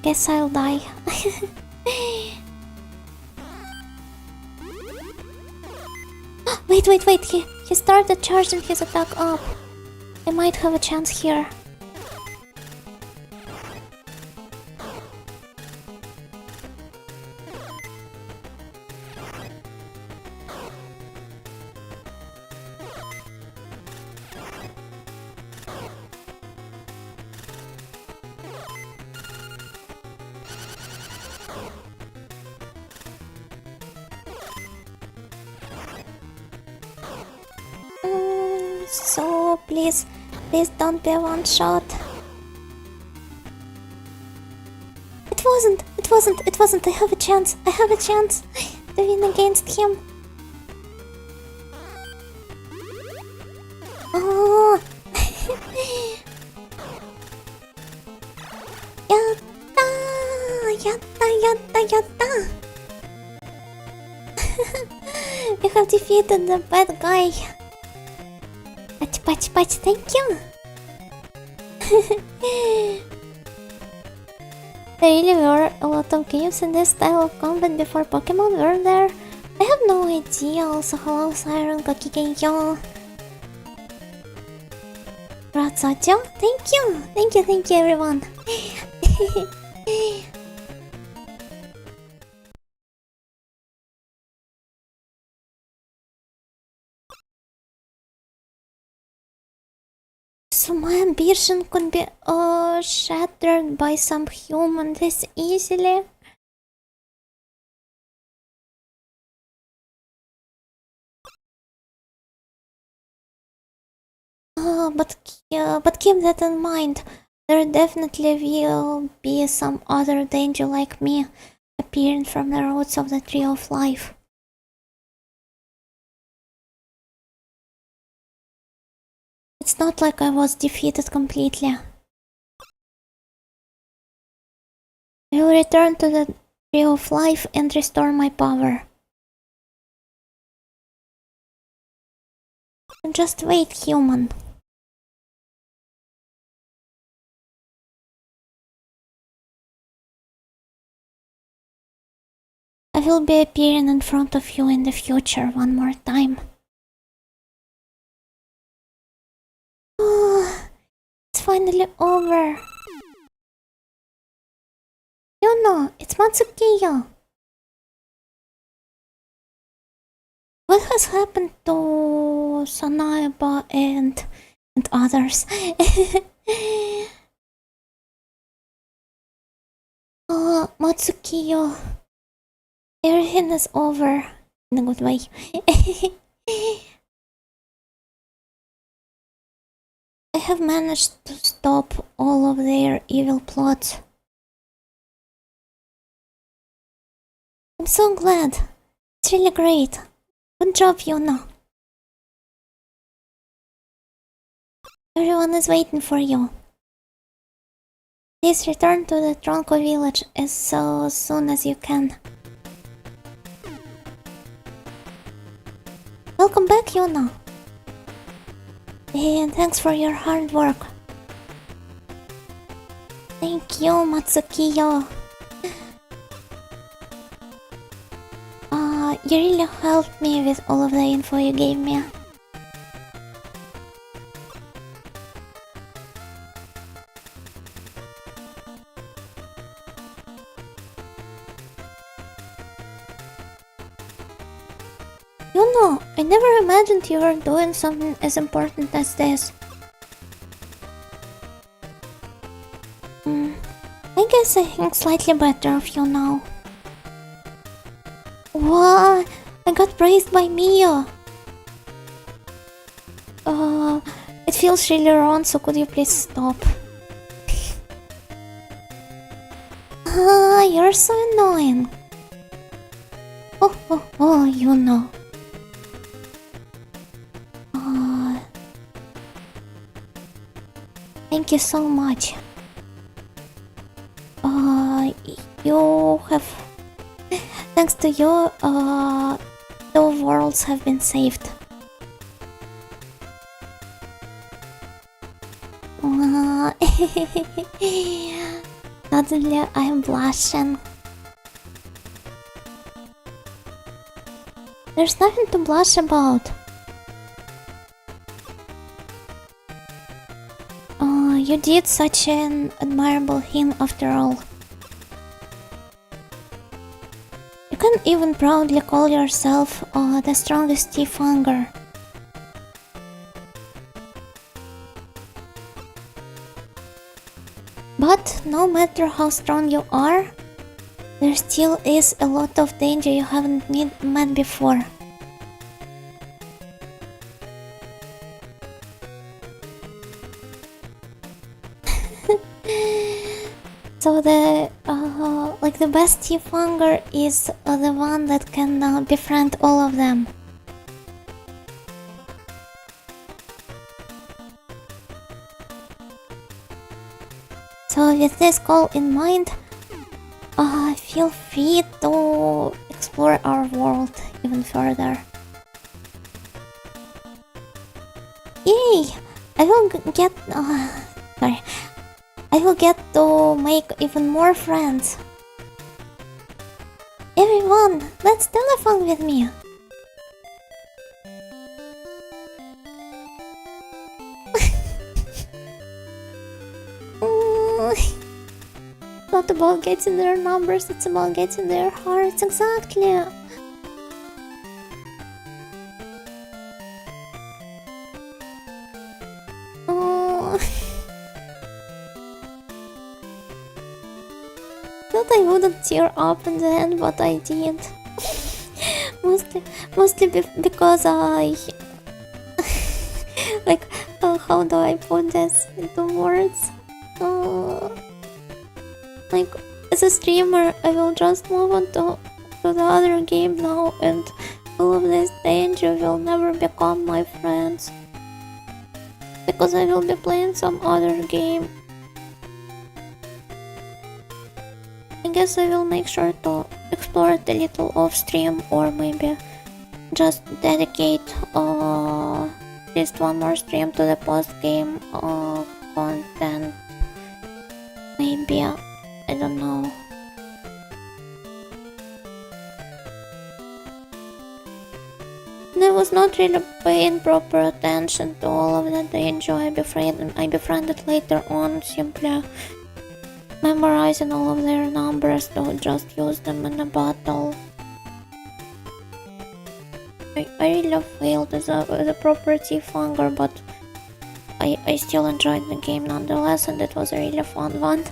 Guess I'll die. Wait, he started charging his attack up. I might have a chance here. So please don't be a one shot. It wasn't. I have a chance to win against him. Oh. Yatta. You have defeated the bad guy. Patch, thank you. There really were a lot of games in this style of combat before Pokemon, were there? I have no idea. Also, hello Siren, Gokigenyo. Ratsajo, thank you everyone. So my ambition could be shattered by some human this easily. But keep that in mind. There definitely will be some other danger like me appearing from the roots of the Tree of Life. It's not like I was defeated completely. I will return to the Tree of Life and restore my power. Just wait, human. I will be appearing in front of you in the future one more time. Oh, it's finally over. You know, it's Matsukiyo. What has happened to Sanaiba and others? Oh, Matsukiyo. Everything is over. In a good way. I have managed to stop all of their evil plots. I'm so glad. It's really great. Good job, Yuna. Everyone is waiting for you. Please return to the Tronco village as soon as you can. Welcome back, Yuna. And thanks for your hard work. Thank you, Matsukiyo. You really helped me with all of the info you gave me. You know, I never imagined you were doing something as important as this. I guess I think slightly better of you now. What? I got praised by Mio. It feels really wrong, so could you please stop? You're so annoying. Oh, you know. Thank you so much. You have... Thanks to you, the worlds have been saved. Suddenly I'm blushing. There's nothing to blush about. You did such an admirable thing after all. You can even proudly call yourself the strongest Tefanger. But no matter how strong you are, there still is a lot of danger you haven't met before. So the best Tefanger is the one that can befriend all of them. So with this goal in mind, feel free to explore our world even further. Yay! I will get to make even more friends. Everyone, let's Telefang with me. Not about getting their numbers, it's about getting their hearts, exactly. Thought I wouldn't tear up in the end, but I did. mostly because I... how do I put this into words? As a streamer, I will just move on to the other game now, and all of this Denjuu will never become my friends. Because I will be playing some other game. I guess I will make sure to explore it a little off stream, or maybe just dedicate at least one more stream to the post-game content. Maybe, I don't know. I was not really paying proper attention to all of that Denjuu I befriended later on, simply memorizing all of their numbers to just use them in a battle. I really failed as a proper Tefanger, but I still enjoyed the game nonetheless, and it was a really fun one.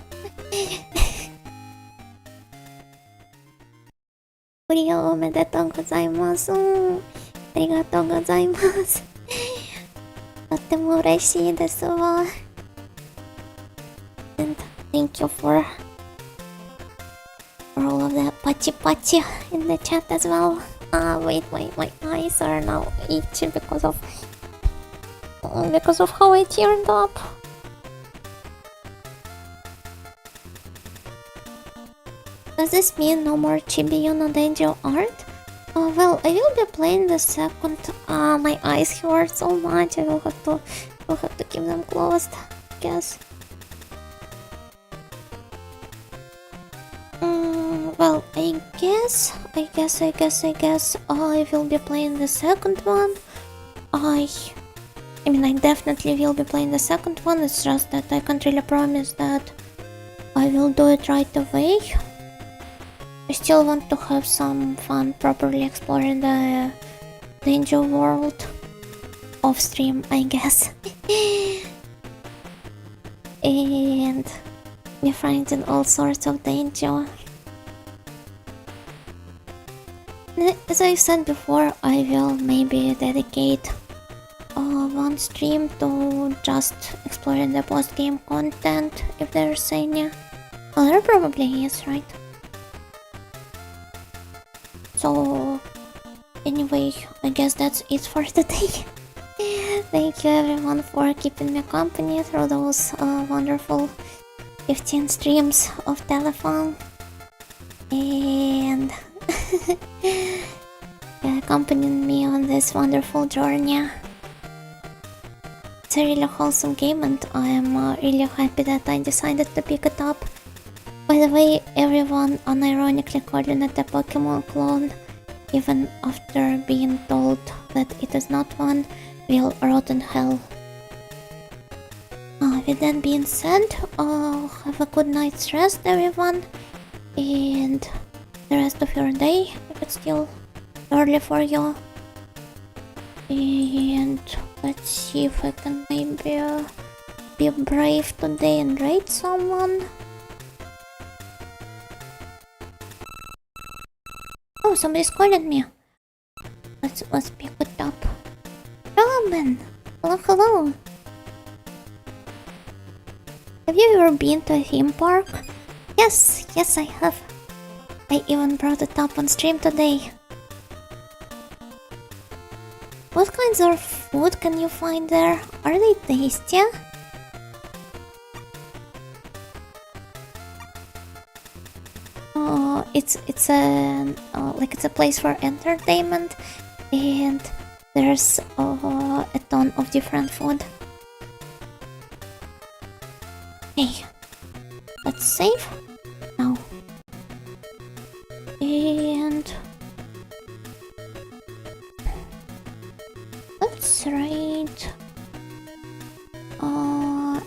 ご利用おめでとうございます。ありがとうございます。とっても嬉しいですわ。And thank you for all of that pachi in the chat as well. Wait, my eyes are now itchy because of how I turned up. Does this mean no more Chibi no Denjuu art? Well, I will be playing the second. My eyes hurt so much. I will have to keep them closed, I guess. Well, I guess I will be playing the second one. I mean, I definitely will be playing the second one. It's just that I can't really promise that I will do it right away. I still want to have some fun properly exploring the Denjuu world off stream, I guess. And be finding all sorts of Denjuu. As I said before, I will maybe dedicate one stream to just exploring the post-game content, if there's any. Well, there probably is, right? So, anyway, I guess that's it for today. Thank you everyone for keeping me company through those wonderful 15 streams of Telefang. And accompanying me on this wonderful journey. It's a really wholesome game, and I am really happy that I decided to pick it up. By the way, everyone unironically calling it a Pokemon clone, even after being told that it is not one, will rot in hell. With that being said, have a good night's rest everyone, and the rest of your day, if it's still early for you. And let's see if I can maybe be brave today and raid someone. Oh, somebody's calling me. Let's pick it up. Hello, Ben. Hello. Have you ever been to a theme park? Yes, I have. I even brought it up on stream today. What kinds of food can you find there? Are they tasty? It's a place for entertainment, and there's a ton of different food. Hey, let's save now. And let's write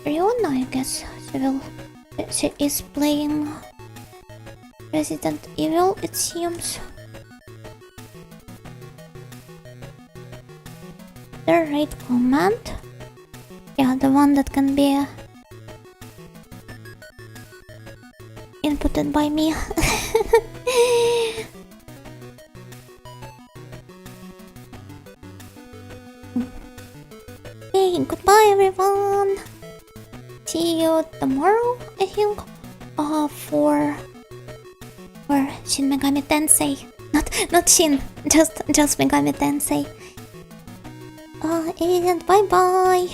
Riona, I guess. She is playing Resident Evil, it seems. The right command. Yeah, the one that can be inputted by me. Okay, goodbye everyone. See you tomorrow, I think. For Shin Megami Tensei. Not Shin, just Megami Tensei. And bye bye.